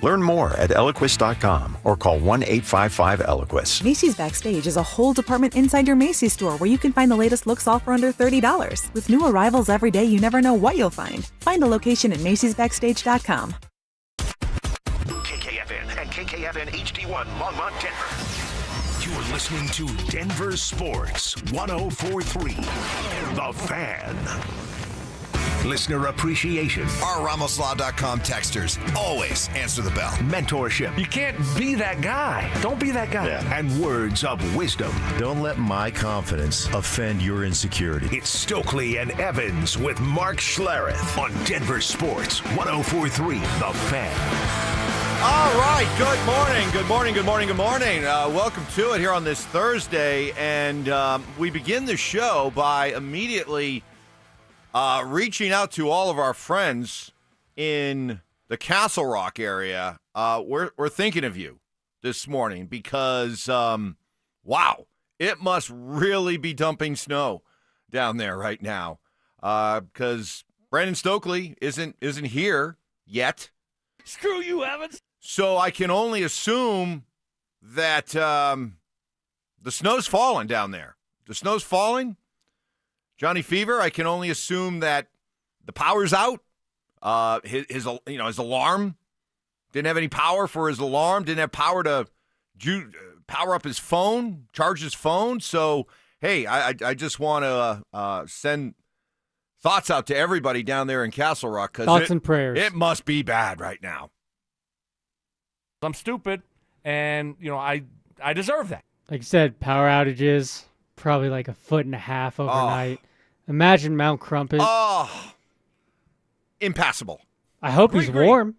Learn more at Eloquist.com or call 1-855-ELOQUIS. Macy's Backstage is a whole department inside your Macy's store where you can find the latest looks all for under $30. With new arrivals every day, you never know what you'll find. Find a location at Macy'sBackstage.com. KKFN and KKFN HD1 Longmont, Denver. You're listening to Denver Sports 104.3. The Fan. Listener appreciation. Our RamosLaw.com texters always answer the bell. Mentorship. You can't be that guy. Don't be that guy. Yeah. And words of wisdom. Don't let my confidence offend your insecurity. It's Stokley and Evans with Mark Schlereth on Denver Sports 104.3. The Fan. All right. Good morning. Good morning. Good morning. Good morning. Welcome to it here on this Thursday. And we begin the show by immediately reaching out to all of our friends in the Castle Rock area. We're thinking of you this morning because, wow, it must really be dumping snow down there right now because Brandon Stokley isn't here yet. Screw you, Evans. So I can only assume that the snow's falling down there. The snow's falling. Johnny Fever, I can only assume that the power's out. His alarm didn't have any power for his alarm. Didn't have power to power up his phone, charge his phone. So, hey, I just want to send thoughts out to everybody down there in Castle Rock because thoughts and prayers. It must be bad right now. I'm stupid, and I deserve that. Like I said, power outages, probably like 1.5 feet overnight. Imagine Mount Crumpet. Oh, impassable. I hope he's warm.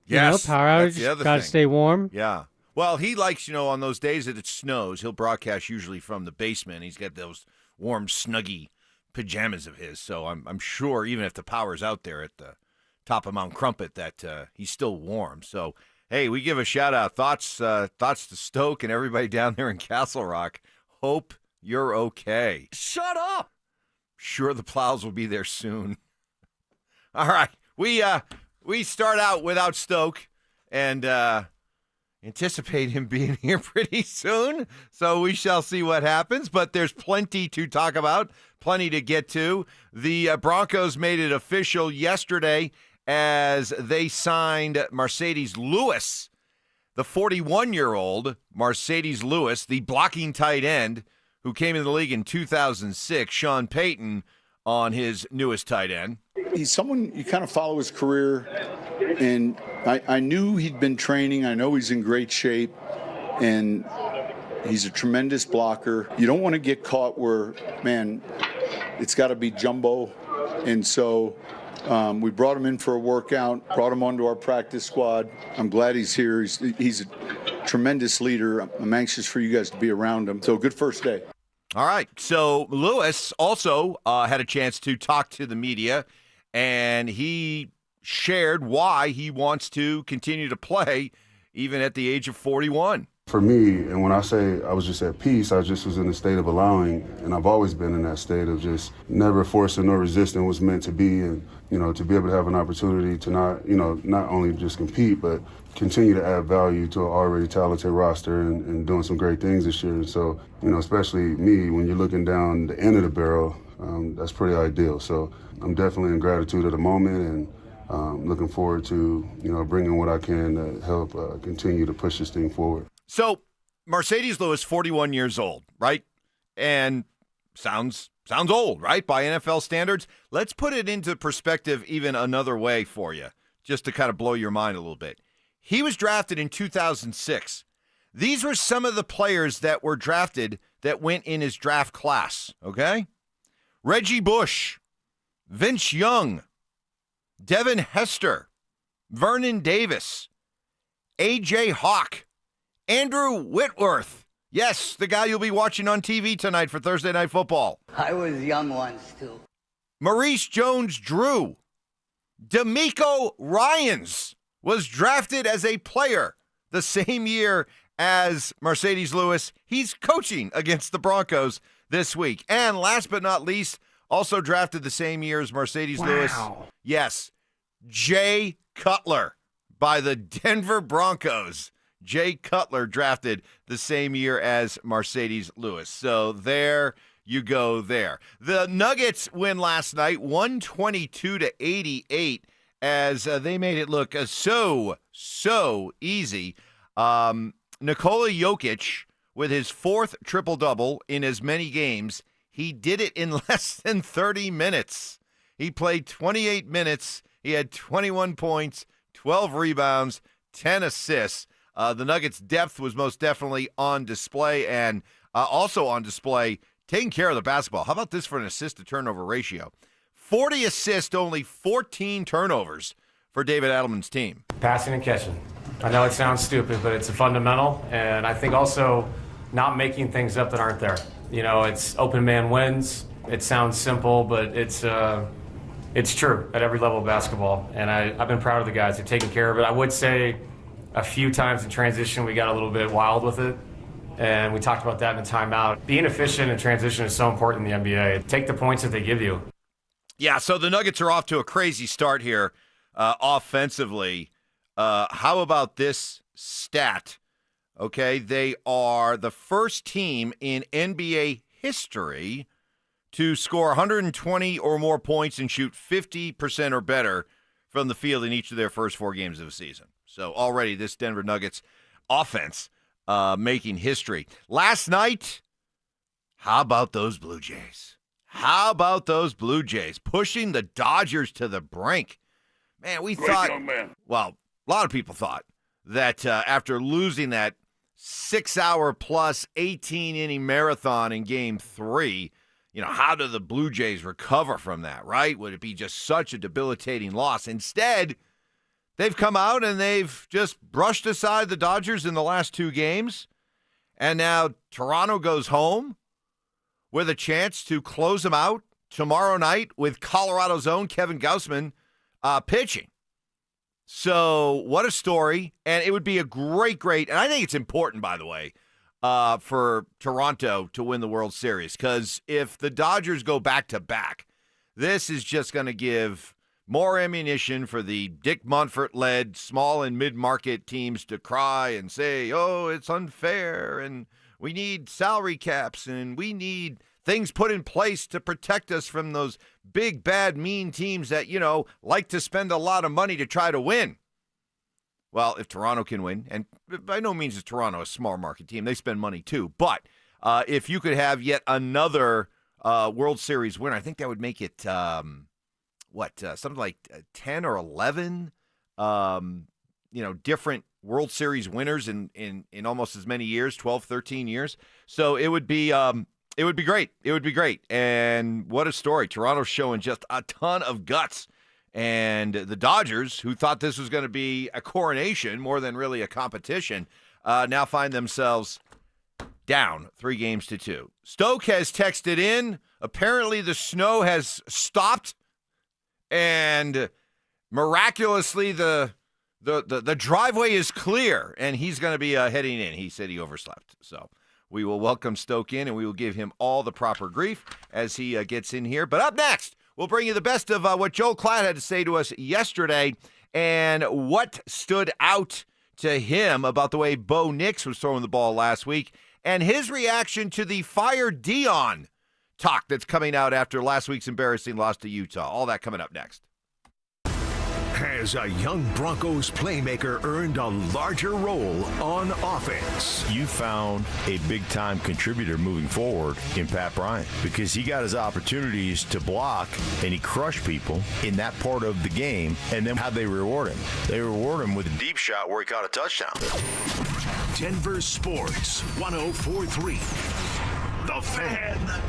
Yes, power outage, got to stay warm. Yeah. Well, he likes, on those days that it snows, he'll broadcast usually from the basement. He's got those warm, snuggy pajamas of his. So I'm sure even if the power's out there at the top of Mount Crumpet that he's still warm. So, hey, we give a shout-out. Thoughts to Stoke and everybody down there in Castle Rock. Hope you're okay. Shut up. Sure, the plows will be there soon. All right, we start out without Stoke and anticipate him being here pretty soon. So we shall see what happens. But there's plenty to talk about, plenty to get to. The Broncos made it official yesterday as they signed Mercedes Lewis, the 41-year-old Mercedes Lewis, the blocking tight end, who came into the league in 2006, Sean Payton on his newest tight end. He's someone you kind of follow his career, and I knew he'd been training. I know he's in great shape, and he's a tremendous blocker. You don't want to get caught where, man, it's got to be jumbo. And so we brought him in for a workout, brought him onto our practice squad. I'm glad he's here. He's a tremendous leader. I'm anxious for you guys to be around him. So good first day. All right. So Lewis also had a chance to talk to the media, and he shared why he wants to continue to play even at the age of 41. For me, and when I say I was just at peace, I just was in a state of allowing, and I've always been in that state of just never forcing nor resisting what's meant to be, and to be able to have an opportunity to not only just compete, but continue to add value to an already talented roster and doing some great things this year. And so, especially me, when you're looking down the end of the barrel, that's pretty ideal. So I'm definitely in gratitude at the moment and looking forward to, bringing what I can to help continue to push this thing forward. So Mercedes Lewis, 41 years old, right? And sounds old, right, by NFL standards. Let's put it into perspective even another way for you, just to kind of blow your mind a little bit. He was drafted in 2006. These were some of the players that were drafted that went in his draft class, okay? Reggie Bush, Vince Young, Devin Hester, Vernon Davis, A.J. Hawk, Andrew Whitworth. Yes, the guy you'll be watching on TV tonight for Thursday Night Football. I was young once, too. Maurice Jones-Drew. D'Amico Ryans was drafted as a player the same year as Mercedes Lewis. He's coaching against the Broncos this week. And last but not least, also drafted the same year as Mercedes Lewis. Yes, Jay Cutler. by the Denver Broncos. Jay Cutler drafted the same year as Mercedes Lewis. So there you go there. The Nuggets win last night, 122-88, as they made it look so easy. Nikola Jokic, with his fourth triple-double in as many games, he did it in less than 30 minutes. He played 28 minutes. He had 21 points, 12 rebounds, 10 assists. The Nuggets' depth was most definitely on display, and also on display, taking care of the basketball. How about this for an assist-to-turnover ratio? 40 assists, only 14 turnovers for David Adelman's team. Passing and catching. I know it sounds stupid, but it's a fundamental, and I think also not making things up that aren't there. You know, it's open man wins. It sounds simple, but it's true at every level of basketball, and I've been proud of the guys. They've taken care of it. I would say a few times in transition we got a little bit wild with it, and we talked about that in the timeout. Being efficient in transition is so important in the NBA. Take the points that they give you. Yeah, so the Nuggets are off to a crazy start here offensively. How about this stat? Okay, they are the first team in NBA history to score 120 or more points and shoot 50% or better from the field in each of their first 4 games of the season. So already this Denver Nuggets offense making history. Last night, how about those Blue Jays? How about those Blue Jays pushing the Dodgers to the brink? Man, we thought, well, a lot of people thought that after losing that 6-hour plus 18-inning marathon in Game 3, how do the Blue Jays recover from that, right? Would it be just such a debilitating loss? Instead, they've come out and they've just brushed aside the Dodgers in the last 2 games. And now Toronto goes home with a chance to close them out tomorrow night with Colorado's own Kevin Gausman pitching. So what a story. And it would be a great, and I think it's important, by the way, for Toronto to win the World Series. Because if the Dodgers go back-to-back, this is just going to give more ammunition for the Dick Monfort-led small and mid-market teams to cry and say, oh, it's unfair, and we need salary caps, and we need things put in place to protect us from those big, bad, mean teams that, like to spend a lot of money to try to win. Well, if Toronto can win, and by no means is Toronto a small market team, they spend money too, but if you could have yet another World Series winner, I think that would make it, something like 10 or 11, different World Series winners in almost as many years, 12, 13 years. So it would be great. It would be great. And what a story. Toronto's showing just a ton of guts. And the Dodgers, who thought this was going to be a coronation more than really a competition, now find themselves down 3-2. Stoke has texted in. Apparently the snow has stopped. And miraculously, the driveway is clear, and he's going to be heading in. He said he overslept. So we will welcome Stoke in, and we will give him all the proper grief as he gets in here. But up next, we'll bring you the best of what Joel Klatt had to say to us yesterday and what stood out to him about the way Bo Nix was throwing the ball last week and his reaction to the Fire Dion talk that's coming out after last week's embarrassing loss to Utah. All that coming up next. Has a young Broncos playmaker earned a larger role on offense? You found a big-time contributor moving forward in Pat Bryant because he got his opportunities to block and he crushed people in that part of the game. And then how'd they reward him? They reward him with a deep shot where he caught a touchdown. Denver Sports 104.3. The Fan.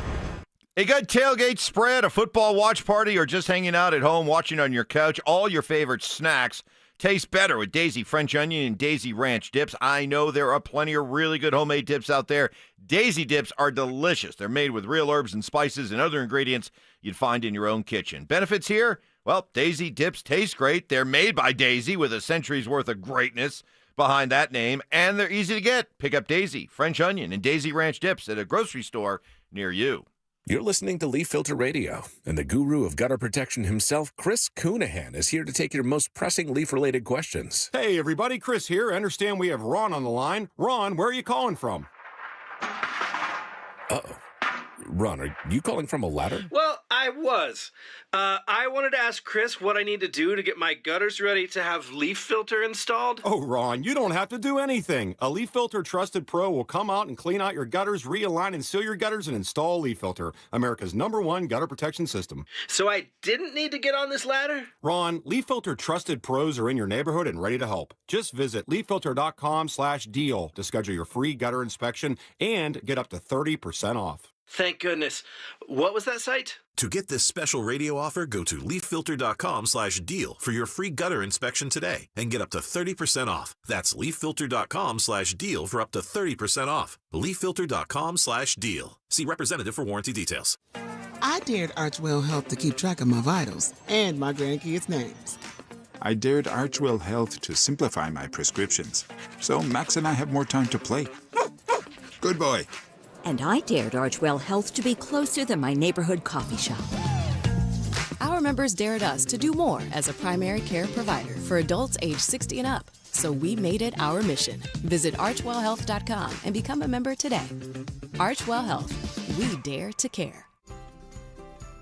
A good tailgate spread, a football watch party, or just hanging out at home watching on your couch, all your favorite snacks taste better with Daisy French Onion and Daisy Ranch dips. I know there are plenty of really good homemade dips out there. Daisy dips are delicious. They're made with real herbs and spices and other ingredients you'd find in your own kitchen. Benefits here? Well, Daisy dips taste great. They're made by Daisy with a century's worth of greatness behind that name, and they're easy to get. Pick up Daisy French Onion and Daisy Ranch dips at a grocery store near you. You're listening to Leaf Filter Radio, and the guru of gutter protection himself, Chris Coonahan, is here to take your most pressing leaf-related questions. Hey, everybody, Chris here. I understand we have Ron on the line. Ron, where are you calling from? Uh-oh. Ron, are you calling from a ladder? Well, I was. I wanted to ask Chris what I need to do to get my gutters ready to have leaf filter installed. Oh, Ron, you don't have to do anything. A Leaf Filter Trusted Pro will come out and clean out your gutters, realign and seal your gutters, and install Leaf Filter, America's #1 gutter protection system. So I didn't need to get on this ladder? Ron, Leaf Filter Trusted Pros are in your neighborhood and ready to help. Just visit leaffilter.com/deal to schedule your free gutter inspection and get up to 30% off. Thank goodness. What was that site? To get this special radio offer, go to leaffilter.com/deal for your free gutter inspection today and get up to 30% off. That's leaffilter.com/deal for up to 30% off. leaffilter.com/deal. See representative for warranty details. I dared Archwell Health to keep track of my vitals and my grandkids' names. I dared Archwell Health to simplify my prescriptions, so Max and I have more time to play. Good boy. And I dared Archwell Health to be closer than my neighborhood coffee shop. Our members dared us to do more as a primary care provider for adults age 60 and up. So we made it our mission. Visit archwellhealth.com and become a member today. Archwell Health. We dare to care.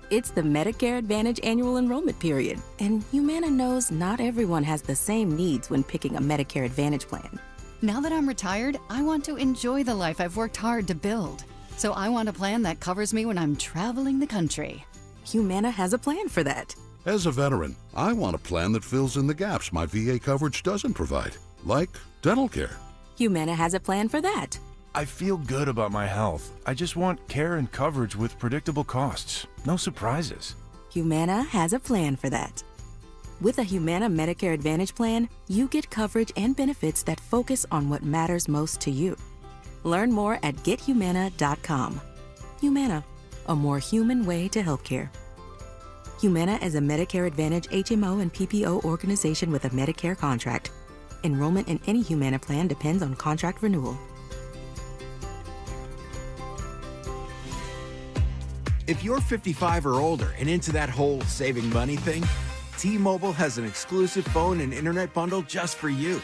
It's the Medicare Advantage annual enrollment period, and Humana knows not everyone has the same needs when picking a Medicare Advantage plan. Now that I'm retired, I want to enjoy the life I've worked hard to build. So I want a plan that covers me when I'm traveling the country. Humana has a plan for that. As a veteran, I want a plan that fills in the gaps my VA coverage doesn't provide, like dental care. Humana has a plan for that. I feel good about my health. I just want care and coverage with predictable costs. No surprises. Humana has a plan for that. With a Humana Medicare Advantage plan, you get coverage and benefits that focus on what matters most to you. Learn more at gethumana.com. Humana, a more human way to healthcare. Humana is a Medicare Advantage HMO and PPO organization with a Medicare contract. Enrollment in any Humana plan depends on contract renewal. If you're 55 or older and into that whole saving money thing, T-Mobile has an exclusive phone and internet bundle just for you.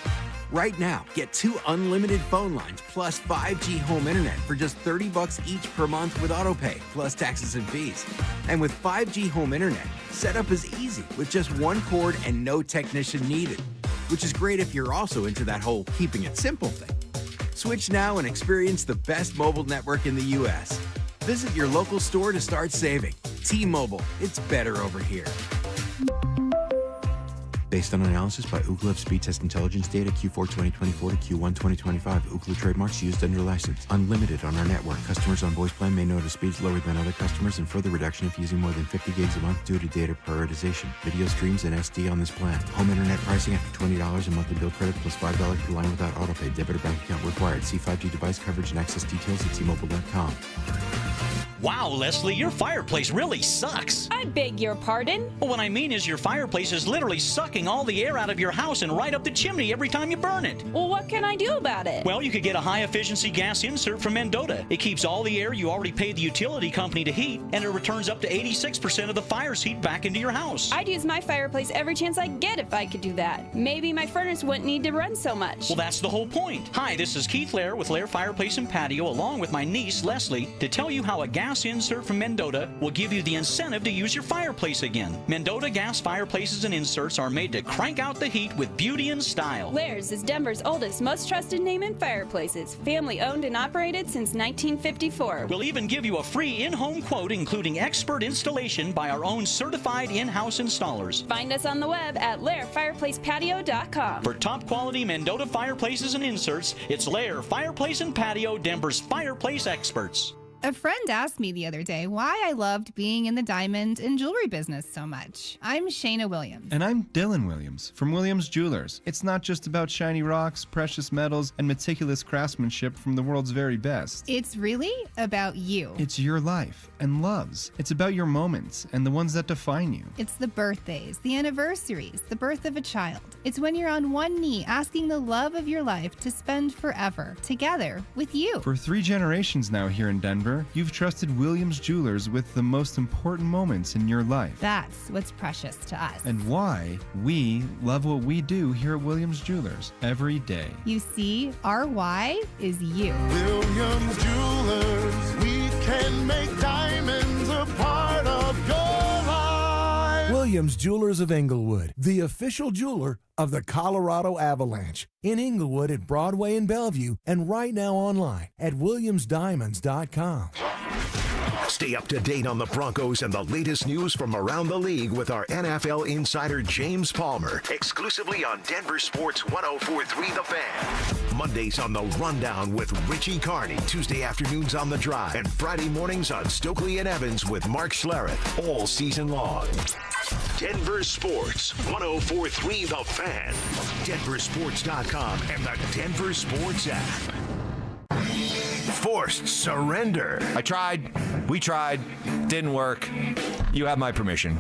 Right now, get 2 unlimited phone lines plus 5G home internet for just $30 each per month with autopay, plus taxes and fees. And with 5G home internet, setup is easy with just 1 cord and no technician needed, which is great if you're also into that whole keeping it simple thing. Switch now and experience the best mobile network in the U.S. Visit your local store to start saving. T-Mobile, it's better over here. Based on analysis by Ookla of speed test intelligence data Q4 2024 to Q1 2025. Ookla trademarks used under license. Unlimited on our network. Customers on voice plan may notice speeds lower than other customers and further reduction if using more than 50 gigs a month due to data prioritization. Video streams and SD on this plan. Home internet pricing after $20 a monthly bill credit plus $5 per line without autopay. Debit or bank account required. See 5G device coverage and access details at T-Mobile.com. Wow, Leslie, your fireplace really sucks. I beg your pardon? Well, what I mean is your fireplace is literally sucking all the air out of your house and right up the chimney every time you burn it. Well, what can I do about it? Well, you could get a high-efficiency gas insert from Mendota. It keeps all the air you already paid the utility company to heat, and it returns up to 86% of the fire's heat back into your house. I'd use my fireplace every chance I get if I could do that. Maybe my furnace wouldn't need to run so much. Well, that's the whole point. Hi, this is Keith Lair with Lair Fireplace and Patio, along with my niece, Leslie, to tell you how a gas insert from Mendota will give you the incentive to use your fireplace again. Mendota gas fireplaces and inserts are made to crank out the heat with beauty and style. Lair's is Denver's oldest, most trusted name in fireplaces. Family owned and operated since 1954. We'll even give you a free in-home quote, including expert installation by our own certified in-house installers. Find us on the web at lairfireplacepatio.com. For top quality Mendota fireplaces and inserts, it's Lair Fireplace and Patio, Denver's fireplace experts. A friend asked me the other day why I loved being in the diamond and jewelry business so much. I'm Shayna Williams. And I'm Dylan Williams from Williams Jewelers. It's not just about shiny rocks, precious metals, and meticulous craftsmanship from the world's very best. It's really about you. It's your life and loves. It's about your moments and the ones that define you. It's the birthdays, the anniversaries, the birth of a child. It's when you're on one knee asking the love of your life to spend forever together with you. For 3 generations now here in Denver, Denver, you've trusted Williams Jewelers with the most important moments in your life. That's what's precious to us. And why we love what we do here at Williams Jewelers every day. You see, our why is you. Williams Jewelers, we can make diamonds a part of your life. Williams Jewelers of Inglewood, the official jeweler of the Colorado Avalanche. In Inglewood at Broadway and Bellevue, and right now online at williamsdiamonds.com. Stay up to date on the Broncos and the latest news from around the league with our NFL insider James Palmer, exclusively on Denver Sports 104.3 The Fan. Mondays on The Rundown with Richie Carney, Tuesday afternoons on The Drive, and Friday mornings on Stokley and Evans with Mark Schlereth, all season long. Denver Sports 104.3 The Fan, DenverSports.com, and the Denver Sports app. Forced surrender. I tried. We tried. Didn't work. You have my permission.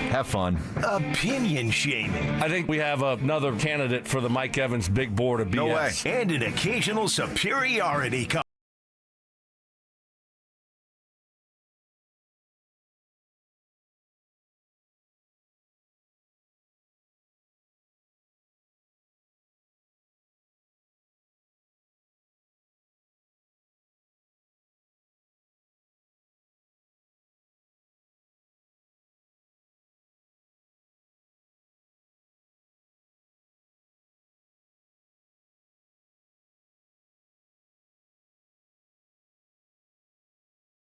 Have fun. Opinion shaming. I think we have another candidate for the Mike Evans big board of BS. No way. And an occasional superiority complex.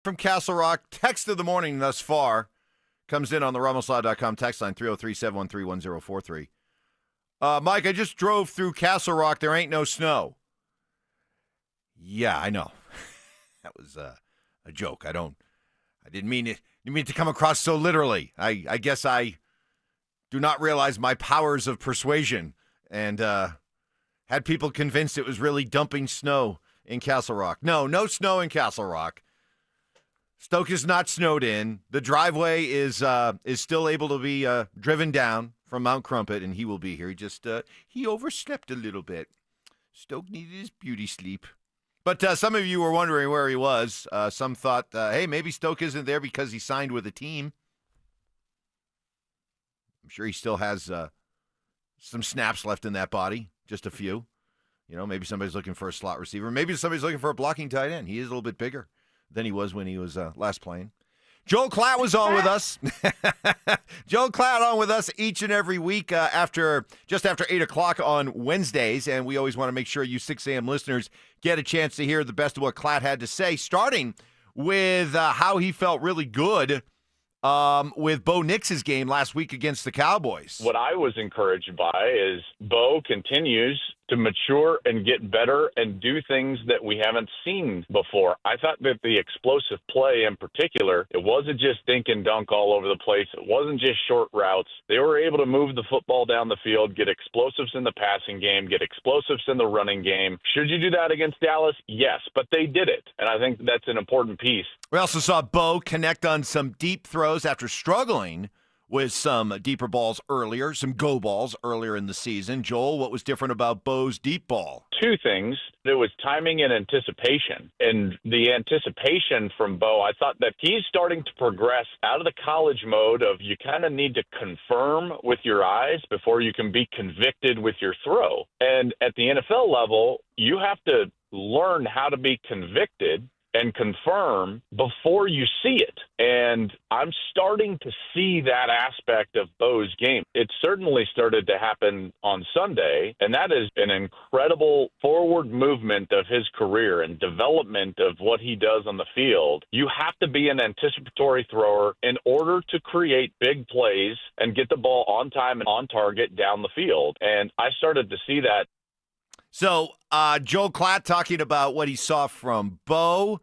From Castle Rock, text of the morning thus far comes in on the RumbleSlaw.com text line 303-713-1043. Mike, I just drove through Castle Rock. There ain't no snow. Yeah, I know. That was a joke. I didn't mean it. Didn't mean it to come across so literally. I guess I do not realize my powers of persuasion and had people convinced it was really dumping snow in Castle Rock. No snow in Castle Rock. Stoke is not snowed in. The driveway is still able to be driven down from Mount Crumpet, and he will be here. He just he overslept a little bit. Stoke needed his beauty sleep. But some of you were wondering where he was. Some thought, hey, maybe Stoke isn't there because he signed with a team. I'm sure he still has some snaps left in that body, just a few. You know, maybe somebody's looking for a slot receiver. Maybe somebody's looking for a blocking tight end. He is a little bit bigger than he was when he was last playing. Joel Klatt was on with us. Joel Klatt on with us each and every week just after 8 o'clock on Wednesdays, and we always want to make sure you 6 a.m. listeners get a chance to hear the best of what Klatt had to say, starting with how he felt really good with Bo Nix's game last week against the Cowboys. What I was encouraged by is Bo continues to mature and get better and do things that we haven't seen before. I thought that the explosive play in particular, it wasn't just dink and dunk all over the place. It wasn't just short routes. They were able to move the football down the field, get explosives in the passing game, get explosives in the running game. Should you do that against Dallas? Yes, but they did it. And I think that's an important piece. We also saw Bo connect on some deep throws after struggling with some deeper balls earlier, some go balls earlier in the season. Joel, what was different about Bo's deep ball? Two things. There was timing and anticipation. And the anticipation from Bo, I thought that he's starting to progress out of the college mode of you kind of need to confirm with your eyes before you can be convicted with your throw. And at the NFL level, you have to learn how to be convicted and confirm before you see it. And I'm starting to see that aspect of Bo's game. It certainly started to happen on Sunday, and that is an incredible forward movement of his career and development of what he does on the field. You have to be an anticipatory thrower in order to create big plays and get the ball on time and on target down the field. And I started to see that. So, Joel Klatt talking about what he saw from Bo.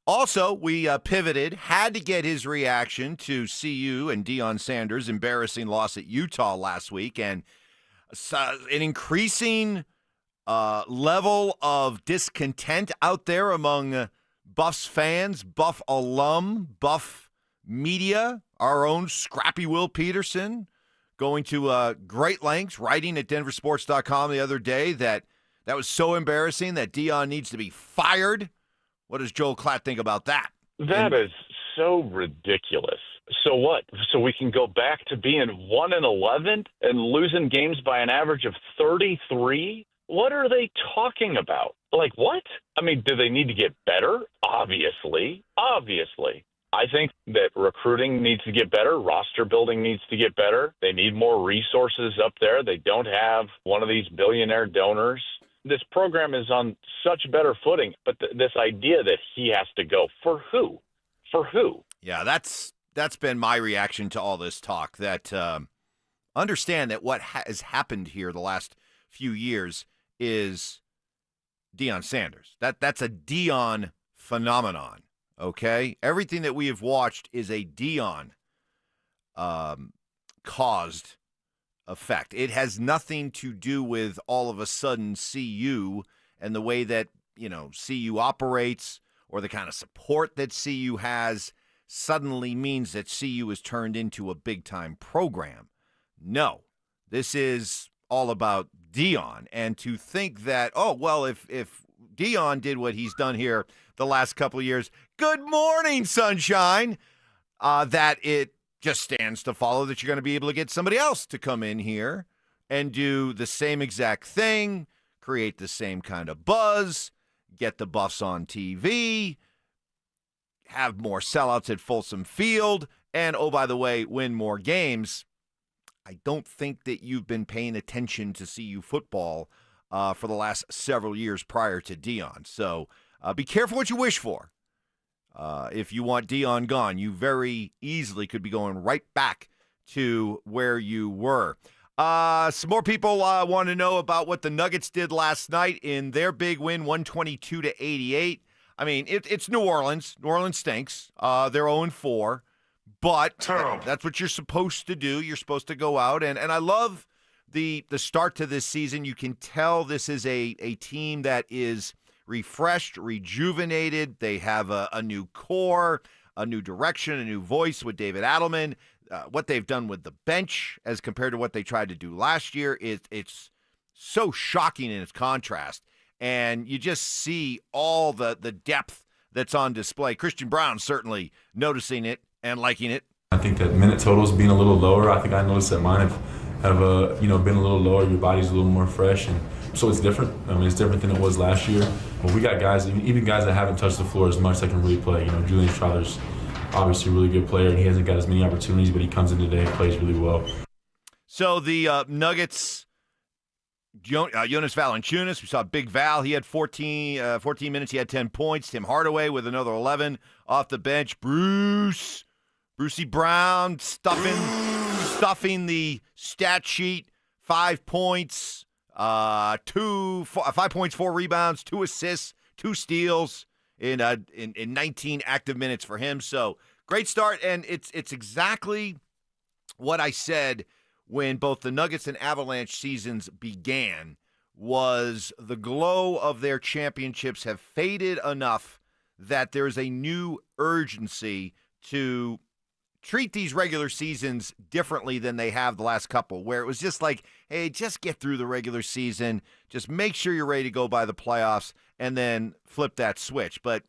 Also, we pivoted, had to get his reaction to CU and Deion Sanders' embarrassing loss at Utah last week, and an increasing level of discontent out there among Buffs fans, Buff alum, Buff media, our own Scrappy Will Peterson, going to great lengths, writing at DenverSports.com the other day that was so embarrassing that Deion needs to be fired. What does Joel Klatt think about that? That is so ridiculous. So what? So we can go back to being 1-11 and losing games by an average of 33? What are they talking about? Like, what? I mean, do they need to get better? Obviously. I think that recruiting needs to get better. Roster building needs to get better. They need more resources up there. They don't have one of these billionaire donors. This program is on such better footing, but this idea that he has to go, for who? For who? Yeah, that's been my reaction to all this talk, that understand that what has happened here the last few years is Deion Sanders. That's a Deion phenomenon, okay? Everything that we have watched is a Deion caused effect. It has nothing to do with all of a sudden CU and the way that, CU operates or the kind of support that CU has suddenly means that CU is turned into a big-time program. No, this is all about Deion. And to think that, if Deion did what he's done here the last couple of years, good morning, sunshine, that it just stands to follow that you're going to be able to get somebody else to come in here and do the same exact thing, create the same kind of buzz, get the Buffs on TV, have more sellouts at Folsom Field, and, oh, by the way, win more games. I don't think that you've been paying attention to CU football for the last several years prior to Deion. So be careful what you wish for. If you want Deion gone, you very easily could be going right back to where you were. Some more people want to know about what the Nuggets did last night in their big win, 122-88. I mean, it's New Orleans. New Orleans stinks. They're 0-4. But that's what you're supposed to do. You're supposed to go out. And I love the start to this season. You can tell this is a team that is refreshed, rejuvenated. They have a new core, a new direction, a new voice with David Adelman. What they've done with the bench as compared to what they tried to do last year, it's so shocking in its contrast. And you just see all the depth that's on display. Christian Brown certainly noticing it and liking it. I think that minute totals being a little lower. I think I noticed that mine have been a little lower. Your body's a little more fresh, and so it's different. I mean, it's different than it was last year. But we got guys, even guys that haven't touched the floor as much, that can really play. Julian Strother's obviously a really good player, and he hasn't got as many opportunities, but he comes in today and plays really well. So the Nuggets, Jonas Valanciunas, we saw Big Val. He had 14 minutes. He had 10 points. Tim Hardaway with another 11 off the bench. Brucey Brown stuffing the stat sheet. 5 points, 5 points, 4 rebounds, 2 assists, 2 steals in 19 active minutes for him. So great start, and it's exactly what I said when both the Nuggets and Avalanche seasons began, was the glow of their championships have faded enough that there's a new urgency to treat these regular seasons differently than they have the last couple, where it was just like, hey, just get through the regular season, just make sure you're ready to go by the playoffs, and then flip that switch. But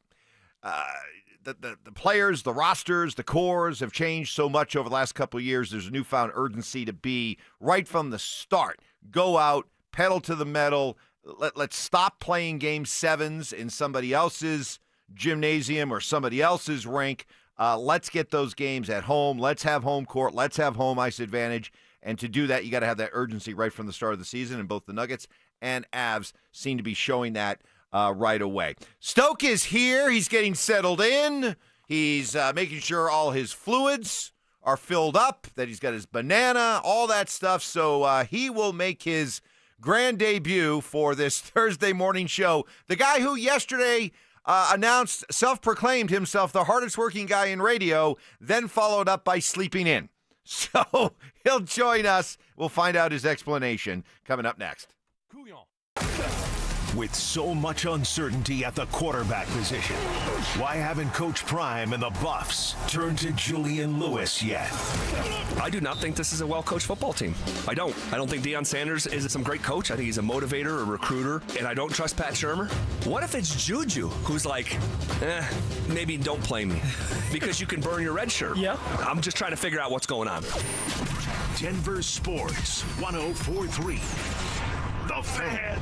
the players, the rosters, the cores have changed so much over the last couple of years. There's a newfound urgency to be right from the start. Go out, pedal to the metal. Let's stop playing game sevens in somebody else's gymnasium or somebody else's rink. Let's get those games at home. Let's have home court. Let's have home ice advantage. And to do that, you got to have that urgency right from the start of the season. And both the Nuggets and Avs seem to be showing that right away. Stoke is here. He's getting settled in. He's making sure all his fluids are filled up, that he's got his banana, all that stuff. So he will make his grand debut for this Thursday morning show. The guy who yesterday self-proclaimed himself the hardest working guy in radio, then followed up by sleeping in. So he'll join us. We'll find out his explanation coming up next. With so much uncertainty at the quarterback position, why haven't Coach Prime and the Buffs turned to Julian Lewis yet? I do not think this is a well-coached football team. I don't think Deion Sanders is some great coach. I think he's a motivator, a recruiter, and I don't trust Pat Shurmur. What if it's Juju who's like, maybe don't play me because you can burn your red shirt? Yeah. I'm just trying to figure out what's going on. Denver Sports 104.3. The Fan.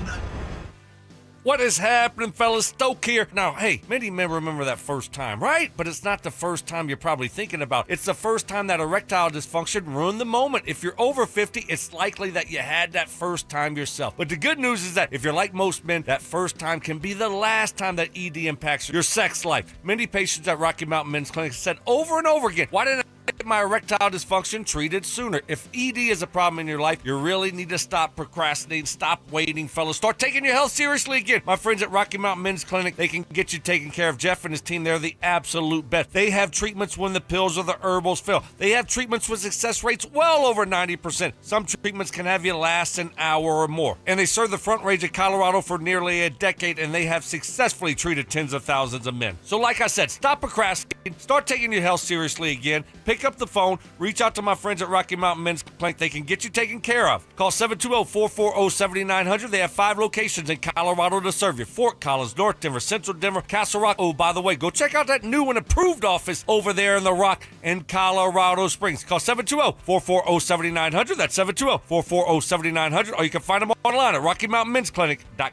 What is happening, fellas? Stoke here. Now, hey, many men remember that first time, right? But it's not the first time you're probably thinking about. It's the first time that erectile dysfunction ruined the moment. If you're over 50, it's likely that you had that first time yourself. But the good news is that if you're like most men, that first time can be the last time that ED impacts your sex life. Many patients at Rocky Mountain Men's Clinic said over and over again, why didn't I get my erectile dysfunction treated sooner? If ED is a problem in your life, you really need to stop procrastinating, stop waiting, fellas. Start taking your health seriously again. My friends at Rocky Mountain Men's Clinic, they can get you taken care of. Jeff and his team, they're the absolute best. They have treatments when the pills or the herbals fail. They have treatments with success rates well over 90%. Some treatments can have you last an hour or more. And they serve the Front Range of Colorado for nearly a decade, and they have successfully treated tens of thousands of men. So like I said, stop procrastinating. Start taking your health seriously again. Pick up the phone. Reach out to my friends at Rocky Mountain Men's Clinic. They can get you taken care of. Call 720-440-7900. They have 5 locations in Colorado to serve you. Fort Collins, North Denver, Central Denver, Castle Rock. Oh, by the way, go check out that new and improved office over there in the Rock in Colorado Springs. Call 720-440-7900. That's 720-440-7900. Or you can find them online at RockyMountainMen'sClinic.com.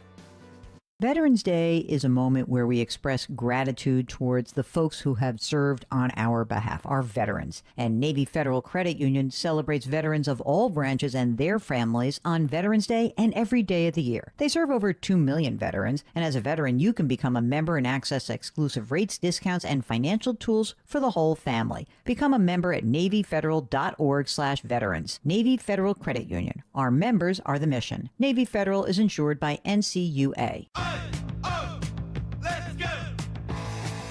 Veterans Day is a moment where we express gratitude towards the folks who have served on our behalf, our veterans. And Navy Federal Credit Union celebrates veterans of all branches and their families on Veterans Day and every day of the year. They serve over 2 million veterans, and as a veteran, you can become a member and access exclusive rates, discounts, and financial tools for the whole family. Become a member at NavyFederal.org/veterans. Navy Federal Credit Union. Our members are the mission. Navy Federal is insured by NCUA.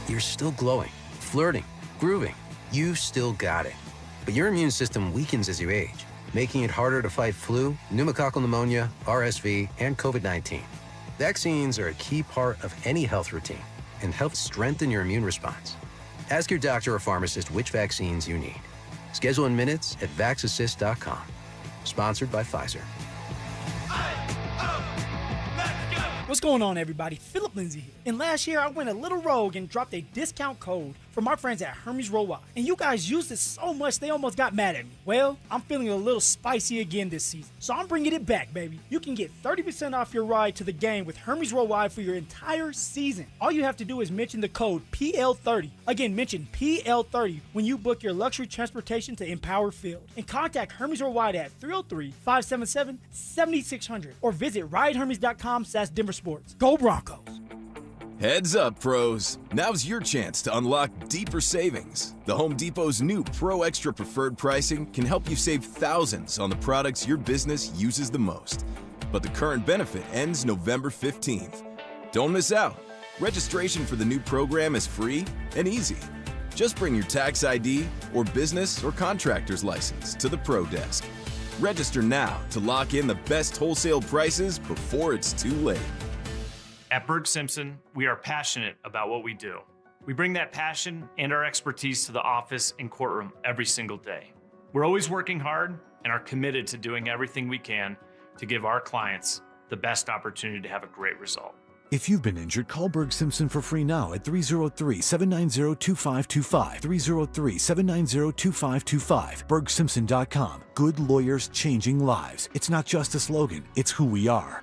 You're still glowing, flirting, grooving. You still got it. But your immune system weakens as you age, making it harder to fight flu, pneumococcal pneumonia, RSV, and COVID-19. Vaccines are a key part of any health routine and help strengthen your immune response. Ask your doctor or pharmacist which vaccines you need. Schedule in minutes at VaxAssist.com. Sponsored by Pfizer. What's going on, everybody? Philip Lindsay here. And last year, I went a little rogue and dropped a discount code from our friends at Hermes Worldwide. And you guys used it so much, they almost got mad at me. Well, I'm feeling a little spicy again this season. So I'm bringing it back, baby. You can get 30% off your ride to the game with Hermes Worldwide for your entire season. All you have to do is mention the code PL30. Again, mention PL30 when you book your luxury transportation to Empower Field. And contact Hermes Worldwide at 303-577-7600 or visit ridehermes.com/DenverSports. Go Broncos! Heads up, pros. Now's your chance to unlock deeper savings. The Home Depot's new Pro Extra Preferred pricing can help you save thousands on the products your business uses the most. But the current benefit ends November 15th. Don't miss out. Registration for the new program is free and easy. Just bring your tax ID or business or contractor's license to the Pro Desk. Register now to lock in the best wholesale prices before it's too late. At Berg Simpson, we are passionate about what we do. We bring that passion and our expertise to the office and courtroom every single day. We're always working hard and are committed to doing everything we can to give our clients the best opportunity to have a great result. If you've been injured, call Berg Simpson for free now at 303-790-2525. 303-790-2525. BergSimpson.com. Good lawyers changing lives. It's not just a slogan, it's who we are.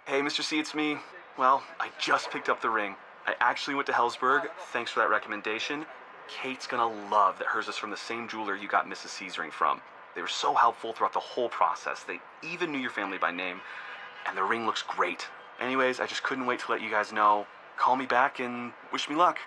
Hey, Mr. C, it's me. Well, I just picked up the ring. I actually went to Hellsberg. Thanks for that recommendation. Kate's gonna love that hers is from the same jeweler you got Mrs. C's ring from. They were so helpful throughout the whole process. They even knew your family by name. And the ring looks great. Anyways, I just couldn't wait to let you guys know. Call me back and wish me luck.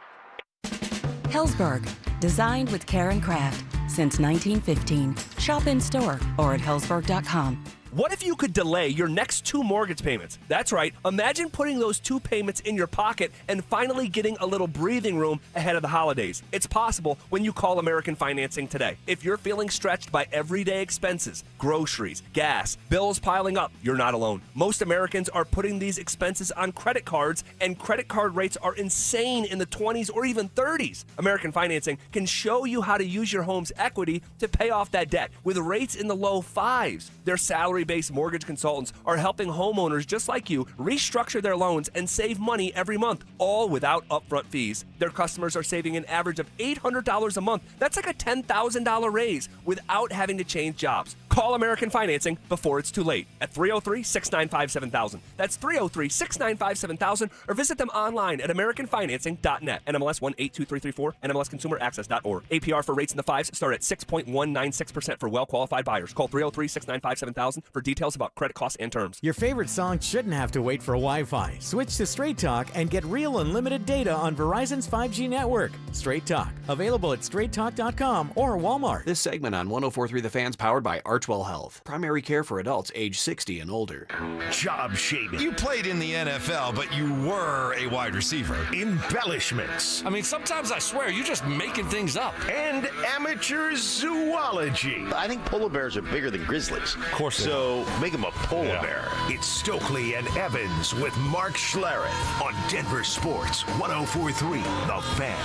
Hellsberg, designed with care and craft since 1915. Shop in store or at hellsberg.com. What if you could delay your next 2 mortgage payments? That's right. Imagine putting those 2 payments in your pocket and finally getting a little breathing room ahead of the holidays. It's possible when you call American Financing today. If you're feeling stretched by everyday expenses, groceries, gas, bills piling up, you're not alone. Most Americans are putting these expenses on credit cards, and credit card rates are insane in the 20s or even 30s. American Financing can show you how to use your home's equity to pay off that debt with rates in the low 5s. Their salary-based mortgage consultants are helping homeowners just like you restructure their loans and save money every month, all without upfront fees. Their customers are saving an average of $800 a month. That's like a $10,000 raise without having to change jobs. Call American Financing before it's too late at 303-695-7000. That's 303-695-7000, or visit them online at americanfinancing.net. NMLS 182334, NMLSconsumeraccess.org. APR for rates in the 5s start at 6.196% for well-qualified buyers. Call 303-695-7000 for details about credit costs and terms. Your favorite song shouldn't have to wait for Wi-Fi. Switch to Straight Talk and get real unlimited data on Verizon's 5G network. Straight Talk, available at straighttalk.com or Walmart. This segment on 104.3 The Fan's powered by Archwell Health. Primary care for adults age 60 and older. Job shaving. You played in the NFL, but you were a wide receiver. Embellishments. I mean, sometimes I swear you're just making things up. And amateur zoology. I think polar bears are bigger than grizzlies. Of course. So make them a polar bear. It's Stokley and Evans with Mark Schlereth on Denver Sports 104.3 The Fan.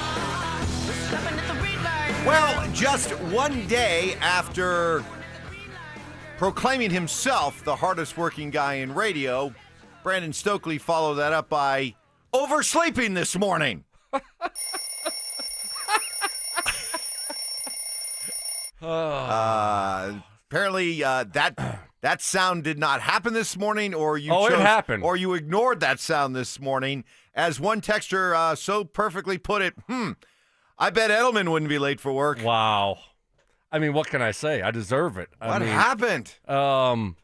Well, just one day after proclaiming himself the hardest working guy in radio, Brandon Stokley followed that up by oversleeping this morning. Apparently, that sound did not happen this morning, or you it happened, or you ignored that sound this morning. As one texter so perfectly put it, I bet Edelman wouldn't be late for work. Wow. I mean, what can I say? I deserve it. What happened? Well,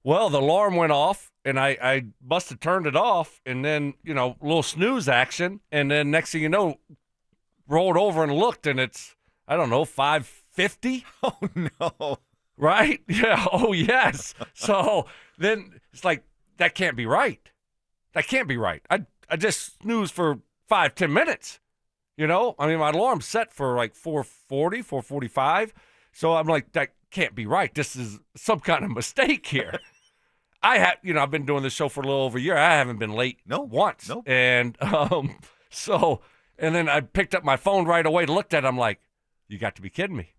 the alarm went off, and I must have turned it off, and then, a little snooze action, and then next thing you know, rolled over and looked, and it's, 5:50? Oh, no. Right? Yeah. Oh, yes. So then it's like, that can't be right. That can't be right. I just snoozed for 5-10 minutes. My alarm's set for like 4:40, 4:45. So I'm like, that can't be right. This is some kind of mistake here. I've been doing this show for a little over a year. I haven't been late once. Nope. And and then I picked up my phone right away, looked at it. I'm like, you got to be kidding me.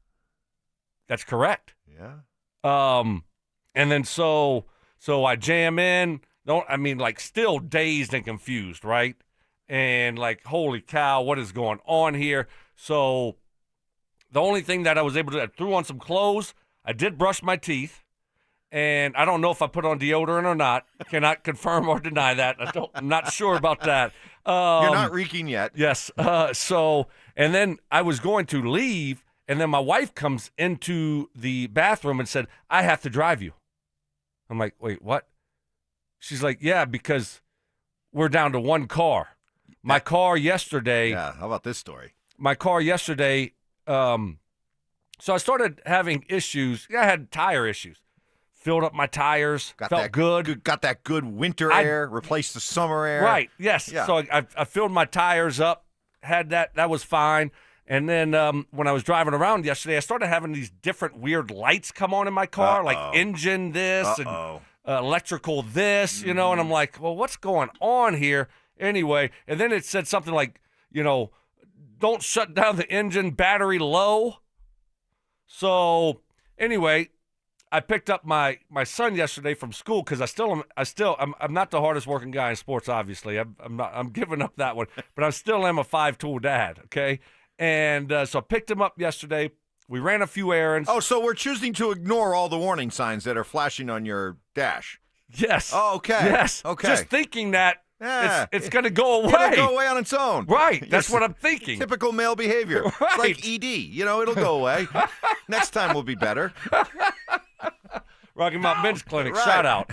That's correct. Yeah. And then so I jam in. Still dazed and confused, right? And like, holy cow, what is going on here? So the only thing that I was able to do, I threw on some clothes. I did brush my teeth. And I don't know if I put on deodorant or not. Cannot confirm or deny that. I'm not sure about that. You're not reeking yet. Yes. And then I was going to leave, and then my wife comes into the bathroom and said, I have to drive you. I'm like, wait, what? She's like, yeah, because we're down to one car. My car yesterday. Yeah, how about this story? My car yesterday, so I started having issues. I had tire issues. Filled up my tires, felt good. Got that good winter air, replaced the summer air. Right, yes. Yeah. So I filled my tires up, had that. That was fine. And then when I was driving around yesterday, I started having these different weird lights come on in my car, like engine this and electrical this, and I'm like, well, what's going on here? Anyway, and then it said something like, don't shut down the engine, battery low. So anyway, I picked up my son yesterday from school because I'm not the hardest working guy in sports. Obviously, I'm giving up that one, but I still am a 5-tool dad. Okay, and so I picked him up yesterday. We ran a few errands. Oh, so we're choosing to ignore all the warning signs that are flashing on your dash. Yes. Oh, okay. Yes. Okay. Just thinking that. Yeah. It's going to go away. It'll go away on its own. Right. That's what I'm thinking. Typical male behavior. Right. It's like ED. It'll go away. Next time will be better. Rocky Mountain Men's Clinic. Right. Shout out.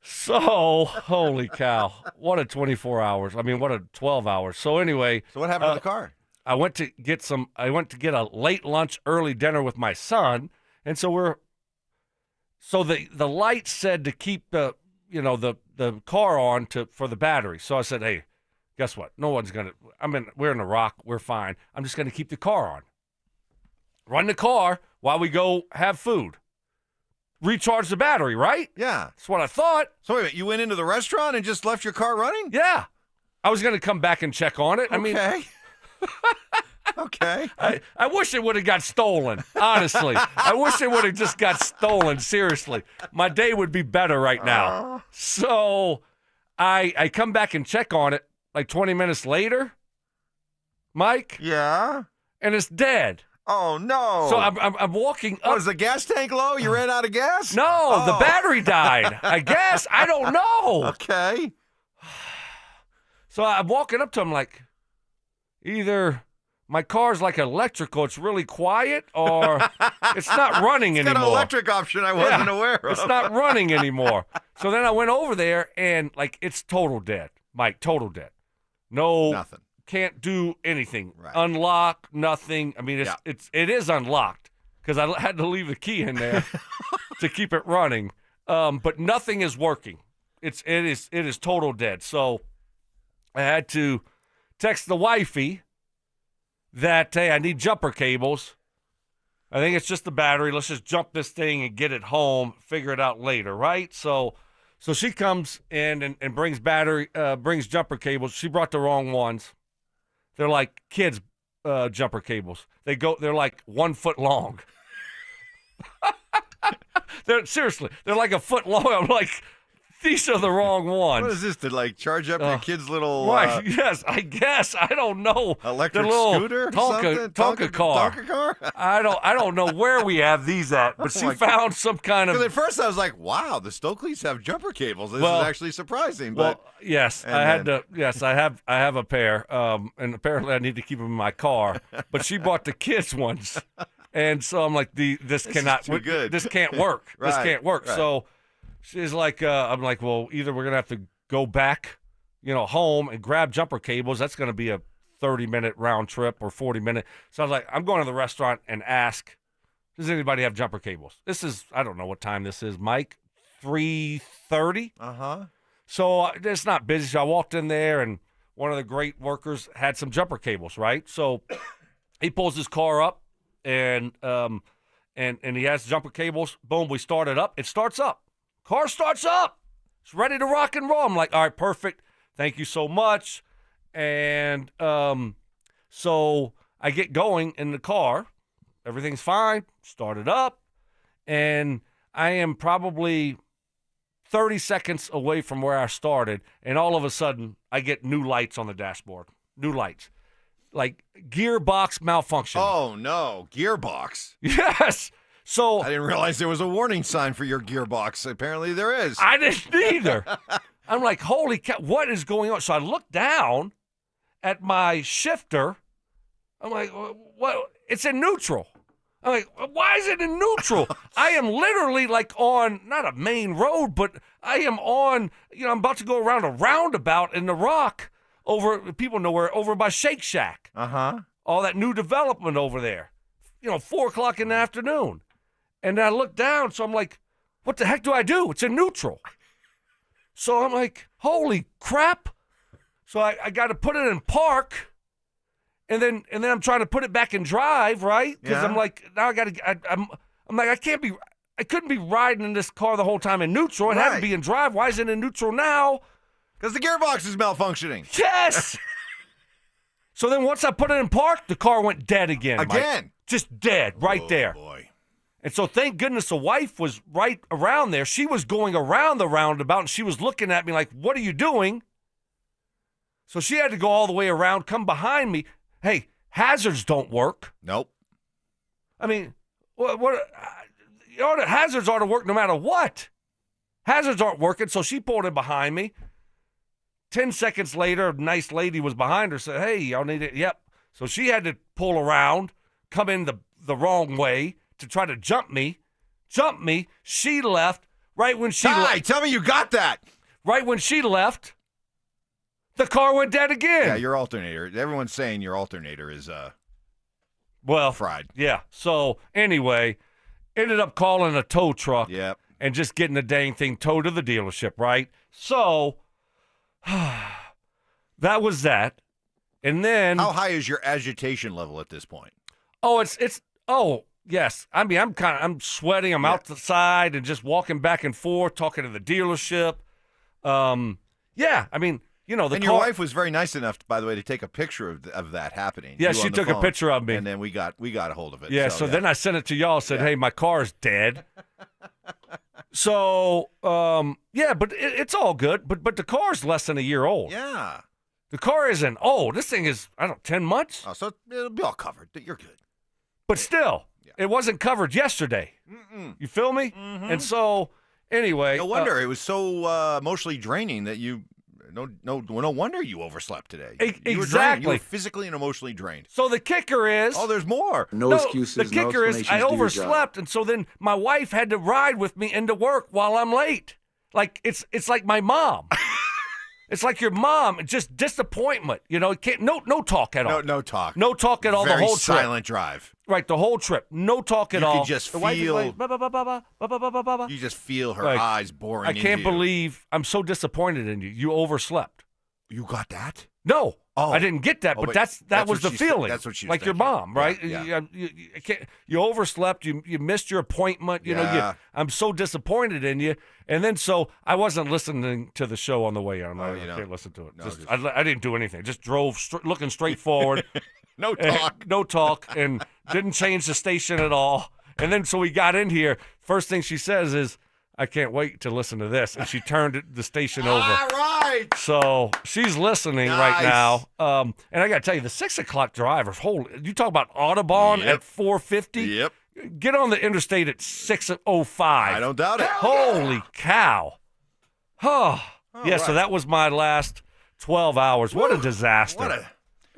So, holy cow. What a 24 hours. What a 12 hours. So anyway. So what happened to the car? I went to get a late lunch, early dinner with my son. And so the light said to keep the car on for the battery. So I said, hey, guess what? No one's going to, we're in a rock. We're fine. I'm just going to keep the car on. Run the car while we go have food. Recharge the battery, right? Yeah. That's what I thought. So wait a minute, you went into the restaurant and just left your car running? Yeah. I was going to come back and check on it. Okay. Okay. I wish it would have got stolen, honestly. I wish it would have just got stolen, seriously. My day would be better right now. So I come back and check on it like 20 minutes later, Mike. Yeah? And it's dead. Oh, no. So I'm walking up. Was the gas tank low? You ran out of gas? No, the battery died. I guess. I don't know. Okay. So I'm walking up to him like, either my car's like electrical, it's really quiet, or it's not running It's anymore. got an electric option I wasn't aware of. It's not running anymore. So then I went over there, and like it's total dead. Mike, total dead. No. Nothing. Can't do anything. Right. Unlock, nothing. I mean, it is unlocked because I had to leave the key in there to keep it running. But nothing is working. It is total dead. So I had to text the wifey that, hey, I need jumper cables. I think it's just the battery. Let's just jump this thing and get it home, figure it out later, right? So she comes in and brings brings jumper cables. She brought the wrong ones. They're like kids' jumper cables. They're like 1 foot long. They're like a foot long. I'm like, these are the wrong ones. What is this, to like charge up your kid's little right, yes, I guess. I don't know. Electric little scooter or something? Tonka car. Tonka car? I don't know where we have these at, but she found some kind of. Because at first I was like, wow, the Stokeleys have jumper cables. This is actually surprising. But yes, I have a pair, and apparently I need to keep them in my car. But she bought the kids ones, and so I'm like, this cannot. Too good. This can't work. This Right, can't work. right. So she's like, I'm like, well, either we're gonna have to go back, home and grab jumper cables. That's gonna be a 30-minute round trip or 40-minute. So I was like, I'm going to the restaurant and ask, does anybody have jumper cables? This is, I don't know what time this is, Mike. 3:30. So it's not busy. So I walked in there, and one of the great workers had some jumper cables, right? So he pulls his car up, and he has jumper cables. Boom, we start it up. It starts up. Car starts up. It's ready to rock and roll. I'm like, all right, perfect. Thank you so much. And so I get going in the car. Everything's fine. Start it up. And I am probably 30 seconds away from where I started, and all of a sudden, I get new lights on the dashboard. New lights. Like gearbox malfunction. Oh, no. Gearbox. Yes. So I didn't realize there was a warning sign for your gearbox. Apparently there is. I didn't either. I'm like, holy cow, what is going on? So I look down at my shifter. I'm like, what? It's in neutral. I'm like, why is it in neutral? I am literally like on, not a main road, but I am on, I'm about to go around a roundabout in the Rock people know where, over by Shake Shack. All that new development over there. 4 o'clock in the afternoon. And I look down, so I'm like, what the heck do I do? It's in neutral. So I'm like, holy crap. So I got to put it in park. And then I'm trying to put it back in drive, right? Because I'm like, now I'm like, I couldn't be riding in this car the whole time in neutral. It had to be in drive. Why is it in neutral now? Because the gearbox is malfunctioning. Yes. So then once I put it in park, the car went dead again. Again? Mike. Just dead right there. Boy. And so thank goodness the wife was right around there. She was going around the roundabout, and she was looking at me like, what are you doing? So she had to go all the way around, come behind me. Hey, hazards don't work. Nope. I mean, hazards ought to work no matter what. Hazards aren't working, so she pulled in behind me. 10 seconds later, a nice lady was behind her, said, hey, y'all need it. Yep. So she had to pull around, come in the wrong way to try to jump me. She left right when she left. Tell me you got that. Right when she left, the car went dead again. Yeah, your alternator. Everyone's saying your alternator is well fried. Yeah. So anyway, ended up calling a tow truck. Yep. And just getting the dang thing towed to the dealership, right? So that was that. And then how high is your agitation level at this point? Oh, yes. I mean, I'm sweating. I'm outside and just walking back and forth, talking to the dealership. Yeah, I mean, you know, your wife was very nice enough, by the way, to take a picture of that happening. Yeah, she took a picture of me, and then we got a hold of it. Yeah, so then I sent it to y'all. Said, hey, my car's dead. So but it's all good. But the car's less than a year old. Yeah, the car isn't old. This thing is 10 months. Oh, so it'll be all covered. You're good. But still, it wasn't covered yesterday. You feel me? Mm-hmm. And so anyway, no wonder it was so emotionally draining that you. No wonder you overslept today. Exactly. You were physically and emotionally drained. So the kicker is... Oh, there's more. No excuses, the kicker is I overslept, and so then my wife had to ride with me into work while I'm late. Like, it's like my mom. It's like your mom, just disappointment. You know, no talk at all. No talk. No talk at all the whole trip. Very silent drive. Right, the whole trip. No talk at all. You could just feel... You just feel her eyes boring I can't into you. believe I'm so disappointed in you. You overslept. You got that? No. Oh. I didn't get that, but that was the feeling. That's what she was like thinking. your mom, right? Yeah. You overslept. You missed your appointment. You know, I'm so disappointed in you. And then so I wasn't listening to the show on the way out. I can't listen to it. No, I didn't do anything. Just drove looking straight forward. No talk. No talk, and didn't change the station at all. And then so we got in here. First thing she says is, I can't wait to listen to this. And she turned the station over. All right. So she's listening right now. And I got to tell you, the 6 o'clock drivers, you talk about Audubon at 450? Yep. Get on the interstate at 6:05. I don't doubt it. Holy cow. Oh, yeah, so that was my last 12 hours. What a disaster.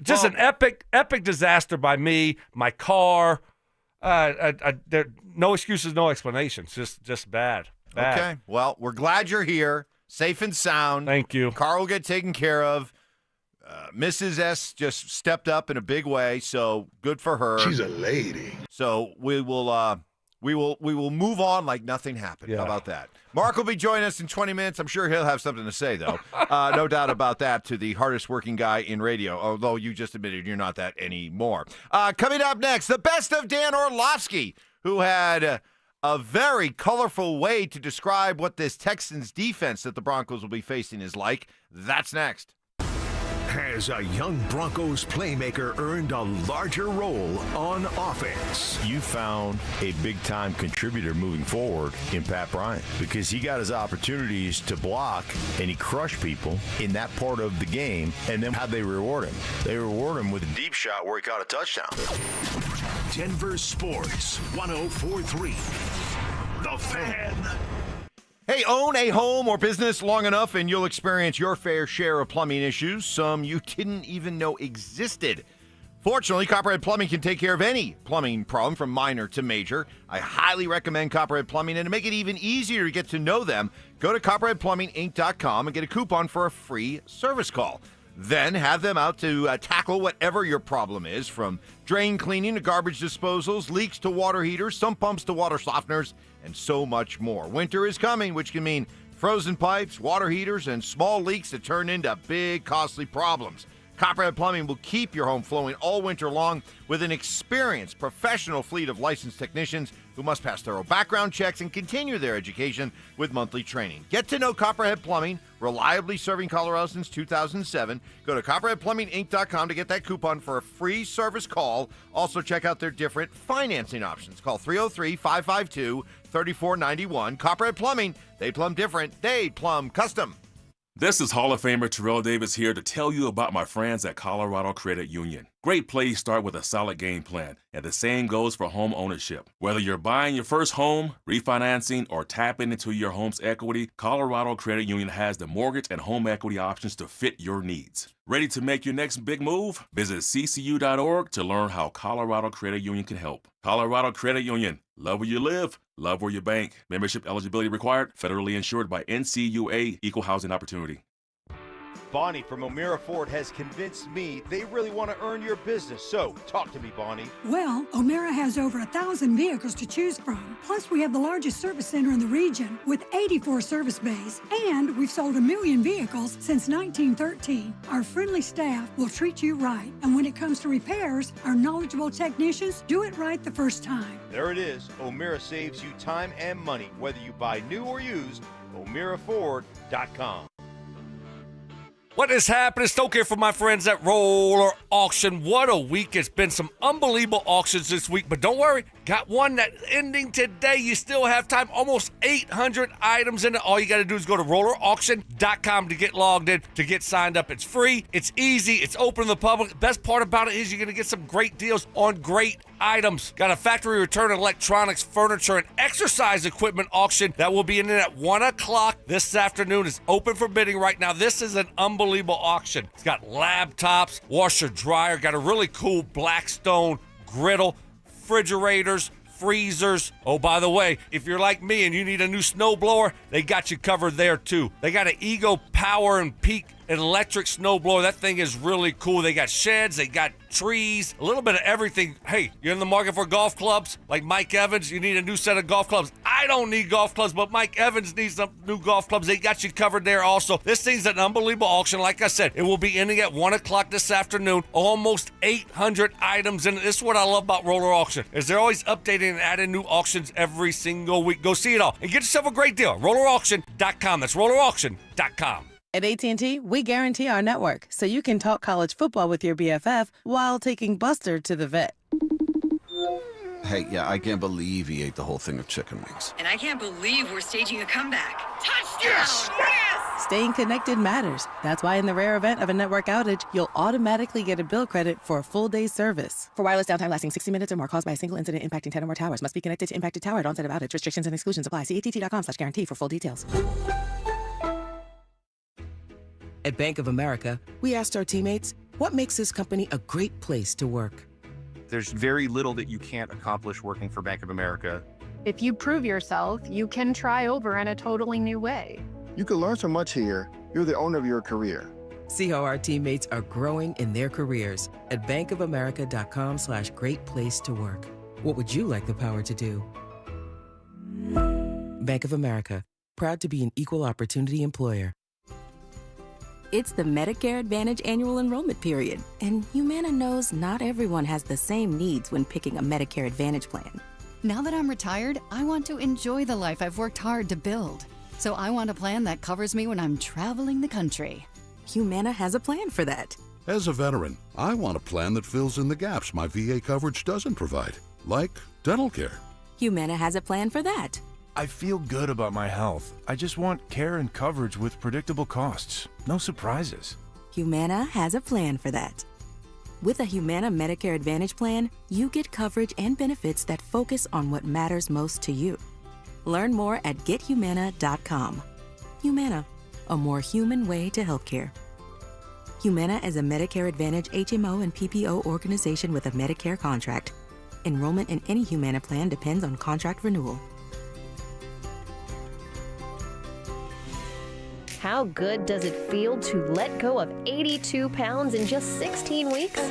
Just an epic disaster by me, my car. No excuses, no explanations. Just bad. Okay. Well, we're glad you're here, safe and sound. Thank you. Car will get taken care of. Mrs. S just stepped up in a big way, so good for her. She's a lady. So we will move on like nothing happened. How about that? Mark will be joining us in 20 minutes. I'm sure he'll have something to say, though. No doubt about that, to the hardest working guy in radio, although you just admitted you're not that anymore. Coming up next, the best of Dan Orlovsky, who had a very colorful way to describe what this Texans defense that the Broncos will be facing is like. That's next. Has a young Broncos playmaker earned a larger role on offense? You found a big-time contributor moving forward in Pat Bryant because he got his opportunities to block and he crushed people in that part of the game. And then how'd they reward him? They reward him with a deep shot where he caught a touchdown. Denver Sports 104.3. The Fan. Hey, own a home or business long enough and you'll experience your fair share of plumbing issues, some you didn't even know existed. Fortunately, Copperhead Plumbing can take care of any plumbing problem from minor to major. I highly recommend Copperhead Plumbing, and to make it even easier to get to know them, go to CopperheadPlumbingInc.com and get a coupon for a free service call. Then have them out to tackle whatever your problem is, from drain cleaning to garbage disposals, leaks to water heaters, sump pumps to water softeners, and so much more. Winter is coming, which can mean frozen pipes, water heaters, and small leaks that turn into big, costly problems. Copperhead Plumbing will keep your home flowing all winter long with an experienced professional fleet of licensed technicians who must pass thorough background checks and continue their education with monthly training. Get to know Copperhead Plumbing, reliably serving Colorado since 2007. Go to CopperheadPlumbingInc.com to get that coupon for a free service call. Also, check out their different financing options. Call 303-552-3491. Copperhead Plumbing, they plumb different, they plumb custom. This is Hall of Famer Terrell Davis here to tell you about my friends at Colorado Credit Union. Great plays start with a solid game plan, and the same goes for home ownership. Whether you're buying your first home, refinancing, or tapping into your home's equity, Colorado Credit Union has the mortgage and home equity options to fit your needs. Ready to make your next big move? Visit ccu.org to learn how Colorado Credit Union can help. Colorado Credit Union. Love where you live, love where you bank. Membership eligibility required. Federally insured by NCUA. Equal housing opportunity. Bonnie from O'Meara Ford has convinced me they really want to earn your business. So, talk to me, Bonnie. Well, O'Meara has over 1,000 vehicles to choose from. Plus, we have the largest service center in the region with 84 service bays. And we've sold 1 million vehicles since 1913. Our friendly staff will treat you right. And when it comes to repairs, our knowledgeable technicians do it right the first time. There it is. O'Meara saves you time and money, whether you buy new or used. O'MearaFord.com. What is happening? Stoke here for my friends at Roller Auction. What a week. It's been some unbelievable auctions this week, but don't worry. Got one that ending today. You still have time. Almost 800 items in it. All you got to do is go to rollerauction.com to get logged in, to get signed up. It's free. It's easy. It's open to the public. The best part about it is you're going to get some great deals on great items. Got a factory return electronics, furniture, and exercise equipment auction that will be in at 1 o'clock this afternoon. It's open for bidding right now. This is an unbelievable auction. It's got laptops, washer, dryer, got a really cool Blackstone griddle, refrigerators, freezers. Oh, by the way, if you're like me and you need a new snowblower, they got you covered there too. They got an Ego Power and Peak electric snowblower. That thing is really cool. They got sheds, they got trees, a little bit of everything. Hey, you're in the market for golf clubs? Like Mike Evans, you need a new set of golf clubs. I don't need golf clubs, but Mike Evans needs some new golf clubs. They got you covered there also. This thing's an unbelievable auction. Like I said, it will be ending at 1 o'clock this afternoon. Almost 800 items in it. This is what I love about Roller Auction, is they're always updating and adding new auctions every single week. Go see it all and get yourself a great deal. Rollerauction.com. That's rollerauction.com. At AT&T, we guarantee our network so you can talk college football with your BFF while taking Buster to the vet. Hey, yeah, I can't believe he ate the whole thing of chicken wings. And I can't believe we're staging a comeback. Touchdown! Yes! Yes! Staying connected matters. That's why in the rare event of a network outage, you'll automatically get a bill credit for a full day's service. For wireless downtime lasting 60 minutes or more caused by a single incident impacting 10 or more towers, must be connected to impacted tower at onset of outage. Restrictions and exclusions apply. See att.com/guarantee for full details. At Bank of America, we asked our teammates, what makes this company a great place to work? There's very little that you can't accomplish working for Bank of America. If you prove yourself, you can try over in a totally new way. You can learn so much here. You're the owner of your career. See how our teammates are growing in their careers at bankofamerica.com/great place to work. What would you like the power to do? Bank of America, proud to be an equal opportunity employer. It's the Medicare Advantage annual enrollment period, and Humana knows not everyone has the same needs when picking a Medicare Advantage plan. Now that I'm retired, I want to enjoy the life I've worked hard to build. So I want a plan that covers me when I'm traveling the country. Humana has a plan for that. As a veteran, I want a plan that fills in the gaps my VA coverage doesn't provide, like dental care. Humana has a plan for that. I feel good about my health. I just want care and coverage with predictable costs. No surprises. Humana has a plan for that. With a Humana Medicare Advantage plan, you get coverage and benefits that focus on what matters most to you. Learn more at gethumana.com. Humana, a more human way to healthcare. Humana is a Medicare Advantage HMO and PPO organization with a Medicare contract. Enrollment in any Humana plan depends on contract renewal. How good does it feel to let go of 82 pounds in just 16 weeks?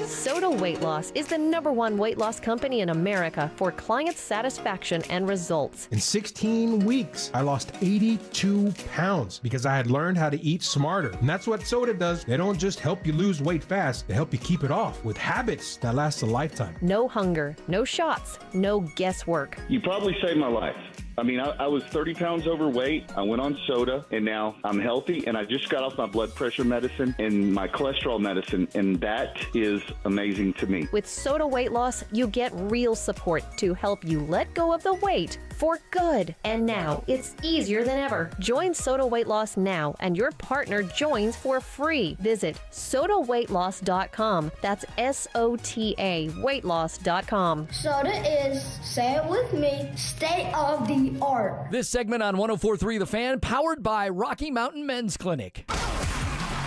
Soda Weight Loss is the #1 weight loss company in America for client satisfaction and results. In 16 weeks, I lost 82 pounds because I had learned how to eat smarter. And that's what Soda does. They don't just help you lose weight fast, they help you keep it off with habits that last a lifetime. No hunger, no shots, no guesswork. You probably saved my life. I mean, I was 30 pounds overweight. I went on soda, and now I'm healthy, and I just got off my blood pressure medicine and my cholesterol medicine, and that is amazing to me. With Soda Weight Loss, you get real support to help you let go of the weight for good. And now, it's easier than ever. Join Soda Weight Loss now, and your partner joins for free. Visit sodaweightloss.com. That's SOTA weightloss.com. Soda is, say it with me, state of the art. This segment on 104.3 The Fan, powered by Rocky Mountain Men's Clinic.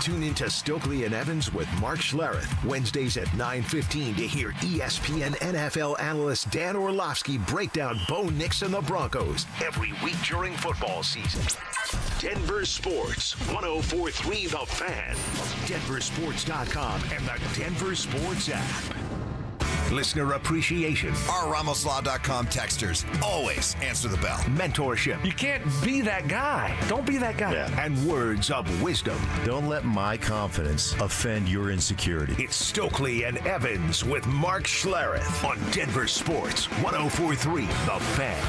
Tune into Stokley and Evans with Mark Schlereth, Wednesdays at 9:15 to hear ESPN NFL analyst Dan Orlovsky break down Bo Nix and the Broncos every week during football season. Denver Sports, 104.3 The Fan, DenverSports.com, and the Denver Sports app. Listener appreciation. Our RamosLaw.com texters always answer the bell. Mentorship. You can't be that guy. Don't be that guy. Yeah. And words of wisdom. Don't let my confidence offend your insecurity. It's Stokley and Evans with Mark Schlereth on Denver Sports, 104.3 The Fan.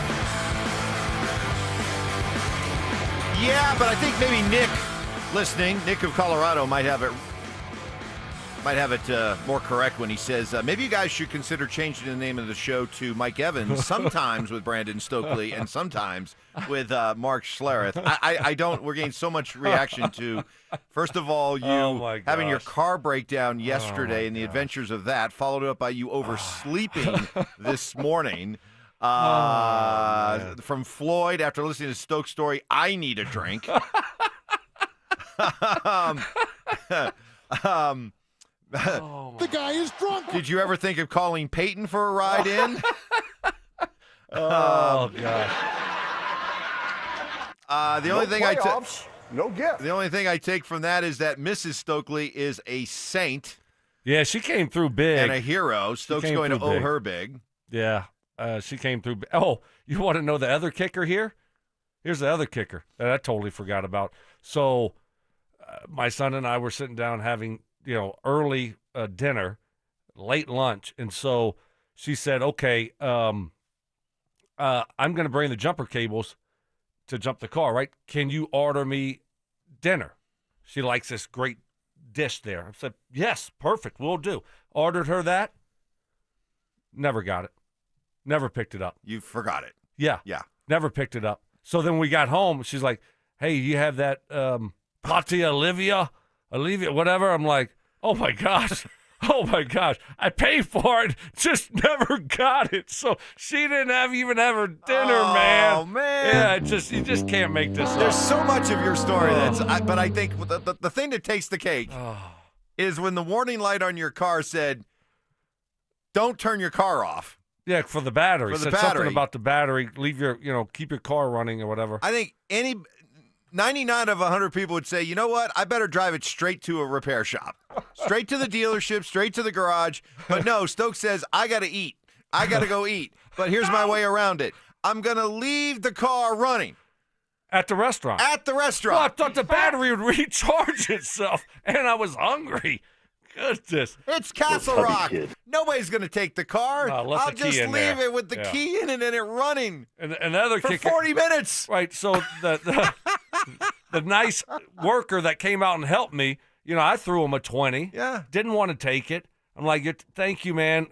Yeah, but I think maybe Nick, listening, Nick of Colorado, might have it more correct when he says, maybe you guys should consider changing the name of the show to Mike Evans, sometimes with Brandon Stokley and sometimes with Mark Schlereth. We're getting so much reaction to, first of all, you having your car breakdown yesterday and the adventures of that, followed up by you oversleeping this morning. From Floyd, after listening to Stoke's story, I need a drink. The guy is drunk. Did you ever think of calling Payton for a ride in? Oh, gosh. The only thing The only thing I take from that is that Mrs. Stokley is a saint. Yeah, she came through big. And a hero. Stokes going to owe her big. Yeah, she came through. Oh, you want to know the other kicker here? Here's the other kicker that I totally forgot about. So my son and I were sitting down having early dinner, late lunch. And so she said, okay, I'm going to bring the jumper cables to jump the car, right? Can you order me dinner? She likes this great dish there. I said, yes, perfect, we'll do. Ordered her that. Never got it. Never picked it up. You forgot it. Yeah. Yeah. Never picked it up. So then we got home. She's like, hey, you have that Pate Olivia, whatever. I'm like, oh my gosh. I paid for it, just never got it. So she didn't even have her dinner, man. Oh, man. Yeah, you just can't make this up. There's so much of your story but I think the thing that takes the cake is when the warning light on your car said, don't turn your car off. Yeah, for the battery. For the Said battery. something about the battery. Leave your, keep your car running or whatever. I think 99 of 100 people would say, you know what? I better drive it straight to a repair shop. Straight to the dealership, straight to the garage. But no, Stokes says, I got to eat. I got to go eat. But here's my way around it. I'm going to leave the car running. At the restaurant. Well, I thought the battery would recharge itself, and I was hungry. Goodness. It's Castle Rock. Nobody's going to take the car. No, I'll just leave it with the key in it and it running. And the other for kicker, 40 minutes. Right. So the nice worker that came out and helped me, I threw him a 20. Yeah. Didn't want to take it. I'm like, thank you, man.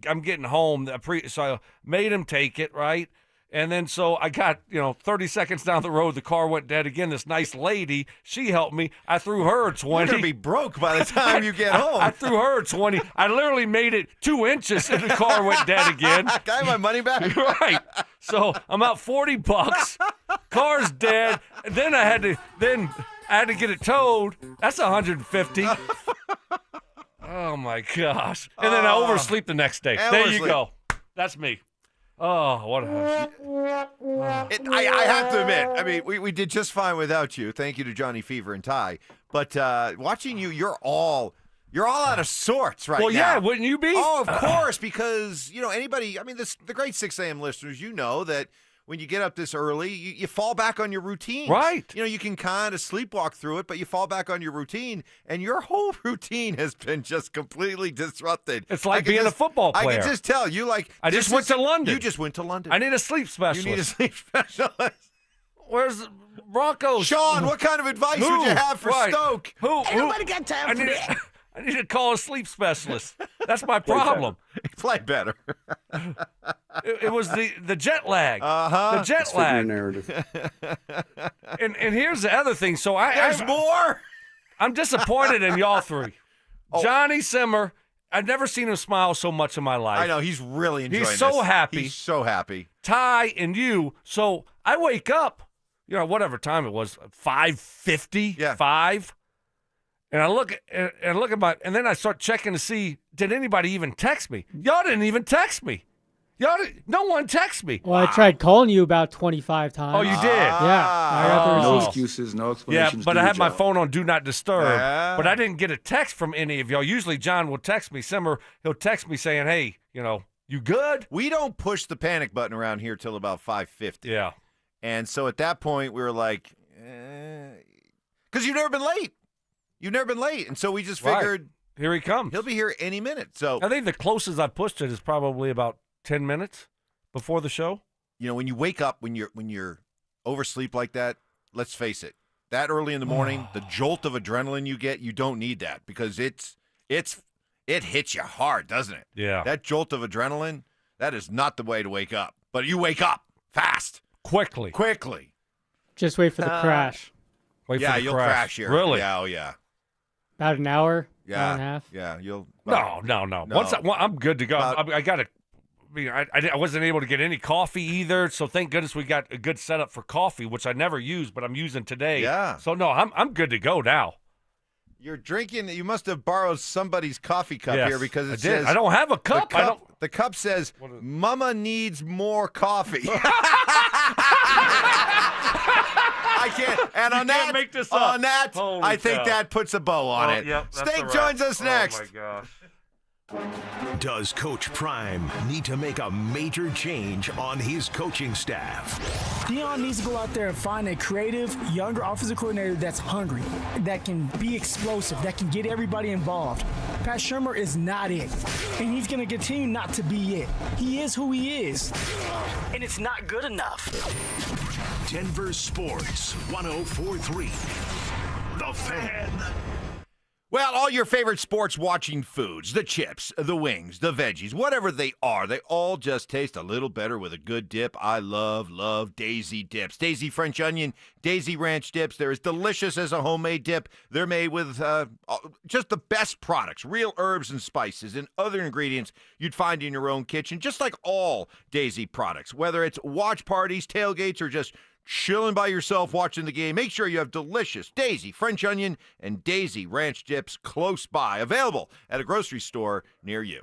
I'm getting home. So I made him take it, right? And then so I got, 30 seconds down the road, the car went dead again. This nice lady, she helped me. I threw her a 20. You're going to be broke by the time you get home. I threw her a 20. I literally made it 2 inches and the car went dead again. Got my money back? Right. So I'm out $40. Car's dead. And then I had to get it towed. That's $150. Oh, my gosh. And then I oversleep the next day. There you go. That's me. Oh, what a... I have to admit, I mean, we did just fine without you. Thank you to Johnny Fever and Ty. But watching you, you're all out of sorts right now. Well, yeah, wouldn't you be? Oh, of course, because, anybody, I mean, the great 6 a.m. listeners, that when you get up this early, you fall back on your routine. Right. You can kind of sleepwalk through it, but you fall back on your routine, and your whole routine has been just completely disrupted. It's like being a football player. I can just tell. You I just went to London. You just went to London. I need a sleep specialist. You need a sleep specialist. Where's the Broncos? Sean, what kind of advice would you have for Stoke? Ain't nobody got time for that. I need to call a sleep specialist. That's my problem. Play better. It was the jet lag. Uh-huh. The jet lag. Narrative. And here's the other thing. So There's more. I'm disappointed in y'all three. Johnny Simmer, I've never seen him smile so much in my life. I know. He's really enjoying He's so this. happy. He's so happy. Ty and you. So I wake up, whatever time it was, 5:50, 5. And I look at my, and then I start checking to see, did anybody even text me? Y'all didn't even text me. No one texted me. Well, I tried calling you about 25 times. Oh, you did? Yeah. I got the No receipt. excuses, no explanations. Yeah, but do I your had my job. phone on Do Not Disturb. Yeah. But I didn't get a text from any of y'all. Usually John will text me. Simmer, he'll text me saying, hey, you good? We don't push the panic button around here till about 5:50. Yeah. And so at that point, we were like, because you've never been late. You've never been late. And so we just figured. Here he comes. He'll be here any minute. So I think the closest I've pushed it is probably about 10 minutes before the show. When you wake up, when you're oversleep like that, let's face it, that early in the morning, the jolt of adrenaline you get, you don't need that because it hits you hard, doesn't it? Yeah. That jolt of adrenaline, that is not the way to wake up. But you wake up fast. Quickly. Just wait for the crash. Wait yeah, for the you'll crash. crash here. Really? Yeah, oh yeah. About an hour, Yeah. hour and a half. Yeah, you'll. No. Once I'm good to go. I got to. I wasn't able to get any coffee either, so thank goodness we got a good setup for coffee, which I never use, but I'm using today. Yeah. So no, I'm good to go now. You're drinking. You must have borrowed somebody's coffee cup Yes, here because I it did. says I don't have a cup. The cup says "Mama needs more coffee." I can't. And on that, make this up. on that, Holy I think cow. that puts a bow on it. Yep, that's Steak a wrap. joins us next. Oh my gosh. Does Coach Prime need to make a major change on his coaching staff? Dion needs to go out there and find a creative, younger offensive coordinator that's hungry, that can be explosive, that can get everybody involved. Pat Shurmur is not it, and he's going to continue not to be it. He is who he is, and it's not good enough. Denver Sports 104.3. The Fan. Well, all your favorite sports watching foods, the chips, the wings, the veggies, whatever they are, they all just taste a little better with a good dip. I love Daisy dips. Daisy French onion, Daisy ranch dips. They're as delicious as a homemade dip. They're made with just the best products, real herbs and spices and other ingredients you'd find in your own kitchen, just like all Daisy products. Whether it's watch parties, tailgates, or just chilling by yourself watching the game, make sure you have delicious Daisy French onion and Daisy ranch dips close by, available at a grocery store near you.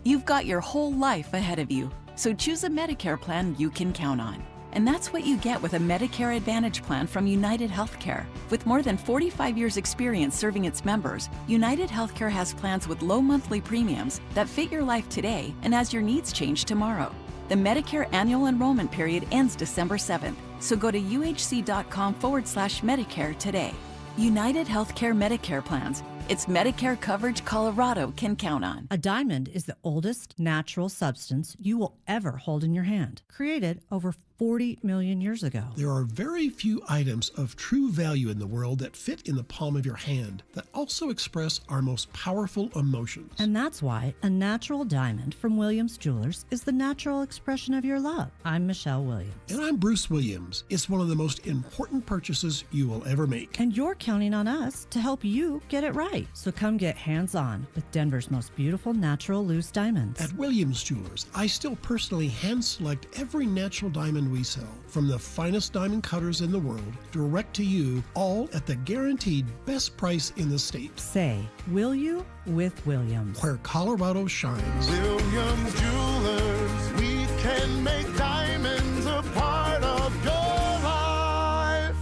You've got your whole life ahead of you, so choose a Medicare plan you can count on. And that's what you get with a Medicare Advantage plan from United Healthcare. With more than 45 years' experience serving its members, United Healthcare has plans with low monthly premiums that fit your life today and as your needs change tomorrow. The Medicare annual enrollment period ends December 7th, so go to uhc.com/Medicare today. United Healthcare Medicare plans. It's Medicare coverage Colorado can count on. A diamond is the oldest natural substance you will ever hold in your hand, created over 40 million years ago. There are very few items of true value in the world that fit in the palm of your hand that also express our most powerful emotions. And that's why a natural diamond from Williams Jewelers is the natural expression of your love. I'm Michelle Williams. And I'm Bruce Williams. It's one of the most important purchases you will ever make. And you're counting on us to help you get it right. So come get hands-on with Denver's most beautiful natural loose diamonds. At Williams Jewelers, I still personally hand-select every natural diamond we sell, from the finest diamond cutters in the world, direct to you, all at the guaranteed best price in the state. Say, will you with Williams? Where Colorado shines. Williams Jewelers, we can make diamonds a part of your life.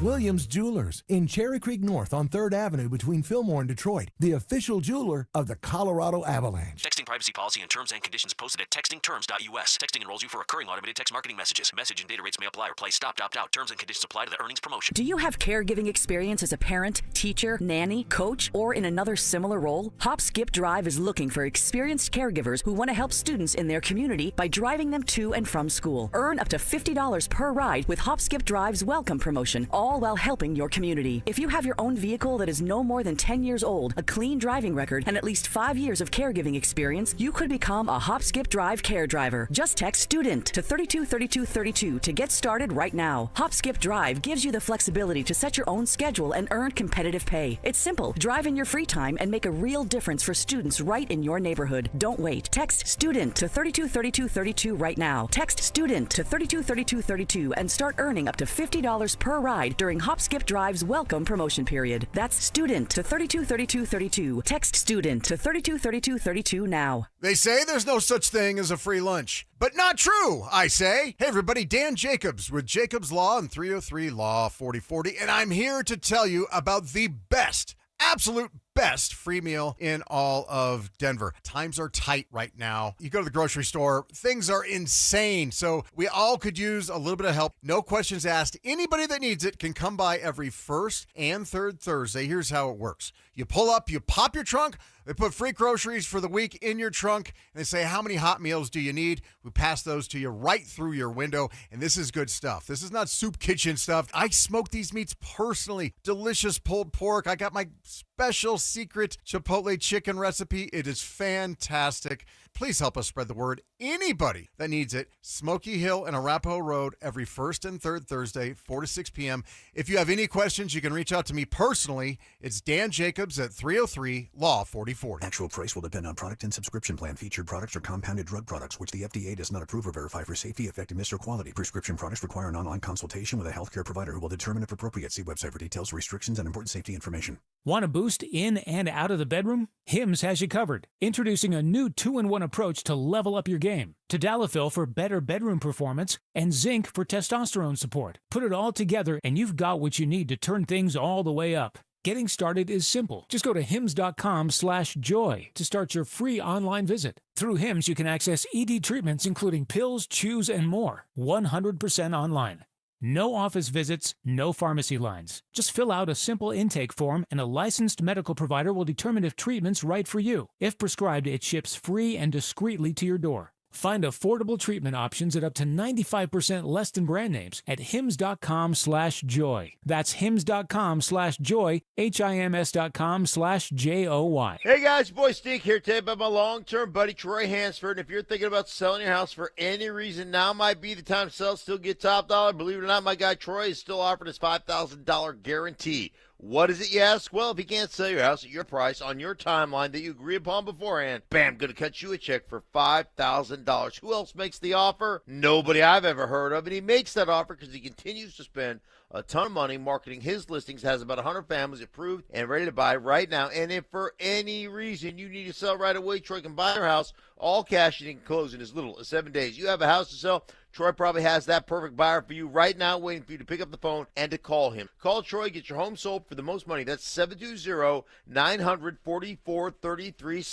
Williams Jewelers in Cherry Creek North on 3rd Avenue between Fillmore and Detroit, the official jeweler of the Colorado Avalanche. Texting privacy policy and terms and conditions posted at textingterms.us. Texting enrolls you for recurring automated text marketing messages. Message and data rates may apply or play. Stop, opt out. Terms and conditions apply to the earnings promotion. Do you have caregiving experience as a parent, teacher, nanny, coach, or in another similar role? Hop Skip Drive is looking for experienced caregivers who want to help students in their community by driving them to and from school. Earn up to $50 per ride with Hop Skip Drive's welcome promotion, all while helping your community. If you have your own vehicle that is no more than 10 years old, a clean driving record, and at least 5 years of caregiving experience, experience, you could become a Hop Skip Drive care driver. Just text STUDENT to 323232 to get started right now. Hop Skip Drive gives you the flexibility to set your own schedule and earn competitive pay. It's simple. Drive in your free time and make a real difference for students right in your neighborhood. Don't wait. Text STUDENT to 323232 right now. Text STUDENT to 323232 and start earning up to $50 per ride during Hop Skip Drive's welcome promotion period. That's STUDENT to 323232. Text STUDENT to 323232 now. They say there's no such thing as a free lunch. But not true, I say. Hey, everybody, Dan Jacobs with Jacobs Law and 303 Law 4040, and I'm here to tell you about the best, absolute best free meal in all of Denver. Times are tight right now. You go to the grocery store, things are insane. So we all could use a little bit of help. No questions asked. Anybody that needs it can come by every first and third Thursday. Here's how it works. You pull up, you pop your trunk. They put free groceries for the week in your trunk, and they say, how many hot meals do you need? We pass those to you right through your window, and this is good stuff. This is not soup kitchen stuff. I smoke these meats personally. Delicious pulled pork. I got my special secret Chipotle chicken recipe. It is fantastic. Please help us spread the word. Anybody that needs it, Smoky Hill and Arapahoe Road every first and third Thursday, 4 to 6 p.m. If you have any questions, you can reach out to me personally. It's Dan Jacobs at 303 Law 4040. Actual price will depend on product and subscription plan. Featured products are compounded drug products, which the FDA does not approve or verify for safety, effectiveness, or quality. Prescription products require an online consultation with a healthcare provider who will determine if appropriate. See website for details, restrictions, and important safety information. Want a boost in and out of the bedroom? Hims has you covered. Introducing a new 2-in-1 approach to level up your game. Tadalafil for better bedroom performance and zinc for testosterone support. Put it all together and you've got what you need to turn things all the way up. Getting started is simple. Just go to hims.com/joy to start your free online visit. Through Hims, you can access ED treatments including pills, chews, and more. 100% online. No office visits, no pharmacy lines. Just fill out a simple intake form and a licensed medical provider will determine if treatment's right for you. If prescribed, it ships free and discreetly to your door. Find affordable treatment options at up to 95% less than brand names at hims.com/joy. That's hims.com/joy, hims.com/joy. Hey guys, boy Stink here today about my long-term buddy Troy Hansford. And if you're thinking about selling your house for any reason, now might be the time to sell, still get top dollar. Believe it or not, my guy Troy is still offering his $5,000 guarantee. What is it, you ask? Well, if you can't sell your house at your price on your timeline that you agree upon beforehand, bam, going to cut you a check for $5,000. Who else makes the offer? Nobody I've ever heard of. And he makes that offer because he continues to spend a ton of money marketing his listings, has about 100 families approved and ready to buy right now. And if for any reason you need to sell right away, Troy can buy your house all cash and he can close in as little as 7 days. You have a house to sell, Troy probably has that perfect buyer for you right now, waiting for you to pick up the phone and to call him. Call Troy, get your home sold for the most money. That's 720-900-4433,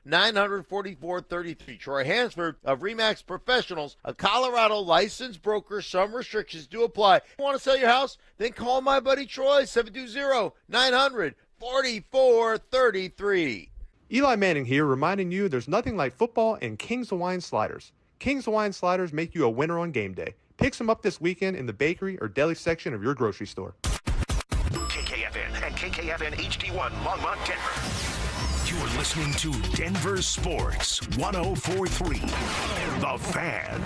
720-900-4433. Troy Hansford of RE/MAX Professionals, a Colorado licensed broker. Some restrictions do apply. Want to sell your house? Then call my buddy Troy, 720-900-4433. Eli Manning here, reminding you there's nothing like football and King's Hawaiian Sliders. King's Hawaiian Sliders make you a winner on game day. Pick some up this weekend in the bakery or deli section of your grocery store. KKFN and KKFN HD1 Longmont, Denver. You're listening to Denver Sports 1043. The Fan.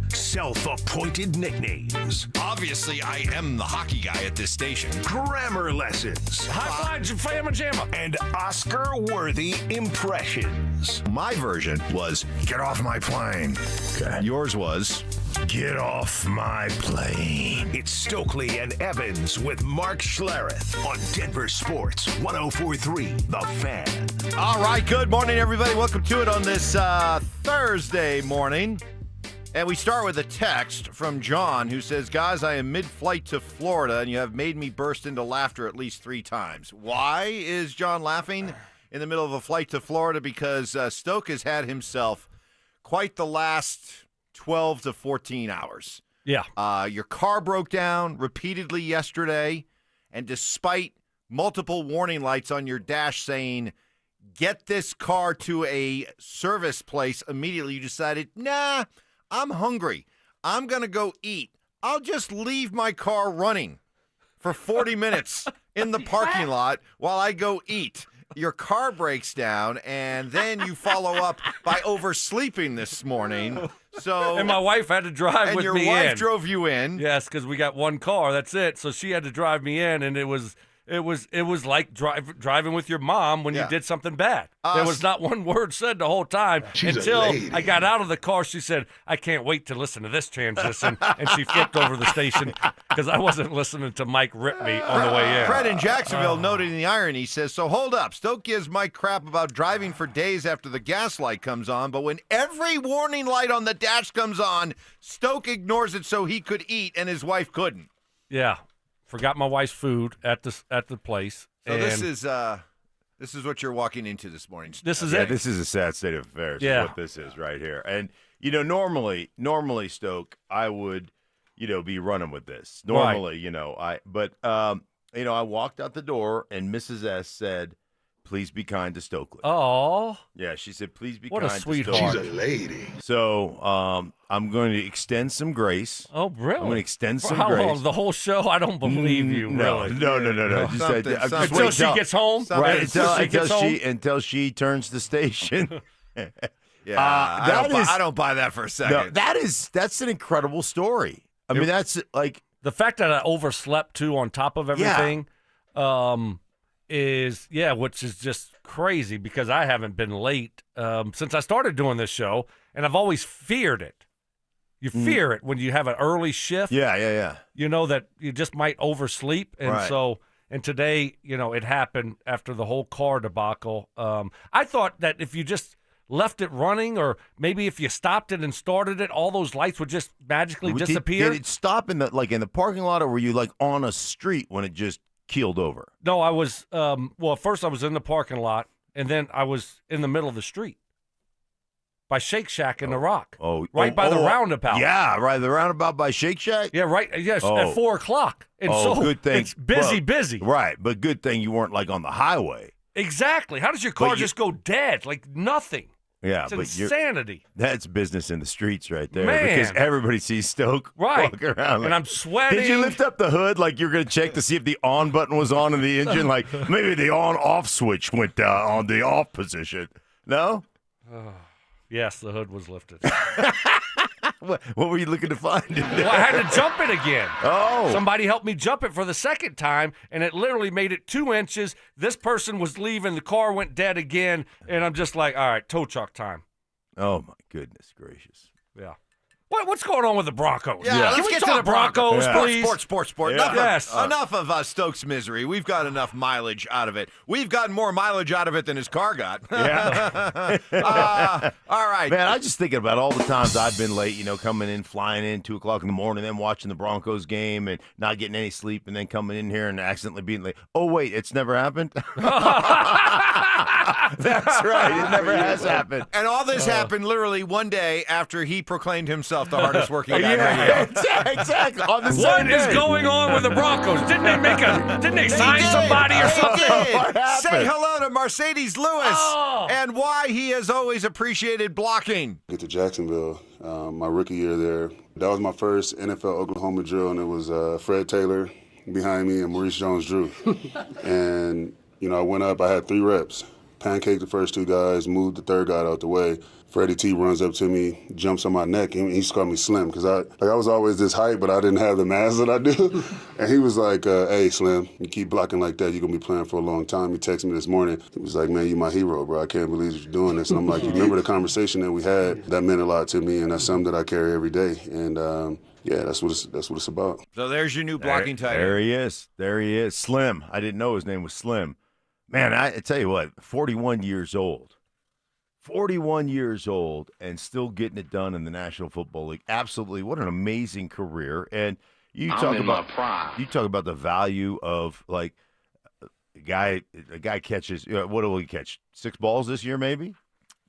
Self-appointed nicknames. Obviously, I am the hockey guy at this station. Grammar lessons. High five, Fama Jamma. And Oscar-worthy impressions. My version was, get off my plane. Okay. Yours was, get off my plane. It's Stokley and Evans with Mark Schlereth on Denver Sports 1043, The Fan. All right, good morning, everybody. Welcome to it on this Thursday morning. And we start with a text from John who says, guys, I am mid-flight to Florida, and you have made me burst into laughter at least 3 times. Why is John laughing in the middle of a flight to Florida? Because Stoke has had himself quite the last 12 to 14 hours. Yeah. Your car broke down repeatedly yesterday, and despite multiple warning lights on your dash saying, get this car to a service place immediately, you decided, nah, I'm hungry. I'm going to go eat. I'll just leave my car running for 40 minutes in the parking lot while I go eat. your car breaks down, and then you follow up by oversleeping this morning. So And my wife had to drive with me in. And your wife drove you in. Yes, because we got one car. That's it. So she had to drive me in, and it was like driving with your mom when you did something bad. There was not one word said the whole time until I got out of the car. She said, "I can't wait to listen to this transition," and she flipped over the station because I wasn't listening to Mike rip me on the way in. Fred in Jacksonville, noting the irony, says, "So hold up. Stoke gives Mike crap about driving for days after the gas light comes on, but when every warning light on the dash comes on, Stoke ignores it so he could eat and his wife couldn't." Yeah. Forgot my wife's food at the place. So this is what you're walking into this morning. This is yeah, it. This is a sad state of affairs. Yeah. Is what this is right here. And normally Stoke, I would, be running with this. Normally, I walked out the door and Mrs. S said, "Please be kind to Stokeley." Oh. Yeah, she said, "Please be What kind a to sweetheart. Stokeley." She's a lady. So I'm going to extend some grace. Oh, really? I'm going to extend For some how grace. long? The whole show? I don't believe you. No, really. no. Just Until she gets home? Right, Until until she turns the station. Yeah, I don't buy that for a second. No, that's an incredible story. I mean, that's like the fact that I overslept too on top of everything. Which is just crazy because I haven't been late since I started doing this show, and I've always feared it. You fear it when you have an early shift. Yeah. You know that you just might oversleep, and and today, it happened after the whole car debacle. I thought that if you just left it running, or maybe if you stopped it and started it, all those lights would just magically disappear. Did it stop in the parking lot, or were you on a street when it just keeled over? No, I was first I was in the parking lot, and then I was in the middle of the street by Shake Shack in the Rock. Right by the roundabout. Yeah, right, the roundabout by Shake Shack? Yeah, right. Yes, at 4:00. And so good thing. It's busy. Right, but good thing you weren't on the highway. Exactly. How does your car just go dead? Like nothing. Yeah, it's but insanity. That's business in the streets right there. Man. Because everybody sees Stoke walking around. And I'm sweating. Did you lift up the hood like you're going to check to see if the on button was on in the engine? Like maybe the on-off switch went on the off position. No? Yes, the hood was lifted. What were you looking to find? Well, I had to jump it again. Oh. Somebody helped me jump it for the second time, and it literally made it 2 inches. This person was leaving. The car went dead again, and I'm just like, all right, tow truck time. Oh, my goodness gracious. Yeah. What's going on with the Broncos? Yeah, Can let's we get talk to the Broncos, please? Sports. Yeah. Enough of Stokes' misery. We've got enough mileage out of it. We've gotten more mileage out of it than his car got. Yeah. All right. Man, I'm just thinking about all the times I've been late, coming in, flying in 2 o'clock in the morning, then watching the Broncos game and not getting any sleep, and then coming in here and accidentally being late. Oh, wait, it's never happened? That's right. It never has happened. And all this happened literally one day after he proclaimed himself the hardest working guy in radio. Exactly. On the What same is day. going on with the Broncos? Didn't they sign somebody or something? What happened? Say hello to Mercedes Lewis and why he has always appreciated blocking. Get to Jacksonville, my rookie year there. That was my first NFL Oklahoma drill, and it was Fred Taylor behind me and Maurice Jones-Drew. And, I went up, I had 3 reps. Pancaked the first 2 guys, moved the third guy out the way. Freddie T runs up to me, jumps on my neck, and he just called me Slim because I was always this height, but I didn't have the mass that I do. And he was like, hey, Slim, you keep blocking like that, you're going to be playing for a long time. He texted me this morning. He was like, man, you my hero, bro. I can't believe you're doing this. And I'm like, you remember the conversation that we had? That meant a lot to me, and that's something that I carry every day. And, that's what it's about. So there's your new blocking tight end. There he is. Slim. I didn't know his name was Slim. Man, I tell you what, 41 years old. 41 years old and still getting it done in the National Football League. Absolutely. What an amazing career. And you talk about the value of a guy catches, what will he catch? 6 balls this year, maybe?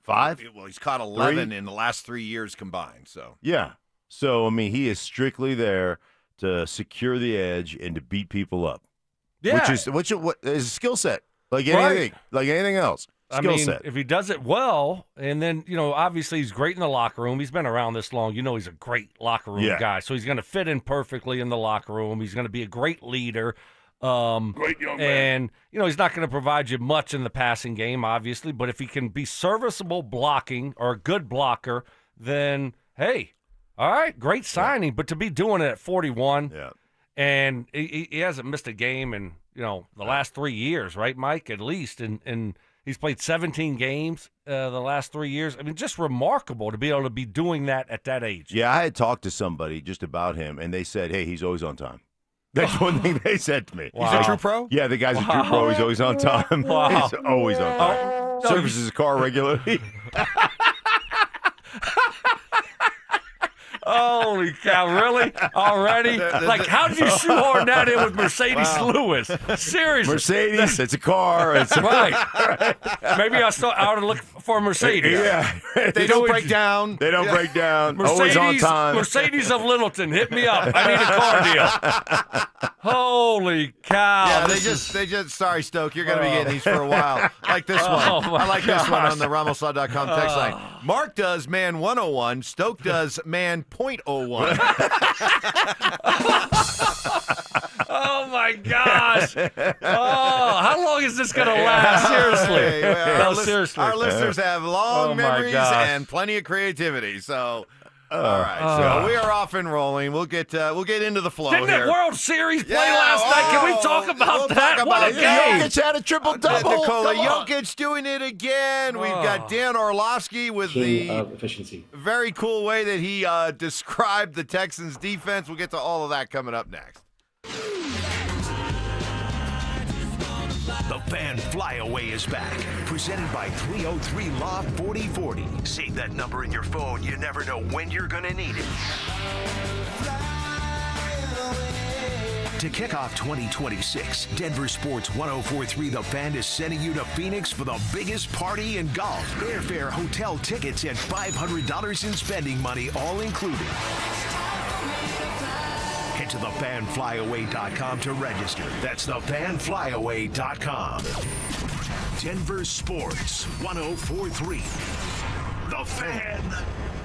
5? Well, he's caught 11 3? in the last 3 years combined. So yeah. So, he is strictly there to secure the edge and to beat people up. Yeah. Which is a skill set. Like anything else. Skill set. If he does it well, and then, obviously he's great in the locker room. He's been around this long. He's a great locker room guy. So he's going to fit in perfectly in the locker room. He's going to be a great leader. Great young man. And, he's not going to provide you much in the passing game, obviously, but if he can be serviceable blocking or a good blocker, then, hey, all right, great signing. But to be doing it at 41, and he hasn't missed a game in, the last 3 years, right, Mike, at least, and he's played 17 games the last 3 years. I mean, just remarkable to be able to be doing that at that age. Yeah, I had talked to somebody just about him, and they said, hey, he's always on time. That's one thing they said to me. Wow. He's a true pro? Yeah, the guy's a true pro. He's always on time. Wow. He's always on time. Services his car regularly. Holy cow, really? Already? Like, how did you shoehorn that in with Mercedes Lewis? Seriously. Mercedes, it's a car. It's right. Maybe I ought to look for a Mercedes. Yeah. They don't break down. They don't break down. Mercedes, always on time. Mercedes of Littleton, hit me up. I need a car deal. Holy cow. Yeah, they just sorry, Stoke, you're going to be getting these for a while. Like this one. I like this one on the RamosLaw.com text line. Mark does man 101. Stoke does man .01. Oh, my gosh. Oh, how long is this going to last? Seriously. Seriously. Our listeners have long memories and plenty of creativity. So, all right. So we are off and rolling. We'll get into the flow Didn't here. that World Series play last night? Can we talk about that? What a game. Jokic had a triple-double. Nikola Jokic doing it again. We've got Dan Orlovsky with King of efficiency. Very cool way that he described the Texans' defense. We'll get to all of that coming up next. The Fan Flyaway is back, presented by 303 Law 4040. Save that number in your phone. You never know when you're going to need it. To kick off 2026, Denver Sports 1043 The Fan is sending you to Phoenix for the biggest party in golf. Airfare, hotel tickets, and $500 in spending money, all included. Head to thefanflyaway.com to register. That's thefanflyaway.com. Denver Sports 1043. The Fan.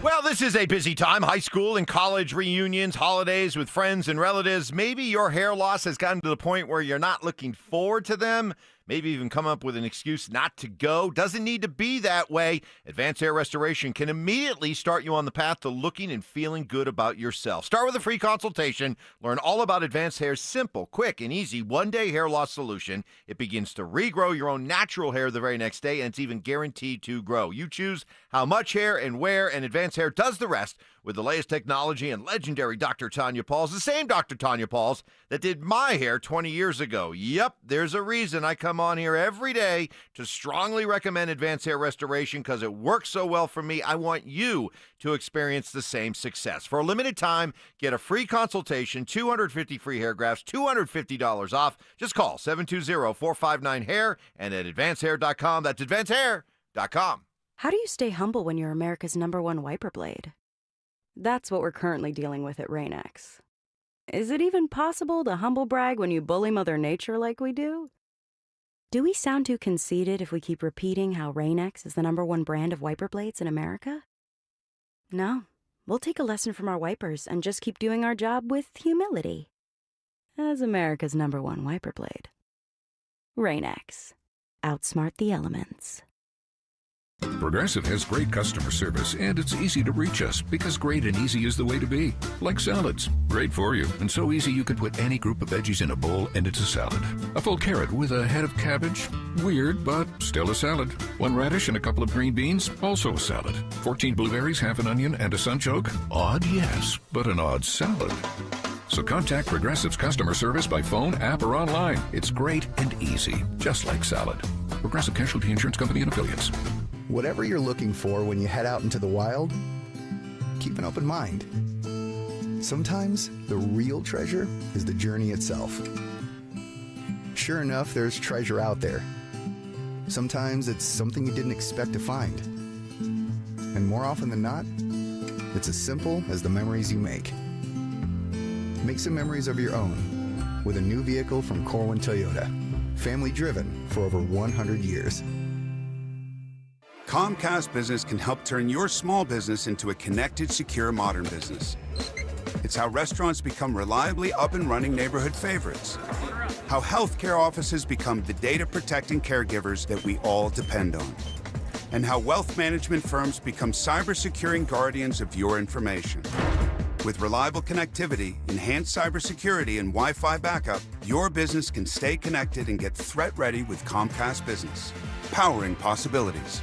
Well, this is a busy time. High school and college reunions, holidays with friends and relatives. Maybe your hair loss has gotten to the point where you're not looking forward to them. Maybe even come up with an excuse not to go. Doesn't need to be that way. Advanced Hair Restoration can immediately start you on the path to looking and feeling good about yourself. Start with a free consultation. Learn all about Advanced Hair's simple, quick, and easy one-day hair loss solution. It begins to regrow your own natural hair the very next day, and it's even guaranteed to grow. You choose how much hair and where, and Advanced Hair does the rest with the latest technology and legendary Dr. Tanya Pauls, the same Dr. Tanya Pauls that did my hair 20 years ago. Yep, there's a reason I come on here every day to strongly recommend Advanced Hair Restoration because it works so well for me. I want you to experience the same success. For a limited time, get a free consultation, 250 free hair grafts, $250 off. Just call 720-459-HAIR and at advancedhair.com. That's advancedhair.com. How do you stay humble when you're America's #1 wiper blade? That's what we're currently dealing with at Rain-X. Is it even possible to humble brag when you bully Mother Nature like we do? Do we sound too conceited if we keep repeating how Rain-X is the #1 brand of wiper blades in America? No, we'll take a lesson from our wipers and just keep doing our job with humility. As America's #1 wiper blade. Rain-X. Outsmart the elements. Progressive has great customer service, and it's easy to reach us because great and easy is the way to be. Like salads, great for you, and so easy you could put any group of veggies in a bowl and it's a salad. A full carrot with a head of cabbage, weird, but still a salad. 1 radish and a couple of green beans, also a salad. 14 blueberries, half an onion, and a sunchoke. Odd, yes, but an odd salad. So contact Progressive's customer service by phone, app, or online. It's great and easy, just like salad. Progressive Casualty Insurance Company and Affiliates. Whatever you're looking for when you head out into the wild, keep an open mind. Sometimes the real treasure is the journey itself. Sure enough, there's treasure out there. Sometimes it's something you didn't expect to find. And more often than not, it's as simple as the memories you make. Make some memories of your own with a new vehicle from Corwin Toyota. Family driven for over 100 years. Comcast Business can help turn your small business into a connected, secure, modern business. It's how restaurants become reliably up and running neighborhood favorites. how healthcare offices become the data-protecting caregivers that we all depend on, and how wealth management firms become cyber-securing guardians of your information. With reliable connectivity, enhanced cybersecurity, and Wi-Fi backup, your business can stay connected and get threat-ready with Comcast Business, powering possibilities.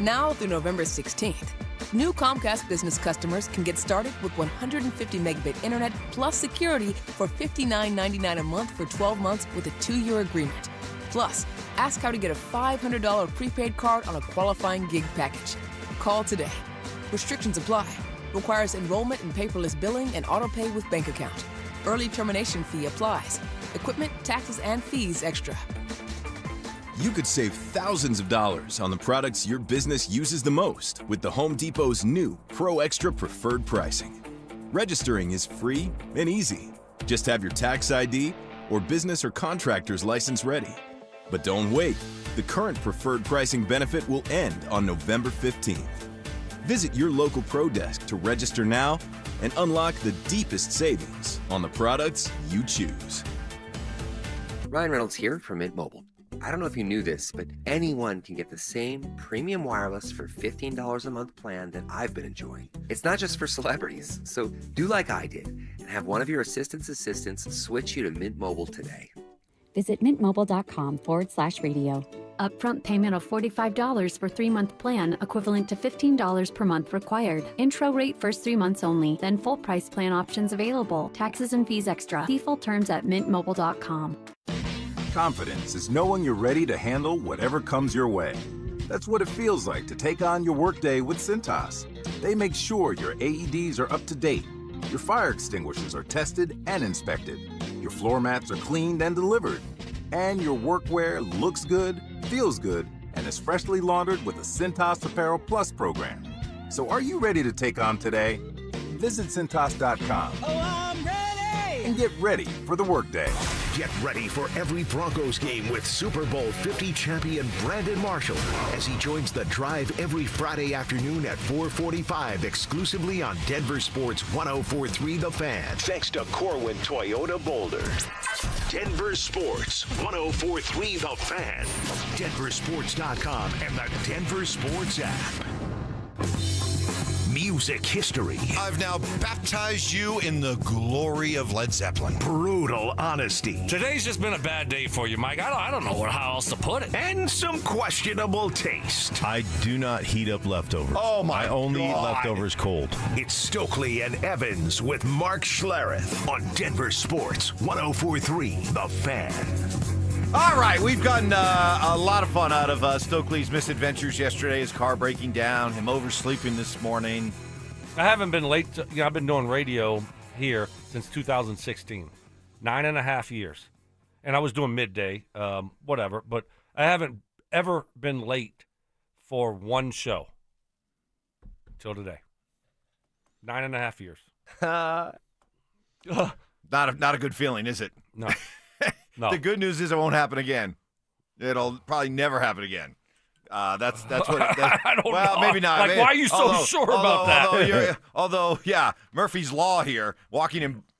Now through November 16th, new Comcast Business customers can get started with 150 megabit internet plus security for $59.99 a month for 12 months with a 2-year agreement. Plus, ask how to get a $500 prepaid card on a qualifying gig package. Call today. Restrictions apply. Requires enrollment in paperless billing and auto pay with bank account. Early termination fee applies. Equipment, taxes, and fees extra. You could save thousands of dollars on the products your business uses the most with the Home Depot's new Pro Extra Preferred Pricing. Registering is free and easy. Just have your tax ID or business or contractor's license ready. But don't wait. The current preferred pricing benefit will end on November 15th. Visit your local Pro Desk to register now and unlock the deepest savings on the products you choose. Ryan Reynolds here from Mint Mobile. I don't know if you knew this, but anyone can get the same premium wireless for $15 a month plan that I've been enjoying. It's not just for celebrities, so do like I did and have one of your assistants switch you to Mint Mobile today. Visit mintmobile.com/radio. Upfront payment of $45 for 3-month plan, equivalent to $15 per month required. Intro rate first 3 months only, then full price plan options available. Taxes and fees extra. See full terms at mintmobile.com. Confidence is knowing you're ready to handle whatever comes your way. That's what it feels like to take on your workday with Cintas. They make sure your AEDs are up to date, your fire extinguishers are tested and inspected, your floor mats are cleaned and delivered, and your workwear looks good, feels good, and is freshly laundered with the Cintas Apparel Plus program. So are you ready to take on today? Visit Cintas.com. Oh, I'm ready! And get ready for the workday. Get ready for every Broncos game with Super Bowl 50 champion Brandon Marshall as he joins the drive every Friday afternoon at 4:45 exclusively on Denver Sports 104.3 The Fan. Thanks to Corwin Toyota Boulder. Denver Sports 104.3 The Fan. DenverSports.com and the Denver Sports app. Music history. I've now baptized you in the glory of Led Zeppelin. Brutal honesty. Today's just been a bad day for you, Mike. I don't know how else to put it. And some questionable taste. I do not heat up leftovers. Oh, my I only eat God. leftovers cold. It's Stokley and Evans with Mark Schlereth on Denver Sports 104.3 The Fan. All right, we've gotten a lot of fun out of Stokley's misadventures yesterday, his car breaking down, him oversleeping this morning. I haven't been late. I've been doing radio here since 2016, 9.5 years. And I was doing midday, whatever. But I haven't ever been late for one show until today. 9.5 years. Not a good feeling, is it? No. No. The good news is it won't happen again. It'll probably never happen again. That's what. I don't know. Maybe not. Like, why are you so sure about that? Although, Murphy's Law here,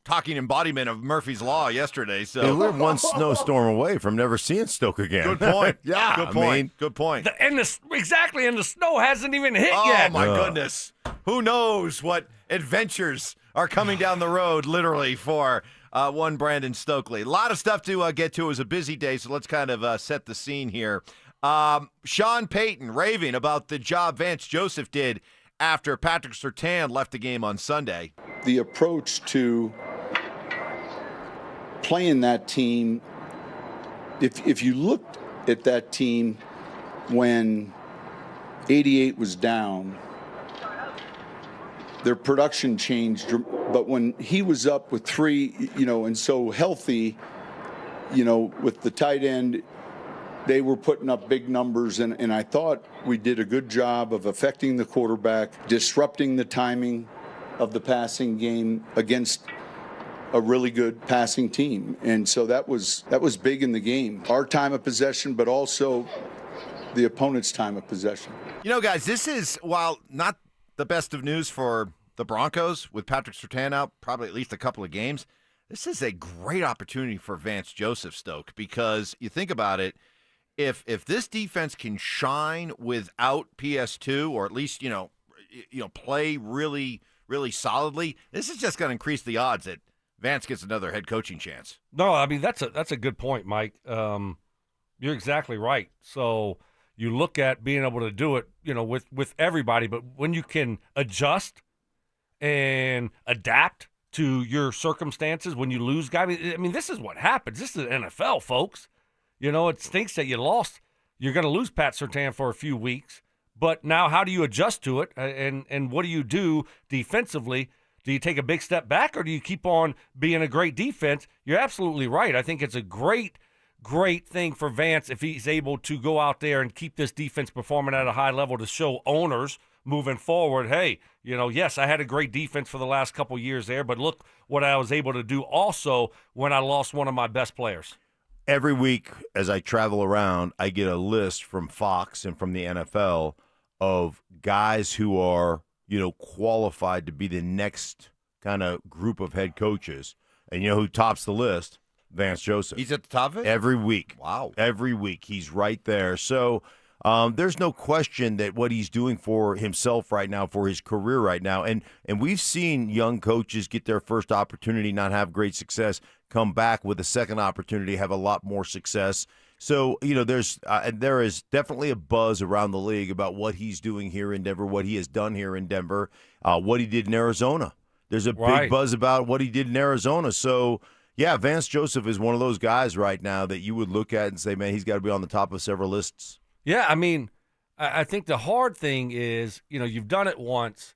talking embodiment of Murphy's Law yesterday. So Hey, we're one snowstorm away from never seeing Stoke again. Good point. Yeah, good point. Good point. And the snow hasn't even hit yet. Oh my goodness! Who knows what adventures are coming down the road, literally for. One Brandon Stokley. A lot of stuff to get to. It was a busy day, so let's kind of set the scene here. Sean Payton raving about the job Vance Joseph did after Patrick Surtain left the game on Sunday. The approach to playing that team, if you looked at that team when 88 was down, their production changed, but when he was up with 3, and so healthy, with the tight end, they were putting up big numbers, and I thought we did a good job of affecting the quarterback, disrupting the timing of the passing game against a really good passing team, and so that was big in the game. Our time of possession, but also the opponent's time of possession. Guys, this is, while not the best of news for the Broncos with Patrick Surtain out, probably at least a couple of games. This is a great opportunity for Vance Joseph, Stoke, because you think about it, if this defense can shine without PS2, or at least play really, really solidly, this is just going to increase the odds that Vance gets another head coaching chance. No, I mean that's a good point, Mike. You're exactly right. So you look at being able to do it, with everybody, but when you can adjust and adapt to your circumstances when you lose guys. I mean, this is what happens. This is the NFL, folks. It stinks that you lost. You're going to lose Pat Surtain for a few weeks. But now how do you adjust to it, and what do you do defensively? Do you take a big step back, or do you keep on being a great defense? You're absolutely right. I think it's a great thing for Vance if he's able to go out there and keep this defense performing at a high level to show owners moving forward, hey, yes, I had a great defense for the last couple years there, but look what I was able to do also when I lost one of my best players. Every week as I travel around, I get a list from Fox and from the NFL of guys who are, qualified to be the next kind of group of head coaches. And who tops the list? Vance Joseph. He's at the top of it? Every week. Wow. Every week. He's right there. So there's no question that what he's doing for himself right now, for his career right now, and we've seen young coaches get their first opportunity, not have great success, come back with a second opportunity, have a lot more success. So, there is definitely a buzz around the league about what he's doing here in Denver, what he has done here in Denver, what he did in Arizona. There's a big buzz about what he did in Arizona. So, yeah, Vance Joseph is one of those guys right now that you would look at and say, man, he's got to be on the top of several lists. Yeah, I mean, I think the hard thing is, you've done it once,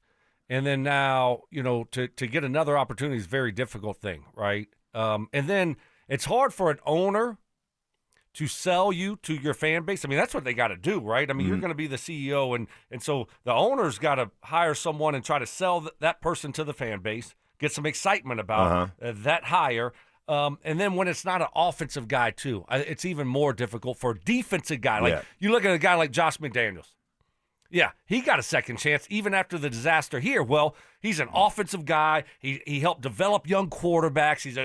and then now, to get another opportunity is a very difficult thing, right? And then it's hard for an owner to sell you to your fan base. I mean, that's what they got to do, right? I mean, you're going to be the CEO, and so the owner's got to hire someone and try to sell that person to the fan base, get some excitement about that hire. And then when it's not an offensive guy, too, it's even more difficult for a defensive guy. Like you look at a guy like Josh McDaniels. Yeah, he got a second chance even after the disaster here. Well, he's an offensive guy. He helped develop young quarterbacks. He's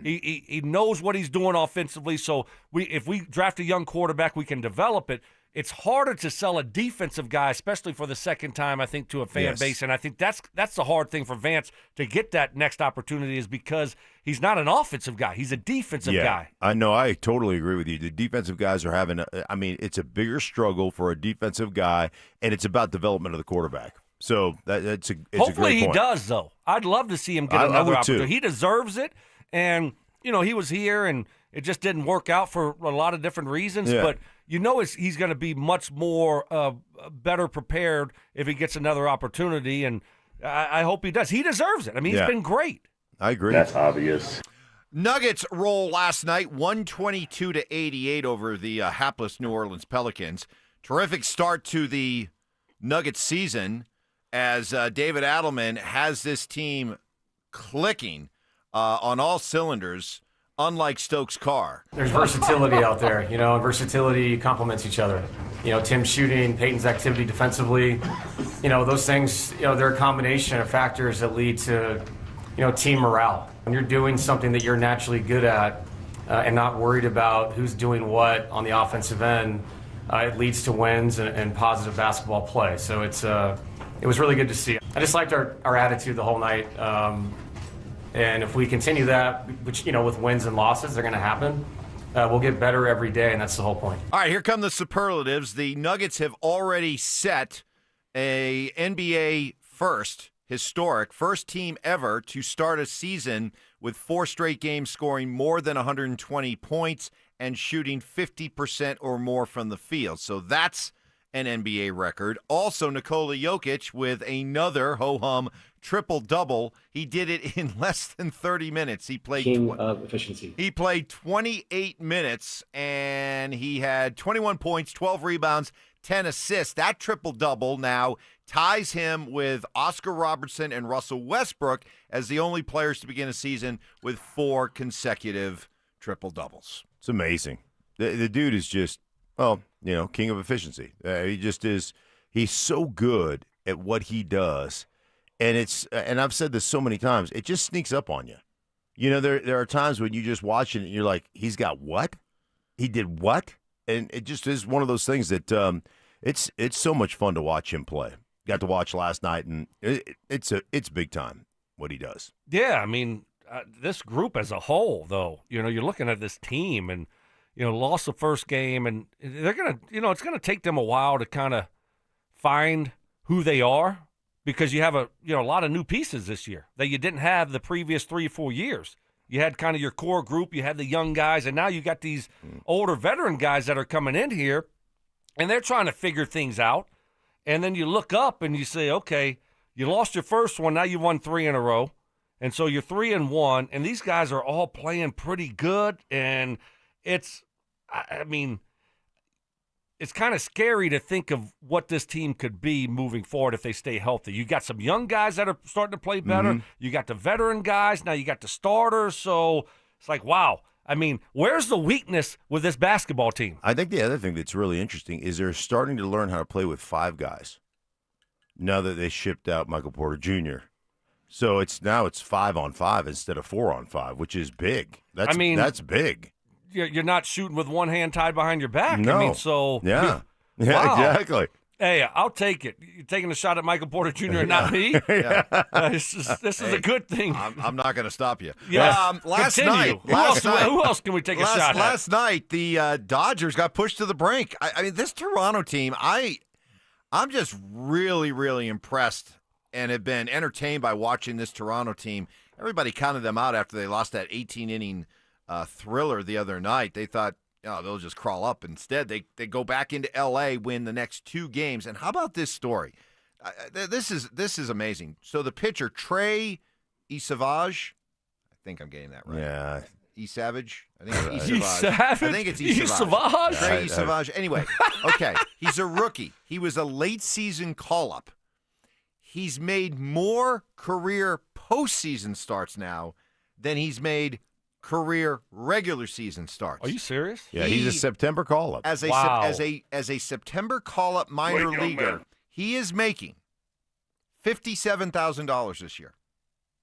he knows what he's doing offensively. So if we draft a young quarterback, we can develop it. It's harder to sell a defensive guy, especially for the second time, I think, to a fan base. And I think that's the hard thing for Vance to get that next opportunity is because he's not an offensive guy. He's a defensive guy. I know. I totally agree with you. The defensive guys are having it's a bigger struggle for a defensive guy, and it's about development of the quarterback. So it's a great point. Hopefully he does, though. I'd love to see him get another opportunity. He deserves it. And, he was here, and it just didn't work out for a lot of different reasons. Yeah. But he's going to be much more better prepared if he gets another opportunity, and I hope he does. He deserves it. I mean, he's been great. I agree. That's obvious. Nuggets roll last night, 122-88 over the hapless New Orleans Pelicans. Terrific start to the Nuggets season as David Adelman has this team clicking on all cylinders, unlike Stokes' car. There's versatility out there, and versatility complements each other. Tim's shooting, Payton's activity defensively, those things, they're a combination of factors that lead to, team morale. When you're doing something that you're naturally good at and not worried about who's doing what on the offensive end, it leads to wins and positive basketball play. So it was really good to see. I just liked our attitude the whole night. And if we continue that, which, with wins and losses, they're going to happen, we'll get better every day, and that's the whole point. All right, here come the superlatives. The Nuggets have already set a NBA historic first team ever to start a season with 4 straight games scoring more than 120 points and shooting 50% or more from the field. So that's an NBA record. Also, Nikola Jokic with another ho-hum triple-double. He did it in less than 30 minutes. He played King of efficiency. He played 28 minutes, and he had 21 points, 12 rebounds, 10 assists. That triple-double now ties him with Oscar Robertson and Russell Westbrook as the only players to begin a season with 4 consecutive triple-doubles. It's amazing. The dude is just, king of efficiency. He just is. He's so good at what he does. And I've said this so many times, it just sneaks up on you. You know, there are times when you just watch it and you're like, he's got what? He did what? And it just is one of those things that it's so much fun to watch him play. Got to watch last night, and it's big time what he does. Yeah, I mean, this group as a whole, though, you know, you're looking at this team and, you know, lost the first game, and they're going to, you know, it's going to take them a while to kind of find who they are, because you have a lot of new pieces this year that you didn't have the previous 3 or 4 years. You had kind of your core group, you had the young guys, and now you got these older veteran guys that are coming in here, and they're trying to figure things out. And then you look up and you say, okay, you lost your first one, now you won 3 in a row. And so you're 3-1, and these guys are all playing pretty good, and it's kind of scary to think of what this team could be moving forward if they stay healthy. You got some young guys that are starting to play better. Mm-hmm. You got the veteran guys. Now you got the starters. So it's like, wow. I mean, where's the weakness with this basketball team? I think the other thing that's really interesting is they're starting to learn how to play with 5 guys now that they shipped out Michael Porter Jr. So it's 5-on-5 instead of 4-on-5, which is big. That's big. You're not shooting with one hand tied behind your back. No. I mean, so yeah, wow. Exactly. Hey, I'll take it. You're taking a shot at Michael Porter Jr. and not me. Yeah. This is a good thing. I'm not going to stop you. Yeah. Last Continue. night. Who else can we take a shot at? Last night, the Dodgers got pushed to the brink. I mean, this Toronto team, I'm just really, really impressed and have been entertained by watching this Toronto team. Everybody counted them out after they lost that 18-inning thriller the other night. They thought, they'll just crawl up. Instead, they go back into L.A., win the next 2 games. And how about this story? This is amazing. So the pitcher, Trey Savage, I think I'm getting that right. Yeah. Savage? I think it's Savage. I think it's Savage. Trey Savage. Anyway, okay. He's a rookie. He was a late season call-up. He's made more career postseason starts now than he's made career regular season starts. Are you serious? Yeah, he's a September call-up. As a September call-up minor leaguer, he is making $57,000 this year.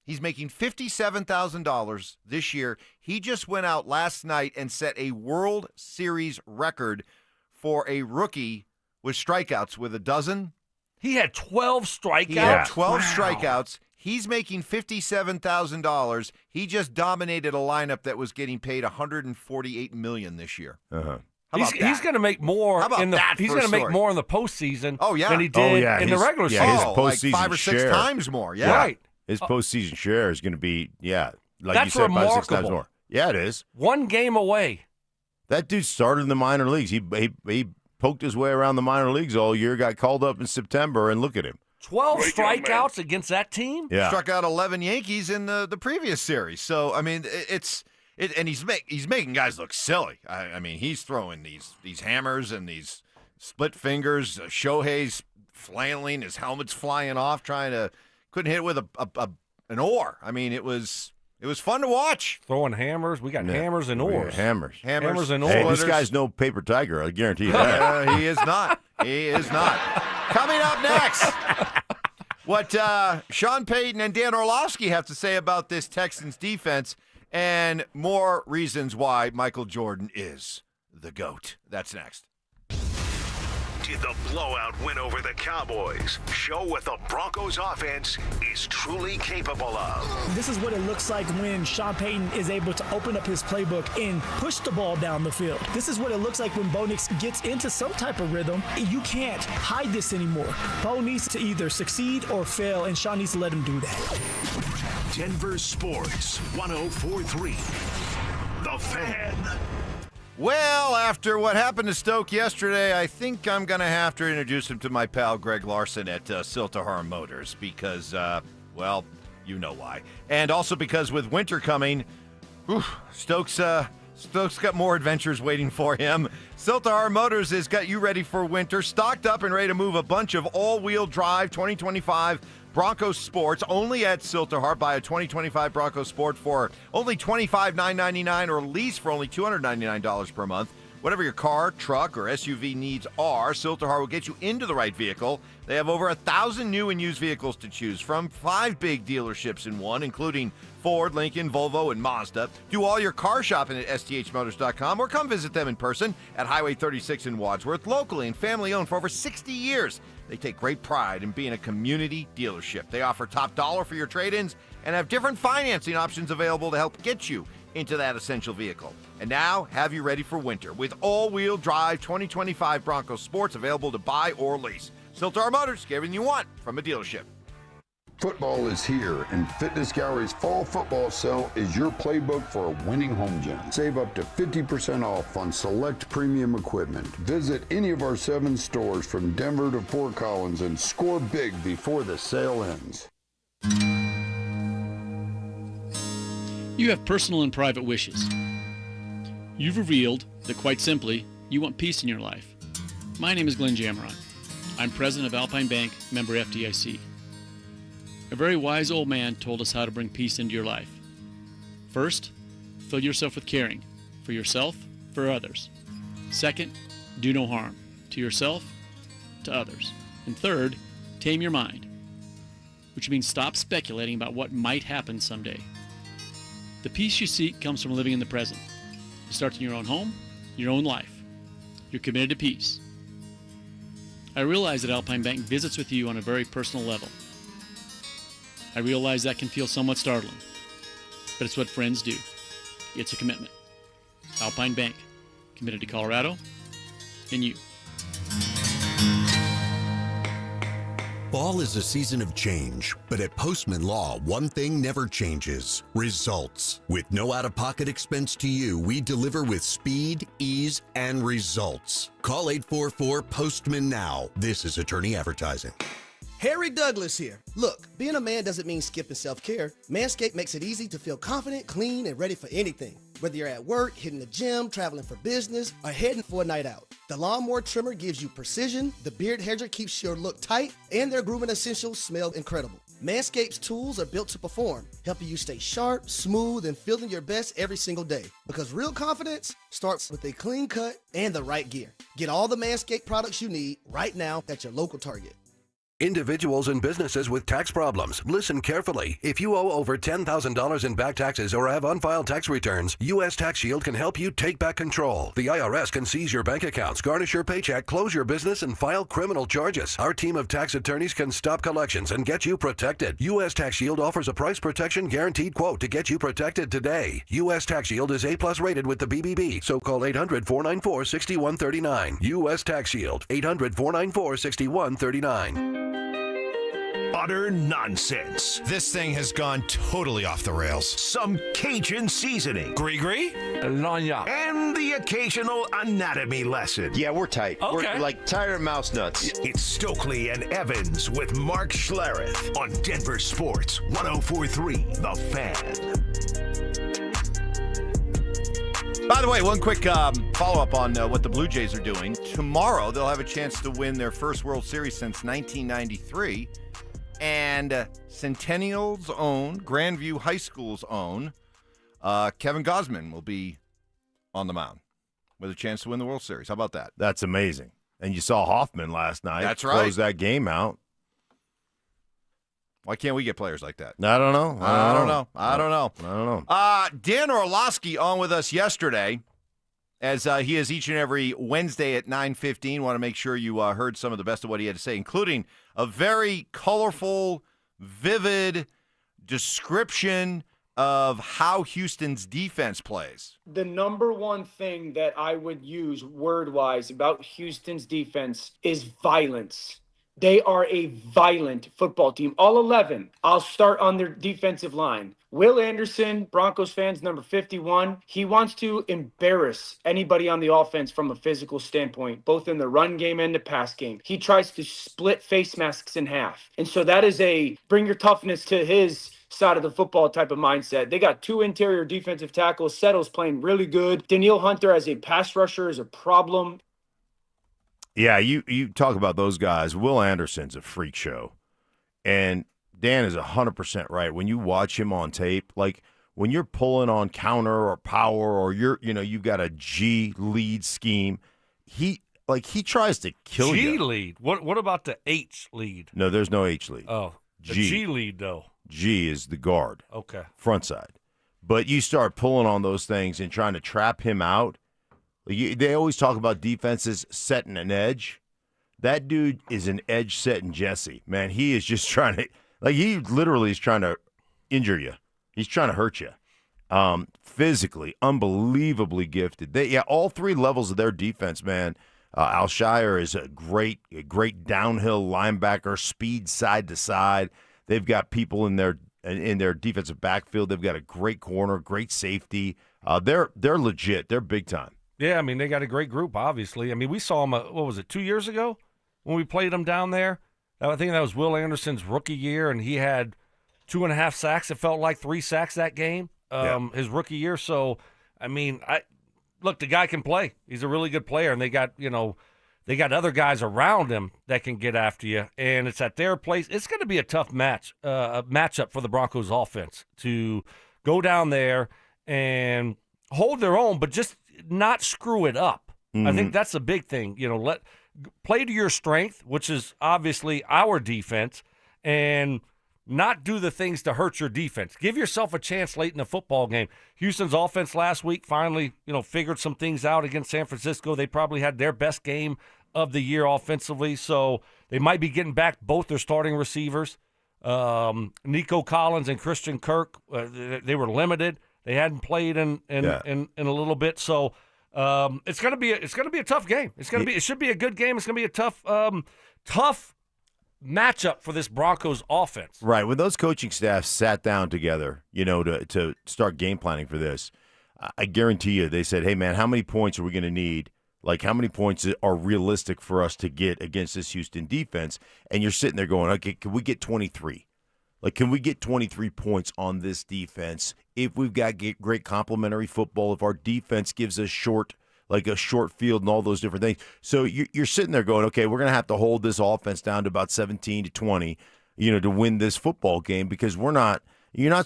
He's making $57,000 this year. He just went out last night and set a World Series record for a rookie with strikeouts with 12. He had 12 strikeouts? He had 12 strikeouts. He's making $57,000. He just dominated a lineup that was getting paid $148 million this year. Uh-huh. He's going to make more. He's going to make more in the postseason than he did in the regular season. His postseason like 5 or 6 share. times more. Yeah, right. His postseason share is going to be like that's you said, 5 or 6 times remarkable. more. Yeah, it is. 1 game away. That dude started in the minor leagues. He poked his way around the minor leagues all year. Got called up in September, and look at him. 12 strikeouts against that team? Yeah. Struck out 11 Yankees in the previous series. So, I mean, and he's making guys look silly. I mean, he's throwing these hammers and these split fingers. Shohei's flailing, his helmet's flying off, couldn't hit it with an oar. I mean, it was fun to watch. Throwing hammers. We got hammers and oars. Hammers and oars. Hey, this guy's no paper tiger, I guarantee you that. He is not. He is not. Coming up next, what Sean Payton and Dan Orlovsky have to say about this Texans defense and more reasons why Michael Jordan is the GOAT. That's next. Did the blowout win over the Cowboys show what the Broncos offense is truly capable of? This is what it looks like when Sean Payton is able to open up his playbook and push the ball down the field. This is what it looks like when Bo Nix gets into some type of rhythm. You can't hide this anymore. Bo needs to either succeed or fail, and Sean needs to let him do that. Denver Sports 104.3. The Fan. Well, after what happened to Stoke yesterday, I think I'm going to have to introduce him to my pal Greg Larson at Siltahar Motors because, well, you know why. And also because with winter coming, Stokes got more adventures waiting for him. Siltahar Motors has got you ready for winter, stocked up and ready to move a bunch of all-wheel drive 2025 Broncos Sports only at Siltahar. Buy a 2025 Broncos Sport for only $25,999 or lease for only $299 per month Whatever your car, truck, or SUV needs are, Silterhar will get you into the right vehicle. They have over 1,000 new and used vehicles to choose from, 5 big dealerships in one, including Ford, Lincoln, Volvo, and Mazda. Do all your car shopping at sthmotors.com or come visit them in person at Highway 36 in Wadsworth, locally and family-owned for over 60 years. They take great pride in being a community dealership. They offer top dollar for your trade-ins and have different financing options available to help get you into that essential vehicle. And now, have you ready for winter with all-wheel drive 2025 Broncos Sports available to buy or lease. Silterhar Motors, get everything you want from a dealership. Football is here, and Fitness Gallery's fall football sale is your playbook for a winning home gym. Save up to 50% off on select premium equipment. Visit any of our 7 stores from Denver to Fort Collins and score big before the sale ends. You have personal and private wishes. You've revealed that, quite simply, you want peace in your life. My name is Glenn Jameron. I'm president of Alpine Bank, member FDIC. A very wise old man told us how to bring peace into your life. First, fill yourself with caring, for yourself, for others. Second, do no harm, to yourself, to others. And third, tame your mind, which means stop speculating about what might happen someday. The peace you seek comes from living in the present. It starts in your own home, your own life. You're committed to peace. I realize that Alpine Bank visits with you on a very personal level. I realize that can feel somewhat startling, but it's what friends do. It's a commitment. Alpine Bank, committed to Colorado and you. Fall is a season of change, but at Postman Law, one thing never changes: results. With no out-of-pocket expense to you, we deliver with speed, ease, and results. Call 844-POSTMAN now. This is attorney advertising. Harry Douglas here. Look, being a man doesn't mean skipping self-care. Manscaped makes it easy to feel confident, clean, and ready for anything. Whether you're at work, hitting the gym, traveling for business, or heading for a night out. The Lawnmower Trimmer gives you precision, the Beard Hedger keeps your look tight, and their grooming essentials smell incredible. Manscaped's tools are built to perform, helping you stay sharp, smooth, and feeling your best every single day. Because real confidence starts with a clean cut and the right gear. Get all the Manscaped products you need right now at your local Target. Individuals and businesses with tax problems, listen carefully. If you owe over $10,000 in back taxes or have unfiled tax returns, U.S. Tax Shield can help you take back control. The IRS can seize your bank accounts, garnish your paycheck, close your business, and file criminal charges. Our team of tax attorneys can stop collections and get you protected. U.S. Tax Shield offers a price protection guaranteed quote to get you protected today. U.S. Tax Shield is A+ rated with the BBB, so call 800-494-6139. U.S. Tax Shield, 800-494-6139. Utter nonsense. This thing has gone totally off the rails. Some Cajun seasoning. Gree-gree? And the occasional anatomy lesson. Yeah, we're tight. Okay. We're like tired of mouse nuts. It's Stokley and Evans with Mark Schlereth on Denver Sports 104.3 The Fan. By the way, one quick follow-up on what the Blue Jays are doing. Tomorrow, they'll have a chance to win their first World Series since 1993. And Centennial's own, Grandview High School's own, Kevin Gausman will be on the mound with a chance to win the World Series. How about that? That's amazing. And you saw Hoffman last night. That's right. Close that game out. Why can't we get players like that? I don't know. I don't know. Dan Orlowski on with us yesterday, as he is each and every Wednesday at 9:15. Want to make sure you heard some of the best of what he had to say, including a very colorful, vivid description of how Houston's defense plays. The number one thing that I would use word-wise about Houston's defense is violence. They are a violent football team. All 11. I'll start on their defensive line. Will Anderson, Broncos fans, number 51, he wants to embarrass anybody on the offense from a physical standpoint, both in the run game and the pass game. He tries to split face masks in half. And so that is a bring your toughness to his side of the football type of mindset. They got 2 interior defensive tackles. Settle's playing really good. Danielle Hunter as a pass rusher is a problem. Yeah, you talk about those guys. Will Anderson's a freak show. And Dan is 100% right. When you watch him on tape, like when you're pulling on counter or power or you've got a G lead scheme, he tries to kill you. G lead. What about the H lead? No, there's no H lead. Oh, the G lead though. G is the guard. Okay. Front side. But you start pulling on those things and trying to trap him out. They always talk about defenses setting an edge. That dude is an edge setting Jesse. Man, he is just trying to, he literally is trying to injure you. He's trying to hurt you. Physically, unbelievably gifted. All three levels of their defense, man. Alshire is a great downhill linebacker, speed side to side. They've got people in their defensive backfield. They've got a great corner, great safety. They're legit. They're big time. Yeah, I mean, they got a great group, obviously. I mean, we saw them, 2 years ago when we played them down there? I think that was Will Anderson's rookie year, and he had 2.5 sacks. It felt like 3 sacks that game, his rookie year. So, I mean, look, the guy can play. He's a really good player, and they got other guys around him that can get after you, and it's at their place. It's going to be a tough matchup for the Broncos offense to go down there and hold their own, but just not screw it up. I think that's a big thing. Play to your strength, which is obviously our defense, and not do the things to hurt your defense. Give yourself a chance late in the football game. Houston's offense last week finally, figured some things out against San Francisco. They probably had their best game of the year offensively, so they might be getting back both their starting receivers. Nico Collins and Christian Kirk, they were limited. They hadn't played in a little bit, so it's gonna be a tough game. It should be a good game. It's gonna be a tough matchup for this Broncos offense. Right. When those coaching staffs sat down together, to start game planning for this, I guarantee you they said, "Hey, man, how many points are we going to need? How many points are realistic for us to get against this Houston defense?" And you're sitting there going, "Okay, can we get 23? Can we get 23 points on this defense if we've got great complementary football, if our defense gives us a short field and all those different things?" So you're sitting there going, okay, we're going to have to hold this offense down to about 17 to 20, to win this football game, because you're not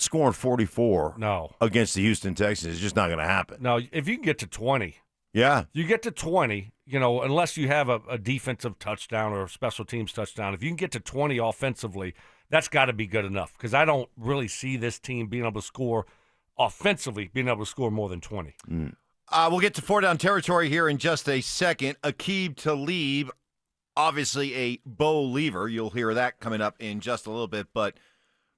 scoring 44 against the Houston Texans. It's just not going to happen. No, if you can get to 20. Yeah. You get to 20, unless you have a defensive touchdown or a special teams touchdown. If you can get to 20 offensively, that's got to be good enough, because I don't really see this team being able to score offensively, being able to score more than 20. We'll get to 4 down territory here in just a second. Aqib Talib, obviously a Bo Lever. You'll hear that coming up in just a little bit, but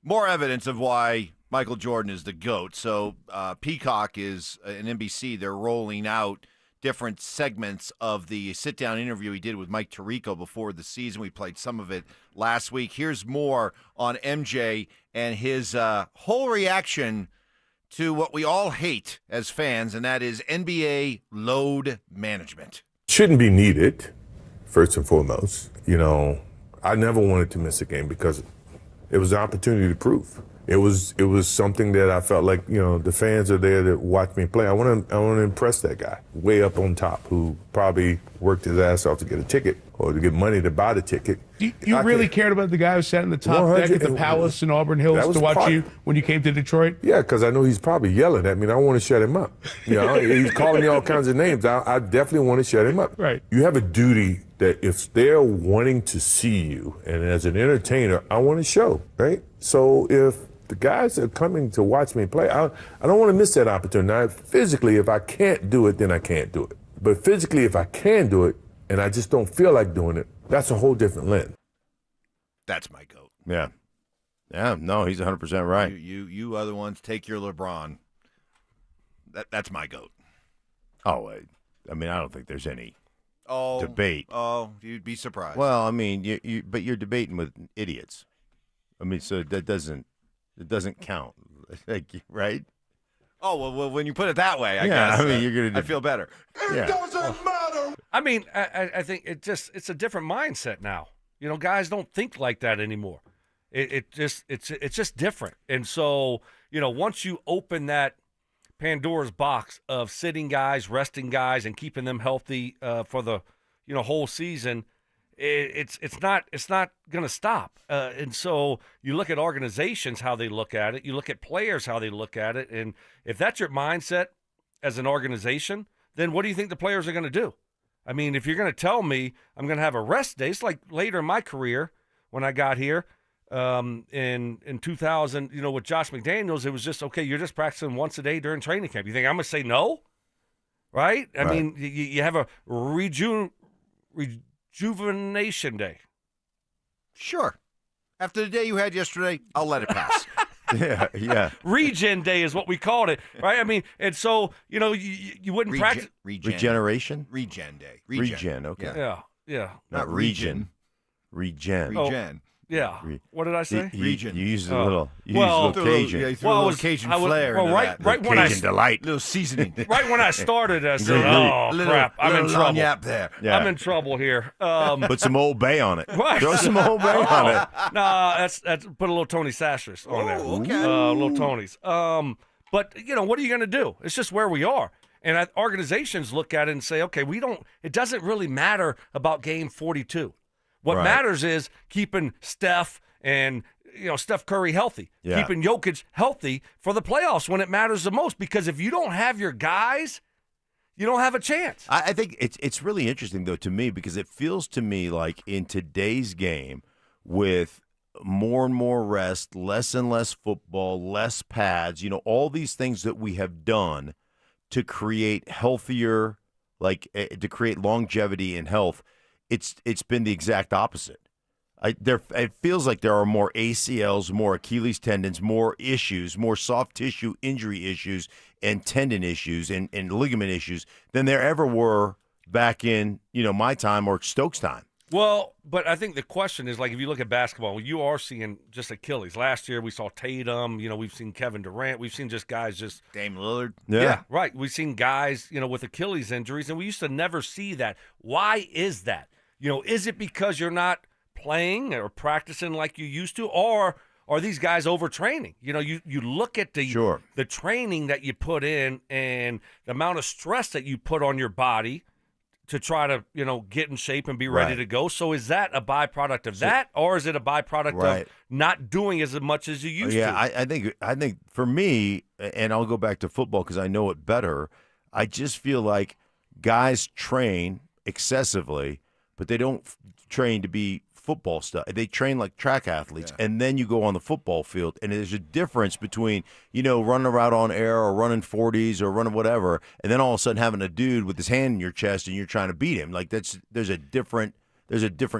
more evidence of why Michael Jordan is the GOAT. So Peacock is an NBC. They're rolling out different segments of the sit-down interview he did with Mike Tirico before the season. We played some of it last week. Here's more on MJ and his whole reaction to what we all hate as fans, and that is NBA load management. Shouldn't be needed, first and foremost. I never wanted to miss a game because it was an opportunity to prove. It was something that I felt like, the fans are there to watch me play. I want to impress that guy way up on top who probably worked his ass off to get a ticket or to get money to buy the ticket. You really cared about the guy who sat in the top deck at the Palace in Auburn Hills to watch you when you came to Detroit? Yeah, because I know he's probably yelling at me, and I want to shut him up. He's calling me all kinds of names. I definitely want to shut him up. Right. You have a duty that if they're wanting to see you, and as an entertainer, I want to show, right? So if the guys are coming to watch me play, I don't want to miss that opportunity. Now, physically, if I can't do it, then I can't do it. But physically, if I can do it, and I just don't feel like doing it, that's a whole different lens. That's my GOAT. Yeah. Yeah, no, he's 100% right. You other ones, take your LeBron. That's my GOAT. Oh, I mean, I don't think there's any debate. Oh, you'd be surprised. Well, I mean, but you're debating with idiots. I mean, so that doesn't count, right? Oh, well, when you put it that way, I yeah, guess. I mean, you're gonna. I feel better. Yeah. It doesn't matter. I mean, I think it's a different mindset now. Guys don't think like that anymore. It's just different. And so, once you open that Pandora's box of sitting guys, resting guys, and keeping them healthy for the whole season, it's not going to stop. And so you look at organizations, how they look at it. You look at players, how they look at it. And if that's your mindset as an organization, then what do you think the players are going to do? I mean, if you're going to tell me I'm going to have a rest day, it's like later in my career when I got here in 2000, with Josh McDaniels, it was just, okay, you're just practicing once a day during training camp. You think I'm going to say no? Right? I mean, you have a rejuvenation day. Sure. After the day you had yesterday, I'll let it pass. Yeah. Regen day is what we called it, right? I mean, and so, you wouldn't practice. Regeneration? Regen day. Regen, okay. Yeah. Not regen. Regen. Regen. Yeah. What did I say? Region. You used a little. You used a little Cajun. You threw a little Cajun flair into that. Right when Cajun delight. Little seasoning. Right when I started, I said, crap, I'm in trouble. There. Yeah. I'm in trouble here. Put some Old Bay on it. Right. Throw some Old Bay on it. Nah, that's put a little Tony Sashers on there. Okay. Little Tonys. But what are you going to do? It's just where we are. And organizations look at it and say, okay, it doesn't really matter about game 42. What matters is keeping Steph and Steph Curry healthy, keeping Jokic healthy for the playoffs when it matters the most. Because if you don't have your guys, you don't have a chance. I think it's really interesting though to me because it feels to me like in today's game with more and more rest, less and less football, less pads, all these things that we have done to create healthier, to create longevity and health. It's been the exact opposite. It feels like there are more ACLs, more Achilles tendons, more issues, more soft tissue injury issues and tendon issues and ligament issues than there ever were back in, my time or Stokes' time. Well, but I think the question is, if you look at basketball, you are seeing just Achilles. Last year we saw Tatum, we've seen Kevin Durant, we've seen just guys just – Dame Lillard. Yeah, right. We've seen guys, with Achilles injuries, and we used to never see that. Why is that? Is it because you're not playing or practicing like you used to, or are these guys overtraining? You look at the training that you put in and the amount of stress that you put on your body to try to, get in shape and be ready to go. So is that a byproduct of that, or is it a byproduct of not doing as much as you used to? Yeah, I think for me, and I'll go back to football because I know it better, I just feel like guys train excessively, but they don't train to be football stuff. They train like track athletes, and then you go on the football field, and there's a difference between, running a route on air or running 40s or running whatever, and then all of a sudden having a dude with his hand in your chest and you're trying to beat him. There's a different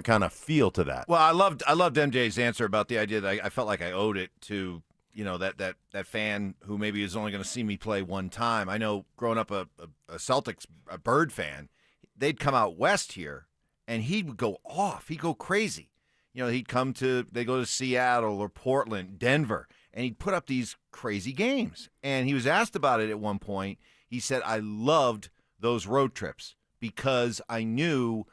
kind of feel to that. Well, I loved MJ's answer about the idea that I felt like I owed it to, that fan who maybe is only going to see me play one time. I know growing up a Celtics, a Bird fan, they'd come out west here, and he would go off. He'd go crazy. They'd go to Seattle or Portland, Denver, and he'd put up these crazy games. And he was asked about it at one point. He said, I loved those road trips because I knew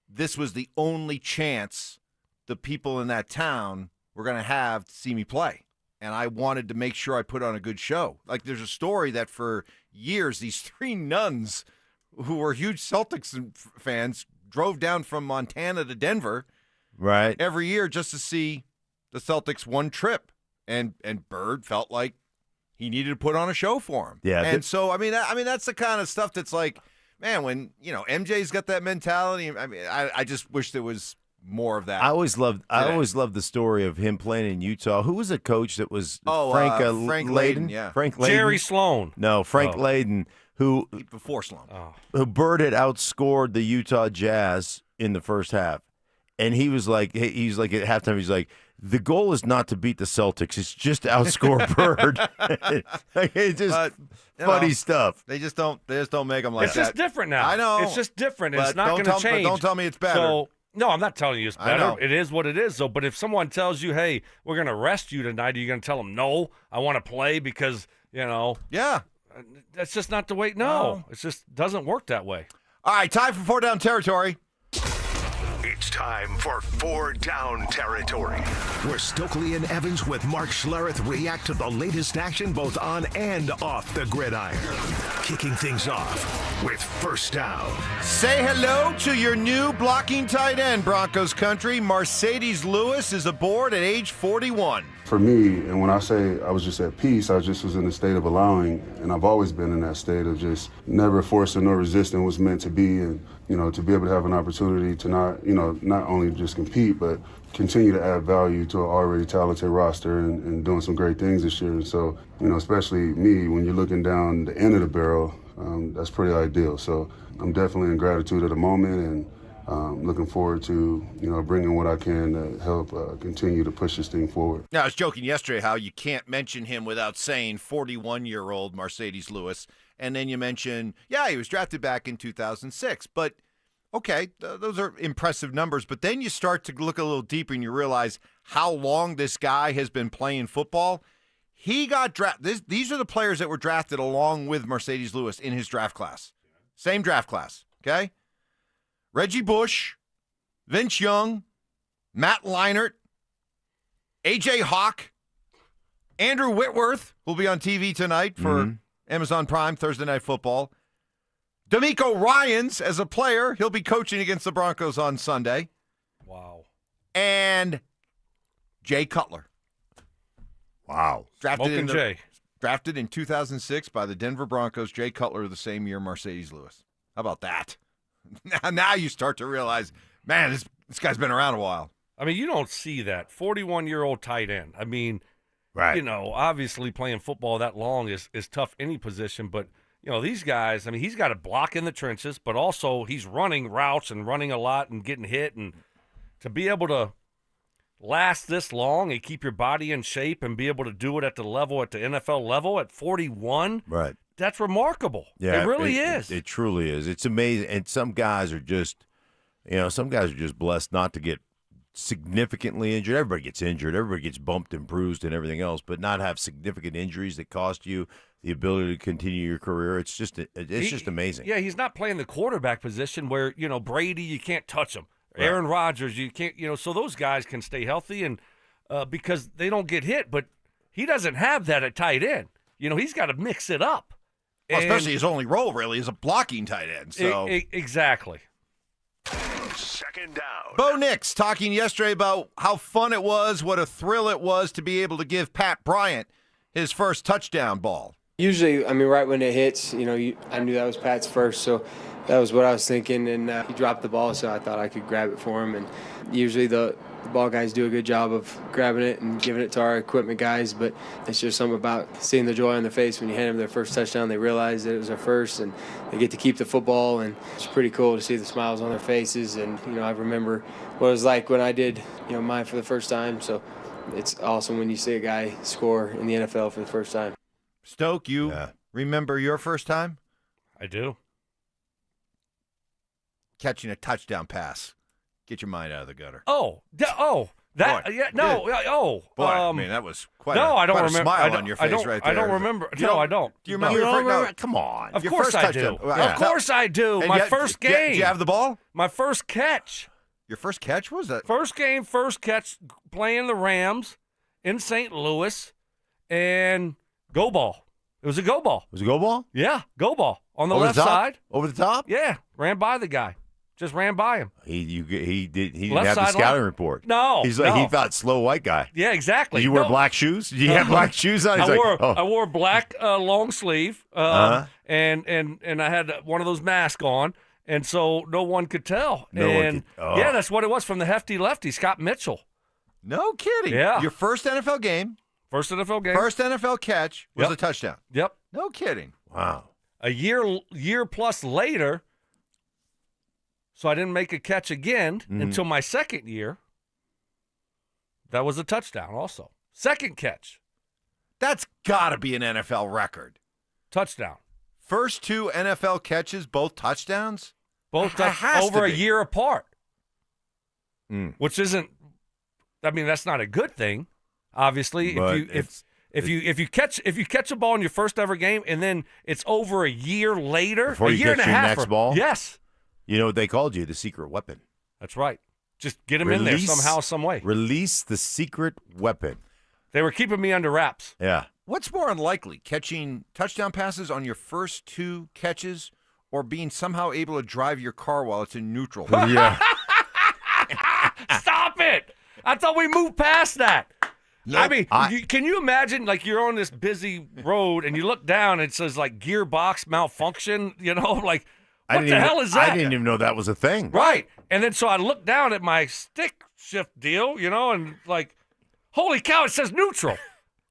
this was the only chance the people in that town were going to have to see me play. And I wanted to make sure I put on a good show. There's a story that for years, these three nuns who were huge Celtics fans drove down from Montana to Denver every year just to see the Celtics one trip. And Bird felt like he needed to put on a show for him. Yeah. And so, I mean, that's the kind of stuff that's like, man, when, MJ's got that mentality, I just wish there was more of that. I always loved the story of him playing in Utah. Who was the coach that was Frank Layden? Yeah. Frank Layden. Jerry Sloan. No, Frank Layden. Who before Sloan? Who Bird had outscored the Utah Jazz in the first half, and he was like at halftime, he's like, the goal is not to beat the Celtics; it's just to outscore Bird. It's just funny stuff. They just don't make them like that. It's just different now. I know it's just different. It's not going to change. But don't tell me it's better. So, no, I'm not telling you it's better. It is what it is. So, but if someone tells you, "Hey, we're going to rest you tonight," are you going to tell them, "No, I want to play because Yeah. That's just not the way. No, it just doesn't work that way. All right, time for 4 Down Territory. It's time for 4 Down Territory, where Stokley and Evans with Mark Schlereth react to the latest action both on and off the gridiron. Kicking things off with First Down. Say hello to your new blocking tight end, Broncos country. Mercedes Lewis is aboard at age 41. For me, and when I say I was just at peace, I just was in a state of allowing, and I've always been in that state of just never forcing nor resisting what's meant to be, and to be able to have an opportunity to not only just compete, but continue to add value to an already talented roster and doing some great things this year. And so, especially me, when you're looking down the end of the barrel, that's pretty ideal. So I'm definitely in gratitude at the moment, and looking forward to, bringing what I can to help continue to push this thing forward. Now, I was joking yesterday how you can't mention him without saying 41-year-old Mercedes Lewis. And then you mention, he was drafted back in 2006. But, okay, those are impressive numbers. But then you start to look a little deeper and you realize how long this guy has been playing football. He got drafted. These are the players that were drafted along with Mercedes Lewis in his draft class. Same draft class, okay? Reggie Bush, Vince Young, Matt Leinart, A.J. Hawk, Andrew Whitworth will be on TV tonight for Amazon Prime Thursday Night Football. D'Amico Ryans as a player. He'll be coaching against the Broncos on Sunday. Wow. And Jay Cutler. Wow. Drafted in 2006 by the Denver Broncos. Jay Cutler the same year Mercedes Lewis. How about that? Now you start to realize, man, this guy's been around a while. I mean, you don't see that 41-year-old tight end. I mean, right. Obviously playing football that long is tough any position, but these guys, I mean, he's got to block in the trenches, but also he's running routes and running a lot and getting hit, and to be able to last this long and keep your body in shape and be able to do it at the NFL level at 41. Right. That's remarkable. Yeah, it really is. It truly is. It's amazing. And some guys are just, blessed not to get significantly injured. Everybody gets injured. Everybody gets bumped and bruised and everything else, but not have significant injuries that cost you the ability to continue your career. It's just amazing. Yeah, he's not playing the quarterback position where, Brady, you can't touch him. Right. Aaron Rodgers, you can't, so those guys can stay healthy and because they don't get hit, but he doesn't have that at tight end. He's got to mix it up. Well, especially his only role, really, is a blocking tight end. So exactly. Second down. Bo Nix talking yesterday about how fun it was, what a thrill it was to be able to give Pat Bryant his first touchdown ball. Usually, right when it hits, I knew that was Pat's first, so that was what I was thinking. And he dropped the ball, so I thought I could grab it for him. And usually the ball guys do a good job of grabbing it and giving it to our equipment guys, but it's just something about seeing the joy on their face when you hand them their first touchdown. They realize that it was their first, and they get to keep the football, and it's pretty cool to see the smiles on their faces. And I remember what it was like when I did mine for the first time, so it's awesome when you see a guy score in the NFL for the first time. Stoke, you remember your first time? I do. Catching a touchdown pass. Get your mind out of the gutter. Boy, that was quite I don't a remember. smile on your face right there. I don't remember. I don't. Do you remember? Come on. Of course I do. Of course I do. My first game. Did you have the ball? My first catch. Your first catch? What was that? First game, first catch, playing the Rams in St. Louis, and go ball. It was a go ball. Was it a go ball? Yeah, go ball on the Over left the top? side. Over the top? Yeah, ran by the guy. Just ran by him. He didn't Left have the side scouting line. report. No, he's like no. he thought slow white guy. Yeah, exactly. Did you wear black shoes? Did you have black shoes on? He's I wore black long sleeve, and I had one of those masks on, and so no one could tell. Yeah, that's what it was from the hefty lefty, Scott Mitchell. No kidding. Yeah. Your first NFL game. First NFL catch was a touchdown. Yep. No kidding. Wow. A year plus later, so I didn't make a catch again until my second year. That was a touchdown also. Second catch. That's got to be an NFL record. Touchdown. First two NFL catches, both touchdowns? Both over a year apart. Which isn't, that's not a good thing. Obviously, if you catch a ball in your first ever game and then it's over a year later, before a you year and catch a your half. next ball? Yes. You know what they called you? The secret weapon. That's right. Just get him in there somehow, some way. Release the secret weapon. They were keeping me under wraps. Yeah. What's more unlikely, catching touchdown passes on your first 2 catches or being somehow able to drive your car while it's in neutral? Yeah. Stop it! I thought we moved past that. Nope. I mean, can you imagine, like, you're on this busy road and you look down and it says, like, gearbox malfunction, like, what the hell is that? I didn't even know that was a thing. Right. And then so I look down at my stick shift deal, and, like, holy cow, it says neutral.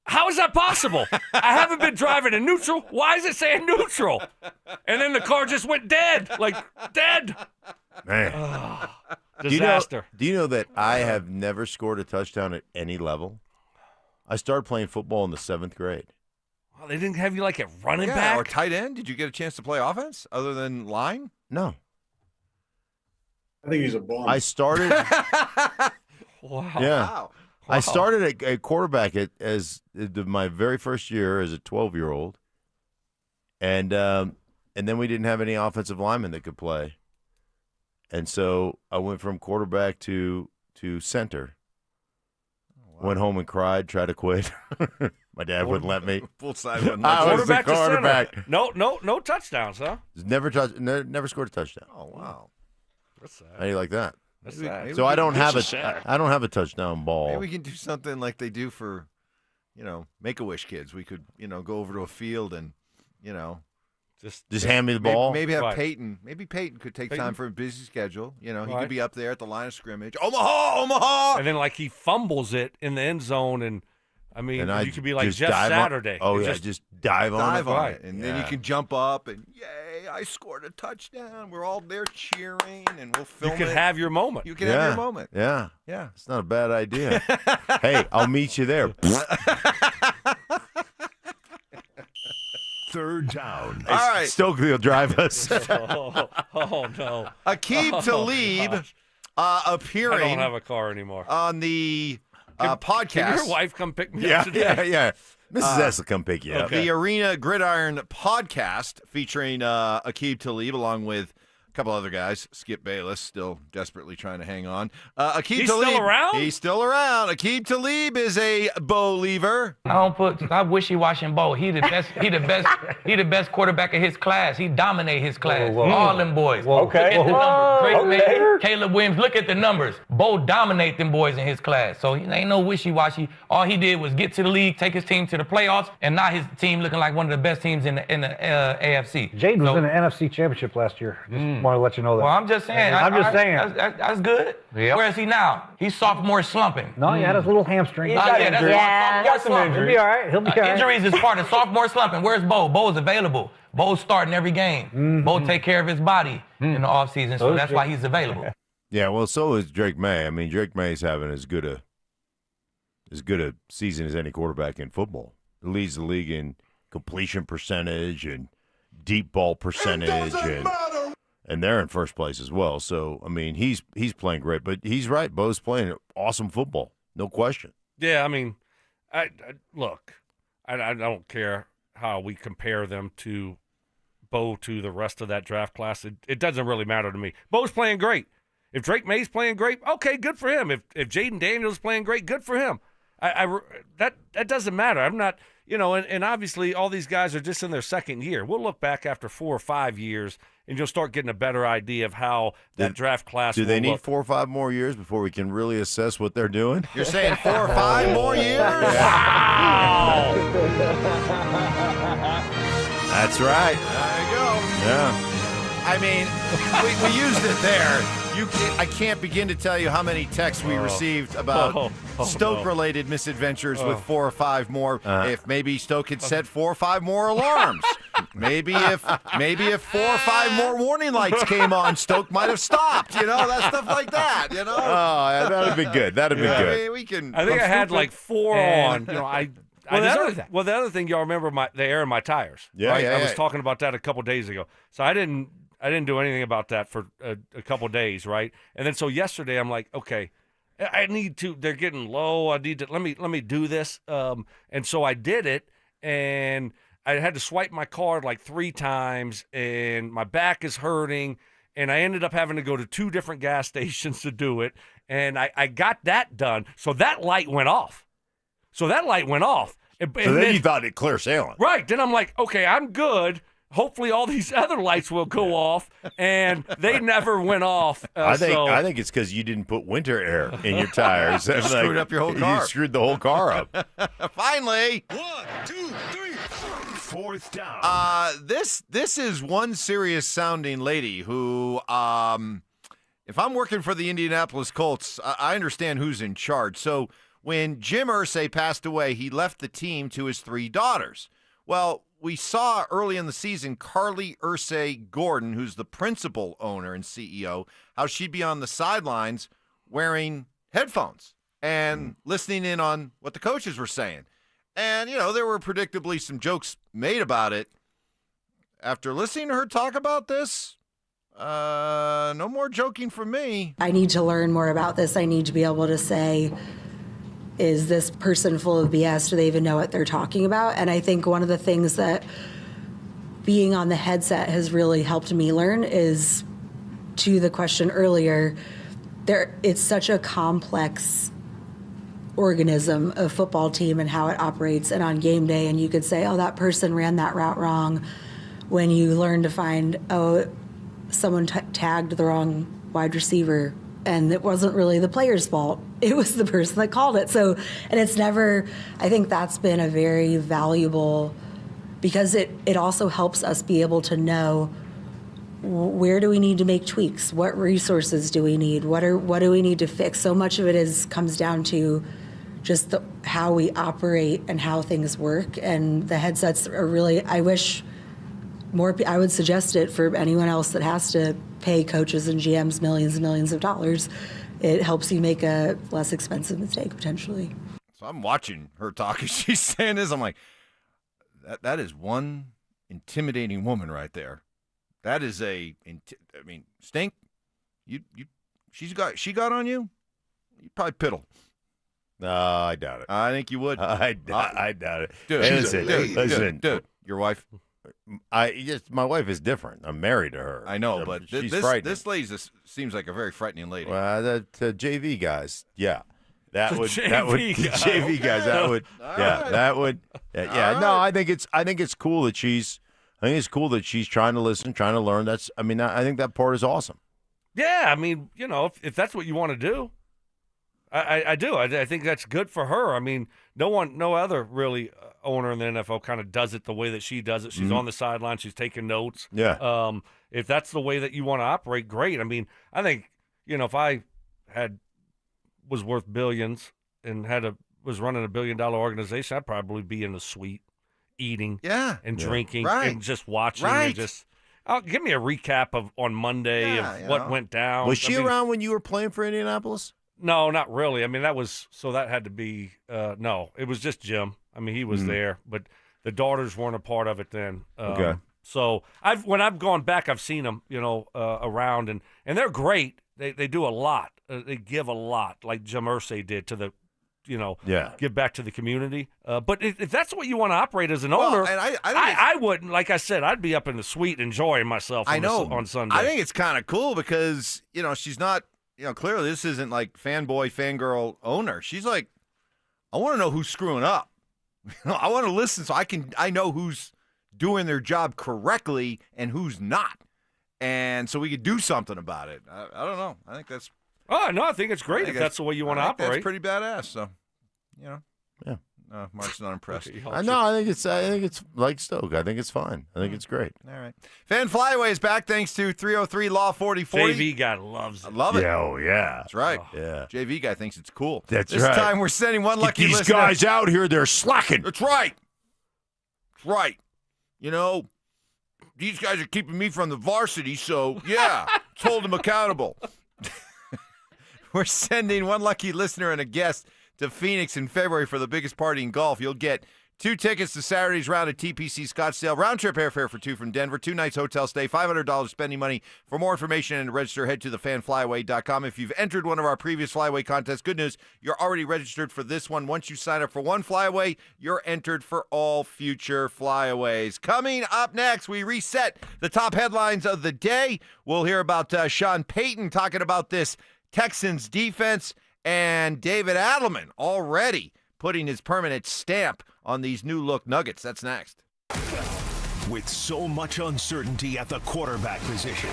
How is that possible? I haven't been driving in neutral. Why is it saying neutral? And then the car just went dead, like, dead. Man. Disaster. Do you know that I have never scored a touchdown at any level? I started playing football in the 7th grade. Well, they didn't have you like at running back or tight end. Did you get a chance to play offense other than line? No. I think he's a bum. I started. Wow. Yeah. Wow. I started a quarterback as my very first year as a 12-year-old, and then we didn't have any offensive linemen that could play, and so I went from quarterback to center. Went home and cried, tried to quit. My dad wouldn't let me. Full side wouldn't let I you. was the quarterback. No touchdowns, huh? Never never scored a touchdown. Oh wow, that's sad. How do you like that? That's sad. So I don't have a touchdown ball. Maybe we can do something like they do for, Make-A-Wish kids. We could, go over to a field and, just hand me the ball. Maybe have Right. Payton. Maybe Payton could take Payton? time for a busy schedule. He Right. could be up there at the line of scrimmage. Omaha! And then like he fumbles it in the end zone, and I mean, And I you could be like just Jeff dive on- Saturday. Oh, You yeah, just dive on Dive it. on Right. it. And then you Yeah. can jump up and, yay, I scored a touchdown. We're all there cheering, and we'll film You could it. have your moment. You can have your moment. Yeah. Yeah. It's not a bad idea. Hey, I'll meet you there. Third down. All right. Stokely will drive us. oh no. Aqib Talib gosh. appearing I don't have a car anymore. on the podcast. Can your wife come pick me yeah, up today? yeah. Mrs. S will come pick you up. The Arena Gridiron podcast featuring Aqib Talib along with a couple other guys. Skip Bayless still desperately trying to hang on. Aqib He's Talib, still around? He's still around. Aqib Talib is a believer. I wishy-washy Bo. He the best. He the best quarterback of his class. He dominate his class. All them boys. Okay. Look at the numbers. Drake Okay. May, Caleb Williams. Look at the numbers. Bo dominate them boys in his class. So he ain't no wishy-washy. All he did was get to the league, take his team to the playoffs, and now his team looking like one of the best teams in the AFC. Jaden was in the NFC Championship last year. Just want to let you know that. Well, I'm just saying. I'm just saying. That's good. Yep. Where is he now? He's sophomore slumping. No, he had his little hamstring. Yeah, that's He got some sophomore injuries. He'll be all right. He'll be all right. Injuries is part of sophomore slumping. Where's Bo? Bo's available. Bo's starting every game. Bo take care of his body in the offseason, so that's why he's available. Yeah, well, so is Drake May. I mean, Drake May's having as good a season as any quarterback in football. He leads the league in completion percentage and deep ball percentage, and they're in first place as well. So, I mean, he's playing great, but he's right. Bo's playing awesome football, no question. Yeah, I mean, I don't care how we compare them to Bo to the rest of that draft class. It doesn't really matter to me. Bo's playing great. If Drake May's playing great, okay, good for him. If Jaden Daniels playing great, good for him. That doesn't matter. I'm not, and obviously all these guys are just in their second year. We'll look back after 4 or 5 years, and you'll start getting a better idea of how that draft class Do will they need look. 4 or 5 more years before we can really assess what they're doing? You're saying 4 or 5 more years? Wow! That's right. There you go. Yeah. I mean, we used it there. I can't begin to tell you how many texts we received about Stoke-related misadventures with 4 or 5 more. If maybe Stoke had set 4 or 5 more alarms. Maybe if 4 or 5 more warning lights came on, Stoke might have stopped. That stuff like that. Oh, yeah, that'd be good. That'd be good. I mean, we can. I think I had like 4 on. I deserve that. Well, the other thing, y'all remember the air in my tires. Yeah, right? yeah, I was yeah. talking about that a couple days ago. So I didn't do anything about that for a couple days, right? And then so yesterday I'm like, okay, I need to. They're getting low. I need to. Let me do this. And so I did it, and I had to swipe my card like 3 times, and my back is hurting. and I ended up having to go to 2 different gas stations to do it, and I got that done. So that light went off. And So then you thought it clear sailing. Right. Then I'm like, okay, I'm good. Hopefully all these other lights will go off, and they never went off. I think it's because you didn't put winter air in your tires. You screwed up your whole car. You screwed the whole car up. Finally. 1, 2, 3. 4th down. This is one serious sounding lady who, if I'm working for the Indianapolis Colts, I understand who's in charge. So when Jim Irsay passed away, he left the team to his 3 daughters. Well, we saw early in the season Carly Irsay Gordon, who's the principal owner and CEO, how she'd be on the sidelines wearing headphones and listening in on what the coaches were saying. And, there were predictably some jokes made about it. After listening to her talk about this, no more joking from me. I need to learn more about this. I need to be able to say, is this person full of BS? Do they even know what they're talking about? And I think one of the things that being on the headset has really helped me learn is, to the question earlier, it's such a complex organism, a football team and how it operates. And on game day, and you could say, oh, that person ran that route wrong. When you learn to find, someone tagged the wrong wide receiver, and it wasn't really the player's fault. It was the person that called it. So, and it's never, I think that's been a very valuable, because it also helps us be able to know, where do we need to make tweaks? What resources do we need? What do we need to fix? So much of it comes down to just how we operate and how things work. And the headsets are really, I wish I would suggest it for anyone else that has to pay coaches and GMs millions and millions of dollars. It helps you make a less expensive mistake, potentially. So I'm watching her talk as she's saying this. I'm like, that is one intimidating woman right there. That is Stink, she got on you? You probably piddle. No, I doubt it. I think you would. I doubt it. Dude, Listen, dude, your wife? My wife is different. I'm married to her. I know, but she's this lady seems like a very frightening lady. Well, the JV guys, yeah. JV guys, that would, yeah, that would, yeah. All No, right. I think it's cool that she's trying to listen, trying to learn. I think that part is awesome. Yeah, if that's what you want to do, I do. I think that's good for her. No other really owner in the NFL kind of does it the way that she does it. She's on the sideline. She's taking notes. Yeah. If that's the way that you want to operate, great. I think, if I was worth billions and was running a $1 billion organization, I'd probably be in the suite eating and drinking and just watching and just give me a recap on Monday of what went down. Was she around when you were playing for Indianapolis? No, not really. That had to be no. It was just Jim. He was there, but the daughters weren't a part of it then. Okay. So when I've gone back, I've seen them, around, and they're great. They do a lot. They give a lot, like Jim Irsay did to the, give back to the community. But if that's what you want to operate as an owner, and I wouldn't. Like I said, I'd be up in the suite enjoying myself. On Sunday. I think it's kind of cool because she's not. Clearly this isn't like fanboy, fangirl owner. She's like, I want to know who's screwing up. I want to listen so I know who's doing their job correctly and who's not. And so we could do something about it. I don't know. I think that's. Oh, no, I think it's great if that's the way you want to operate. That's pretty badass. So, Yeah. Mark's not impressed. I think it's like Stoke. I think it's fine. I think it's great. All right. Fan Flyaway is back thanks to 303 Law 4040. JV guy loves it. I love it. Yeah, oh yeah. That's right. Yeah. JV guy thinks it's cool. That's this right. This time we're sending one lucky These listener. guys out here, they're slacking. That's right. That's right. These guys are keeping me from the varsity, so yeah, let's hold them accountable. We're sending one lucky listener and a guest to Phoenix in February for the biggest party in golf. You'll get 2 tickets to Saturday's round at TPC Scottsdale. Round-trip airfare for 2 from Denver. 2 nights hotel stay. $500 spending money. For more information and to register, head to thefanflyaway.com. If you've entered one of our previous flyaway contests, good news, you're already registered for this one. Once you sign up for one flyaway, you're entered for all future flyaways. Coming up next, we reset the top headlines of the day. We'll hear about Sean Payton talking about this Texans defense, and David Adelman already putting his permanent stamp on these new-look Nuggets. That's next. With so much uncertainty at the quarterback position,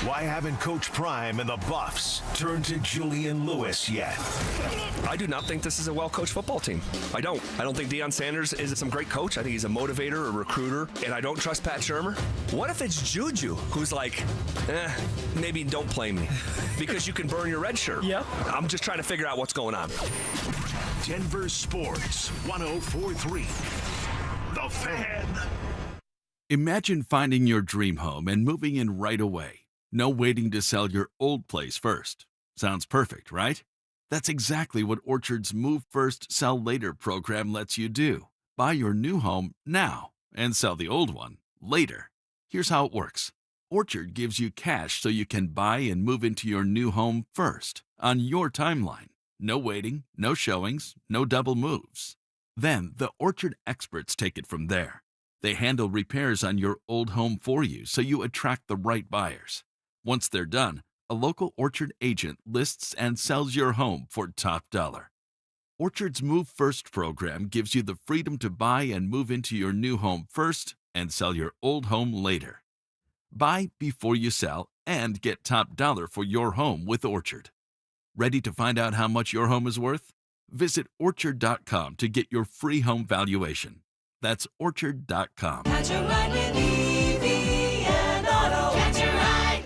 why haven't Coach Prime and the Buffs turned to Julian Lewis yet? I do not think this is a well-coached football team. I don't think Deion Sanders is some great coach. I think he's a motivator, a recruiter, and I don't trust Pat Shurmur. What if it's Juju, who's like, maybe don't play me because you can burn your red shirt? Yeah. I'm just trying to figure out what's going on. Denver Sports 104.3. The Fan. Imagine finding your dream home and moving in right away. No waiting to sell your old place first. Sounds perfect, right? That's exactly what Orchard's Move First, Sell Later program lets you do. Buy your new home now and sell the old one later. Here's how it works. Orchard gives you cash so you can buy and move into your new home first, on your timeline. No waiting, no showings, no double moves. Then the Orchard experts take it from there. They handle repairs on your old home for you so you attract the right buyers. Once they're done, a local Orchard agent lists and sells your home for top dollar. Orchard's Move First program gives you the freedom to buy and move into your new home first and sell your old home later. Buy before you sell and get top dollar for your home with Orchard. Ready to find out how much your home is worth? Visit Orchard.com to get your free home valuation. That's Orchard.com. Catch a ride with EV and Auto. Catch a ride.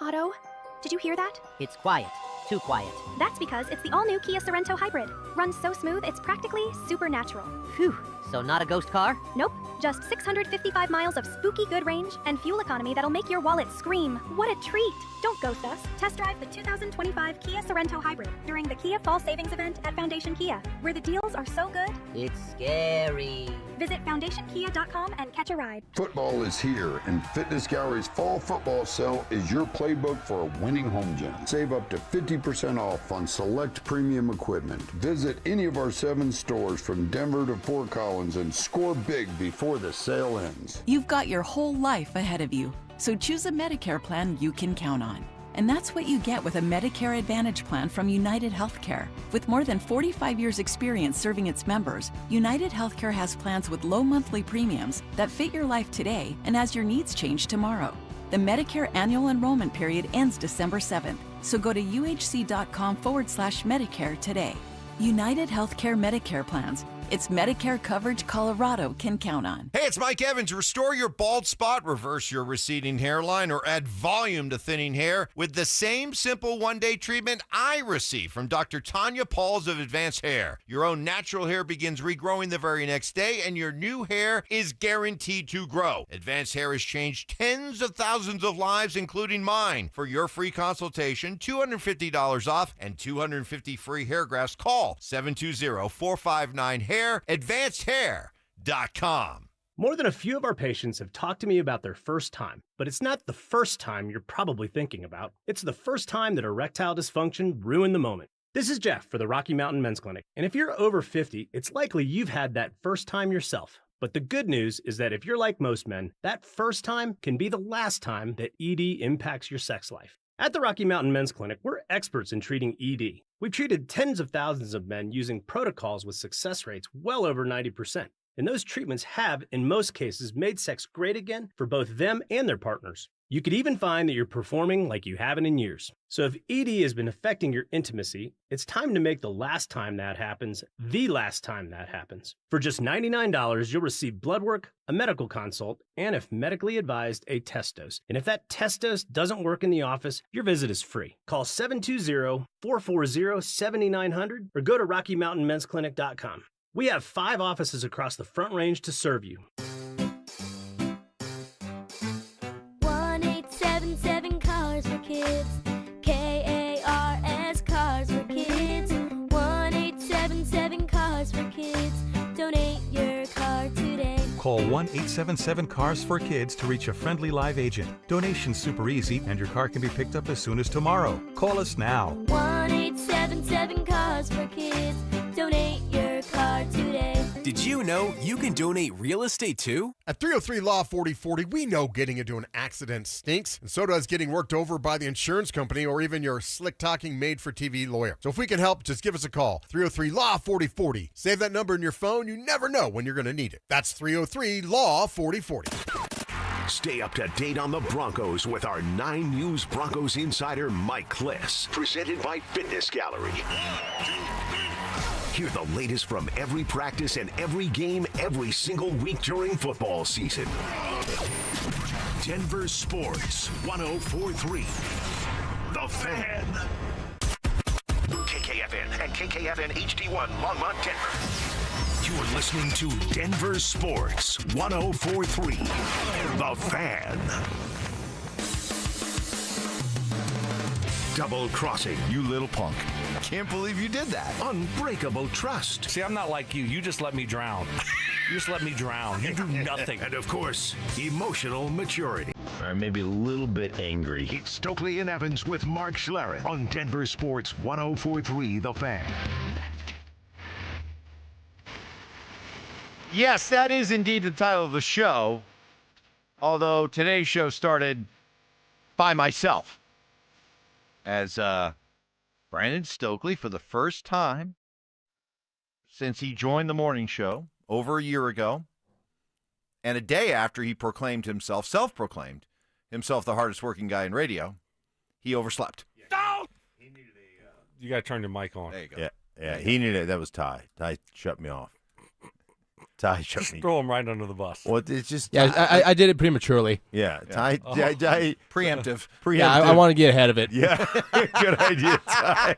Otto, did you hear that? It's quiet. Too quiet. That's because it's the all-new Kia Sorento Hybrid. Runs so smooth, it's practically supernatural. Phew. So not a ghost car? Nope. Just 655 miles of spooky good range and fuel economy that'll make your wallet scream. What a treat. Don't ghost us. Test drive the 2025 Kia Sorento Hybrid during the Kia Fall Savings Event at Foundation Kia, where the deals are so good. It's scary. Visit FoundationKia.com and catch a ride. Football is here, and Fitness Gallery's Fall Football Sale is your playbook for a winning home gym. Save up to 50% off on select premium equipment. Visit any of our 7 stores from Denver to Fort Collins and score big before the sale ends. You've got your whole life ahead of you, so choose a Medicare plan you can count on. And that's what you get with a Medicare Advantage plan from United Healthcare. With more than 45 years' experience serving its members, United Healthcare has plans with low monthly premiums that fit your life today and as your needs change tomorrow. The Medicare annual enrollment period ends December 7th, so go to uhc.com/Medicare today. United Healthcare Medicare plans. It's Medicare coverage Colorado can count on. Hey, it's Mike Evans. Restore your bald spot, reverse your receding hairline, or add volume to thinning hair with the same simple one-day treatment I receive from Dr. Tanya Pauls of Advanced Hair. Your own natural hair begins regrowing the very next day, and your new hair is guaranteed to grow. Advanced Hair has changed tens of thousands of lives, including mine. For your free consultation, $250 off and 250 free hair grafts. Call 720-459-HAIR. AdvancedHair.com. More than a few of our patients have talked to me about their first time, but it's not the first time you're probably thinking about. It's the first time that erectile dysfunction ruined the moment. This is Jeff for the Rocky Mountain Men's Clinic, and if you're over 50, it's likely you've had that first time yourself. But the good news is that if you're like most men, that first time can be the last time that ED impacts your sex life. At the Rocky Mountain Men's Clinic, we're experts in treating ED. We've treated tens of thousands of men using protocols with success rates well over 90%. And those treatments have, in most cases, made sex great again for both them and their partners. You could even find that you're performing like you haven't in years. So if ED has been affecting your intimacy, it's time to make the last time that happens the last time that happens. For just $99, you'll receive blood work, a medical consult, and if medically advised, a test dose. And if that test dose doesn't work in the office, your visit is free. Call 720-440-7900 or go to RockyMountainMen'sClinic.com. We have 5 offices across the Front Range to serve you. 1877 Cars for Kids. KARS Cars for Kids. 1877 Cars for Kids. Donate your car Call 1-877-CARS-FOR-KIDS to reach a friendly live agent. Donation's super easy, and your car can be picked up as soon as tomorrow. Call us now. 1-877-CARS-FOR-KIDS. Donate your car today. Did you know you can donate real estate too? At 303 Law 4040, we know getting into an accident stinks, and so does getting worked over by the insurance company or even your slick-talking made-for-TV lawyer. So if we can help, just give us a call. 303 Law 4040. Save that number in your phone. You never know when you're going to need it. That's 303 Law 4040. Stay up to date on the Broncos with our 9 News Broncos insider Mike Kliss. Presented by Fitness Gallery. Hear the latest from every practice and every game every single week during football season. Denver Sports 104.3. The Fan. KKFN and KKFN HD1 Longmont, Denver. You're listening to Denver Sports 104.3. The Fan. Double crossing, you little punk. Can't believe you did that. Unbreakable trust. See, I'm not like you. You just let me drown. You just let me drown. You do nothing. And of course, emotional maturity. Or maybe a little bit angry. It's Stokley and Evans with Mark Schlereth on Denver Sports 104.3 The Fan. Yes, that is indeed the title of the show. Although today's show started by myself. As Brandon Stokley, for the first time since he joined the morning show over a year ago, and a day after he self-proclaimed himself the hardest working guy in radio, he overslept. You got to turn your mic on. There you go. Yeah, he needed it. That was Ty. Ty shut me off. Ty shut Just me. throw him right under the bus. Well, it's just. Yeah, I did it prematurely. Yeah, Ty. Preemptive. Yeah, I want to get ahead of it. Yeah, good idea, Ty.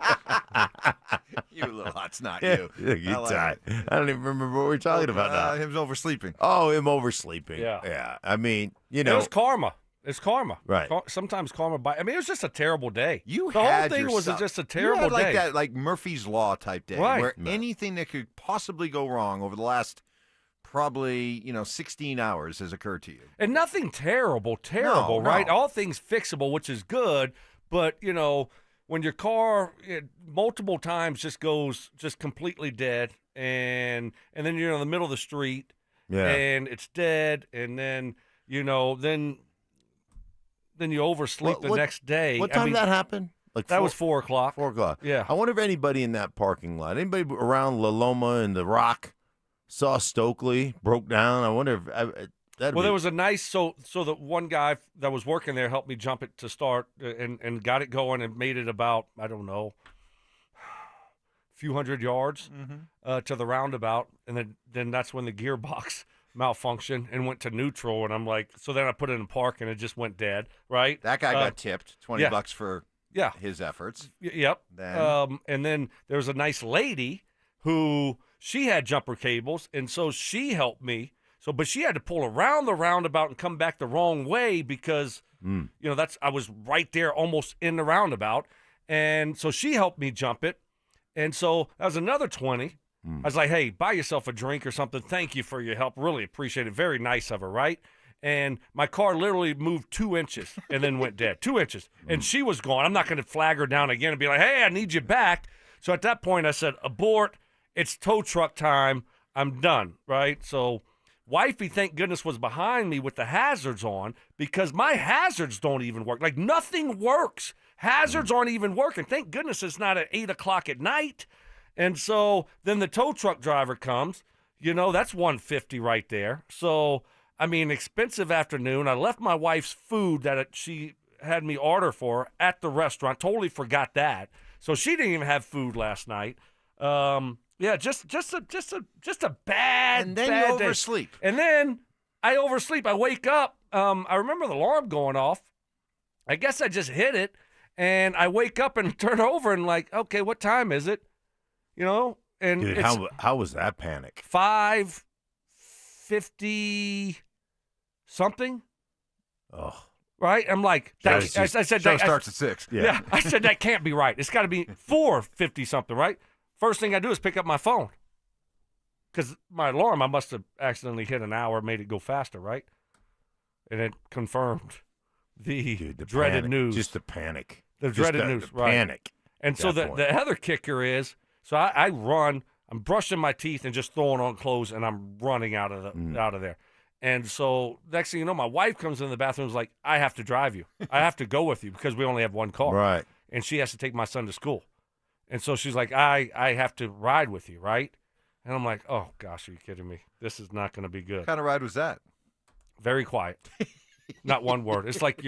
You little hot snot, You I like Ty. it. I don't even remember what we're talking about now. Him oversleeping. Oh, him oversleeping. Yeah. I mean, It was karma. It's karma. Right. Sometimes karma I mean, it was just a terrible day. The whole thing was just a terrible like day. that, like Murphy's Law type day, Right. where anything that could possibly go wrong over the last probably 16 hours has occurred to you. And nothing terrible, No. right? All things fixable, which is good. But, when your car multiple times just goes just completely dead and then you're in the middle of the street and it's dead and then, then you oversleep the next day. What time did that happen? Like that was 4 o'clock. 4 o'clock. Yeah. I wonder if anybody in that parking lot, anybody around La Loma and the Rock, saw Stokley, broke down. I wonder if there was a nice so the one guy that was working there helped me jump it to start and got it going and made it about, I don't know, a few hundred yards to the roundabout, and then that's when the gearbox malfunctioned and went to neutral, and I'm like, so then I put it in park and it just went dead, right? That guy got tipped $20 for his efforts. Yep. Then. And then there was a nice lady who she had jumper cables, and so she helped me. But she had to pull around the roundabout and come back the wrong way because, I was right there almost in the roundabout. And so she helped me jump it. And so that was another 20. I was like, hey, buy yourself a drink or something. Thank you for your help. Really appreciate it. Very nice of her, right? And my car literally moved 2 inches and then went dead. 2 inches. And she was gone. I'm not going to flag her down again and be like, hey, I need you back. So at that point I said, abort. It's tow truck time. I'm done, right? So wifey, thank goodness, was behind me with the hazards on because my hazards don't even work. Like, nothing works. Hazards aren't even working. Thank goodness it's not at 8 o'clock at night. And so then the tow truck driver comes. That's $150 right there. So, I mean, expensive afternoon. I left my wife's food that she had me order for at the restaurant. Totally forgot that. So she didn't even have food last night. Yeah, just a bad, and then bad you day. oversleep. And then I oversleep. I wake up. I remember the alarm going off. I guess I just hit it, and I wake up and turn over and like, okay, what time is it? And dude, it's how was that panic? 5:50 something. Oh, right. I'm like, I said show that starts at 6. Yeah, I said that can't be right. It's got to be 4:50 something, right? First thing I do is pick up my phone. because my alarm, I must have accidentally hit an hour, made it go faster, right? And it confirmed the dreaded panic. news. Just the panic. The dreaded news, the right? Panic. And so the other kicker is, so I run, I'm brushing my teeth and just throwing on clothes, and I'm running out of there. And so next thing you know, my wife comes in the bathroom and is like, I have to drive you. I have to go with you because we only have one car. Right. And she has to take my son to school. And so she's like, I have to ride with you, right? And I'm like, oh, gosh, are you kidding me? This is not going to be good. What kind of ride was that? Very quiet. Not one word. It's like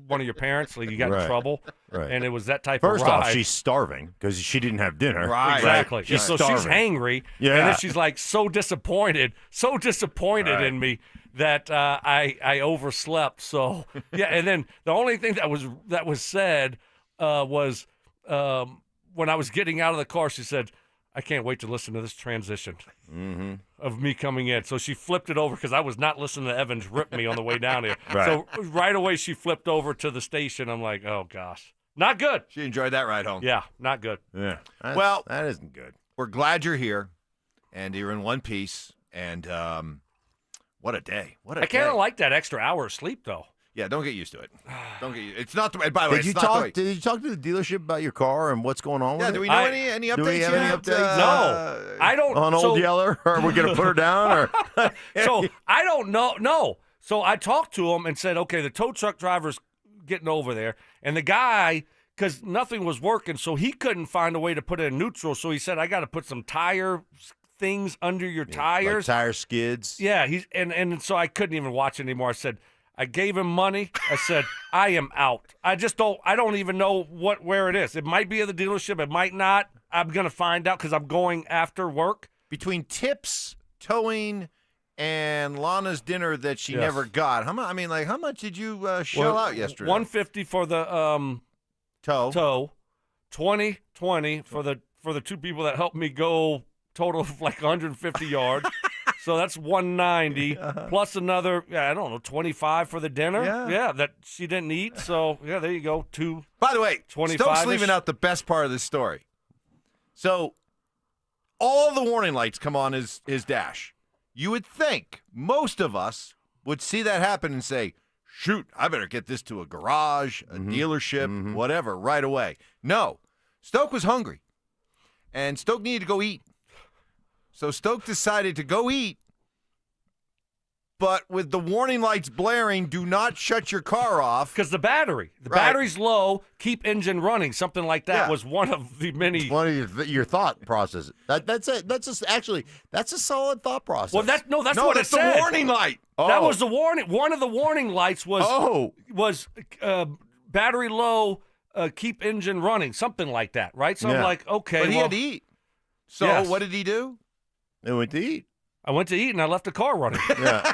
one of your parents, like you got in trouble. Right. And it was that type First of ride. off, she's starving because she didn't have dinner. Right. Exactly. She's so starving. she's hangry. Yeah. And then she's like so disappointed in me that I overslept. So yeah. And then the only thing that was said was when I was getting out of the car, she said, I can't wait to listen to this transition of me coming in. So she flipped it over because I was not listening to Evans rip me on the way down here. Right. So right away she flipped over to the station. I'm like, oh, gosh. Not good. She enjoyed that ride home. Yeah, not good. Yeah. Well, that isn't good. We're glad you're here, and you're in one piece. And what a day! What a I kind day. of like that extra hour of sleep, though. Yeah, don't get used to it. Don't get. It's not the way. By the way, Did you it's not the way. talk? Did you talk to the dealership about your car and what's going on with Yeah, it? do we know any updates? Do we have any yet? updates? No, I don't. On Old Yeller? Or are we going to put her down? Or So I don't know. No. So I talked to him and said, okay, the tow truck driver's getting over there, and the guy, because nothing was working, so he couldn't find a way to put it in neutral. So he said, I got to put some tire things under your tires, like tire skids. Yeah, and so I couldn't even watch anymore. I said, I gave him money. I said, I am out. I don't even know where it is. It might be at the dealership. It might not. I'm going to find out because I'm going after work. Between tips, towing, and Lana's dinner that she Yes. never got, how much did you shell out yesterday? $150 for the tow, $20 for the two people that helped me go total of like 150 yards. So that's $190 plus another, I don't know, $25 for the dinner. Yeah. That she didn't eat. So yeah, there you go. By the way, 25 Stokes leaving out the best part of this story. So all the warning lights come on his dash. You would think most of us would see that happen and say, shoot, I better get this to a garage, a dealership, whatever, right away. No, Stoke was hungry, and Stoke needed to go eat. So Stoke decided to go eat, but with the warning lights blaring, do not shut your car off. Because the battery's low, keep engine running, something like that was one of the many. One of your thought process. That's it. That's a solid thought process. Well, that's what it that's said. the warning light. That was the warning. One of the warning lights was battery low, keep engine running, something like that, right? So I'm like, okay. But he had to eat. So Yes. what did he do? They went to eat. I went to eat and I left the car running. Yeah.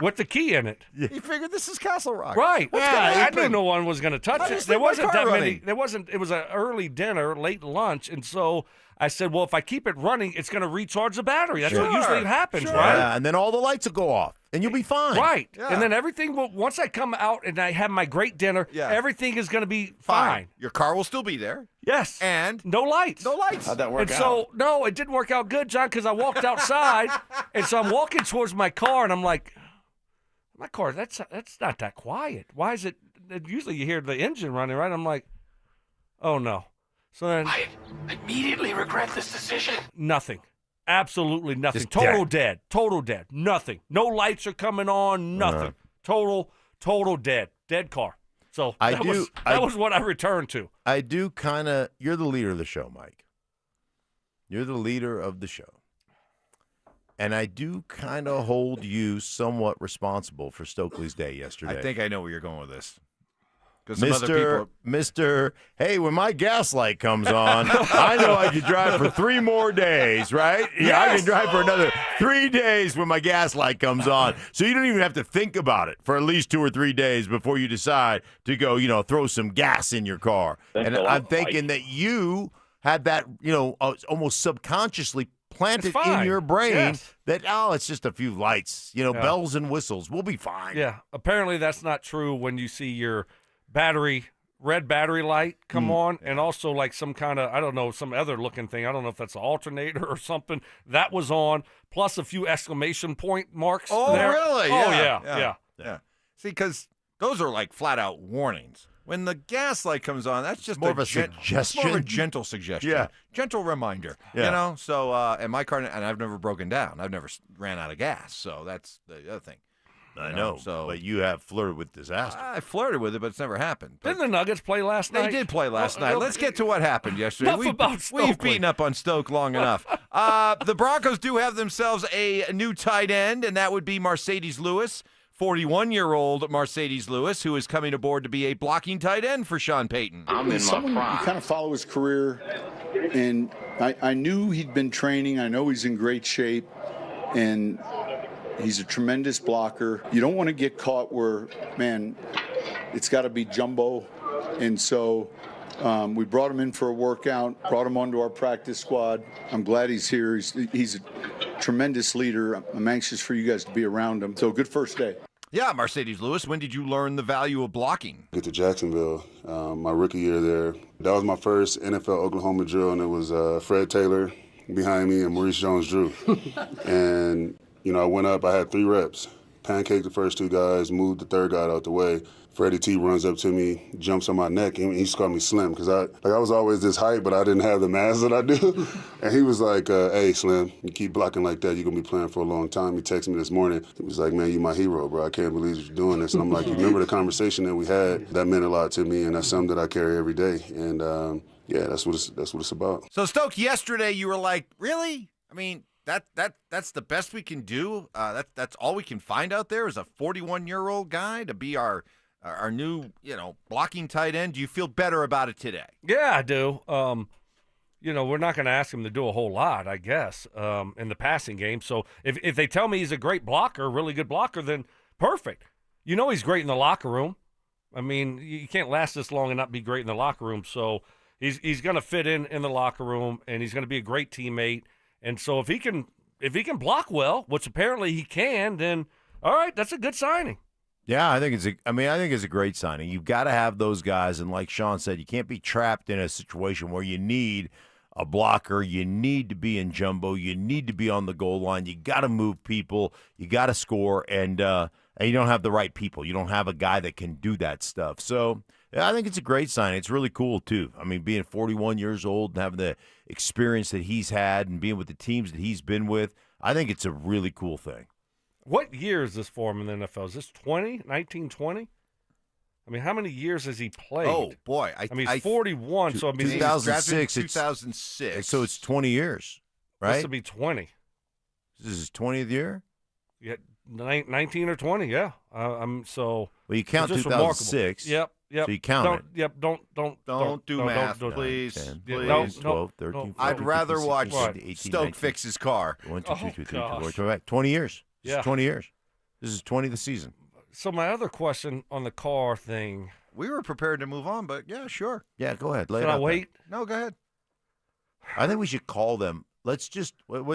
With the key in it. He figured this is Castle Rock. Right. What's Yeah, gonna I happen? knew no one was going to touch I it. just There leave my wasn't car that running. many. It was an early dinner, late lunch, and so I said, well, if I keep it running, it's going to recharge the battery. That's what usually happens, right? Yeah, and then all the lights will go off, and you'll be fine. Right. Yeah. And then everything will, once I come out and I have my great dinner, everything is going to be fine. Your car will still be there. Yes. And no lights. No lights. How'd that work And out? so, no, it didn't work out good, John, because I walked outside, and so I'm walking towards my car, and I'm like, my car, that's not that quiet. Why is it? Usually you hear the engine running, right? I'm like, oh, no. So then. I immediately regret this decision. Nothing. Absolutely nothing. Just Total dead. Total dead. Nothing. No lights are coming on. Nothing. Total dead. Dead car. So that was what I returned to. I do kind of. You're the leader of the show, Mike. You're the leader of the show. And I do kind of hold you somewhat responsible for Stokeley's day yesterday. I think I know where you're going with this. Because some other Mr. Hey, when my gas light comes on, I know I can drive for 3 more days, right? Yeah, I can drive for another 3 days when my gas light comes on. So you don't even have to think about it for at least 2 or 3 days before you decide to go, throw some gas in your car. And I'm thinking that you had that, almost subconsciously planted in your brain that, it's just a few lights, bells and whistles. We'll be fine. Yeah. Apparently that's not true when you see your battery red battery light come on, and also like some kind of, I don't know, some other looking thing. I don't know if that's an alternator or something. That was on, plus a few exclamation point marks. Oh, there. really? Oh, Yeah. See, because those are like flat out warnings. When the gas light comes on, that's just more of a suggestion. It's more of a gentle suggestion. Yeah. Gentle reminder. Yeah. You know? So, and my car, and I've never broken down. I've never ran out of gas. So that's the other thing. I know, but you have flirted with disaster. I flirted with it, but it's never happened. Didn't the Nuggets play last night? They did play last night. Let's get to what happened yesterday. Enough about Stokeley. We've beaten up on Stoke long enough. The Broncos do have themselves a new tight end, and that would be Mercedes Lewis, 41-year-old Mercedes Lewis, who is coming aboard to be a blocking tight end for Sean Payton. You kind of follow his career, and I knew he'd been training. I know he's in great shape, and he's a tremendous blocker. You don't want to get caught where, man, it's got to be jumbo. And so we brought him in for a workout, brought him onto our practice squad. I'm glad he's here. He's a tremendous leader. I'm anxious for you guys to be around him. So good first day. Yeah, Mercedes Lewis, when did you learn the value of blocking? Get to Jacksonville, my rookie year there. That was my first NFL Oklahoma drill, and it was Fred Taylor behind me and Maurice Jones-Drew. And, I went up, I had 3 reps. Pancaked the first 2 guys, moved the 3rd guy out the way. Freddie T runs up to me, jumps on my neck, and he used to call me Slim because I was always this height, but I didn't have the mass that I do. And he was like, hey, Slim, you keep blocking like that, you're going to be playing for a long time. He texted me this morning. He was like, man, you my hero, bro. I can't believe you're doing this. And I'm like, you remember the conversation that we had? That meant a lot to me, and that's something that I carry every day. And, that's what it's about. So, Stoke, yesterday you were like, really? I mean, that's the best we can do? That's all we can find out there is a 41-year-old guy to be our new, blocking tight end. Do you feel better about it today? Yeah, I do. We're not going to ask him to do a whole lot, I guess, in the passing game. So if they tell me he's a great blocker, really good blocker, then perfect. He's great in the locker room. I mean, you can't last this long and not be great in the locker room. So he's going to fit in the locker room, and he's going to be a great teammate. And so if he can block well, which apparently he can, then all right, that's a good signing. Yeah, I think it's a great signing. You've got to have those guys, and like Sean said, you can't be trapped in a situation where you need a blocker, you need to be in jumbo, you need to be on the goal line, you got to move people, you got to score, and you don't have the right people. You don't have a guy that can do that stuff. So yeah, I think it's a great signing. It's really cool too. I mean, being 41 years old and having the experience that he's had and being with the teams that he's been with, I think it's a really cool thing. What year is this for him in the NFL? Is this 1920? I mean, how many years has he played? Oh, boy. He's 41, so I mean, 2006. 2006. So it's 20 years, right? This will be 20. This is his 20th year? Yeah, 19 or 20, yeah. So well, you count 2006. Yep. So you count it. Yep. Don't do math, please. 10, 12, 13, 14, I'd rather 15, watch 16, 18, Stoke 19, fix his car. 1, 2, 3, 3, 4, 5, 20 years. This is 20 years. This is 20 the season. So my other question on the car thing. We were prepared to move on, but yeah, sure. Yeah, go ahead. Should I wait? No, go ahead. I think we should call them. Let's just at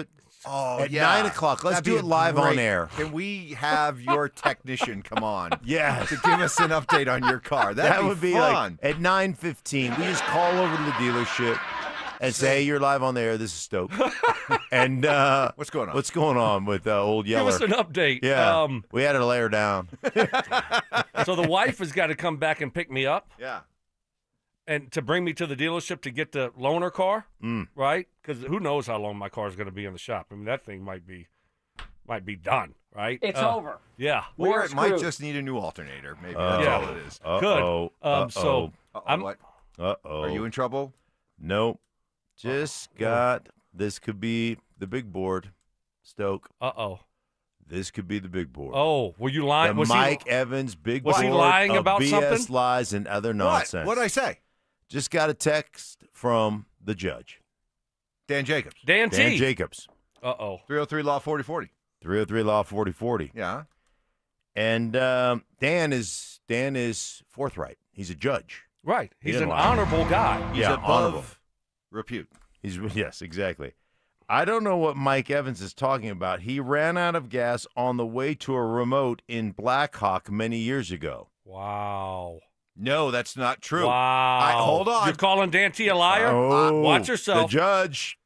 9 o'clock. Let's That'd do be it live great. on air. Can we have your technician come on? Yes. To give us an update on your car. That would be fun. like at 9:15. We just call over to the dealership and say, "Hey, you're live on the air. This is Stoke." And what's going on? What's going on with Old Yeller? Give us an update. Yeah, we had to lay her down. So the wife has got to come back and pick me up. Yeah. And to bring me to the dealership to get the loaner car, right? Because who knows how long my car is going to be in the shop. I mean, that thing might be done, right? It's over. Yeah. Or it might just need a new alternator. Maybe that's all it is. Good. So what? Are you in trouble? Nope. Just got this. Could be the big board, Stoke. This could be the big board. Oh, were you lying? The Mike Evans big was board he lying of about BS something? Lies and other nonsense. What'd I say? Just got a text from the judge. Dan Jacobs. Dan Jacobs. 303 Law 4040. 303 Law 4040. Yeah. And Dan is forthright. He's a judge. Right. He He's didn't an lie. honorable guy. He's above honorable. repute. Yes, exactly. I don't know what Mike Evans is talking about. He ran out of gas on the way to a remote in Blackhawk many years ago. Wow. No, that's not true. Wow. Hold on. You're calling Dante a liar? Oh, watch yourself. The judge.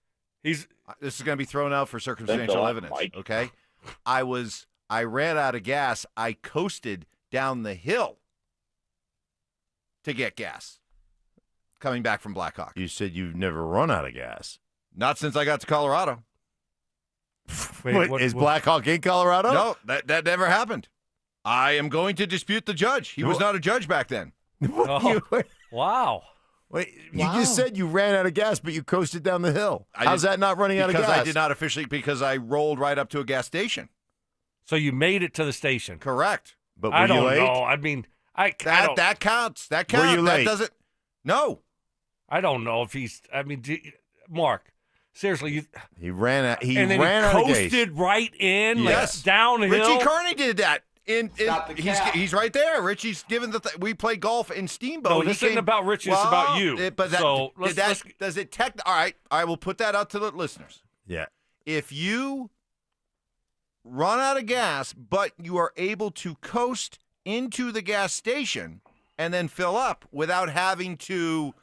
This is going to be thrown out for circumstantial evidence. Okay. I ran out of gas. I coasted down the hill to get gas coming back from Blackhawk. You said you've never run out of gas. Not since I got to Colorado. Wait, is Blackhawk in Colorado? No, that never happened. I am going to dispute the judge. He was not a judge back then. Oh, wow. Wait, you just said you ran out of gas, but you coasted down the hill. How's that not running out of gas? Because I did not officially, because I rolled right up to a gas station. So you made it to the station. Correct. But were I don't you late? know. I mean, that counts. That counts. Were you late? That doesn't. No. I don't know if he's. I mean, Mark, seriously, he ran out. He and then ran he out of gas. coasted right in, Yes. like downhill. Richie Carney did that. He's right there. Richie's given we play golf in Steamboat. No, this isn't about Richie. It's about you. Does it all right. I will put that out to the listeners. Yeah. If you run out of gas, but you are able to coast into the gas station and then fill up without having to,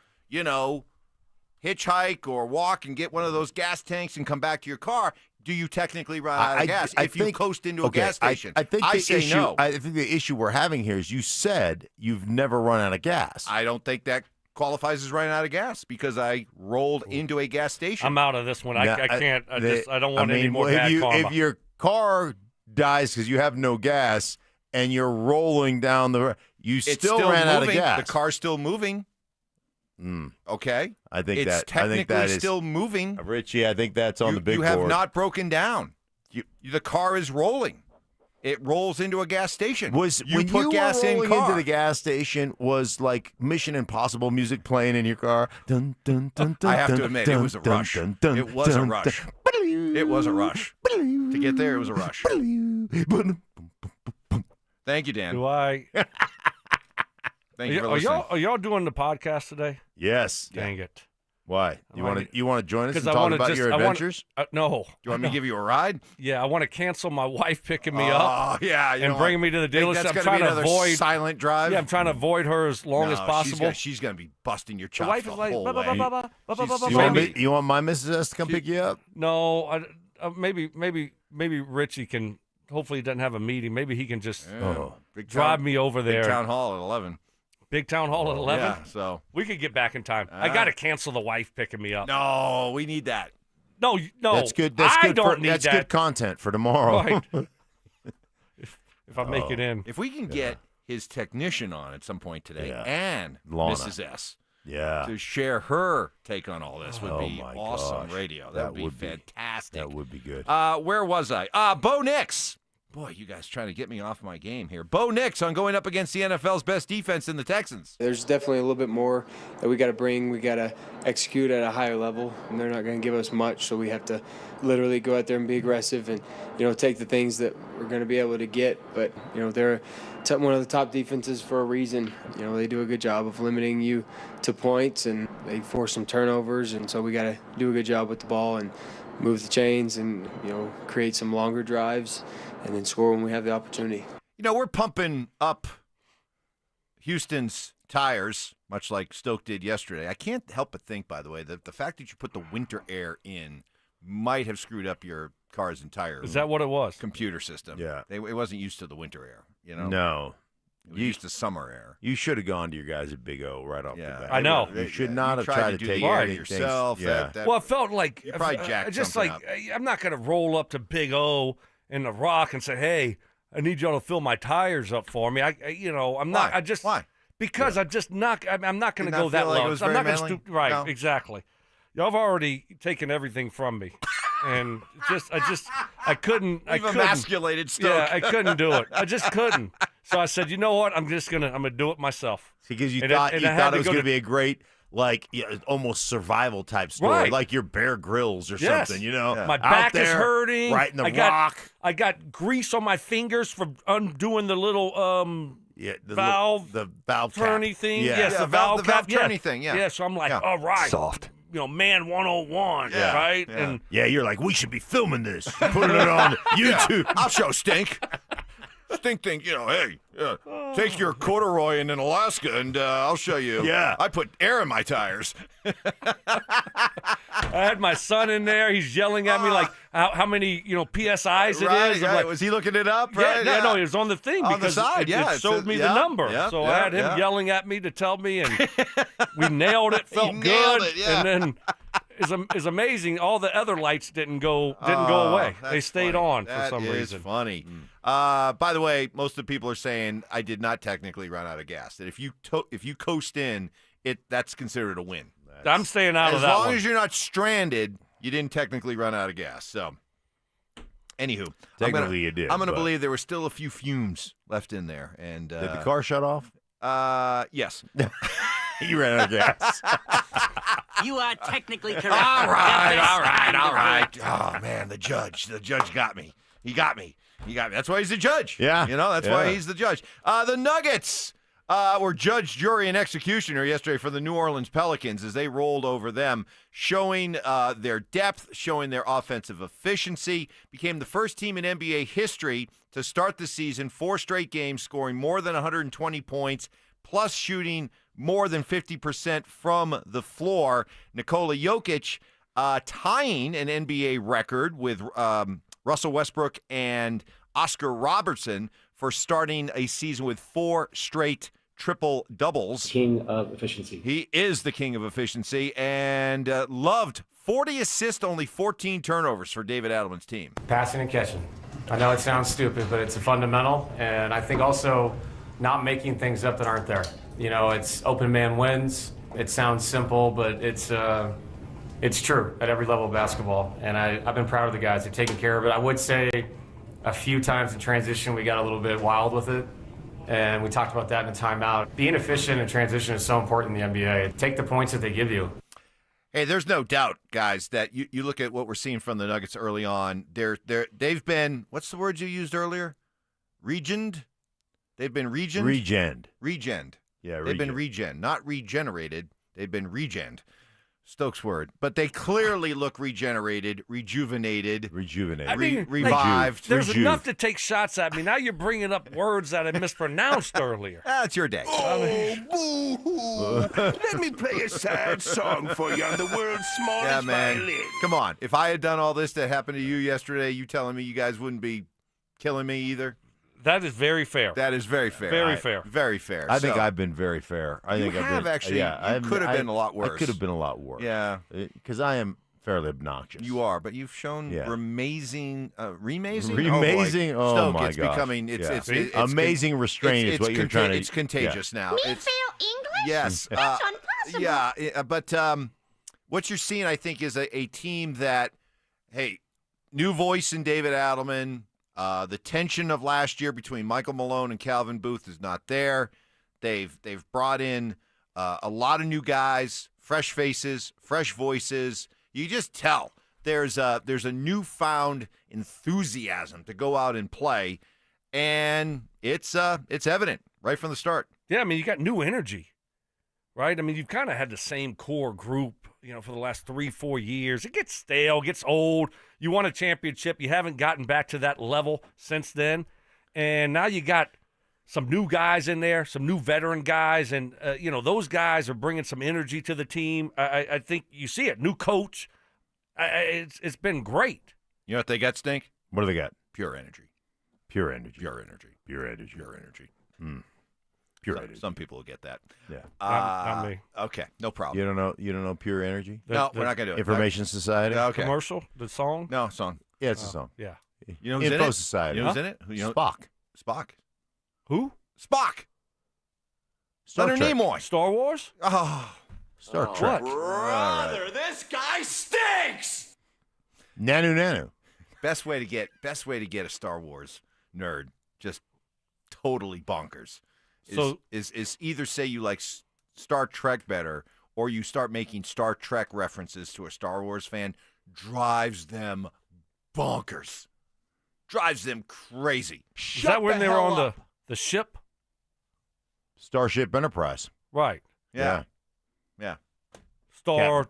hitchhike or walk and get one of those gas tanks and come back to your car, do you technically run out of gas if you coast into a gas station? I think no. I think the issue we're having here is you said you've never run out of gas. I don't think that qualifies as running out of gas because I rolled into a gas station. I'm out of this one. I can't. I don't want any more bad karma. If your car dies because you have no gas and you're rolling down you still ran out of gas. The car's still moving. Okay, I think it's technically still moving. Richie, I think that's on the big board. You have not broken down. The car is rolling. It rolls into a gas station. When you put gas were in rolling car. into the gas station, was like Mission Impossible music playing in your car? Dun, dun, dun, dun, I have to dun, admit, dun, it was a dun, rush. dun, dun, It was a dun, rush. dun. It was a rush. To get there, it was a rush. Thank you, Dan. Do I? Thank you for listening. Are y'all doing the podcast today? Yes. Dang it. Why? You want to join us and I talk wanna about your adventures? No. Do you want me to give you a ride? Yeah, I want to cancel my wife picking me up. Oh, yeah. And bringing me to the dealership. That's I'm going to be trying to another avoid silent drive. Yeah, I'm trying to avoid her as long as possible. She's going to be busting your The chops wife the is like, whole "Ba, ba, ba, way. ba, ba, ba, ba, ba, You ba." want my Mrs. S to come pick you up? No, maybe Richie can. Hopefully, he doesn't have a meeting. Maybe he can just drive me over there. Big Town Hall at 11. Big Town Hall at 11? Yeah, so. We could get back in time. I got to cancel the wife picking me up. No, we need that. No. That's good. That's good content for tomorrow. Right. if I make it in. If we can get his technician on at some point today and Lana. Mrs. S. Yeah. To share her take on all this would be my awesome gosh. radio. That would be fantastic. That would be good. Where was I? Bo Nix. Boy, you guys trying to get me off my game here. Bo Nix on going up against the NFL's best defense in the Texans. There's definitely a little bit more that we got to bring. We got to execute at a higher level, and they're not going to give us much, so we have to literally go out there and be aggressive and, take the things that we're going to be able to get. But, they're one of the top defenses for a reason. They do a good job of limiting you to points, and they force some turnovers, and so we got to do a good job with the ball and move the chains and, create some longer drives and then score when we have the opportunity. We're pumping up Houston's tires, much like Stoke did yesterday. I can't help but think, by the way, that the fact that you put the winter air in might have screwed up your cars and tire. Is that what it was? Computer system. Yeah. It wasn't used to the winter air, No. It was used to summer air. You should have gone to your guys at Big O right off the bat. I know. You should not have tried to do take the air anything yourself. Yeah. Well, it felt like you probably jacked just something like up. I'm not going to roll up to Big O in the Rock and say, "Hey, I need y'all to fill my tires up for me." I'm not. I just why? Because I'm just not. I'm not going to Did go not that feel like it low. was I'm very not going to manly? stoop. Right. No. Exactly. Y'all have already taken everything from me, and I couldn't. We've emasculated Stoke. Yeah, I couldn't do it. I just couldn't. So I said, you know what? I'm gonna do it myself. Because you And thought I had it was go going to be a great, almost survival type story, Right. like your Bear Grylls or Yes. something, My Out back is there, hurting. right in the I got, rock. I got grease on my fingers from undoing the little valve the valve cap. turny thing. Yeah. Yes, Yeah, the valve cap. turny thing, yeah. Yeah, so I'm like, Yeah. all right. Soft. Man 101, Yeah. right? Yeah. And Yeah, you're like, we should be filming this, putting it on YouTube. I'll show Stink. Stink think, hey, Take your corduroy in Alaska, and I'll show you. Yeah. I put air in my tires. I had my son in there. He's yelling at me like how many PSIs it is. I'm like, was he looking it up? Yeah, Right? no, he was on the thing On the because side, it showed me the number. So I had him yelling at me to tell me, and we nailed it. Felt good, yeah. and then it's amazing. All the other lights didn't go away. They stayed on for some reason. That is funny. By the way, most of the people are saying I did not technically run out of gas. That if you coast in, that's considered a win. I'm staying out of that as long one. as you're not stranded, you didn't technically run out of gas. So, anywho, Technically you did, I'm going to but- believe there were still a few fumes left in there. And Did the car shut off? Yes. You ran out of gas. You are technically correct. All right. Oh man, the judge got me. He got me. That's why he's the judge. Yeah. That's why he's the judge. The Nuggets were judge, jury, and executioner yesterday for the New Orleans Pelicans as they rolled over them, showing their depth, showing their offensive efficiency. Became the first team in NBA history to start the season 4 straight games, scoring more than 120 points, plus shooting more than 50% from the floor. Nikola Jokic tying an NBA record with Russell Westbrook and Oscar Robertson for starting a season with 4 straight triple-doubles. King of efficiency. He is the king of efficiency and loved 40 assists, only 14 turnovers for David Adelman's team. Passing and catching. I know it sounds stupid, but it's a fundamental, and I think also not making things up that aren't there. It's open man wins. It sounds simple, but it's true at every level of basketball, and I've been proud of the guys. They've taken care of it. I would say a few times in transition we got a little bit wild with it, and we talked about that in a timeout. Being efficient in transition is so important in the NBA. Take the points that they give you. Hey, there's no doubt, guys, that you look at what we're seeing from the Nuggets early on. They've been, what's the word you used earlier? Regened? They've been regened? Regened. Yeah, They've been regen, not regenerated. They've been regened. Stokes' word. But they clearly look regenerated, rejuvenated. Rejuvenated. I mean, revived. There's enough to take shots at me. Now you're bringing up words that I mispronounced earlier. That's your day. Oh, boo-hoo. Let me play a sad song for you on the world's smallest violin. Come on. If I had done all this that happened to you yesterday, you telling me you guys wouldn't be killing me either? That is very fair. That is very fair. Very fair. Very fair. I think I've been very fair. I think I've been, actually. Yeah, you could have been a lot worse. I could have been a lot worse. Yeah. Because I am fairly obnoxious. You are, but you've shown remazing. Remazing? Oh, Stoke, my it's God. becoming. It's amazing restraint is what you're trying to. It's contagious now. Me fail English? Yes. That's impossible. Yeah, but what you're seeing, I think, is a team that, hey, new voice in David Adelman. The tension of last year between Michael Malone and Calvin Booth is not there. They've brought in a lot of new guys, fresh faces, fresh voices. You just tell there's a newfound enthusiasm to go out and play, and it's evident right from the start. Yeah, I mean, you got new energy, right? I mean, you've kind of had the same core group, for the last 3-4 years. It gets stale, gets old. You won a championship. You haven't gotten back to that level since then. And now you got some new guys in there, some new veteran guys, and, those guys are bringing some energy to the team. I think you see it. New coach. It's been great. You know what they got, Stink? What do they got? Pure energy. Pure energy. Pure energy. Pure energy. Pure energy. Pure energy. Some people will get that. Yeah. Not me. Okay, no problem. You don't know pure energy? No, we're not gonna do it. Information Society. Okay. Commercial? The song? No, song. Yeah, it's a song. Yeah. You know who's Info in it? Society. You know who's in it? Spock. Spock. Who? Spock. Star Leonard Trek. Nimoy. Star Wars? Oh. Star Trek. Brother, this guy stinks! Nanu. Best way to get a Star Wars nerd just totally bonkers is either say you like Star Trek better or you start making Star Trek references to a Star Wars fan. Drives them bonkers. Drives them crazy. Is that when they were on the ship? Starship Enterprise. Right. Yeah. Star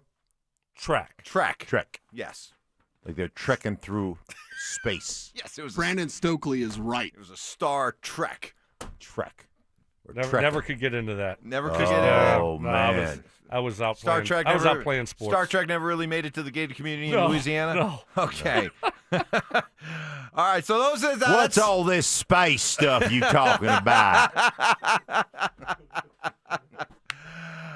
Trek. Trek. Yes. Like they're trekking through space. Yes, it was Brandon Stokley is right. It was a Star Trek. Trek. Never could get into that. Never could get into Oh, man. I was out Star playing. Trek. I was never- out playing sports. Star Trek never really made it to the gated community No, in Louisiana. no. Okay. All right. So those are What's all this space stuff you talking about?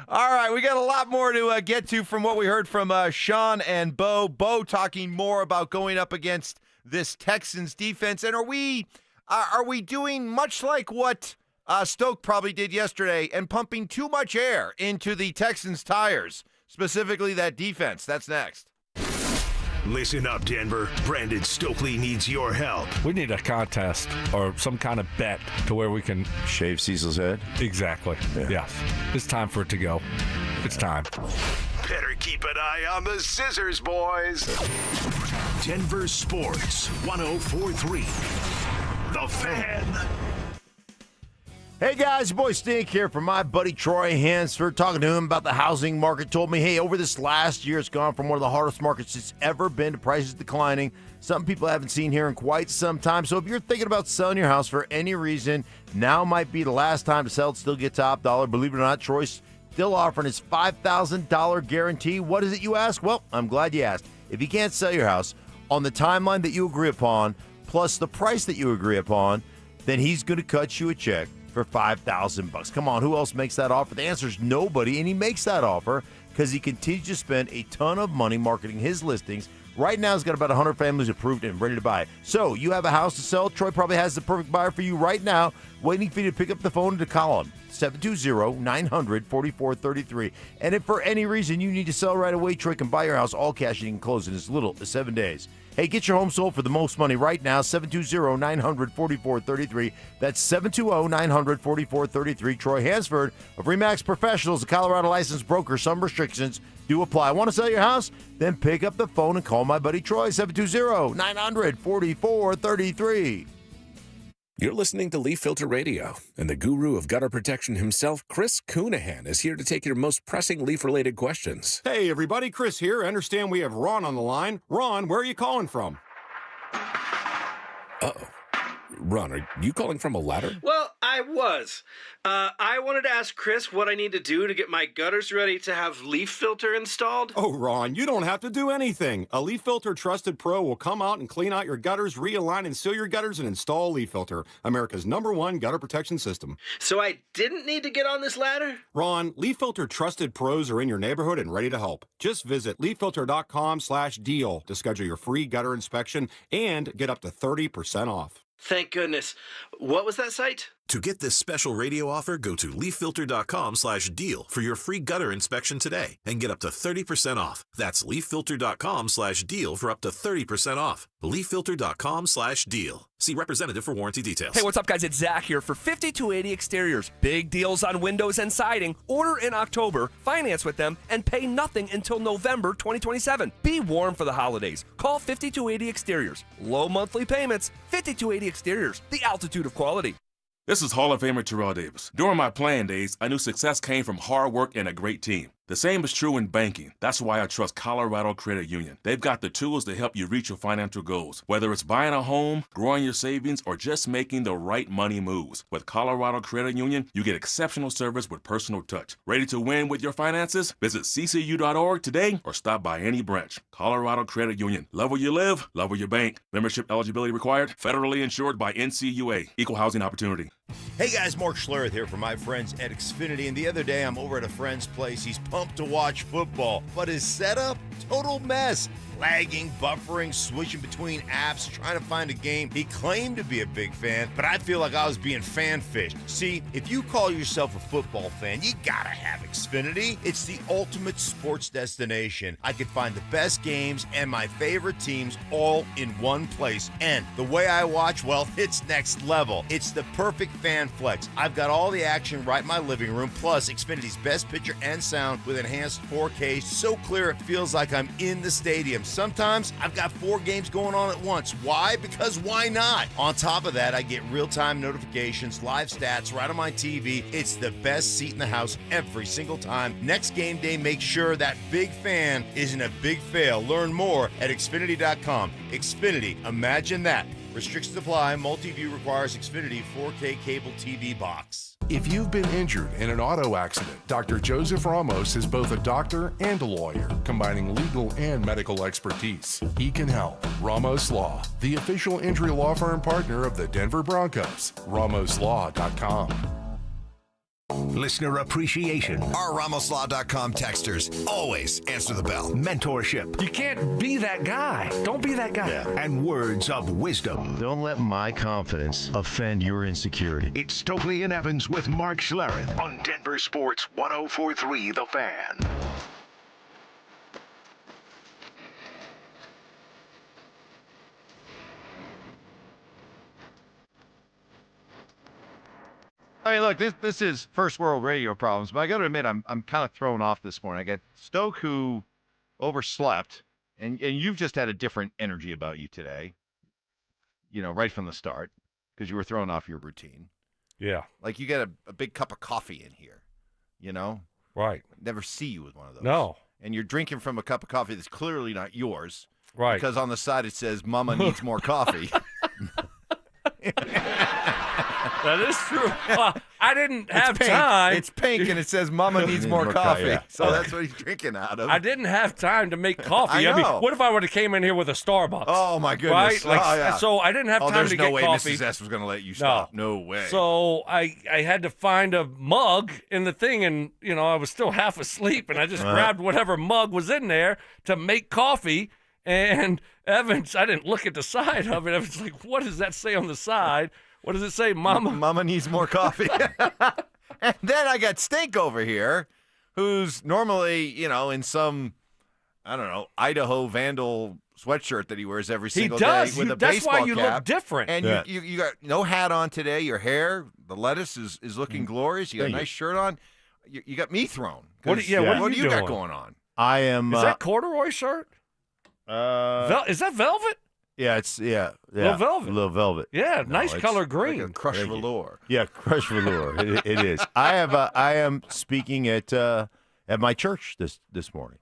All right, we got a lot more to get to from what we heard from Sean and Bo. Bo talking more about going up against this Texans defense, and are we doing much like what Stoke probably did yesterday and pumping too much air into the Texans' tires, specifically that defense? That's next. Listen up, Denver. Brandon Stokley needs your help. We need a contest or some kind of bet to where we can shave Cecil's head. Exactly. Yeah. Yes. It's time for it to go. It's time. Better keep an eye on the scissors, boys. Denver Sports 104.3. The Fan. Hey guys, your boy Stink here from my buddy Troy Hansford. Talking to him about the housing market. Told me, hey, over this last year, it's gone from one of the hardest markets it's ever been to prices declining. Something people haven't seen here in quite some time. So if you're thinking about selling your house for any reason, now might be the last time to sell it. Still get top dollar. Believe it or not, Troy's still offering his $5,000 guarantee. What is it, you ask? Well, I'm glad you asked. If you can't sell your house on the timeline that you agree upon, plus the price that you agree upon, then he's going to cut you a check for $5,000. Come on, who else makes that offer? The answer is nobody, and he makes that offer because he continues to spend a ton of money marketing his listings. Right now, he's got about 100 families approved and ready to buy. So you have a house to sell. Troy probably has the perfect buyer for you right now, waiting for you to pick up the phone and to call him. 720-900-4433. And if for any reason you need to sell right away, Troy can buy your house all cash and you can close in as little as 7 days. Hey, get your home sold for the most money right now, 720-900-4433. That's 720-900-4433. Troy Hansford of RE/MAX Professionals, a Colorado licensed broker. Some restrictions do apply. Want to sell your house? Then pick up the phone and call my buddy Troy, 720-900-4433. You're listening to Leaf Filter Radio, and the guru of gutter protection himself, Chris Coonahan, is here to take your most pressing leaf-related questions. Hey, everybody, Chris here. I understand we have Ron on the line. Ron, where are you calling from? Uh-oh. Ron, are you calling from a ladder? Well, I was. I wanted to ask Chris what I need to do to get my gutters ready to have leaf filter installed. Oh, Ron, you don't have to do anything. A Leaf Filter Trusted Pro will come out and clean out your gutters, realign and seal your gutters, and install Leaf Filter, America's #1 gutter protection system. So I didn't need to get on this ladder? Ron, Leaf Filter Trusted Pros are in your neighborhood and ready to help. Just visit leaffilter.com/deal to schedule your free gutter inspection and get up to 30% off. Thank goodness. What was that site? To get this special radio offer, go to leaffilter.com/deal for your free gutter inspection today and get up to 30% off. That's leaffilter.com/deal for up to 30% off. leaffilter.com/deal. See representative for warranty details. Hey, what's up, guys? It's Zach here for 5280 Exteriors. Big deals on windows and siding. Order in October, finance with them, and pay nothing until November 2027. Be warm for the holidays. Call 5280 Exteriors. Low monthly payments. 5280 Exteriors. The altitude of quality. This is Hall of Famer Terrell Davis. During my playing days, I knew success came from hard work and a great team. The same is true in banking. That's why I trust Colorado Credit Union. They've got the tools to help you reach your financial goals, whether it's buying a home, growing your savings, or just making the right money moves. With Colorado Credit Union, you get exceptional service with personal touch. Ready to win with your finances? Visit ccu.org today or stop by any branch. Colorado Credit Union. Love where you live, love where you bank. Membership eligibility required. Federally insured by NCUA. Equal housing opportunity. Hey guys, Mark Schlereth here from my friends at Xfinity, and the other day I'm over at a friend's place. He's pumped to watch football, but his setup, total mess. Lagging, buffering, switching between apps, trying to find a game. He claimed to be a big fan, but I feel like I was being fan-fished. See, if you call yourself a football fan, you gotta have Xfinity. It's the ultimate sports destination. I can find the best games and my favorite teams all in one place. And the way I watch, well, it's next level. It's the perfect fan flex. I've got all the action right in my living room, plus Xfinity's best picture and sound with enhanced 4K, so clear it feels like I'm in the stadium. Sometimes I've got 4 games going on at once. Why? Because why not? On top of that, I get real-time notifications, live stats right on my TV. It's the best seat in the house every single time. Next game day, make sure that big fan isn't a big fail. Learn more at Xfinity.com. Xfinity, imagine that. Restrictions apply. Multi-view requires Xfinity 4K cable TV box. If you've been injured in an auto accident, Dr. Joseph Ramos is both a doctor and a lawyer, combining legal and medical expertise. He can help. Ramos Law, the official injury law firm partner of the Denver Broncos. RamosLaw.com. Listener appreciation. Our RamosLaw.com texters always answer the bell. Mentorship. You can't be that guy. Don't be that guy. Yeah. And words of wisdom. Don't let my confidence offend your insecurity. It's Stokley and Evans with Mark Schlereth on Denver Sports 1043 The Fan. I mean, look, this is first world radio problems, but I got to admit, I'm kind of thrown off this morning. I got Stoke, who overslept, and you've just had a different energy about you today, right from the start, because you were thrown off your routine. Yeah. Like you get a big cup of coffee in here, Right. Never see you with one of those. No. And you're drinking from a cup of coffee that's clearly not yours. Right. Because on the side it says, Mama needs more coffee. That is true. I didn't have time. It's pink, and it says Mama needs more coffee. Yeah. So that's what he's drinking out of. I didn't have time to make coffee. I know. What if I would have came in here with a Starbucks? Oh, my goodness. Right? Yeah. So I didn't have time to get coffee. There's no way Mrs. S was going to let you stop. No way. So I had to find a mug in the thing, and, I was still half asleep, and I just grabbed whatever mug was in there to make coffee. And Evans, I didn't look at the side of it. Evans like, what does that say on the side? What does it say, Mama? Mama needs more coffee. And then I got Stink over here, who's normally, in some, I don't know, Idaho Vandal sweatshirt that he wears every single day with a That's baseball why you cap. look different. And you got no hat on today. Your hair, the lettuce is looking glorious. You got a nice shirt on. You got me thrown. What do you got going on? I am. Is that corduroy shirt? Is that velvet? Yeah, it's Little velvet. Little velvet. Yeah, nice color green. Like a crushed velour. Yeah, crushed velour. It is. I am speaking at my church this morning.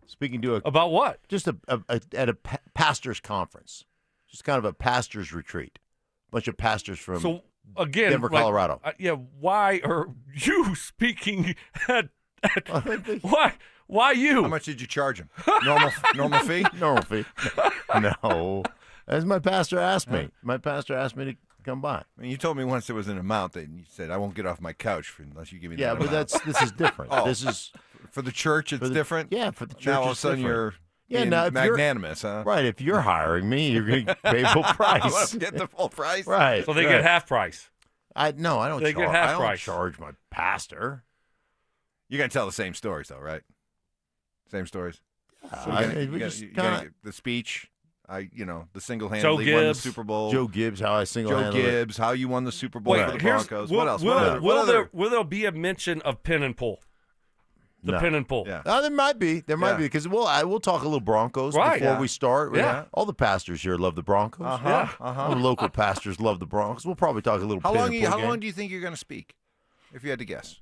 Speaking to about what? Just at a pastor's conference, just kind of a pastor's retreat. A bunch of pastors from Denver, Colorado. Why are you speaking at Why you? How much did you charge him? Normal fee? Normal fee. No. As my pastor asked me. My pastor asked me to come by. I mean, you told me once there was an amount that you said, I won't get off my couch unless you give me that amount. Yeah, but this is different. This is for the church, it's different? Yeah, for the church, now all of a sudden you're magnanimous, huh? Right, if you're hiring me, you're going to pay full price. Get the full price? Right. So they get half price. I don't They get half price. Charge my pastor. You're going to tell the same stories, though, right? Same stories. So the speech, the single-handedly won the Super Bowl. Joe Gibbs, how I single-handedly. Joe Gibbs, how you won the Super Bowl for the Broncos. What else? Will there be a mention of pin and pull? Pin and pull. Yeah. There might be. There might be because we'll talk a little Broncos before we start. Yeah. All the pastors here love the Broncos. All the local pastors love the Broncos. We'll probably talk a little. How long do you think you're going to speak? If you had to guess,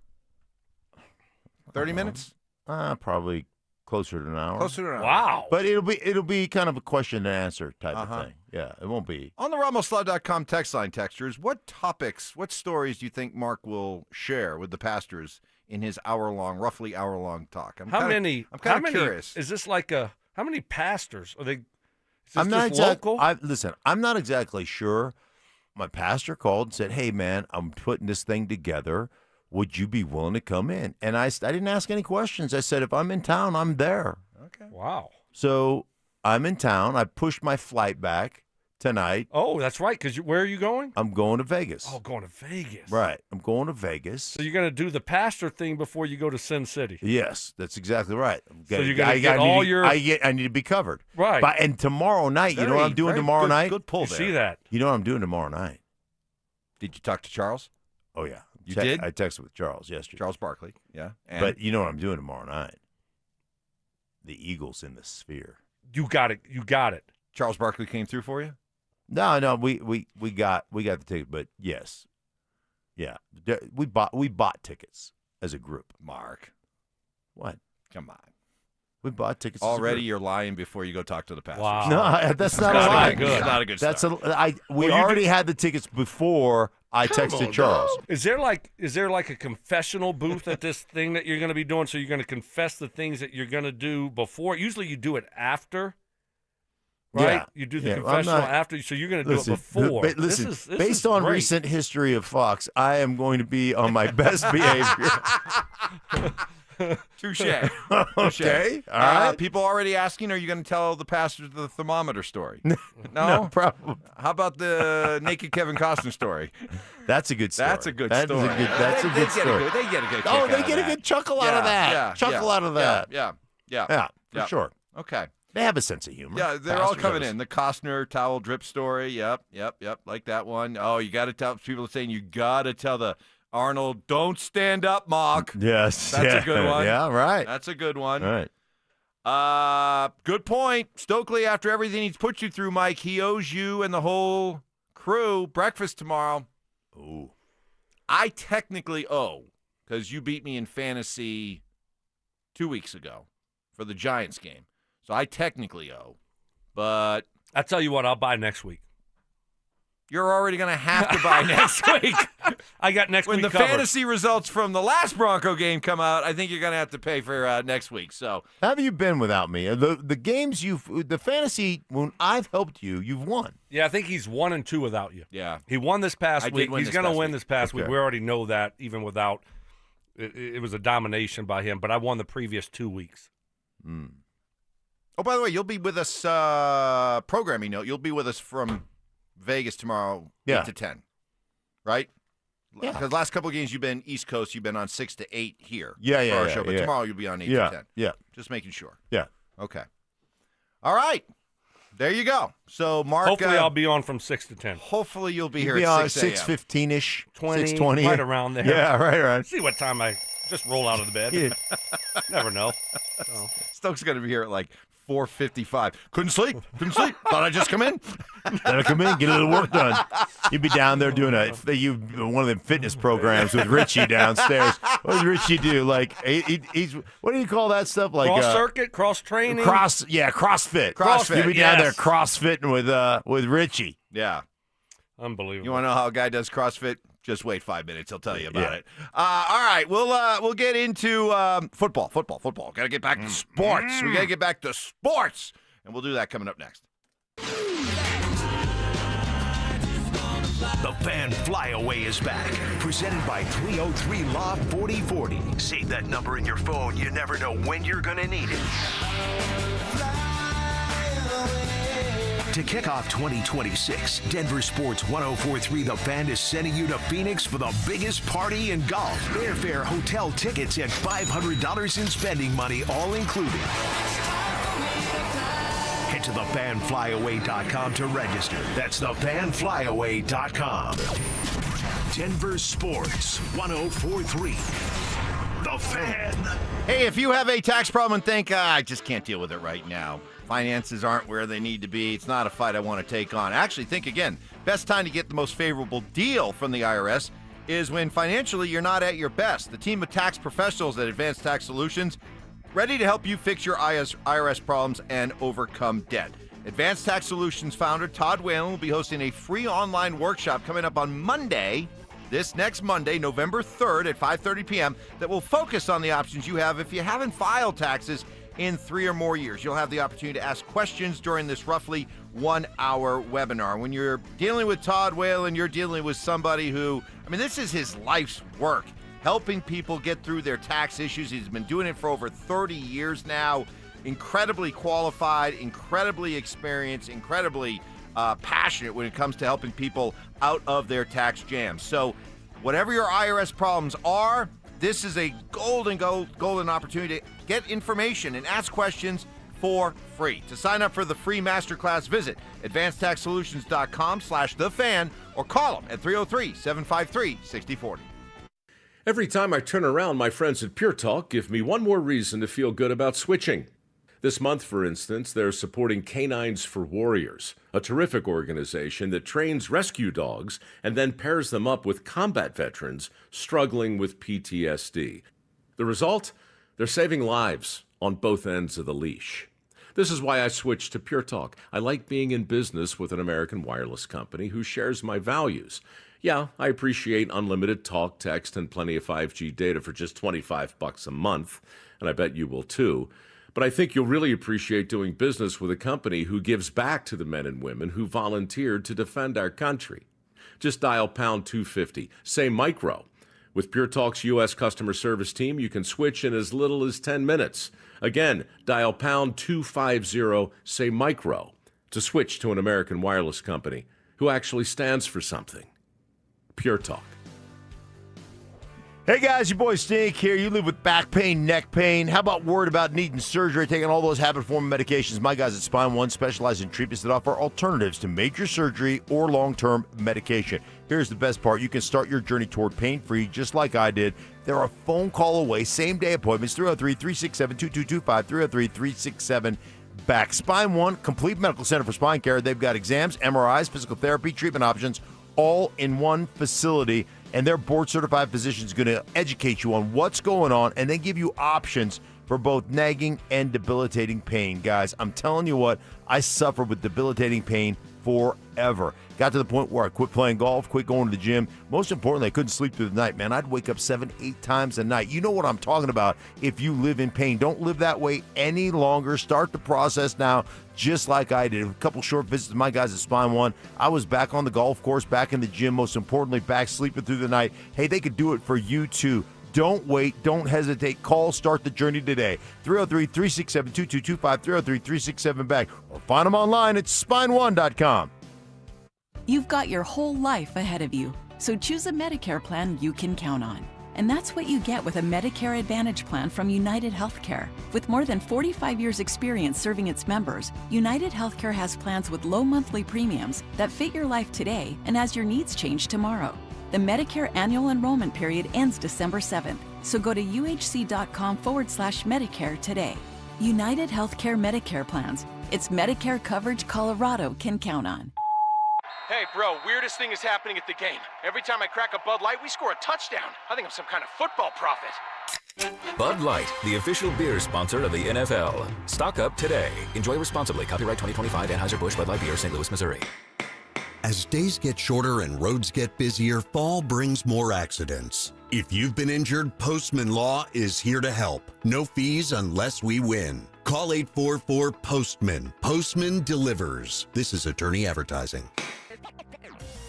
30 minutes. Probably closer to an hour. Closer to an hour. Wow. But it'll be kind of a question and answer type of thing. Yeah, it won't be. On the RamosLaw.com text line, textures, what stories do you think Mark will share with the pastors in his roughly hour-long talk? I'm kind of curious. Is this like how many pastors are they? Is this I'm not local? Listen, I'm not exactly sure. My pastor called and said, "Hey, man, I'm putting this thing together. Would you be willing to come in?" And I didn't ask any questions. I said, if I'm in town, I'm there. Okay. Wow. So I'm in town. I pushed my flight back tonight. Oh, that's right. Because where are you going? I'm going to Vegas. Oh, going to Vegas. Right. I'm going to Vegas. So you're going to do the pastor thing before you go to Sin City. Yes, that's exactly right. So you're going to get all your... I need to be covered. Right. And tomorrow night, you know what I'm doing tomorrow night? Good pull there. You see that. You know what I'm doing tomorrow night? Did you talk to Charles? Oh, yeah. You did? I texted with Charles yesterday. Charles Barkley, yeah. But you know what I'm doing tomorrow night? The Eagles in the Sphere. You got it. Charles Barkley came through for you? No, we got the ticket, but yes. Yeah. We bought tickets as a group. Mark. What? Come on. We bought tickets Already, as a group. you're lying before you go talk to the pastors. Wow. No, that's not a lie. Good. That's not a good start. We already had the tickets before I texted Charles. Is there like a confessional booth at this thing that you're going to be doing? So you're going to confess the things that you're going to do before. Usually you do it after, right? Yeah. You do the Yeah, confessional I'm not- after, so you're going to do it before. Listen, this based is on great. recent history of Fox, I am going to be on my best behavior. Touche. Okay, all right. People already asking, are you going to tell the pastors the thermometer story? No? No problem. How about the naked Kevin Costner story? That's a good story. That's a good That is story. That's a good story. They get a good kick Oh, they out of get a that. good chuckle out of that. Yeah, Chuckle out of that. Yeah, for sure. Okay. They have a sense of humor. Yeah, they're all Pastors coming have a- in. The Costner towel drip story. Yep. Like that one. Oh, you got to tell people are saying you got to tell the Arnold, don't stand up, Mock. Yes. That's a good one. Yeah, right. That's a good one. All right. Good point. Stokley, after everything he's put you through, Mike, he owes you and the whole crew breakfast tomorrow. Ooh. I technically owe, because you beat me in fantasy 2 weeks ago for the Giants game. So I technically owe. But I tell you what, I'll buy next week. you're already going to have to buy next week. I got next when week the covered. fantasy results from the last Bronco game come out, I think you're going to have to pay for next week. So How have you been without me? The games the fantasy, when I've helped you, you've won. Yeah, I think he's 1-2 without you. Yeah. He won this past I did week. win He's this going to past win week. this past week. Okay. We already know that, even without. It was a domination by him, but I won the previous 2 weeks. Oh, by the way, you'll be with us, programming note, you'll be with us from Vegas tomorrow, 8 to 10, right? Yeah. Because last couple of games you've been East Coast, you've been on 6 to 8 here Yeah, for yeah, our yeah, show, but yeah. tomorrow you'll be on 8 Yeah, to 10. yeah. Just making sure. Yeah. Okay. All right. There you go. So, Mark. Hopefully, I'll be on from 6 to 10. Hopefully, you'll be here You'll be at on 6 a.m. 6:15-ish, 20, 6:20. right around there. Yeah, right. See what time I just roll out of the bed. Never know. Oh. Stokes going to be here at like 4:55. Couldn't sleep. Thought I'd just come in. Gotta come in, get a little work done. You'd be down there doing one of them fitness programs with Richie downstairs. What does Richie do? Like he's what do you call that stuff? Like Cross circuit, cross training, CrossFit. CrossFit, You'd be down there yes. CrossFitting with Richie. Yeah. Unbelievable. You want to know how a guy does CrossFit? Just wait 5 minutes. He'll tell you about it. All right. We'll get into football. Got to get back to sports. We got to get back to sports. And we'll do that coming up next. The Fan Flyaway is back, presented by 303 Law 4040. Save that number in your phone. You never know when you're going to need it. To kick off 2026, Denver Sports 1043 The Fan is sending you to Phoenix for the biggest party in golf. Airfare, hotel tickets, and $500 in spending money, all included. Head to thefanflyaway.com to register. That's thefanflyaway.com. Denver Sports 1043 The Fan. Hey, if you have a tax problem and think, I just can't deal with it right now. Finances aren't where they need to be. It's not a fight I want to take on. Actually, think again. Best time to get the most favorable deal from the IRS is when financially you're not at your best. The team of tax professionals at Advanced Tax Solutions ready to help you fix your IRS problems and overcome debt. Advanced Tax Solutions founder Todd Whalen will be hosting a free online workshop coming up on Monday, this next Monday, November 3rd at 5:30 p.m. that will focus on the options you have if you haven't filed taxes in 3 or more years. You'll have the opportunity to ask questions during this roughly 1-hour webinar. When you're dealing with Todd Whalen, you're dealing with somebody who, this is his life's work, helping people get through their tax issues. He's been doing it for over 30 years now. Incredibly qualified, incredibly experienced, incredibly passionate when it comes to helping people out of their tax jams. So whatever your IRS problems are, this is a golden opportunity to get information and ask questions for free. To sign up for the free masterclass, visit advancedtaxsolutions.com/thefan or call them at 303-753-6040. Every time I turn around, my friends at Pure Talk give me one more reason to feel good about switching. This month, for instance, they're supporting Canines for Warriors, a terrific organization that trains rescue dogs and then pairs them up with combat veterans struggling with PTSD. The result? They're saving lives on both ends of the leash. This is why I switched to Pure Talk. I like being in business with an American wireless company who shares my values. Yeah, I appreciate unlimited talk, text, and plenty of 5G data for just $25 a month, and I bet you will too. But I think you'll really appreciate doing business with a company who gives back to the men and women who volunteered to defend our country. Just dial pound 250, say micro. With Pure Talk's U.S. customer service team, you can switch in as little as 10 minutes. Again, dial pound 250, say micro, to switch to an American wireless company who actually stands for something. Pure Talk. Hey guys, your boy Stink here. You live with back pain, neck pain. How about worried about needing surgery, taking all those habit-forming medications? My guys at Spine One specialize in treatments that offer alternatives to major surgery or long-term medication. Here's the best part. You can start your journey toward pain-free just like I did. They're a phone call away, same-day appointments, 303-367-2225, 303-367-BACK. Spine One, complete medical center for spine care. They've got exams, MRIs, physical therapy, treatment options, all in one facility. And their board-certified physician is going to educate you on what's going on and then give you options for both nagging and debilitating pain. Guys, I'm telling you what, I suffered with debilitating pain forever. Got to the point where I quit playing golf, quit going to the gym. Most importantly, I couldn't sleep through the night, man. I'd wake up 7-8 times a night. You know what I'm talking about if you live in pain. Don't live that way any longer. Start the process now, just like I did. A couple short visits to my guys at Spine One. I was back on the golf course, back in the gym, most importantly, back sleeping through the night. Hey, they could do it for you too. Don't wait. Don't hesitate. Call. Start the journey today. 303-367-2225, 303-367-BACK. Or find them online at spine1.com. You've got your whole life ahead of you, so choose a Medicare plan you can count on. And that's what you get with a Medicare Advantage plan from United Healthcare. With more than 45 years' experience serving its members, United Healthcare has plans with low monthly premiums that fit your life today and as your needs change tomorrow. The Medicare annual enrollment period ends December 7th, so go to uhc.com/Medicare today. United Healthcare Medicare plans. It's Medicare coverage Colorado can count on. Hey, bro, weirdest thing is happening at the game. Every time I crack a Bud Light, we score a touchdown. I think I'm some kind of football prophet. Bud Light, the official beer sponsor of the NFL. Stock up today. Enjoy responsibly. Copyright 2025 Anheuser-Busch Bud Light Beer, St. Louis, Missouri. As days get shorter and roads get busier, fall brings more accidents. If you've been injured, Postman Law is here to help. No fees unless we win. Call 844-POSTMAN. Postman delivers. This is attorney advertising.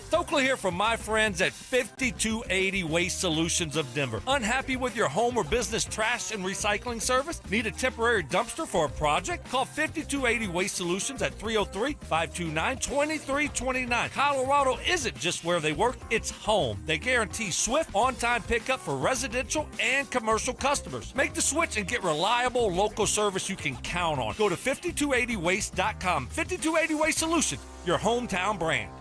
Stokley here from my friends at 5280 Waste Solutions of Denver. Unhappy with your home or business trash and recycling service? Need a temporary dumpster for a project? Call 5280 Waste Solutions at 303-529-2329. Colorado isn't just where they work, it's home. They guarantee swift, on-time pickup for residential and commercial customers. Make the switch and get reliable local service you can count on. Go to 5280waste.com. 5280 Waste Solutions, your hometown brand.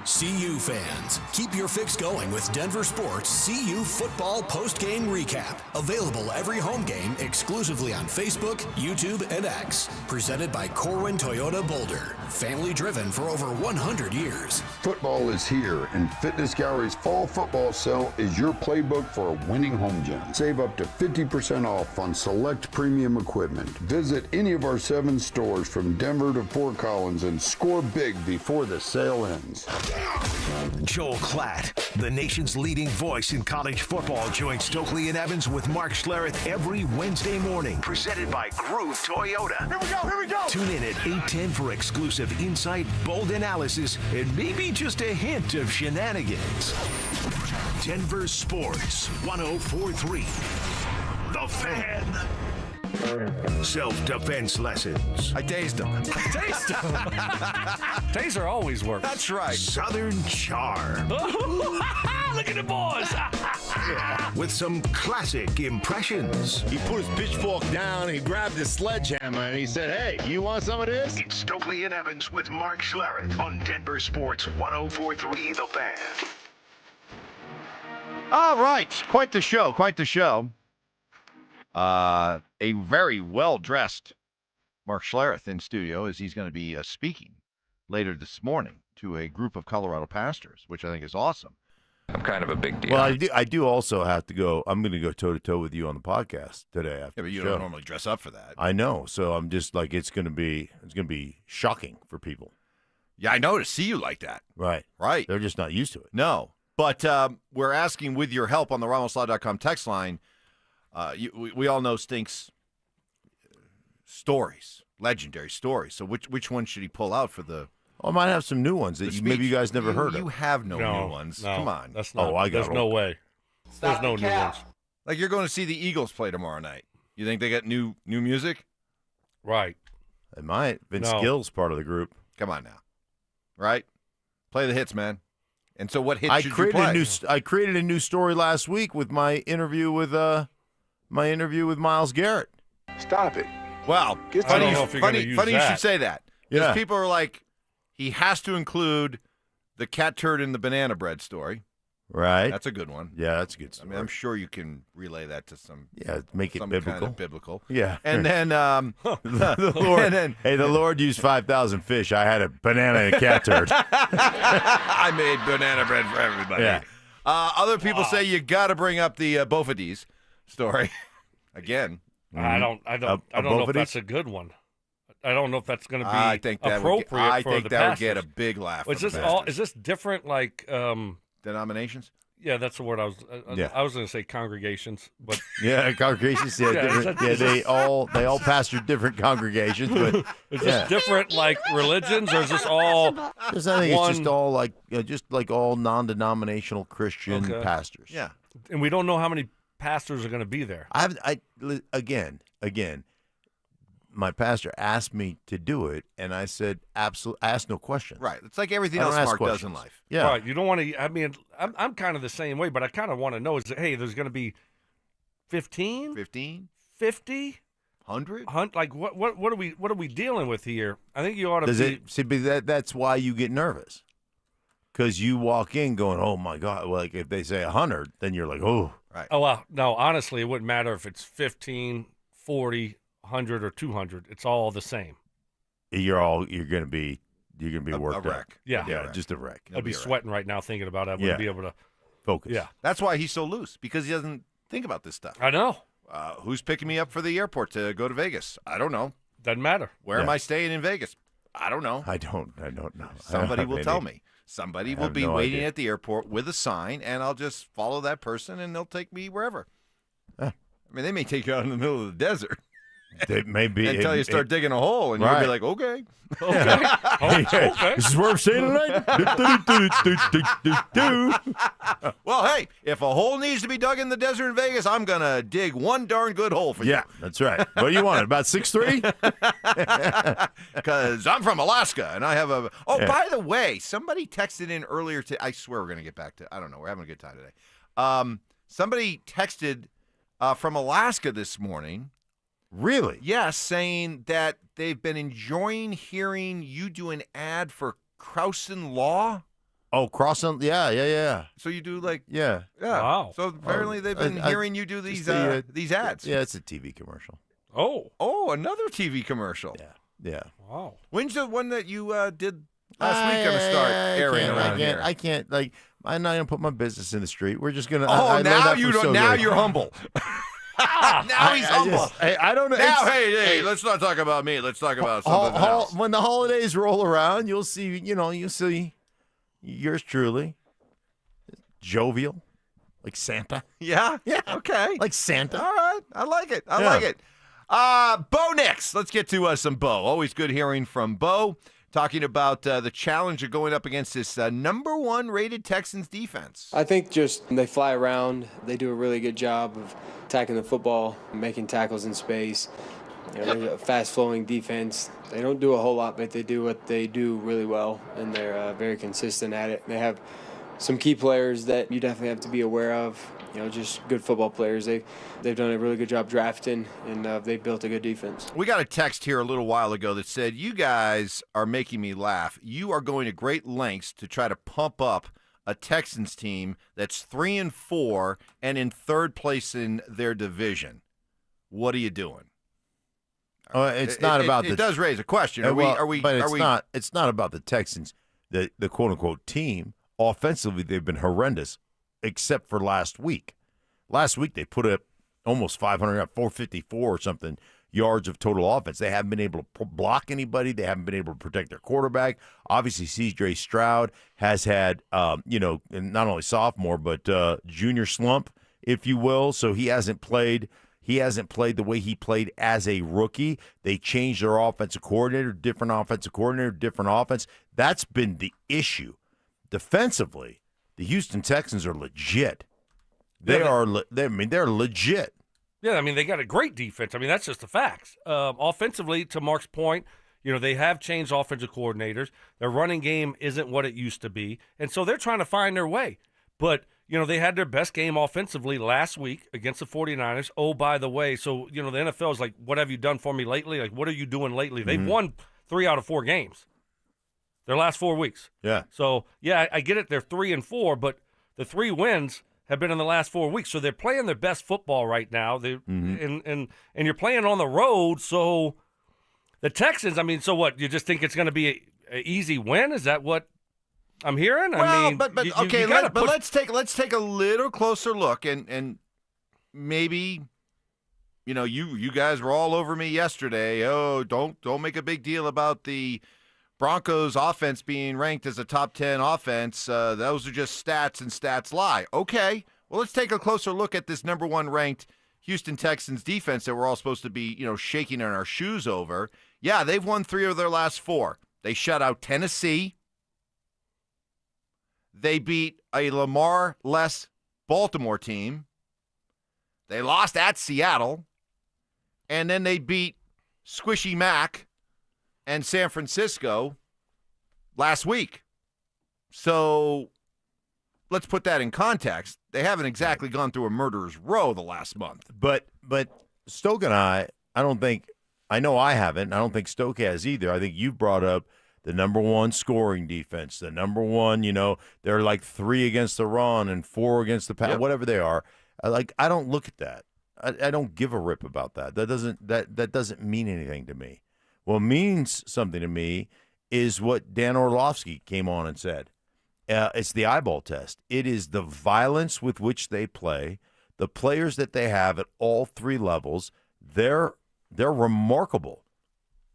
CU fans, keep your fix going with Denver Sports CU Football Post-Game Recap. Available every home game exclusively on Facebook, YouTube, and X. Presented by Corwin Toyota Boulder. Family driven for over 100 years. Football is here, and Fitness Gallery's fall football sale is your playbook for a winning home gym. Save up to 50% off on select premium equipment. Visit any of our 7 stores from Denver to Fort Collins and score big before the sale ends. Joel Klatt, the nation's leading voice in college football, joins Stokley and Evans with Mark Schlereth every Wednesday morning. Presented by Groove Toyota. Here we go! Tune in at 8:10 for exclusive insight, bold analysis, and maybe just a hint of shenanigans. Denver Sports 104.3. The Fan. Self-defense lessons. I tased them. Taser always works. That's right. Southern charm. Look at the boys. With some classic impressions. He put his pitchfork down, and he grabbed his sledgehammer, and he said, "Hey, you want some of this?" It's Stokley and Evans with Mark Schlereth on Denver Sports 104.3 The Fan. All right. Quite the show. Quite the show. A very well-dressed Mark Schlereth in studio as he's going to be speaking later this morning to a group of Colorado pastors, which I think is awesome. I'm kind of a big deal. Well, I do also have to go. I'm going to go toe to toe with you on the podcast today. After But you the don't show. normally dress up for that. I know, so I'm just like it's going to be shocking for people. Yeah, I know to see you like that. Right. They're just not used to it. No. But we're asking with your help on the RamosLaw.com text line. We all know Stink's stories, legendary stories. So which one should he pull out for the? I might have some new ones that maybe you guys never heard of. You have no new ones. No, Come on. That's not, I got there's no way. There's no new ones. Like you're going to see the Eagles play tomorrow night. You think they got new music? Right. They might. Vince Gill's part of the group. Come on now. Right? Play the hits, man. And so what hits should you play? I created a new story last week with my interview with Myles Garrett. Stop it. Well, funny you should say that. Because people are like, he has to include the cat turd in the banana bread story. Right. That's a good one. Yeah, that's a good story. I mean, I'm sure you can relay that to some. Yeah, make it some biblical. Kind of biblical. Yeah. And then the Lord. The Lord used 5,000 fish. I had a banana and a cat turd. I made banana bread for everybody. Yeah. Other people say you got to bring up the Bofadis story again. I don't know if that's a good one. I don't know if that's going to be appropriate for the that would get a big laugh. Is this different like denominations? Yeah, that's the word I was. I was going to say congregations, but yeah, congregations. Yeah, they all pastor different congregations. But is this different like religions, or is this all? I think it's just all like all non-denominational Christian pastors. Yeah, and we don't know how many pastors are going to be there. Again. My pastor asked me to do it, and I said, "Absolutely, ask no questions." Right. It's like everything else Mark does in life. Yeah. Right. You don't want to. I mean, I'm kind of the same way, but I kind of want to know: is that, hey, there's going to be 15, 50, 100? Like what are we dealing with here? I think you ought to. That's why you get nervous, because you walk in going, "Oh my God!" Like if they say 100, then you're like, "Oh." Right. Oh well, no. Honestly, it wouldn't matter if it's 15, 40. 100 or 200, it's all the same. You're gonna be worked a wreck. up. Yeah, just a wreck. I'd be sweating right now thinking about it. I wouldn't be able to focus. Yeah, that's why he's so loose, because he doesn't think about this stuff. I know. Who's picking me up for the airport to go to Vegas? I don't know. Doesn't matter. Where am I staying in Vegas? I don't know. I don't know. Somebody will tell me. Somebody will be waiting at the airport with a sign, and I'll just follow that person, and they'll take me wherever. I mean, they may take you out in the middle of the desert. It may be until you start digging a hole, and you'll be like, okay. Okay. This is where I'm staying tonight. Well, hey, if a hole needs to be dug in the desert in Vegas, I'm gonna dig one darn good hole for you. Yeah, that's right. What do you want? About 6'3"? Because I'm from Alaska, and I have a. Oh, by the way, somebody texted in earlier. I swear we're gonna get back to. I don't know. We're having a good time today. Somebody texted from Alaska this morning. Really? Yes, saying that they've been enjoying hearing you do an ad for Crowson Law. Oh, Crowson, yeah. So you do like yeah. Wow. So apparently they've been hearing you do these ads. Yeah, it's a TV commercial. Oh, another TV commercial. Yeah. Wow. When's the one that you did last week going to start airing around here? I can't. Like, I'm not going to put my business in the street. We're just going to. Now you're humble. Now he's humble. I don't know. Now, hey, let's not talk about me. Let's talk about something else. When the holidays roll around, you'll see yours truly, jovial, like Santa. Yeah. Okay. Like Santa. All right. I like it. I like it. Bo next. Let's get to some Bo. Always good hearing from Bo. Talking about the challenge of going up against this number 1 rated Texans defense. I think just they fly around. They do a really good job of attacking the football, making tackles in space. They're a fast-flowing defense. They don't do a whole lot, but they do what they do really well, and they're very consistent at it. They have some key players that you definitely have to be aware of. Just good football players. They've done a really good job drafting, and they've built a good defense. We got a text here a little while ago that said, you guys are making me laugh. You are going to great lengths to try to pump up a Texans team that's 3-4 and in 3rd place in their division. What are you doing? It's not about it does raise a question. It's not about the Texans, the quote unquote team. Offensively, they've been horrendous except for last week. Last week they put up almost 500, 454 or something yards of total offense. They haven't been able to block anybody. They haven't been able to protect their quarterback. Obviously, C.J. Stroud has had, not only sophomore, but junior slump, if you will. So he hasn't played the way he played as a rookie. They changed their offensive coordinator, different offense. That's been the issue. Defensively, the Houston Texans are legit. They're legit. Yeah, I mean, they got a great defense. I mean, that's just the facts. Offensively, to Mark's point, they have changed offensive coordinators. Their running game isn't what it used to be, and so they're trying to find their way. But, they had their best game offensively last week against the 49ers. Oh, by the way, so, the NFL is like, what have you done for me lately? Like, what are you doing lately? They've won 3 out of 4 games their last 4 weeks. Yeah. So, yeah, I get it. They're 3-4, but the 3 wins have been in the last 4 weeks. So they're playing their best football right now. And you're playing on the road. So the Texans, I mean, so what? You just think it's going to be an easy win? Is that what I'm hearing? Well, let's take a little closer look and maybe you guys were all over me yesterday. Oh, don't make a big deal about the Broncos offense being ranked as a top 10 offense. Those are just stats, and stats lie. Okay, well, let's take a closer look at this number 1 ranked Houston Texans defense that we're all supposed to be, shaking in our shoes over. Yeah, they've won 3 of their last 4. They shut out Tennessee. They beat a Lamar-less Baltimore team. They lost at Seattle. And then they beat Squishy Mac and San Francisco last week. So let's put that in context. They haven't exactly gone through a murderer's row the last month. But Stoke and I don't think – I know I haven't. I don't think Stoke has either. I think you brought up the number 1 scoring defense, the number 1, they're like 3 against the run and 4 against the pass, whatever they are. I don't look at that. I don't give a rip about that. That doesn't mean anything to me. What means something to me is what Dan Orlovsky came on and said. It's the eyeball test. It is the violence with which they play, the players that they have at all 3 levels. They're remarkable,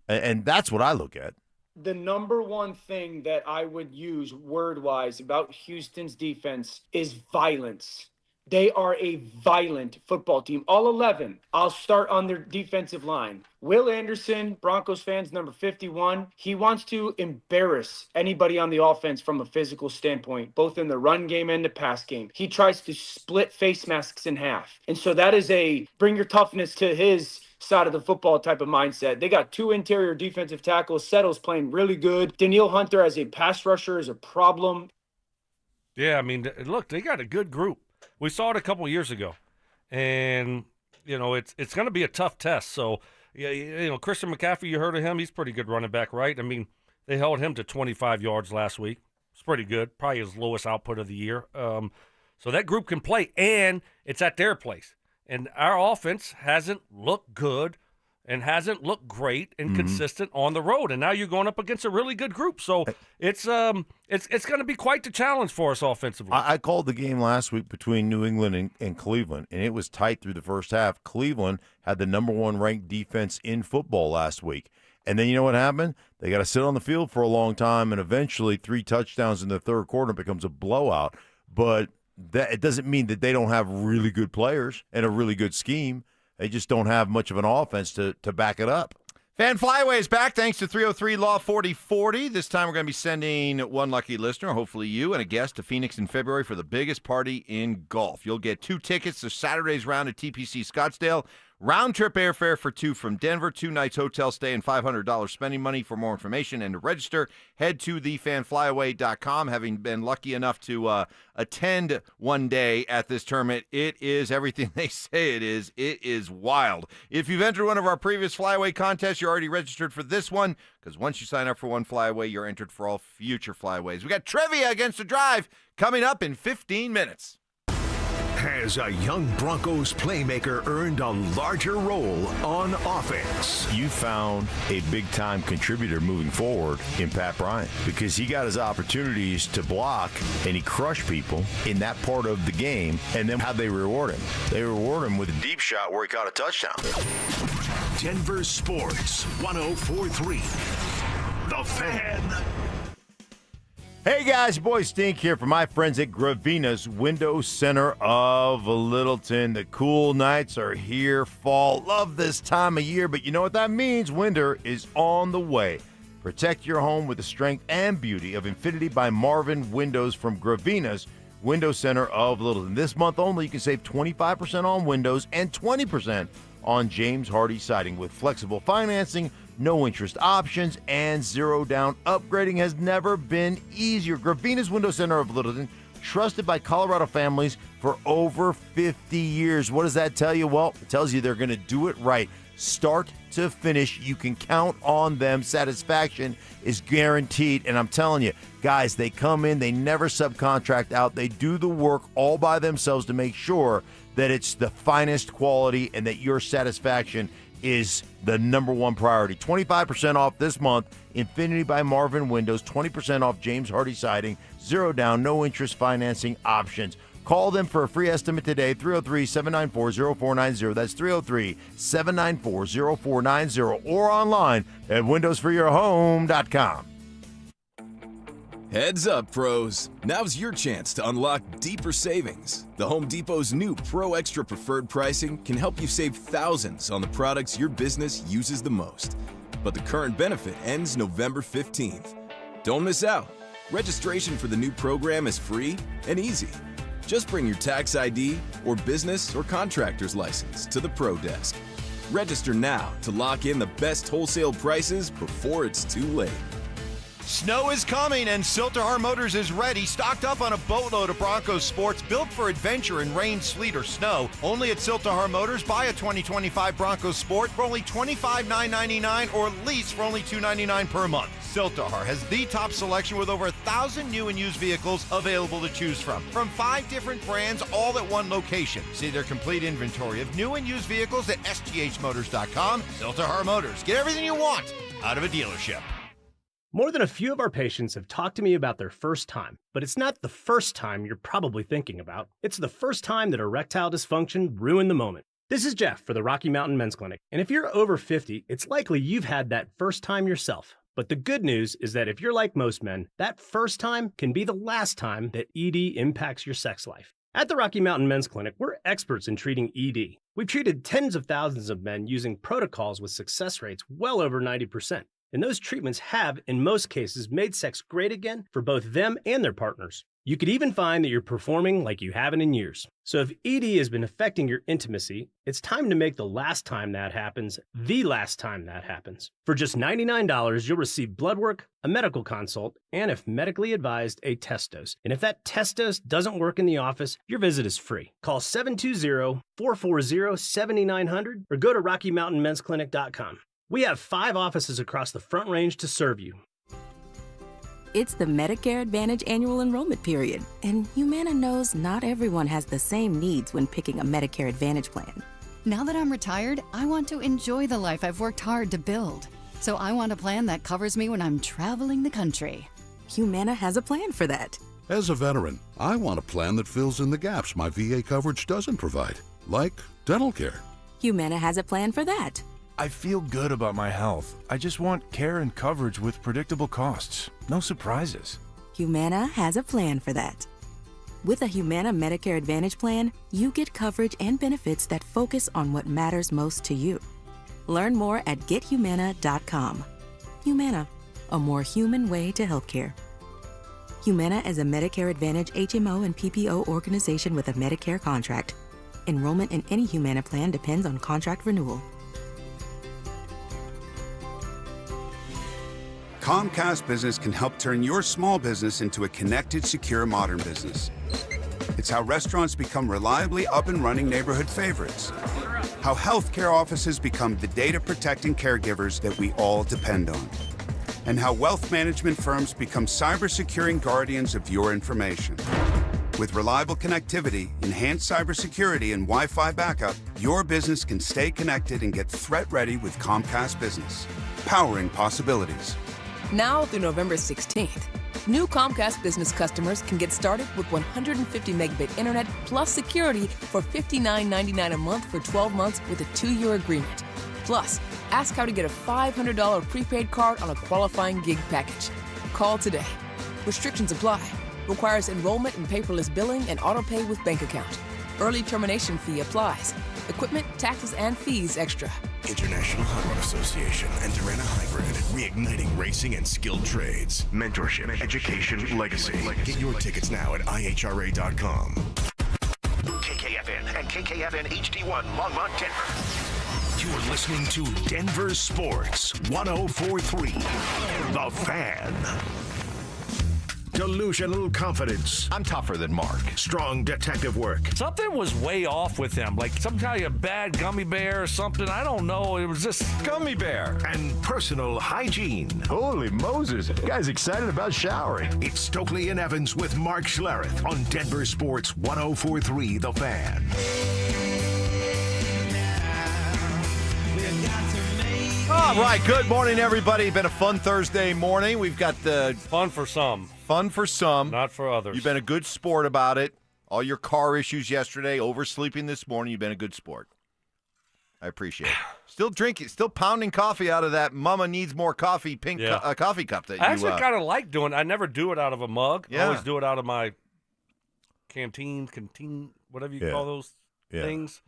and that's what I look at. The number 1 thing that I would use word-wise about Houston's defense is violence. They are a violent football team. All 11. I'll start on their defensive line. Will Anderson, Broncos fans, number 51, he wants to embarrass anybody on the offense from a physical standpoint, both in the run game and the pass game. He tries to split face masks in half. And so that is a bring your toughness to his side of the football type of mindset. They got 2 interior defensive tackles. Settle's playing really good. Danielle Hunter as a pass rusher is a problem. Yeah, I mean, look, they got a good group. We saw it a couple years ago, and it's going to be a tough test. So, Christian McCaffrey, you heard of him? He's pretty good running back, right? I mean, they held him to 25 yards last week. It's pretty good, probably his lowest output of the year. So that group can play, and it's at their place. And our offense hasn't looked good and hasn't looked great and consistent on the road. And now you're going up against a really good group. So it's going to be quite the challenge for us offensively. I called the game last week between New England and Cleveland, and it was tight through the first half. Cleveland had the number 1 ranked defense in football last week. And then you know what happened? They got to sit on the field for a long time, and eventually 3 touchdowns in the third quarter becomes a blowout. But it doesn't mean that they don't have really good players and a really good scheme. They just don't have much of an offense to back it up. Fan Flyway is back thanks to 303 Law 4040. This time we're going to be sending one lucky listener, hopefully you, and a guest to Phoenix in February for the biggest party in golf. You'll get 2 tickets to Saturday's round at TPC Scottsdale. Round-trip airfare for 2 from Denver, 2 nights hotel stay, and $500 spending money. For more information and to register, head to thefanflyaway.com. Having been lucky enough to attend one day at this tournament, it is everything they say it is. It is wild. If you've entered one of our previous Flyaway contests, you're already registered for this one, because once you sign up for one Flyaway, you're entered for all future Flyaways. We got trivia against the drive coming up in 15 minutes. Has a young Broncos playmaker earned a larger role on offense? You found a big-time contributor moving forward in Pat Bryant because he got his opportunities to block and he crushed people in that part of the game. And then how'd they reward him? They reward him with a deep shot where he caught a touchdown. Denver Sports 104.3. The Fan. Hey guys, boy Stink here from my friends at Gravina's Window Center of Littleton. The cool nights are here. Fall, love this time of year, but you know what that means? Winter is on the way. Protect your home with the strength and beauty of Infinity by Marvin Windows from Gravina's Window Center of Littleton. This month only, you can save 25% on windows and 20% on James Hardy siding with flexible financing, no interest options, and zero down. Upgrading has never been easier. Gravina's Window Center of Littleton, trusted by Colorado families for over 50 years. What does that tell you? Well, it tells you they're going to do it right. Start to finish, you can count on them. Satisfaction is guaranteed. And I'm telling you, guys, they come in, they never subcontract out. They do the work all by themselves to make sure that it's the finest quality and that your satisfaction is the number one priority. 25% off this month. Infinity by Marvin Windows. 20% off James Hardy siding. Zero down, no interest financing options. Call them for a free estimate today, 303-794-0490. That's 303-794-0490 or online at windowsforyourhome.com. Heads up, pros. Now's your chance to unlock deeper savings. The Home Depot's new Pro Extra Preferred pricing can help you save thousands on the products your business uses the most. But the current benefit ends November 15th. Don't miss out. Registration for the new program is free and easy. Just bring your tax ID or business or contractor's license to the Pro Desk. Register now to lock in the best wholesale prices before it's too late. Snow is coming, and Silterhar Motors is ready, stocked up on a boatload of Broncos sports built for adventure in rain, sleet, or snow. Only at Silterhar Motors, buy a 2025 Broncos sport for only $25,999 or lease for only $299 per month. Silterhar has the top selection with over 1,000 new and used vehicles available to choose from 5 different brands, all at one location. See their complete inventory of new and used vehicles at sthmotors.com. Silterhar Motors. Get everything you want out of a dealership. More than a few of our patients have talked to me about their first time, but it's not the first time you're probably thinking about. It's the first time that erectile dysfunction ruined the moment. This is Jeff for the Rocky Mountain Men's Clinic, and if you're over 50, it's likely you've had that first time yourself. But the good news is that if you're like most men, that first time can be the last time that ED impacts your sex life. At the Rocky Mountain Men's Clinic, we're experts in treating ED. We've treated tens of thousands of men using protocols with success rates well over 90%. And those treatments have, in most cases, made sex great again for both them and their partners. You could even find that you're performing like you haven't in years. So if ED has been affecting your intimacy, it's time to make the last time that happens the last time that happens. For just $99, you'll receive blood work, a medical consult, and if medically advised, a test dose. And if that test dose doesn't work in the office, your visit is free. Call 720-440-7900 or go to RockyMountainMen'sClinic.com. We have 5 offices across the Front Range to serve you. It's the Medicare Advantage annual enrollment period, and Humana knows not everyone has the same needs when picking a Medicare Advantage plan. Now that I'm retired, I want to enjoy the life I've worked hard to build. So I want a plan that covers me when I'm traveling the country. Humana has a plan for that. As a veteran, I want a plan that fills in the gaps my VA coverage doesn't provide, like dental care. Humana has a plan for that. I feel good about my health. I just want care and coverage with predictable costs. No surprises. Humana has a plan for that. With a Humana Medicare Advantage plan, you get coverage and benefits that focus on what matters most to you. Learn more at gethumana.com. Humana, a more human way to healthcare. Humana is a Medicare Advantage HMO and PPO organization with a Medicare contract. Enrollment in any Humana plan depends on contract renewal. Comcast Business can help turn your small business into a connected, secure, modern business. It's how restaurants become reliably up and running neighborhood favorites. How healthcare offices become the data-protecting caregivers that we all depend on. And how wealth management firms become cyber-securing guardians of your information. With reliable connectivity, enhanced cybersecurity, and Wi-Fi backup, your business can stay connected and get threat ready with Comcast Business. Powering possibilities. Now through November 16th, new Comcast Business customers can get started with 150 megabit internet plus security for $59.99 a month for 12 months with a 2-year agreement. Plus, ask how to get a $500 prepaid card on a qualifying gig package. Call today. Restrictions apply. Requires enrollment in paperless billing and auto-pay with bank account. Early termination fee applies. Equipment, taxes, and fees extra. International Hot Rod Association and Terrana Hybrid, reigniting racing and skilled trades. Mentorship, education, legacy. Get your tickets now at ihra.com. KKFN and KKFN HD1 Longmont, Denver. You're listening to Denver Sports 104.3. The Fan. Delusional confidence. I'm tougher than Mark. Strong detective work. Something was way off with him, like some kind of bad gummy bear or something. I don't know. It was just Gummy bear. And personal hygiene. Holy Moses. The guy's excited about showering. It's Stokley and Evans with Mark Schlereth on Denver Sports 104.3 The Fan. All right, good morning, everybody. Been a fun Thursday morning. We've got the fun for some. Fun for some. Not for others. You've been a good sport about it. All your car issues yesterday, oversleeping this morning, you've been a good sport. I appreciate it. Still drinking, still pounding coffee out of that Mama Needs More Coffee pink coffee cup that I actually kind of like doing it. I never do it out of a mug. Yeah. I always do it out of my canteen, whatever you call those things.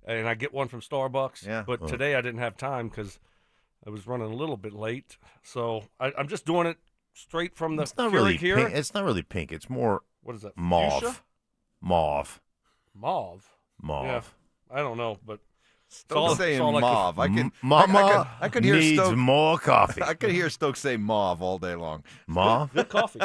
And I get one from Starbucks. Yeah. But today I didn't have time because I was running a little bit late. So I'm just doing it straight from the It's not really here. pink. It's not really pink. It's more What is that? mauve. Fuchsia? Mauve. Mauve. Mauve. Yeah. I don't know, but Stokes saying all mauve. Mama I could hear needs Stokes more coffee. I could hear Stokes say mauve all day long. Mauve? Good coffee.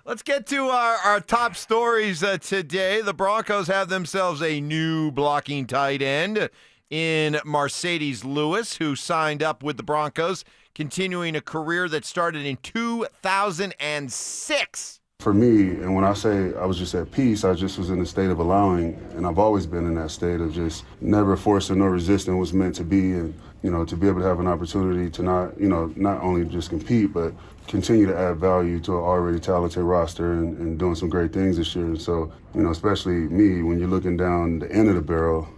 Let's get to our top stories today. The Broncos have themselves a new blocking tight end in Mercedes Lewis, who signed up with the Broncos, continuing a career that started in 2006. For me, and when I say I was just at peace, I just was in a state of allowing, and I've always been in that state of just never forcing nor resisting what's meant to be, and to be able to have an opportunity to not only just compete, but continue to add value to an already talented roster and doing some great things this year. And so, especially me, when you're looking down the end of the barrel,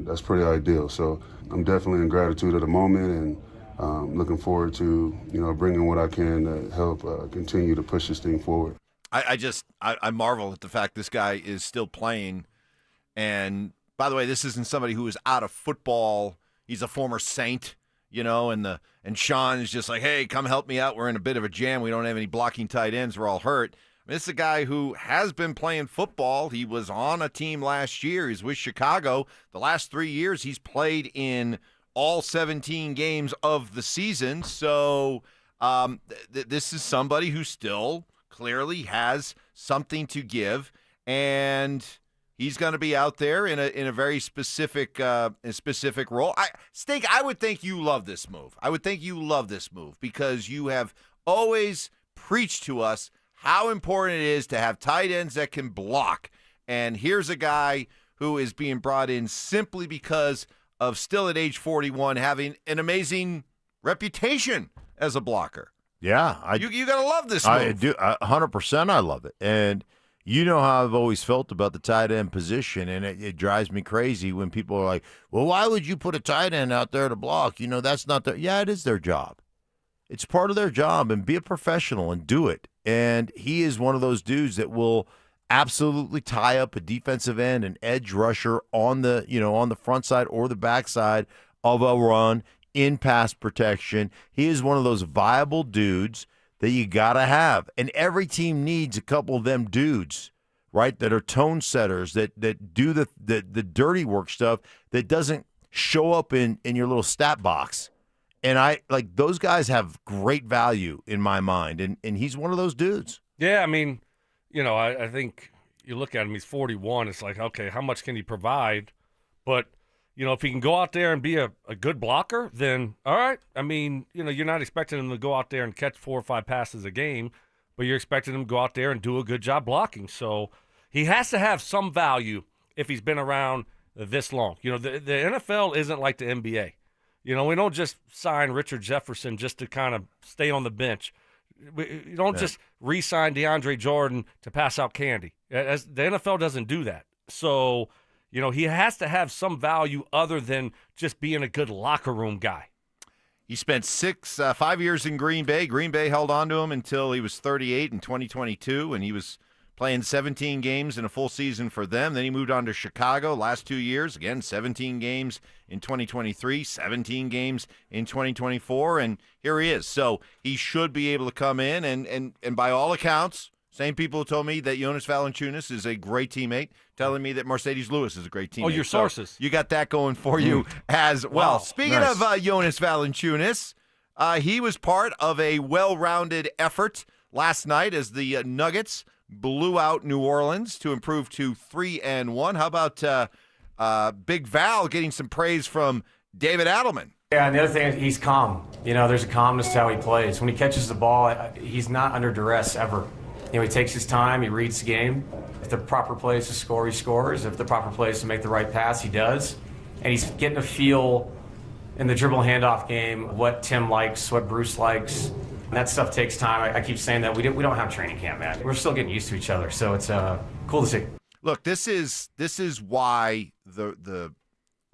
that's pretty ideal. So I'm definitely in gratitude at the moment, and looking forward to, bringing what I can to help continue to push this thing forward. I marvel at the fact this guy is still playing. And by the way, this isn't somebody who is out of football. He's a former Saint, and Sean is just like, hey, come help me out. We're in a bit of a jam. We don't have any blocking tight ends. We're all hurt. This is a guy who has been playing football. He was on a team last year. He's with Chicago. The last 3 years, he's played in all 17 games of the season. So this is somebody who still clearly has something to give, and he's going to be out there in a very specific role. Steak, I would think you love this move. I would think you love this move because you have always preached to us how important it is to have tight ends that can block. And here's a guy who is being brought in simply because of still at age 41 having an amazing reputation as a blocker. Yeah. You got to love this move. I do. 100% I love it. And you know how I've always felt about the tight end position, and it drives me crazy when people are like, well, why would you put a tight end out there to block? That's not their – yeah, it is their job. It's part of their job, and be a professional and do it. And he is one of those dudes that will absolutely tie up a defensive end, an edge rusher on the front side or the back side of a run in pass protection. He is one of those viable dudes that you got to have. And every team needs a couple of them dudes, right, that are tone setters, that do the dirty work stuff that doesn't show up in your little stat box. And those guys have great value in my mind, and he's one of those dudes. Yeah, I mean, I think you look at him, he's 41. It's like, okay, how much can he provide? But, if he can go out there and be a good blocker, then all right. I mean, you're not expecting him to go out there and catch 4 or 5 passes a game, but you're expecting him to go out there and do a good job blocking. So he has to have some value if he's been around this long. You know, the NFL isn't like the NBA. You know, we don't just sign Richard Jefferson just to kind of stay on the bench. You don't just re-sign DeAndre Jordan to pass out candy. The NFL doesn't do that. So, you know, he has to have some value other than just being a good locker room guy. He spent 5 years in Green Bay. Green Bay held on to him until he was 38 in 2022, and he was playing 17 games in a full season for them. Then he moved on to Chicago last 2 years. Again, 17 games in 2023, 17 games in 2024, and here he is. So he should be able to come in, and by all accounts, same people who told me that Jonas Valanciunas is a great teammate, telling me that Mercedes Lewis is a great teammate. Oh, your sources. So you got that going for you as well. Wow. Speaking Nice. of Jonas Valanciunas, he was part of a well-rounded effort last night as the Nuggets blew out New Orleans to improve to 3-1. How about Big Val getting some praise from David Adelman? Yeah, and the other thing is he's calm. You know, there's a calmness to how he plays. When he catches the ball, he's not under duress ever. You know, he takes his time, he reads the game. If the proper place to score, he scores. If the proper place to make the right pass, he does. And he's getting a feel in the dribble handoff game what Tim likes, what Bruce likes. And that stuff takes time. I keep saying that. We don't have training camp, man. We're still getting used to each other, so it's cool to see. Look, this is why the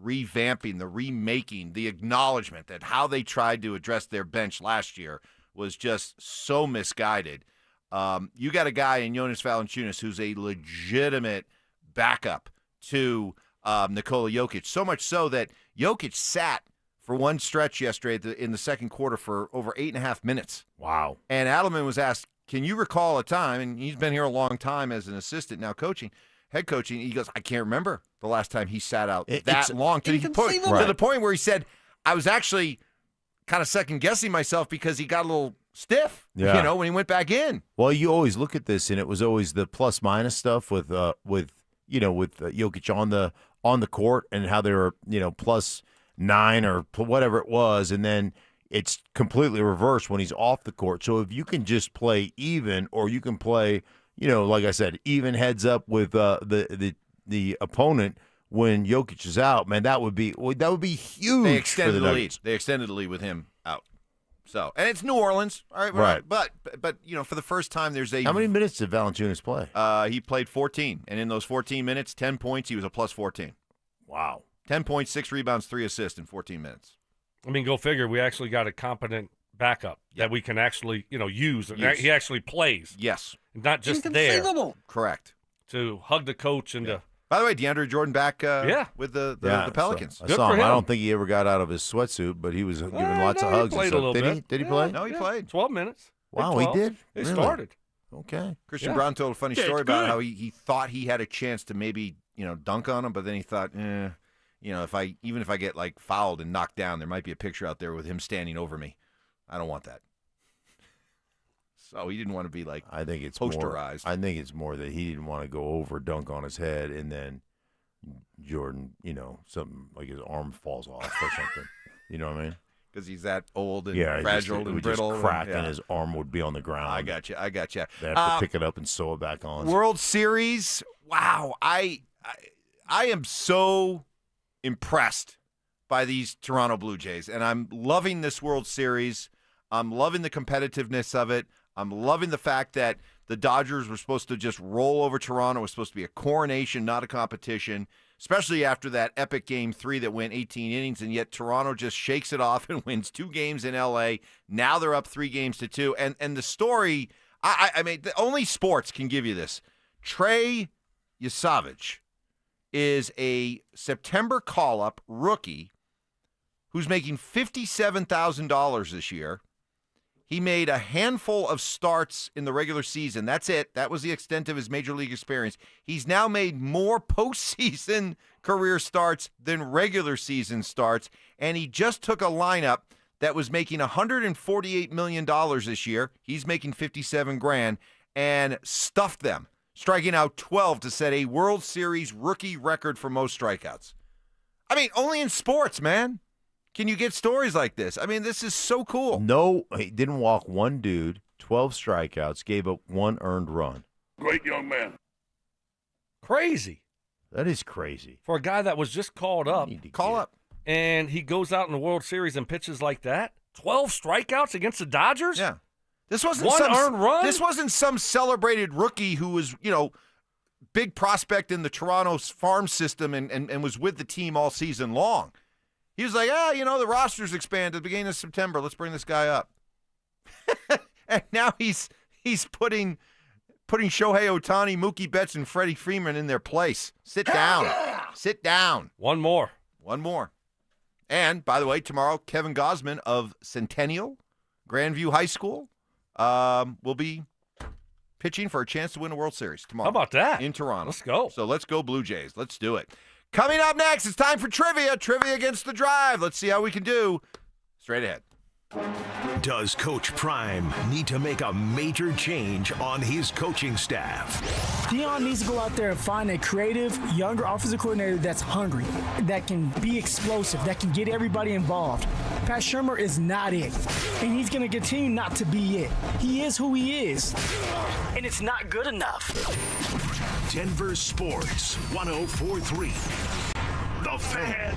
revamping, the remaking, the acknowledgement that how they tried to address their bench last year was just so misguided. You got a guy in Jonas Valanciunas who's a legitimate backup to Nikola Jokic, so much so that Jokic sat for one stretch yesterday in the second quarter for over 8.5 minutes. Wow. And Adelman was asked, can you recall a time, and he's been here a long time as an assistant now head coaching, he goes, I can't remember the last time he sat out that long. To the point where he said, I was actually kind of second-guessing myself because he got a little stiff, when he went back in. Well, you always look at this, and it was always the plus-minus stuff with Jokic on the court and how they were, plus 9 or whatever it was, and then it's completely reversed when he's off the court. So if you can just play even, or you can play, like I said, even heads up with the opponent when Jokic is out, man, that would be huge. They extended for the the lead. Nuggets. They extended the lead with him out. So, and it's New Orleans, all right, Right. But for the first time, there's a. How many minutes did Valanciunas play? He played 14, and in those 14 minutes, 10 points. He was a plus 14. Wow. 10 points, 6 rebounds, 3 assists in 14 minutes. I mean, go figure. We actually got a competent backup that we can actually, use. He actually plays. Yes. Not just there. Correct. To hug the coach and to. By the way, DeAndre Jordan back with the Pelicans. I saw him. I don't think he ever got out of his sweatsuit, but he was giving lots of hugs. He played a little bit. Did he play? No, he played. 12 minutes. Wow, he did? He Really? started. Okay. Christian Brown told a funny story about how he thought he had a chance to maybe, dunk on him, but then he thought, if I get like fouled and knocked down, there might be a picture out there with him standing over me. I don't want that. So he didn't want to be like posterized. I think it's more that he didn't want to go over, dunk on his head, and then Jordan, something like his arm falls off or something. You know what I mean? Because he's that old and Yeah, fragile it and would brittle. just crack, and and his arm would be on the ground. I got you. They have to pick it up and sew it back on. World Series. Wow, I am so impressed by these Toronto Blue Jays, and I'm loving this World Series. I'm loving the competitiveness of it. I'm loving the fact that the Dodgers were supposed to just roll over Toronto. It was supposed to be a coronation, not a competition, especially after that epic Game 3 that went 18 innings, and yet Toronto just shakes it off and wins 2 games in L.A. Now they're up 3-2. And the story, I mean, only sports can give you this. Trey Yasavage is a September call-up rookie who's making $57,000 this year. He made a handful of starts in the regular season. That's it. That was the extent of his major league experience. He's now made more postseason career starts than regular season starts, and he just took a lineup that was making $148 million this year. He's making $57,000 and stuffed them, striking out 12 to set a World Series rookie record for most strikeouts. I mean, only in sports, man. Can you get stories like this? I mean, this is so cool. No, he didn't walk one dude. 12 strikeouts, gave up 1 earned run. Great young man. Crazy. That is crazy. For a guy that was just called up. Call up. And he goes out in the World Series and pitches like that? 12 strikeouts against the Dodgers? Yeah. This wasn't 1 earned run? This wasn't some celebrated rookie who was, big prospect in the Toronto farm system and was with the team all season long. He was like, the roster's expanded at the beginning of September. Let's bring this guy up. And now he's putting Shohei Ohtani, Mookie Betts, and Freddie Freeman in their place. Sit down. Yeah! Sit down. One more. And, by the way, tomorrow, Kevin Gosman of Centennial, Grandview High School, will be pitching for a chance to win a World Series tomorrow. How about that? In Toronto. Let's go. So let's go Blue Jays. Let's do it. Coming up next, it's time for trivia. Trivia against the drive. Let's see how we can do. Straight ahead. Does Coach Prime need to make a major change on his coaching staff? Deion needs to go out there and find a creative, younger offensive coordinator that's hungry, that can be explosive, that can get everybody involved. Pat Shurmur is not it, and he's going to continue not to be it. He is who he is, and it's not good enough. Denver Sports 104.3. The Fan.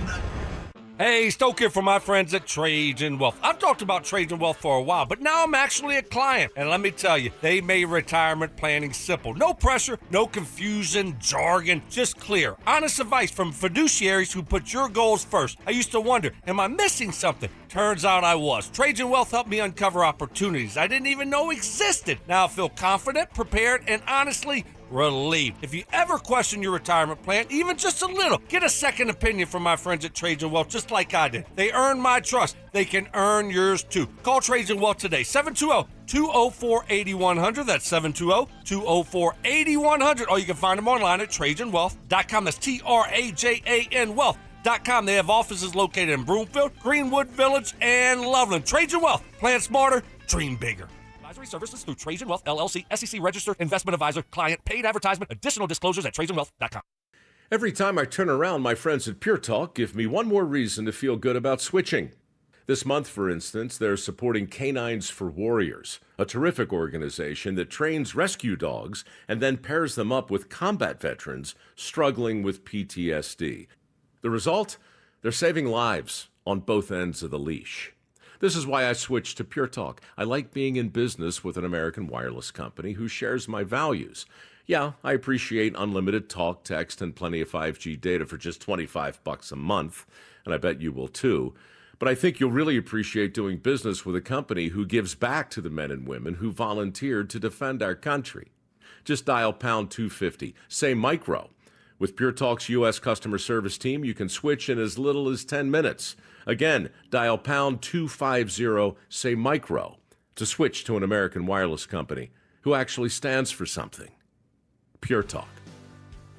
Hey, Stoke here for my friends at Trajan Wealth. I've talked about Trajan Wealth for a while, but now I'm actually a client. And let me tell you, they made retirement planning simple. No pressure, no confusion, jargon, just clear, honest advice from fiduciaries who put your goals first. I used to wonder, am I missing something? Turns out I was. Trajan Wealth helped me uncover opportunities I didn't even know existed. Now I feel confident, prepared, and honestly, relieved. If you ever question your retirement plan, even just a little, get a second opinion from my friends at Trajan Wealth, just like I did. They earned my trust. They can earn yours too. Call Trajan Wealth today, 720-204-8100. That's 720-204-8100. Or you can find them online at TrajanWealth.com. That's TRAJAN Wealth.com. They have offices located in Broomfield, Greenwood Village, and Loveland. Trajan Wealth. Plan smarter, dream bigger. Advisory services through Trajan Wealth, LLC, SEC registered investment advisor, client, paid advertisement, additional disclosures at TrajanWealth.com. Every time I turn around, my friends at Pure Talk give me one more reason to feel good about switching. This month, for instance, they're supporting Canines for Warriors, a terrific organization that trains rescue dogs and then pairs them up with combat veterans struggling with PTSD. The result? They're saving lives on both ends of the leash. This is why I switched to Pure Talk. I like being in business with an American wireless company who shares my values. Yeah, I appreciate unlimited talk, text, and plenty of 5G data for just $25 a month, and I bet you will too. But I think you'll really appreciate doing business with a company who gives back to the men and women who volunteered to defend our country. Just dial pound 250, say micro. With Pure Talk's U.S. customer service team, you can switch in as little as 10 minutes. Again, dial pound 250, say micro, to switch to an American wireless company who actually stands for something. Pure Talk.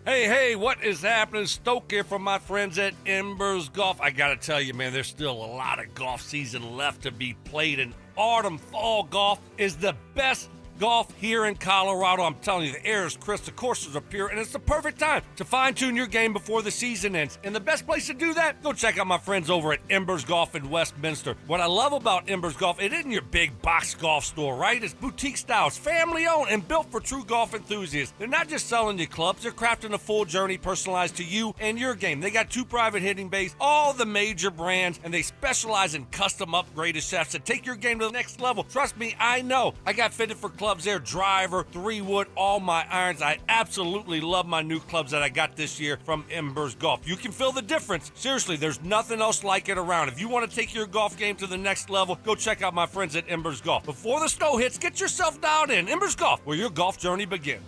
Hey, what is happening? Stoke here from my friends at Embers Golf. I gotta tell you, man, there's still a lot of golf season left to be played, and autumn fall golf is the best golf here in Colorado. I'm telling you, the air is crisp, the courses are pure, and it's the perfect time to fine-tune your game before the season ends. And the best place to do that? Go check out my friends over at Embers Golf in Westminster. What I love about Embers Golf, it isn't your big box golf store, right? It's boutique style. It's family-owned and built for true golf enthusiasts. They're not just selling you clubs. They're crafting a full journey personalized to you and your game. They got 2 private hitting bays, all the major brands, and they specialize in custom upgraded shafts that take your game to the next level. Trust me, I know. I got fitted for clubs there, driver, 3-wood, all my irons. I absolutely love my new clubs that I got this year from Embers Golf. You can feel the difference. Seriously, there's nothing else like it around. If you want to take your golf game to the next level, go check out my friends at Embers Golf. Before the snow hits, get yourself dialed in. Embers Golf, where your golf journey begins.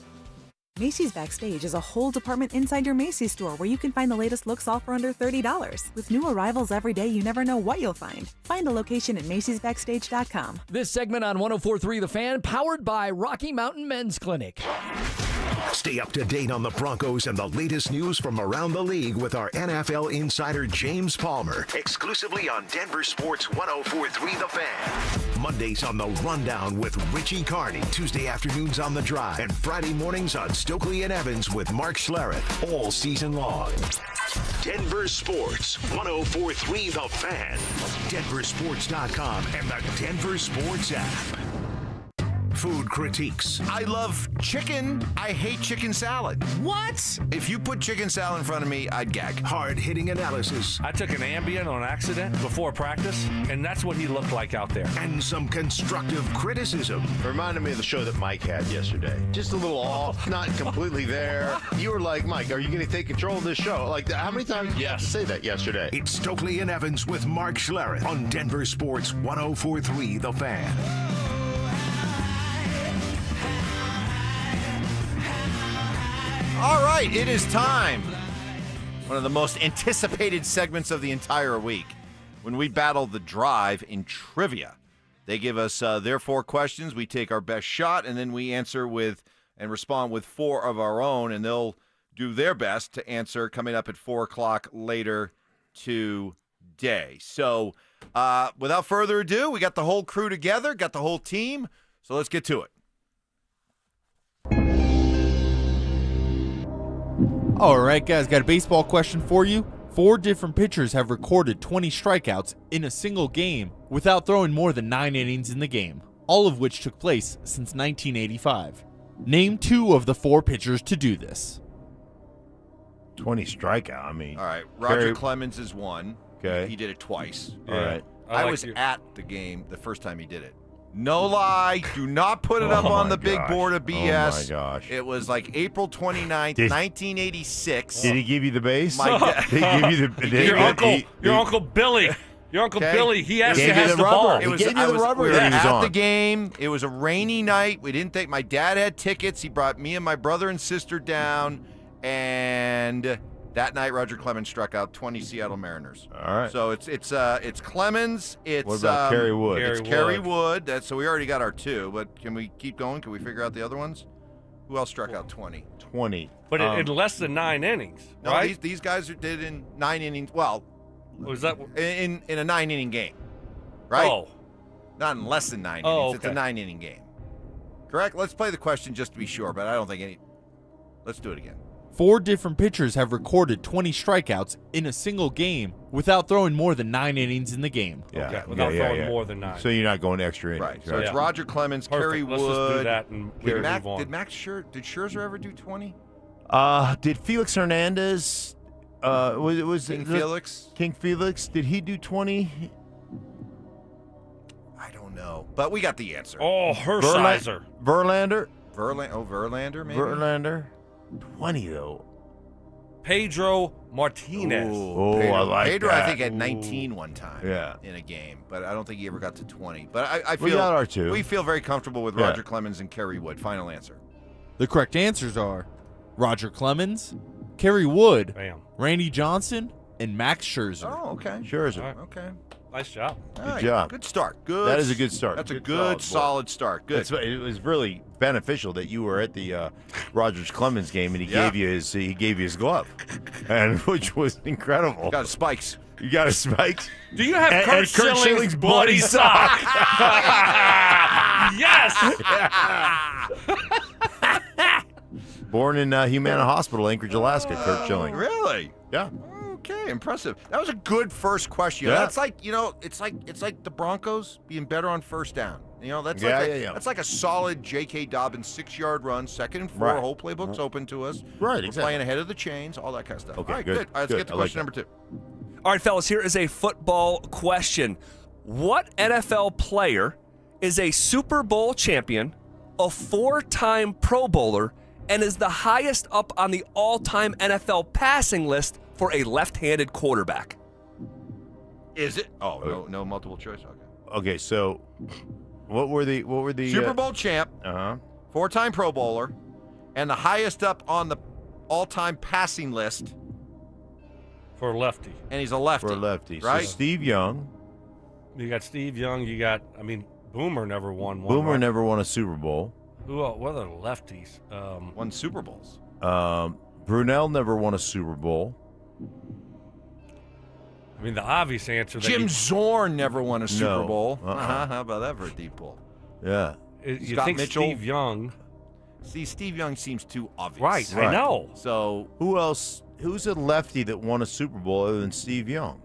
Macy's Backstage is a whole department inside your Macy's store where you can find the latest looks all for under $30. With new arrivals every day, you never know what you'll find. Find a location at Macy'sBackstage.com. This segment on 104.3 The Fan, powered by Rocky Mountain Men's Clinic. Stay up to date on the Broncos and the latest news from around the league with our NFL insider James Palmer. Exclusively on Denver Sports 104.3 The Fan. Mondays on The Rundown with Richie Carney. Tuesday afternoons on The Drive. And Friday mornings on Stokley and Evans with Mark Schlereth. All season long. Denver Sports 104.3 The Fan. DenverSports.com and the Denver Sports app. Food critiques. I love chicken. I hate chicken salad. What? If you put chicken salad in front of me, I'd gag. Hard-hitting analysis. I took an Ambien on accident before practice, and that's what he looked like out there. And some constructive criticism. Reminded me of the show that Mike had yesterday. Just a little off, not completely there. You were like, Mike, are you going to take control of this show? Like, how many times did you have to say that yesterday? It's Stokley and Evans with Mark Schlereth on Denver Sports 104.3 The Fan. All right, it is time. One of the most anticipated segments of the entire week when we battle the drive in trivia. They give us their 4 questions. We take our best shot, and then we answer with and respond with 4 of our own, and they'll do their best to answer coming up at 4 o'clock later today. So without further ado, we got the whole crew together, got the whole team, so let's get to it. All right, guys, got a baseball question for you. 4 different pitchers have recorded 20 strikeouts in a single game without throwing more than 9 innings in the game, all of which took place since 1985. Name 2 of the 4 pitchers to do this. 20 strikeout, I mean. All right, Roger Clemens is one. Okay. He did it twice. All right. I was at the game the first time he did it. No lie. Do not put it up on the big board of BS. Oh, my gosh. It was like April 29th, 1986. Did he give you the base? My dad. Did he give you the Your Uncle Billy. Your Uncle Billy, he actually has the rubber. ball. He gave you the rubber. We were that he was at on. the game. It was a rainy night. We didn't think my dad had tickets. He brought me and my brother and sister down, and that night Roger Clemens struck out 20 Seattle Mariners. All right. So it's Clemens. It's What about Kerry Wood? It's Kerry Wood. So we already got our 2. But can we keep going? Can we figure out the other ones? Who else struck out 20? 20. But in less than 9 innings, No, right? these guys did in 9 innings. Well, was that in a 9-inning game, right? Oh. Not in less than 9 innings. Oh, It's a okay. 9-inning game. Correct? Let's play the question just to be sure, but I don't think any. Let's do it again. 4 different pitchers have recorded 20 strikeouts in a single game without throwing more than 9 innings in the game. Yeah. Okay, without throwing more than 9. So you're not going extra innings. Right. So it's Roger Clemens, Perfect. Kerry Wood. Let's just do that and we can move on. Did Scherzer ever do 20? Did Felix Hernandez? Was King it Felix? King Felix? Did he do 20? I don't know, but we got the answer. Oh, Hershiser. Verlander? Verlander, maybe? Verlander? 20, though. Pedro Martinez. Oh, Pedro. I like Pedro, that. I think, had 19 one time Yeah. in a game, but I don't think he ever got to 20. But I feel We got our 2. we feel very comfortable with Yeah. Roger Clemens and Kerry Wood. Final answer. The correct answers are Roger Clemens, Kerry Wood, Bam. Randy Johnson, and Max Scherzer. Oh, okay. Scherzer. Okay. Nice job. All Good right. job. Good start. Good. That is a good start. That's a Good good, solid solid start. Good. It was really beneficial that you were at the Rogers Clemens game and he gave you his glove, and which was incredible. Got spikes. You got a spike. Do you have And Kurt Schilling's Schilling's bloody sock? Yes. Born in Humana Hospital, Anchorage, Alaska. Kurt Schilling. Really? Yeah. Okay, impressive. That was a good first question. Yeah. That's like, it's like the Broncos being better on first down. That's Yeah. That's like a solid J.K. Dobbins 6-yard run, 2nd and 4. Right. Whole playbook's open to us. Right, We're exactly. playing ahead of the chains, all that kind of stuff. Okay, all right, good. All right, let's Good. get to I like question number 2. All right, fellas, here is a football question. What NFL player is a Super Bowl champion, a 4-time Pro Bowler, and is the highest up on the all-time NFL passing list for a left-handed quarterback? Is it? Oh, no multiple choice. Okay. Okay, so what were the Super Bowl champ, 4-time Pro Bowler, and the highest up on the all-time passing list. For a lefty. And he's a lefty. For a lefty. Right? So Steve Young. You got Steve Young. Boomer never won one. Boomer right? never won a Super Bowl. What are the lefties? Won Super Bowls. Brunel never won a Super Bowl. The obvious answer. Jim Zorn never won a Super Bowl. Uh-uh. How about that for a deep pull? Yeah. You Scott think Mitchell. Steve Young? See, Steve Young seems too obvious. Right. I know. So who else? Who's a lefty that won a Super Bowl other than Steve Young?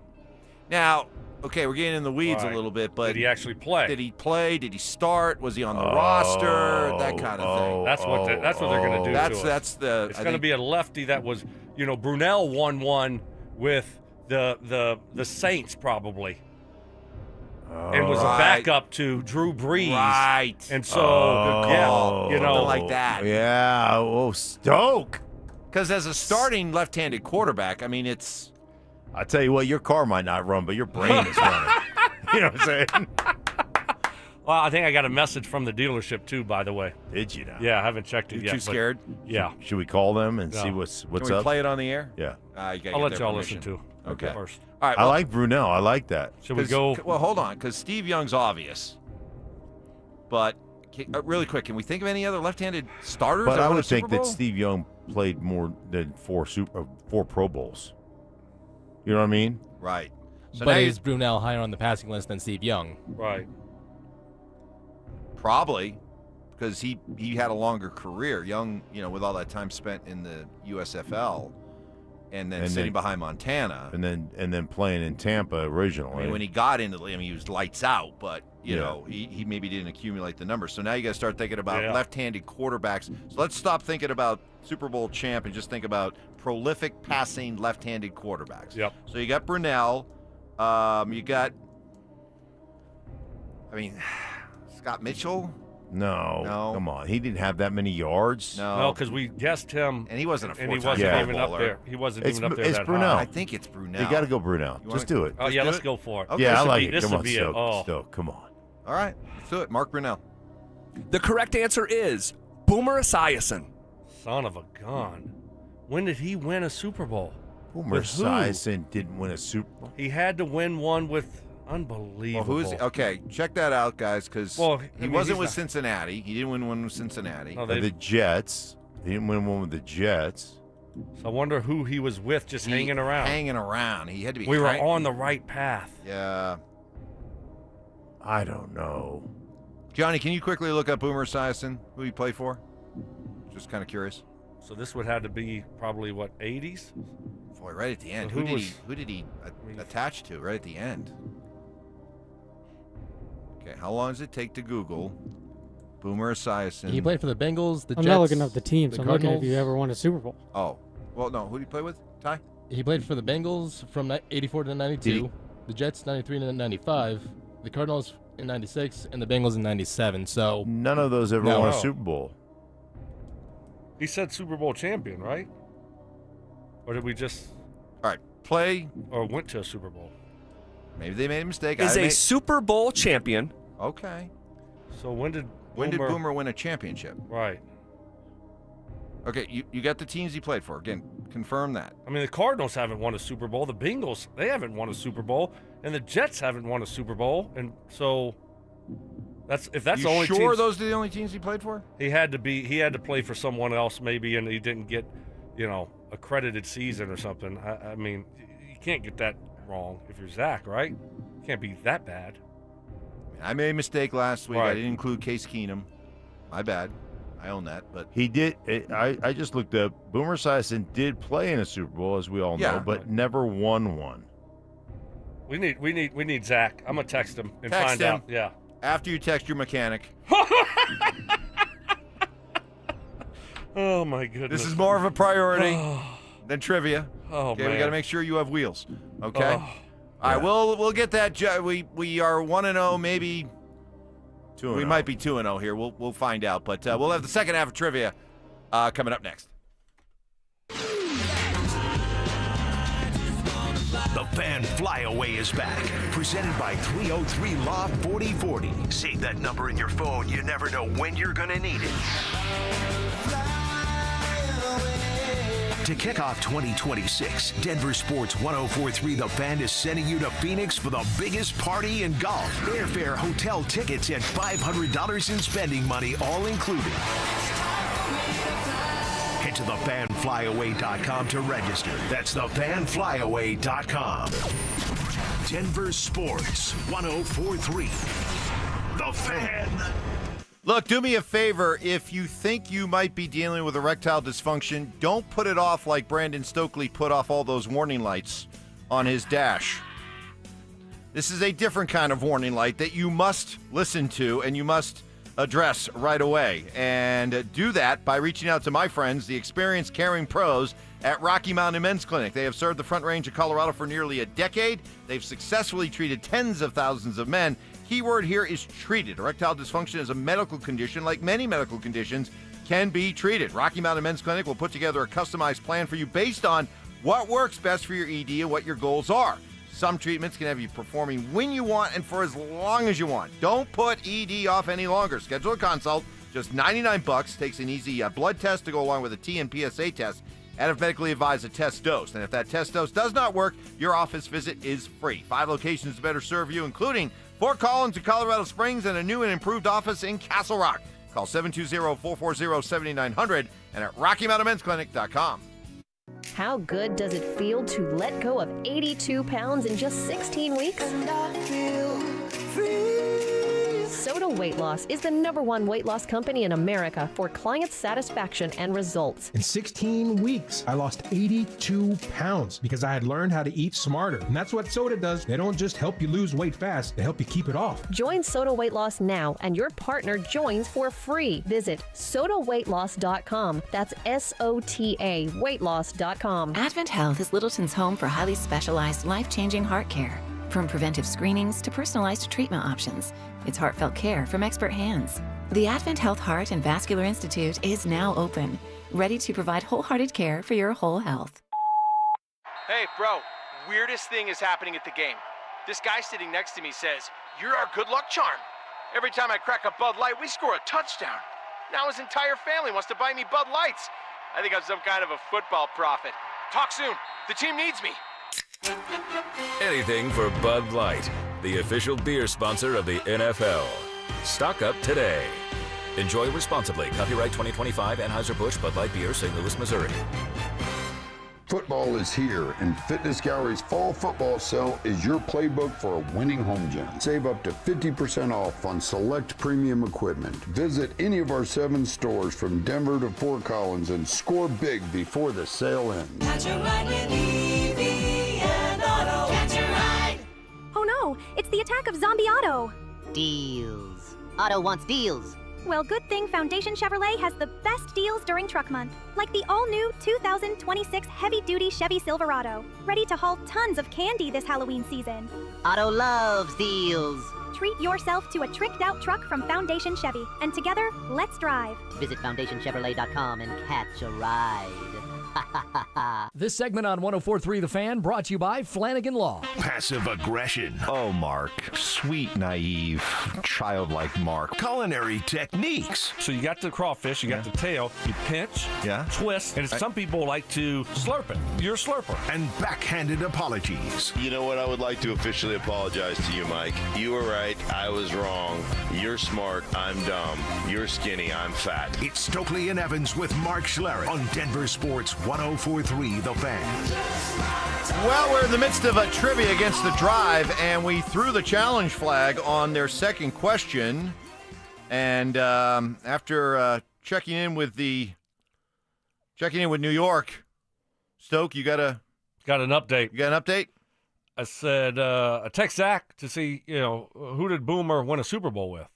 now, okay, we're getting in the weeds a little bit, but did he actually play? Did he play? Did he start? Was he on the roster? That kind of thing. That's what they're going to do. That's the. It's going to be a lefty that was, Brunell won one with the Saints probably. And was a backup to Drew Brees. Right. And so, something like that. Yeah. Oh, Stoke. Because as a starting left-handed quarterback, I mean, it's. I tell you what, your car might not run, but your brain is running. You know what I'm saying? Well, I think I got a message from the dealership too, by the way. Did you now? Yeah, I haven't checked it You yet. too scared? Yeah. Should we call them and see what's Can we up? play it on the air? Yeah. I'll let y'all listen to. Okay. First. All right. I like Brunel. I like that. Should we go? Well, hold on, because Steve Young's obvious. But really quick, can we think of any other left-handed starters? But that I won a would think Super Bowl? that Steve Young played more than four Pro Bowls. You know what I mean? Right. So but now is Brunel higher on the passing list than Steve Young? Right. Probably, because he had a longer career. Young, with all that time spent in the USFL, and then sitting behind Montana, and then playing in Tampa originally. I mean, when he got into he was lights out, but he maybe didn't accumulate the numbers. So now you got to start thinking about left-handed quarterbacks. So let's stop thinking about Super Bowl champ and just think about prolific passing left-handed quarterbacks. Yep. So you got Brunel, you got, Scott Mitchell. No, come on. He didn't have that many yards. No, because we guessed him, and he wasn't a and he four-time wasn't even Pro up Bowler. there. He wasn't even up there. It's that Brunel. high. I think it's Brunel. You got to go Brunel. Just do it. Oh yeah, let's go for it. Okay. Yeah, I This like would it. be- Come on, this would be Stoke. Come on. All right, let's do it. Mark Brunel. The correct answer is Boomer Esiason. Son of a gun. When did he win a Super Bowl? Boomer With who? Esiason didn't win a Super Bowl. He had to win one with unbelievable. Well, okay, check that out, guys, because Well, he wasn't with Cincinnati. He didn't win one with Cincinnati. No, The Jets. He didn't win one with the Jets. So I wonder who he was with, just hanging around. Hanging around. He had to be. We were on the right path. Yeah. I don't know. Johnny, can you quickly look up Boomer Esiason, who he played for? Just kind of curious. So this would have to be probably what, 80s? Boy, right at the end. So Who did he attach to right at the end? Okay, how long does it take to Google Boomer Esiason? He played for the Bengals, the Jets. I'm not looking up the teams. the I'm looking if Cardinals. you ever won a Super Bowl. Oh, well, no. Who did he play with? Ty? He played for the Bengals from 84 to 92, the Jets 93 to 95, the Cardinals in 96, and the Bengals in 97. So None of those ever No. won a Super Bowl. He said Super Bowl champion, right? Or did we just... All right, play... Or went to a Super Bowl. Maybe they made a mistake. Is a Super Bowl champion. Okay. So when did Boomer win a championship? Right. Okay, you got the teams he played for. Again, confirm that. I mean, the Cardinals haven't won a Super Bowl. The Bengals, they haven't won a Super Bowl. And the Jets haven't won a Super Bowl. And so... If that's you the only sure teams, those are the only teams he played for? He had to play for someone else maybe, and he didn't get, accredited season or something. I mean, you can't get that wrong if you're Zach, right? Can't be that bad. I made a mistake last week. I Right. didn't include Case Keenum. My bad. I own that, but He did. I just looked up. Boomer Esiason did play in a Super Bowl, as we all Yeah. know, but never won one. We need Zach. I'm gonna text him and Text find him. out. Yeah. After you text your mechanic. Oh my goodness. This is more of a priority than trivia. Oh, okay, man. we got to make sure you have wheels. Okay. Oh. All right, we'll get that. We are 1-0, maybe 2-0. We might be 2-0 here. We'll find out, but we'll have the second half of trivia coming up next. The Fan Flyaway is back, presented by 303 Law 4040. Save that number in your phone. You never know when you're going to need it. To kick off 2026, Denver Sports 1043 The Fan is sending you to Phoenix for the biggest party in golf. Airfare, hotel tickets, and $500 in spending money all included. Head to thefanflyaway.com to register. That's thefanflyaway.com. Denver Sports 1043 The Fan. Look, do me a favor. If you think you might be dealing with erectile dysfunction, don't put it off like Brandon Stokley put off all those warning lights on his dash. This is a different kind of warning light that you must listen to and you must address right away. And do that by reaching out to my friends, the experienced, caring pros at Rocky Mountain Men's Clinic. They have served the Front Range of Colorado for nearly a decade. They've successfully treated tens of thousands of men. Keyword here is treated. Erectile dysfunction is a medical condition, like many medical conditions, can be treated. Rocky Mountain Men's Clinic will put together a customized plan for you based on what works best for your ED and what your goals are. Some treatments can have you performing when you want and for as long as you want. Don't put ED off any longer. Schedule a consult, just $99. Takes an easy blood test to go along with a T and PSA test. And if medically advised, a test dose. And if that test dose does not work, your office visit is free. 5 locations to better serve you, including Fort Collins and Colorado Springs and a new and improved office in Castle Rock. Call 720-440-7900 and at RockyMountainMen'sClinic.com. How good does it feel to let go of 82 pounds in just 16 weeks? And I feel free. Soda Weight Loss is the #1 weight loss company in America for client satisfaction and results. In 16 weeks, I lost 82 pounds because I had learned how to eat smarter. And that's what soda does. They don't just help you lose weight fast, they help you keep it off. Join Soda Weight Loss now, and your partner joins for free. Visit sodaweightloss.com. That's SOTA weightloss.com. Advent Health is Littleton's home for highly specialized, life-changing heart care. From preventive screenings to personalized treatment options, it's heartfelt care from expert hands. The Advent Health Heart and Vascular Institute is now open, ready to provide wholehearted care for your whole health. Hey, bro, weirdest thing is happening at the game. This guy sitting next to me says, "You're our good luck charm." Every time I crack a Bud Light, we score a touchdown. Now his entire family wants to buy me Bud Lights. I think I'm some kind of a football prophet. Talk soon. The team needs me. Anything for Bud Light, the official beer sponsor of the NFL. Stock up today. Enjoy responsibly. Copyright 2025 Anheuser-Busch Bud Light Beer, St. Louis, Missouri. Football is here, and Fitness Gallery's fall football sale is your playbook for a winning home gym. Save up to 50% off on select premium equipment. Visit any of our 7 stores from Denver to Fort Collins and score big before the sale ends. Catch a ride with EV and Auto. Catch a ride. Oh no, it's the attack of Zombie Auto. Deals. Auto wants deals. Well, good thing Foundation Chevrolet has the best deals during Truck Month. Like the all-new 2026 heavy-duty Chevy Silverado. Ready to haul tons of candy this Halloween season. Auto loves deals. Treat yourself to a tricked-out truck from Foundation Chevy. And together, let's drive. Visit FoundationChevrolet.com and catch a ride. This segment on 104.3 The Fan brought to you by Flanagan Law. Passive aggression. Oh, Mark. Sweet, naive, childlike Mark. Culinary techniques. So you got the crawfish, you got the tail, you pinch, twist, and some people like to slurp it. You're a slurper. And backhanded apologies. You know what? I would like to officially apologize to you, Mike. You were right. I was wrong. You're smart. I'm dumb. You're skinny. I'm fat. It's Stokley and Evans with Mark Schlereth on Denver Sports 104.3 The Fan. Well, we're in the midst of a trivia against the Drive, and we threw the challenge flag on their second question. And after checking in with New York, Stoke, you got an update. You got an update? I said, I text Zach to see, who did Boomer win a Super Bowl with?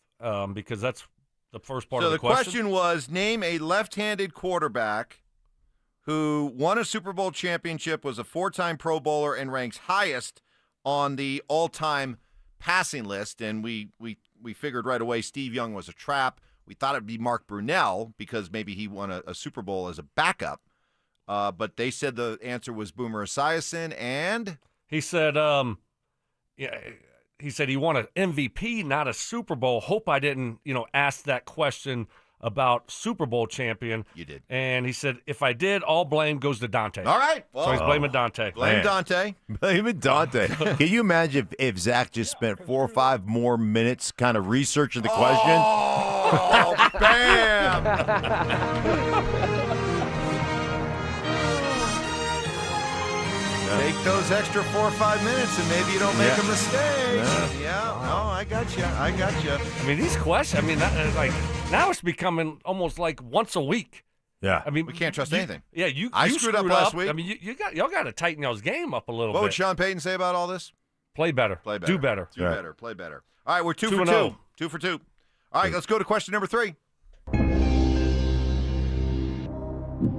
Because that's the first part of the question. So the question was, name a left-handed quarterback who won a Super Bowl championship, was a 4-time Pro Bowler, and ranks highest on the all-time passing list. And we figured right away Steve Young was a trap. We thought it'd be Mark Brunell because maybe he won a Super Bowl as a backup. But they said the answer was Boomer Esiason, and he said, he said he won an MVP, not a Super Bowl. Hope I didn't, ask that question about Super Bowl champion. You did. And he said, if I did, all blame goes to Dante. All right. Well, so he's blaming Dante. Blame Dante. Blaming Dante. Can you imagine if Zach just spent 4 or 5 more minutes kind of researching the question? Oh, bam! Take those extra 4 or 5 minutes and maybe you don't make a mistake. No, I got you. I mean, these questions, now it's becoming almost like once a week. Yeah. I mean, we can't trust anything. Yeah, I screwed up last week. I mean, y'all got to tighten y'all's game up a little bit. What would Sean Payton say about all this? Play better. Play better. Do better. Do better. Play better. All right, we're 2 for 2. 2-0. 2 for 2. All right, let's go to question number 3.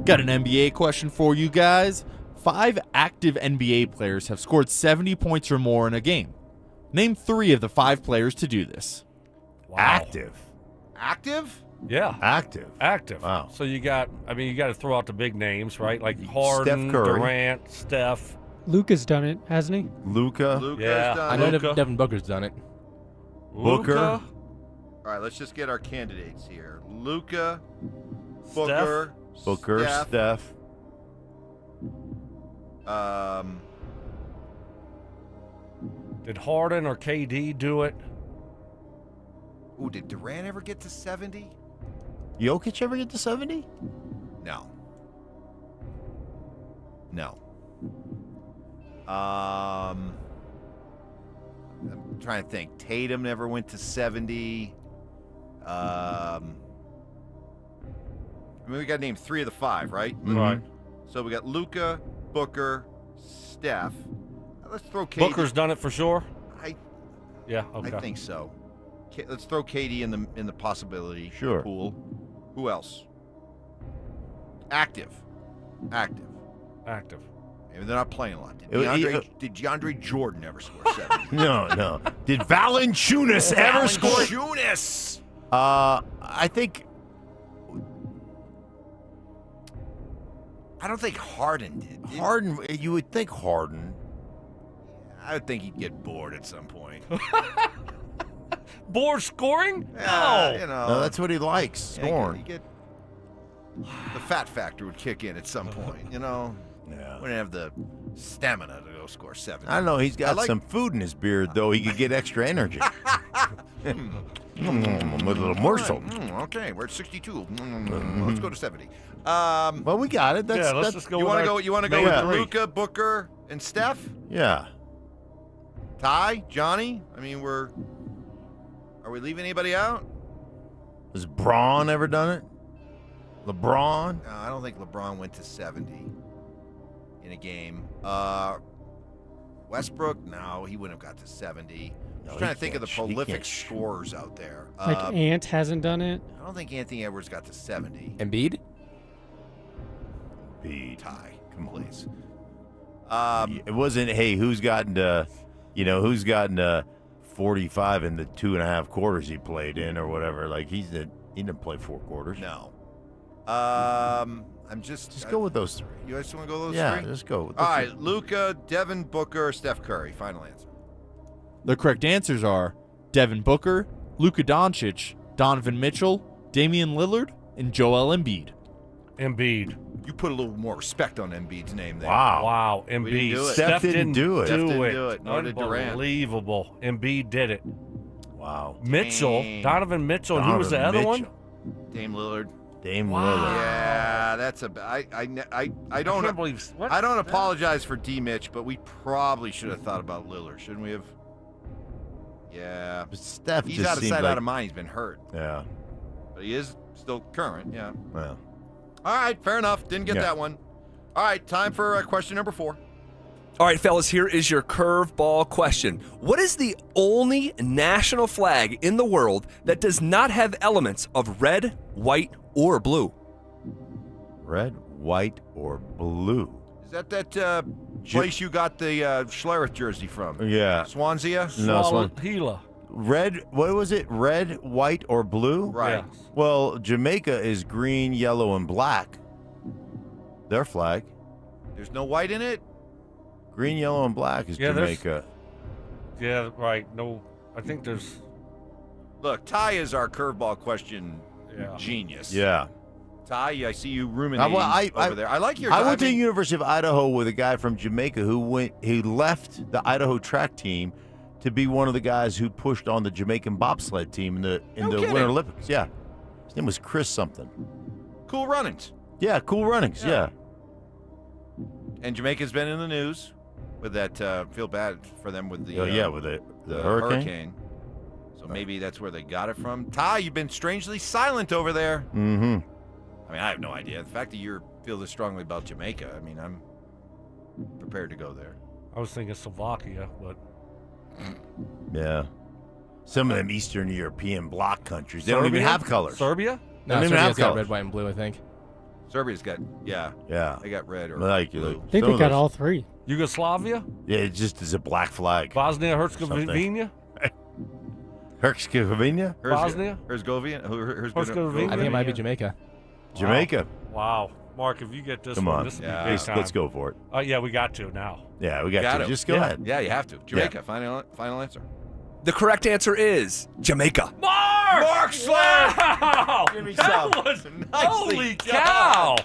Got an NBA question for you guys. 5 active NBA players have scored 70 points or more in a game. Name 3 of the 5 players to do this. Wow. Active? Yeah. Active. Wow. So you got to throw out the big names, right? Like Harden, Steph Curry. Durant, Steph. Luka's done it, hasn't he? Luka. Yeah. I know Devin Booker's done it. Booker. All right, let's just get our candidates here. Luka, Booker, Steph. Did Harden or KD do it? Ooh, did Durant ever get to 70? Jokic ever get to 70? No. I'm trying to think. Tatum never went to 70. We got to name 3 of the 5, right? Mm-hmm. Right. So we got Luka, Booker, Steph. Let's throw KD. Booker's done it for sure. Yeah, okay. I think so. Let's throw KD in the possibility pool. Who else? Active. Maybe they're not playing a lot. Did DeAndre Jordan ever score 70? No. Did Valanciunas ever score? Valanciunas! I think. I don't think Harden did. Harden, you would think Harden. I would think he'd get bored at some point. Bored scoring? No. No, that's what he likes, scoring. The fat factor would kick in at some point, Yeah. Wouldn't have the stamina to go score 70. I don't know. He's got some food in his beard, though. He could get extra energy. With a little morsel. Okay, we're at 62. Let's go to 70. Well, we got it. Let's just go. You want to go with Luka, Booker, and Steph? Yeah. Ty, Johnny? I mean, are we leaving anybody out? Has Braun ever done it? LeBron? No, I don't think LeBron went to 70 in a game. Westbrook? No, he wouldn't have got to 70. I'm trying to think of the prolific scorers out there. Like Ant hasn't done it. I don't think Anthony Edwards got to 70. Embiid? Ty, please. It wasn't, hey, who's gotten 45 in the 2.5 quarters he played in or whatever. Like, he didn't play 4 quarters. No. I'm just go with those 3. You guys want to go with those 3? Yeah, just go with those All right, Luka, Devin Booker, Steph Curry. Final answer. The correct answers are Devin Booker, Luka Doncic, Donovan Mitchell, Damian Lillard, and Joel Embiid. Embiid. You put a little more respect on Embiid's name there. Wow. We Embiid. didn't do it. Steph didn't do it. Steph didn't do it, nor did Durant. Unbelievable. Embiid did it. Wow. Mitchell. Donovan Mitchell. And who was the other one? Dame Lillard. Lillard. Yeah, that's I don't believe. I don't apologize for D. Mitch, but we probably should have thought about Lillard, shouldn't we have? Yeah. But Steph He's just out of seemed sight, like, out of mind. He's been hurt. Yeah. But he is still current, yeah. Well. All right, fair enough. Didn't get that one. All right, time for question number 4. All right, fellas, here is your curveball question. What is the only national flag in the world that does not have elements of red, white, or blue? Red, white, or blue? Is that place you got the Schlereth jersey from? Yeah. Swansea? No, Gila. Red, what was it? Red, white, or blue? Right. Yeah. Well, Jamaica is green, yellow, and black. Their flag. There's no white in it? Green, yellow, and black is Jamaica. Yeah, right. No, I think there's. Look, Ty is our curveball question genius. Yeah. Ty, I see you ruminating over there. I like your. I went to the University of Idaho with a guy from Jamaica who left the Idaho track team to be one of the guys who pushed on the Jamaican bobsled team in the Winter Olympics. Yeah, his name was Chris something. Cool Runnings. Yeah, Cool Runnings. Yeah. And Jamaica's been in the news with that. Feel bad for them with the with the hurricane. So maybe that's where they got it from. Ty, you've been strangely silent over there. Mm-hmm. I mean, I have no idea. The fact that you feel this strongly about Jamaica, I mean, I'm prepared to go there. I was thinking Slovakia, but Yeah. Some of them Eastern European bloc countries, they don't even have colors. Serbia? No, They don't even have Serbia's got colors. red, white, and blue, I think. Serbia's got, Yeah. they got red or Like, blue. I think they got all three. Yugoslavia? Yeah, it just is a black flag. Bosnia, Herzegovina? Herzegovina? Bosnia? Herzegovina? Herzegovina? I think it might be Jamaica. Jamaica. Wow. Mark, if you get this Come one, on. this will Yeah. be big time. Let's go for it. Yeah, we got to now. Yeah, we got Got to. it. Just go Yeah. ahead. Yeah, you have to. Jamaica. Final answer. The correct answer is Jamaica. Mark Schlereth! Wow! Give me That some. was Nicely holy done. cow!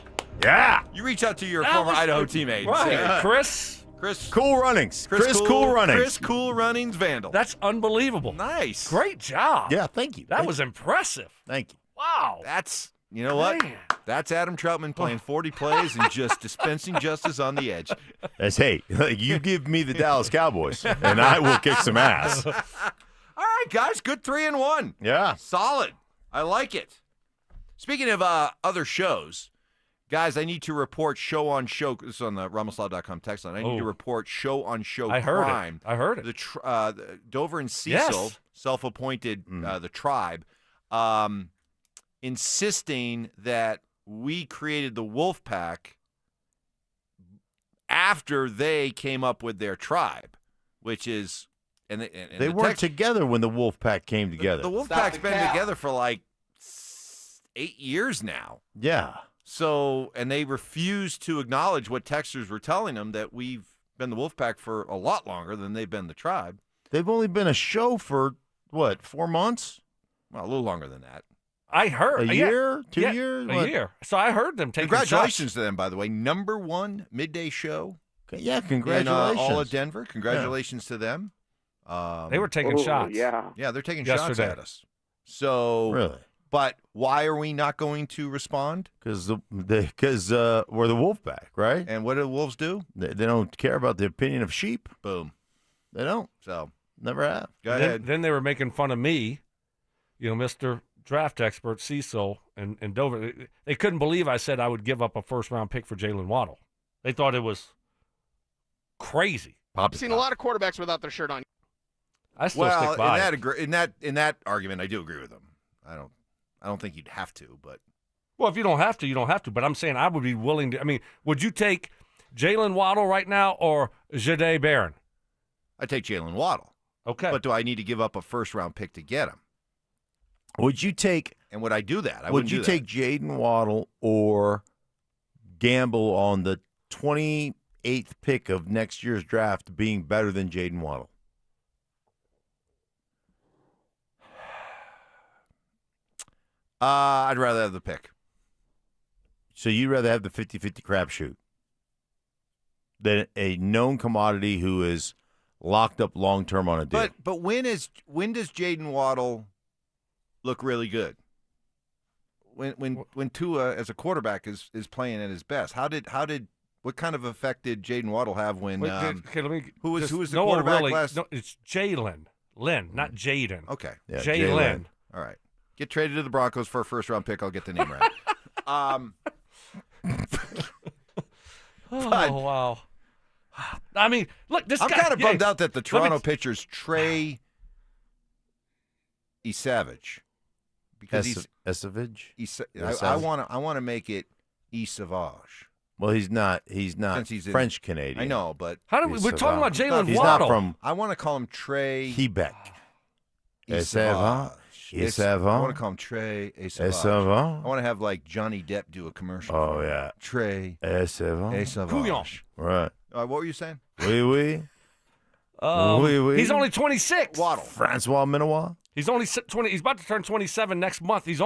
Yeah. You reach out to your That former was Idaho good. teammate. Right. Yeah. Chris, Cool Runnings. Chris Cool Runnings. Chris Cool Runnings Vandal. that's unbelievable. Nice. Great job. Yeah, thank you. That was impressive. Thank you. Wow. That's, you know what? Man. That's Adam Troutman playing 40 plays and just dispensing justice on the edge. That's, hey, you give me the Dallas Cowboys, and I will kick some ass. All right, guys. Good 3-1. Yeah. Solid. I like it. Speaking of other shows, guys, I need to report show on show. This is on the Ramoslaw.com text line. I need to report show on show I heard crime. it. I heard it. The Dover and Cecil, Yes. self-appointed, the tribe, insisting that we created the wolf pack after they came up with their tribe, which is and They weren't together when the Wolf Pack came together. The wolf pack's been together for like 8 years now. Yeah. So, and they refuse to acknowledge what texters were telling them, that we've been the wolf pack for a lot longer than they've been the tribe. They've only been a show for, what, 4 months? Well, a little longer than that. I heard. A year? 2 years? A What? year. So I heard them taking Congratulations shots. to them, by the way. #1 midday show. Yeah, In congratulations. all of Denver. Congratulations to them. They were taking shots. Yeah, they're taking shots Yesterday. at us. So, Really? But why are we not going to respond? Because we're the Wolf Pack, right? And what do the wolves do? They don't care about the opinion of sheep. Boom. They don't. So, Never have. go Then, ahead. then they were making fun of me, Mr. Draft Expert Cecil and Dover. They couldn't believe I said I would give up a first-round pick for Jalen Waddle. They thought it was crazy. I've seen a lot of quarterbacks without their shirt on. I still stick by it. in that argument, I do agree with them. I don't think you'd have to, but Well, if you don't have to, you don't have to. But I'm saying I would be willing to. I mean, would you take Jalen Waddle right now or Jahdae Barron? I take Jalen Waddle. Okay. But do I need to give up a first-round pick to get him? Would you take? And would I do that? I would wouldn't you do take Jaden Waddle or gamble on the 28th pick of next year's draft being better than Jaden Waddle? I'd rather have the pick. So you'd rather have the 50-50 crapshoot than a known commodity who is locked up long-term on a deal? But when does Jaden Waddle look really good? When Tua as a quarterback is playing at his best. What kind of effect did Jaden Waddle have when Okay, let me. who was the no, quarterback really, last? No, it's Jalen Lynn, not Jaden. Okay. Yeah, Jalen. All right. Get traded to the Broncos for a first-round pick. I'll get the name right. Oh wow! I mean, look, this I'm guy. kind of bummed out that the let me- Toronto pitcher's Trey Savage because he's Esavage? I want to make it Savage. Well, he's not Since he's in- French Canadian. I know, but How do we? We're talking about Jalen He's Waddle. not from I want to call him Trey Quebec. Savage. Savage. I want to call him Trey Savage. Savage. I want to have like Johnny Depp do a commercial. Oh, for him. yeah. Trey Savage. Savage. Right. What were you saying? Oui, oui. He's only 26. Waddle. Francois Minois. He's only 20. He's about to turn 27 next month. He's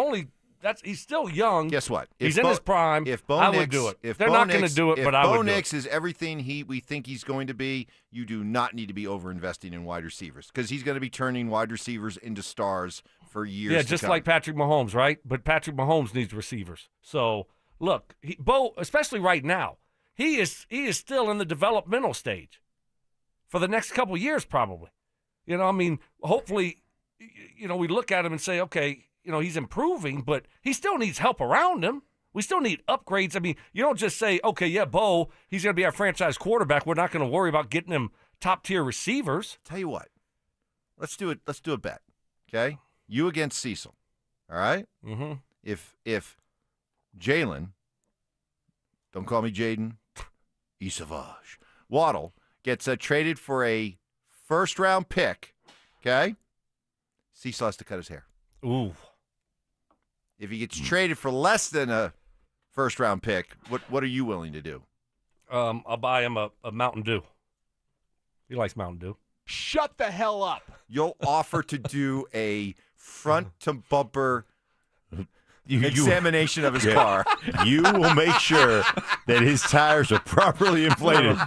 still young. Guess what? He's in his prime. If Bo I Nix, would do it. If They're Bo not Nix- going to do it, but I If would Bo do it. Nix is everything we think he's going to be, you do not need to be over-investing in wide receivers because he's going to be turning wide receivers into stars for years. Yeah, to just come. like Patrick Mahomes, right? But Patrick Mahomes needs receivers. So look, Bo, especially right now, he is still in the developmental stage for the next couple years, probably. I mean, hopefully, we look at him and say, okay, he's improving, but he still needs help around him. We still need upgrades. I mean, you don't just say, okay, yeah, Bo, he's going to be our franchise quarterback. We're not going to worry about getting him top-tier receivers. Tell you what, let's do it. Let's do a bet. Okay, you against Cecil. All right. Mm-hmm. If Jalen, don't call me Jaden, Savage Waddle gets traded for a first-round pick, okay, Cecil has to cut his hair. Ooh. If he gets traded for less than a first-round pick, what are you willing to do? I'll buy him a Mountain Dew. He likes Mountain Dew. Shut the hell up. You'll offer to do a front-to-bumper examination of his car. You will make sure that his tires are properly inflated.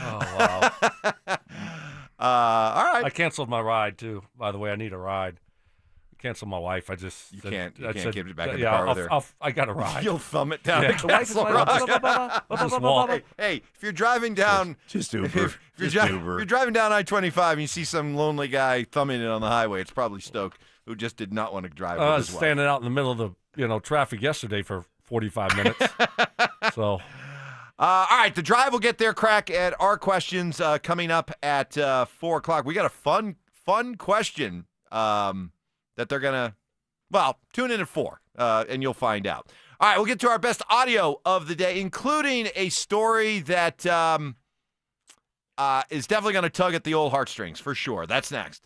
Oh, wow. All right. I canceled my ride, too. By the way, I need a ride. Canceled my wife. I just You said- can't I get said- it back in the yeah, car with her. I got a ride. You'll thumb it down. Yeah. The Castle Rock. Just walk. Hey, if you're driving down, Just Uber. if you're, Just Uber. if you're driving down I-25 and you see some lonely guy thumbing it on the highway, it's probably Stoke who just did not want to drive. I with was his wife. standing out in the middle of the traffic yesterday for 45 minutes. So. All right, the drive will get their crack at our questions coming up at 4 o'clock. We got a fun question that they're going to, tune in at 4, and you'll find out. All right, we'll get to our best audio of the day, including a story that is definitely going to tug at the old heartstrings, for sure. That's next.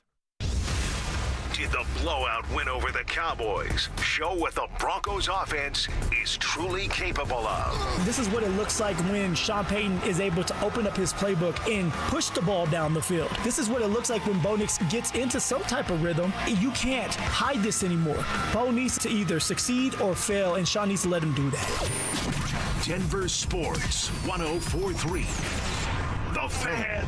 Did the blowout win over the Cowboys show what the Broncos offense is truly capable of? This is what it looks like when Sean Payton is able to open up his playbook and push the ball down the field. This is what it looks like when Bo Nix gets into some type of rhythm. You can't hide this anymore. Bo needs to either succeed or fail, and Sean needs to let him do that. Denver Sports 104.3. The Fan.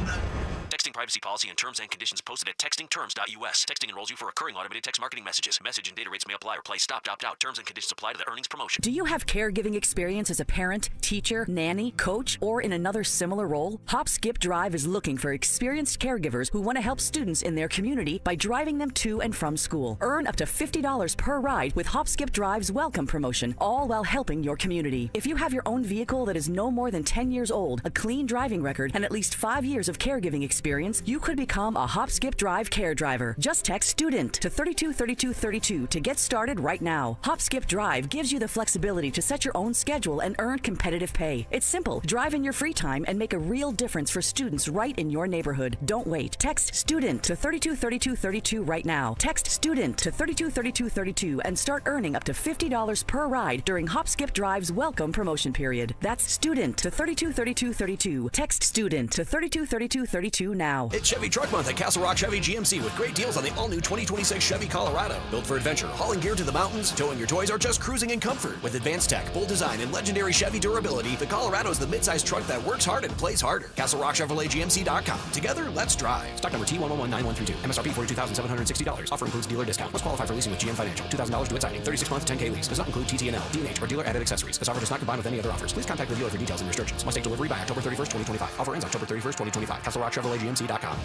Texting privacy policy and terms and conditions posted at textingterms.us. Texting enrolls you for recurring automated text marketing messages. Message and data rates may apply or play. Stop, opt out. Terms and conditions apply to the earnings promotion. Do you have caregiving experience as a parent, teacher, nanny, coach, or in another similar role? Hop Skip Drive is looking for experienced caregivers who want to help students in their community by driving them to and from school. Earn up to $50 per ride with Hop Skip Drive's welcome promotion, all while helping your community. If you have your own vehicle that is no more than 10 years old, a clean driving record, and at least 5 years of caregiving experience, you could become a Hop Skip Drive care driver. Just text STUDENT to 323232 to get started right now. Hop Skip Drive gives you the flexibility to set your own schedule and earn competitive pay. It's simple. Drive in your free time and make a real difference for students right in your neighborhood. Don't wait. Text STUDENT to 323232 right now. Text STUDENT to 323232 and start earning up to $50 per ride during Hop Skip Drive's welcome promotion period. That's STUDENT to 323232. Text STUDENT to 323232 now. It's Chevy Truck Month at Castle Rock Chevy GMC with great deals on the all-new 2026 Chevy Colorado. Built for adventure, hauling gear to the mountains, towing your toys, or just cruising in comfort. With advanced tech, bold design, and legendary Chevy durability, the Colorado is the midsize truck that works hard and plays harder. CastleRockChevroletGMC.com. Together, let's drive. Stock number T1119132. MSRP $42,760. Offer includes dealer discount. Must qualify for leasing with GM Financial. $2,000 due at signing. 36-month 10K lease. Does not include TTNL, D&H, or dealer added accessories. This offer does not combine with any other offers. Please contact the dealer for details and restrictions. Must take delivery by October 31st, 2025. Offer ends October 31st, 2025. CastleRockChevroletGMC.com.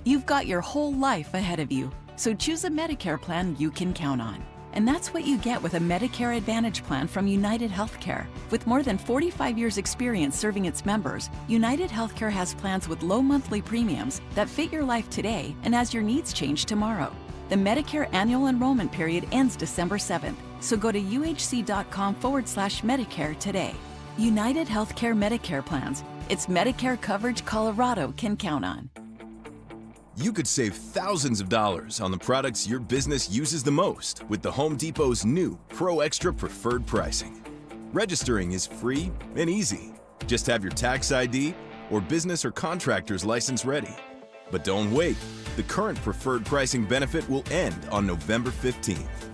You've got your whole life ahead of you, so choose a Medicare plan you can count on. And that's what you get with a Medicare Advantage plan from United Healthcare. With more than 45 years' experience serving its members, United Healthcare has plans with low monthly premiums that fit your life today and as your needs change tomorrow. The Medicare annual enrollment period ends December 7th, so go to uhc.com/Medicare today. United Healthcare Medicare plans. It's Medicare coverage Colorado can count on. You could save thousands of dollars on the products your business uses the most with the Home Depot's new Pro Extra Preferred Pricing. Registering is free and easy. Just have your tax ID or business or contractor's license ready. But don't wait. The current preferred pricing benefit will end on November 15th.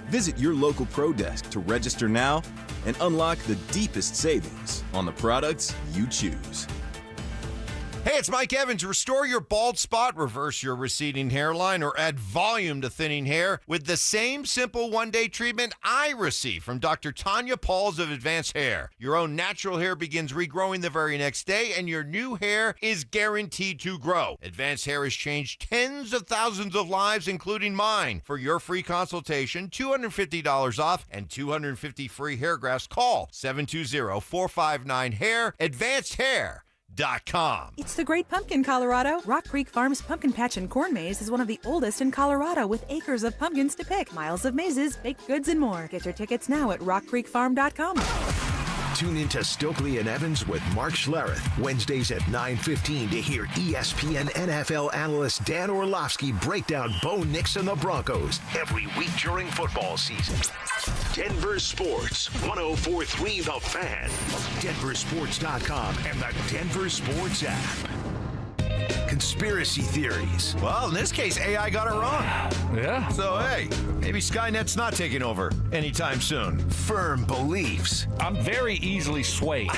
Visit your local Pro Desk to register now and unlock the deepest savings on the products you choose. Hey, it's Mike Evans. Restore your bald spot, reverse your receding hairline, or add volume to thinning hair with the same simple one-day treatment I receive from Dr. Tanya Pauls of Advanced Hair. Your own natural hair begins regrowing the very next day, and your new hair is guaranteed to grow. Advanced Hair has changed tens of thousands of lives, including mine. For your free consultation, $250 off, and 250 free hair grafts, call 720-459-HAIR. Advanced Hair. It's the Great Pumpkin, Colorado. Rock Creek Farms Pumpkin Patch and Corn Maze is one of the oldest in Colorado, with acres of pumpkins to pick, miles of mazes, baked goods, and more. Get your tickets now at rockcreekfarm.com. Tune into Stokley and Evans with Mark Schlereth, Wednesdays at 9:15 to hear ESPN NFL analyst Dan Orlovsky break down Bo Nix and the Broncos every week during football season. Denver Sports, 104.3 The Fan, DenverSports.com, and the Denver Sports app. Conspiracy theories. Well, in this case, AI got it wrong. Yeah. So, hey, maybe Skynet's not taking over anytime soon. Firm beliefs. I'm very easily swayed.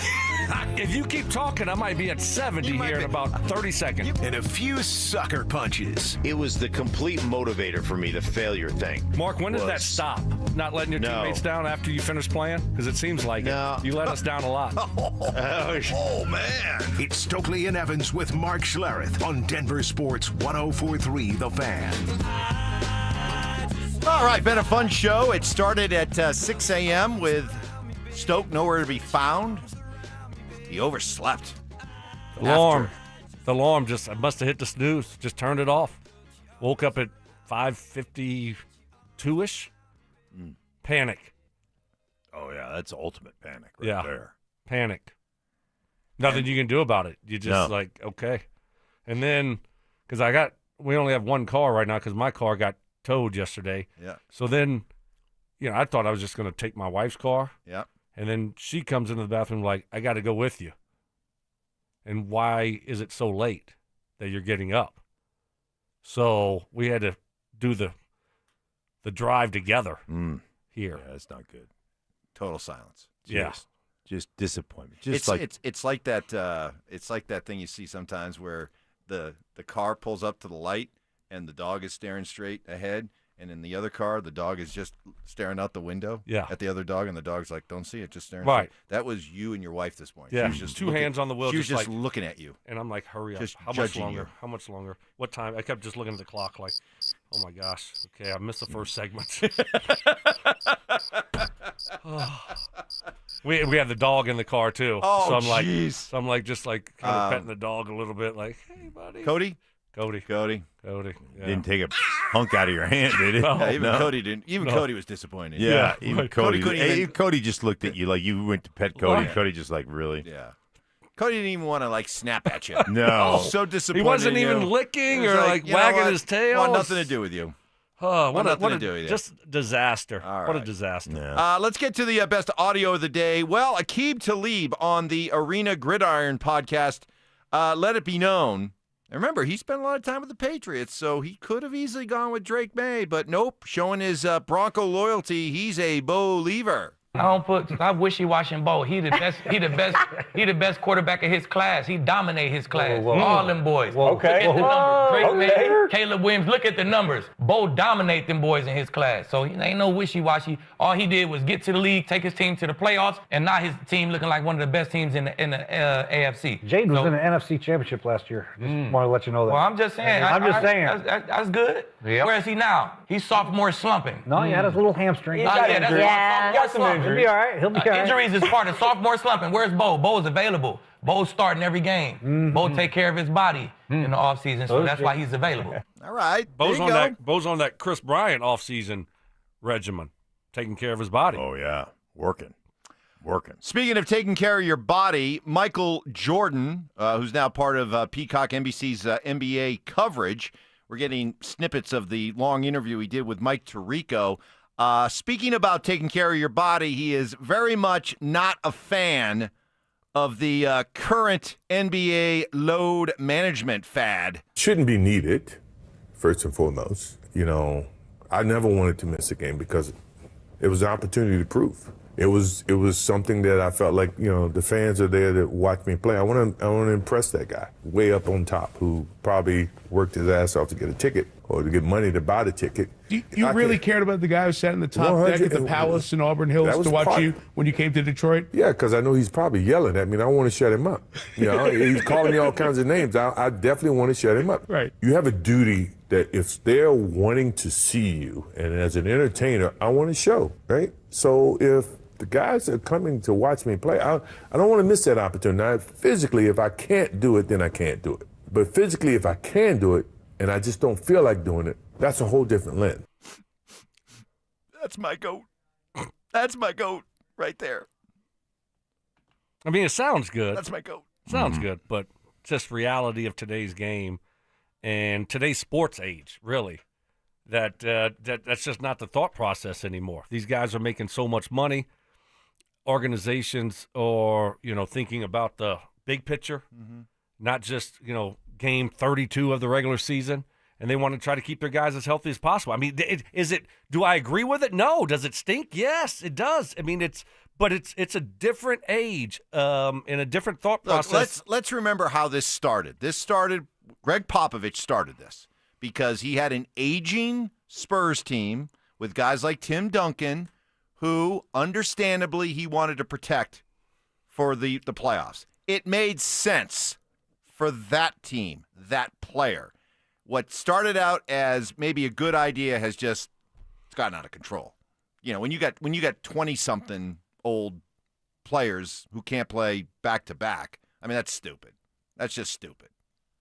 If you keep talking, I might be at 70 here in about 30 seconds. And a few sucker punches. It was the complete motivator for me, the failure thing. Mark, when does that stop? Not letting your teammates down after you finish playing? Because it seems like it. You let us down a lot. Oh, man. It's Stokley and Evans with Mark Schlereth on Denver Sports 104.3 The Fan. All right, been a fun show. It started at 6 a.m. with Stoke nowhere to be found. He overslept. The alarm just, I must have hit the snooze. Just turned it off. Woke up at 5:52-ish. Panic. Oh, yeah, that's ultimate panic right there. Panic. Nothing you can do about it. You just okay. And then, because we only have one car right now because my car got towed yesterday. Yeah. So then, I thought I was just going to take my wife's car. Yeah. And then she comes into the bathroom like, I got to go with you. And why is it so late that you're getting up? So we had to do the drive together here. Yeah, that's not good. Total silence. Just disappointment. It's like that thing you see sometimes where the car pulls up to the light and the dog is staring straight ahead, and in the other car the dog is just staring out the window at the other dog, and the dog's like, don't see it, just staring straight. That was you and your wife this morning. Yeah, she was just two hands on the wheel. She was just like, looking at you. And I'm like, hurry up. Just How much longer? you. How much longer? What time? I kept just looking at the clock like, oh my gosh. Okay, I missed the first segment. We had the dog in the car too. Oh, so I'm like, jeez. So I'm like, just like kind of petting the dog a little bit, like, hey, buddy. Cody. Yeah. Didn't take a hunk out of your hand, did it? No. Yeah, even Cody didn't. Even Cody was disappointed. Yeah, even Cody. Cody just looked at you like you went to pet Cody. Right. Cody just like, really? Yeah. Cody didn't even want to snap at you. No. So disappointed. He wasn't in you. even licking He was or wagging his tail. Want nothing to do with you. Oh, what nothing a to do with you. just disaster. All What a right. disaster. Yeah. Let's get to the best audio of the day. Well, Aqib Talib on the Arena Gridiron podcast let it be known. And remember, he spent a lot of time with the Patriots, so he could have easily gone with Drake May, but nope, showing his Bronco loyalty, he's a believer. I wishy-washy Bo. He the best quarterback of his class. He dominate his class. All them boys. Okay. Look at the numbers. Drake May, Caleb Williams, look at the numbers. Bo dominate them boys in his class. So he ain't no wishy-washy. All he did was get to the league, take his team to the playoffs, and now his team looking like one of the best teams in the AFC. Jaden was in the NFC Championship last year. Just want to let you know that. Well, I'm just saying. That's good. Yep. Where is he now? He's sophomore slumping. No, he had his little hamstring. He got some injuries. He'll be all right. He'll be all right. Injuries is part of sophomore slumping. Where's Bo? Bo's available. Bo's starting every game. Bo take care of his body in the offseason, so that's why he's available. All right. Bo's on that Chris Bryant offseason regimen, taking care of his body. Oh, yeah. Working. Speaking of taking care of your body, Michael Jordan, who's now part of Peacock NBC's NBA coverage, we're getting snippets of the long interview he did with Mike Tirico. Speaking about taking care of your body, he is very much not a fan of the current NBA load management fad. Shouldn't be needed, first and foremost. I never wanted to miss a game because it was an opportunity to prove. It was something that I felt like, the fans are there to watch me play. I want to impress that guy way up on top who probably worked his ass off to get a ticket or to get money to buy the ticket. You really cared about the guy who sat in the top deck at the Palace in Auburn Hills to watch you when you came to Detroit? Yeah, because I know he's probably yelling at me, and I want to shut him up. He's calling me all kinds of names. I definitely want to shut him up. Right. You have a duty that if they're wanting to see you, and as an entertainer, I want to show, right? So if The guys are coming to watch me play. I don't want to miss that opportunity. Now, physically, if I can't do it, then I can't do it. But physically, if I can do it and I just don't feel like doing it, that's a whole different lens. That's my goat. That's my goat right there. I mean, it sounds good. That's my goat. Sounds good, but just reality of today's game and today's sports age, really. That's just not the thought process anymore. These guys are making so much money. Organizations are, thinking about the big picture, not just, game 32 of the regular season, and they want to try to keep their guys as healthy as possible. I mean, do I agree with it? No. Does it stink? Yes, it does. I mean, it's a different age and a different thought process. Look, let's remember how this started. Greg Popovich started this because he had an aging Spurs team with guys like Tim Duncan, who understandably he wanted to protect for the playoffs. It made sense for that team, that player. What started out as maybe a good idea has just gotten out of control. When you got 20-something old players who can't play back-to-back, I mean, that's stupid. That's just stupid.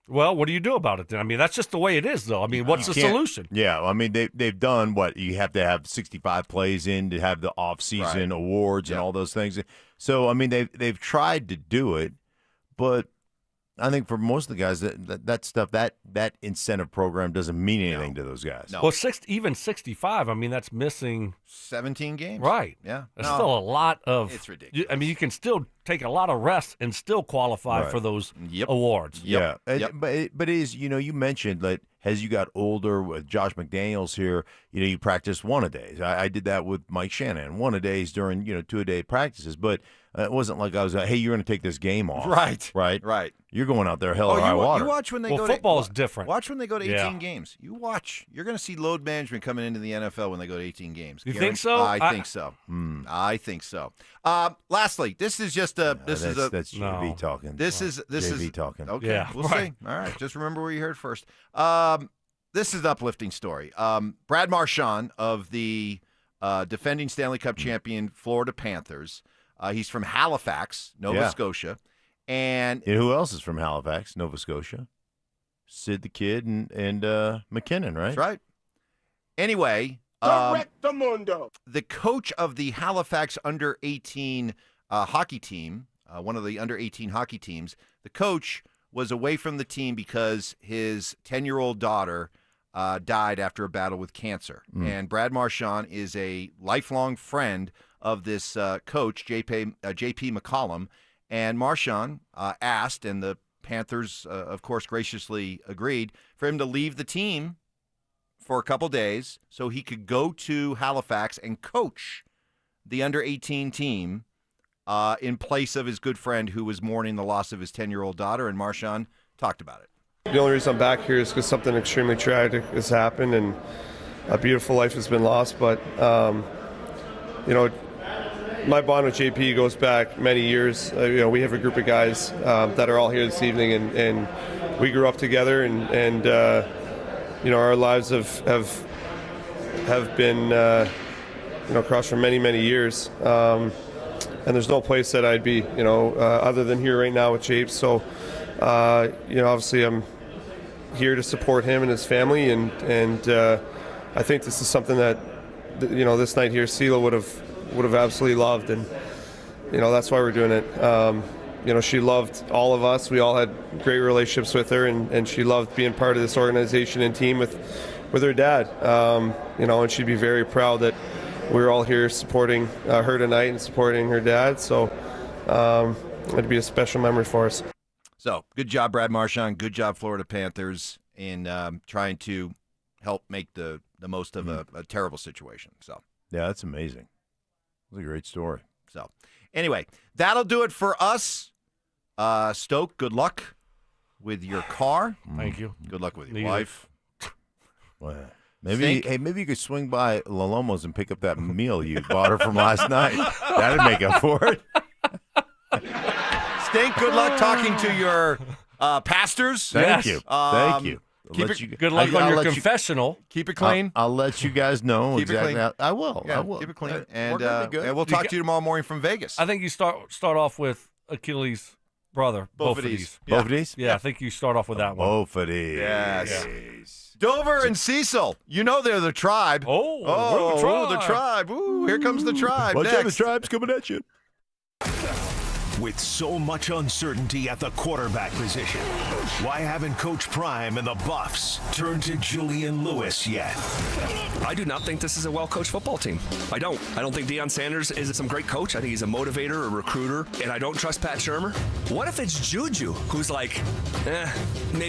Well, what do you do about it then? I mean, that's just the way it is, though. I mean, what's the solution? Yeah, I mean, they've done what? You have to have 65 plays in to have the off-season awards and all those things. So, I mean, they've tried to do it, but I think for most of the guys, that stuff, that incentive program doesn't mean anything to those guys. No. Well, even 65, I mean, that's missing 17 games. Right. Yeah. That's still a lot of. It's ridiculous. I mean, you can still take a lot of rest and still qualify for those awards. Yeah. But it is, you mentioned that as you got older with Josh McDaniels here, you practice one-a-days. I did that with Mike Shanahan, one-a-days during, two-a-day practices. But it wasn't like I was hey, you're going to take this game off. Right. You're going out there hell or high water. You watch when they go football is different. Watch when they go to 18 games. You watch. You're going to see load management coming into the NFL when they go to 18 games. You think so? I think so. I think so. Lastly, this is just that's JV talking. This is JV talking. Okay, yeah, we'll see. All right, just remember where you heard first. This is an uplifting story. Brad Marchand of the defending Stanley Cup champion Florida Panthers. He's from Halifax, Nova Scotia. And who else is from Halifax, Nova Scotia? Sid the Kid and McKinnon, right? That's right. Anyway, the coach of the Halifax under-18 hockey team, one of the under-18 hockey teams, the coach was away from the team because his 10-year-old daughter died after a battle with cancer. And Brad Marchand is a lifelong friend of this coach, J.P. McCollum. And Marchand asked, and the Panthers, of course, graciously agreed, for him to leave the team for a couple days so he could go to Halifax and coach the under-18 team in place of his good friend who was mourning the loss of his 10-year-old daughter, and Marchand talked about it. The only reason I'm back here is because something extremely tragic has happened, and a beautiful life has been lost. But, my bond with JP goes back many years. We have a group of guys that are all here this evening, and we grew up together, and our lives have been across for many, many years. And there's no place that I'd be, other than here right now with Japes. So, obviously I'm here to support him and his family, and I think this is something that, this night here, Sela would have absolutely loved, and that's why we're doing it. She loved all of us. We all had great relationships with her, and she loved being part of this organization and team with her dad. And she'd be very proud that we're all here supporting her tonight and supporting her dad. So it'd be a special memory for us. So good job, Brad Marchand. Good job, Florida Panthers, in trying to help make the most of a terrible situation. So yeah, that's amazing. It was a great story. So anyway, that'll do it for us. Stoke, good luck with your car. Thank you. Good luck with your wife. Well, maybe you could swing by Lalomo's and pick up that meal you bought her from last night. That'd make up for it. Stink, good luck talking to your pastors. Thank you. Thank you. Good luck on your confessional. Keep it clean. I'll let you guys know Keep it exactly. clean. I will. Yeah, I will keep it clean. We're And gonna be good. we'll talk to you tomorrow morning from Vegas. I think you start off with Achilles' brother, Bofidis. Bofidis? Yeah, I think you start off with that one. Bofidis. Yes. Dover and Cecil. You know they're the tribe. Oh, the tribe. Ooh, here comes the tribe. Watch out, the Next. tribe's coming at you. With so much uncertainty at the quarterback position, why haven't Coach Prime and the Buffs turned to Julian Lewis yet? I do not think this is a well-coached football team. I don't think Deion Sanders is some great coach. I think he's a motivator, a recruiter, and I don't trust Pat Shurmur. What if it's Juju, who's like, maybe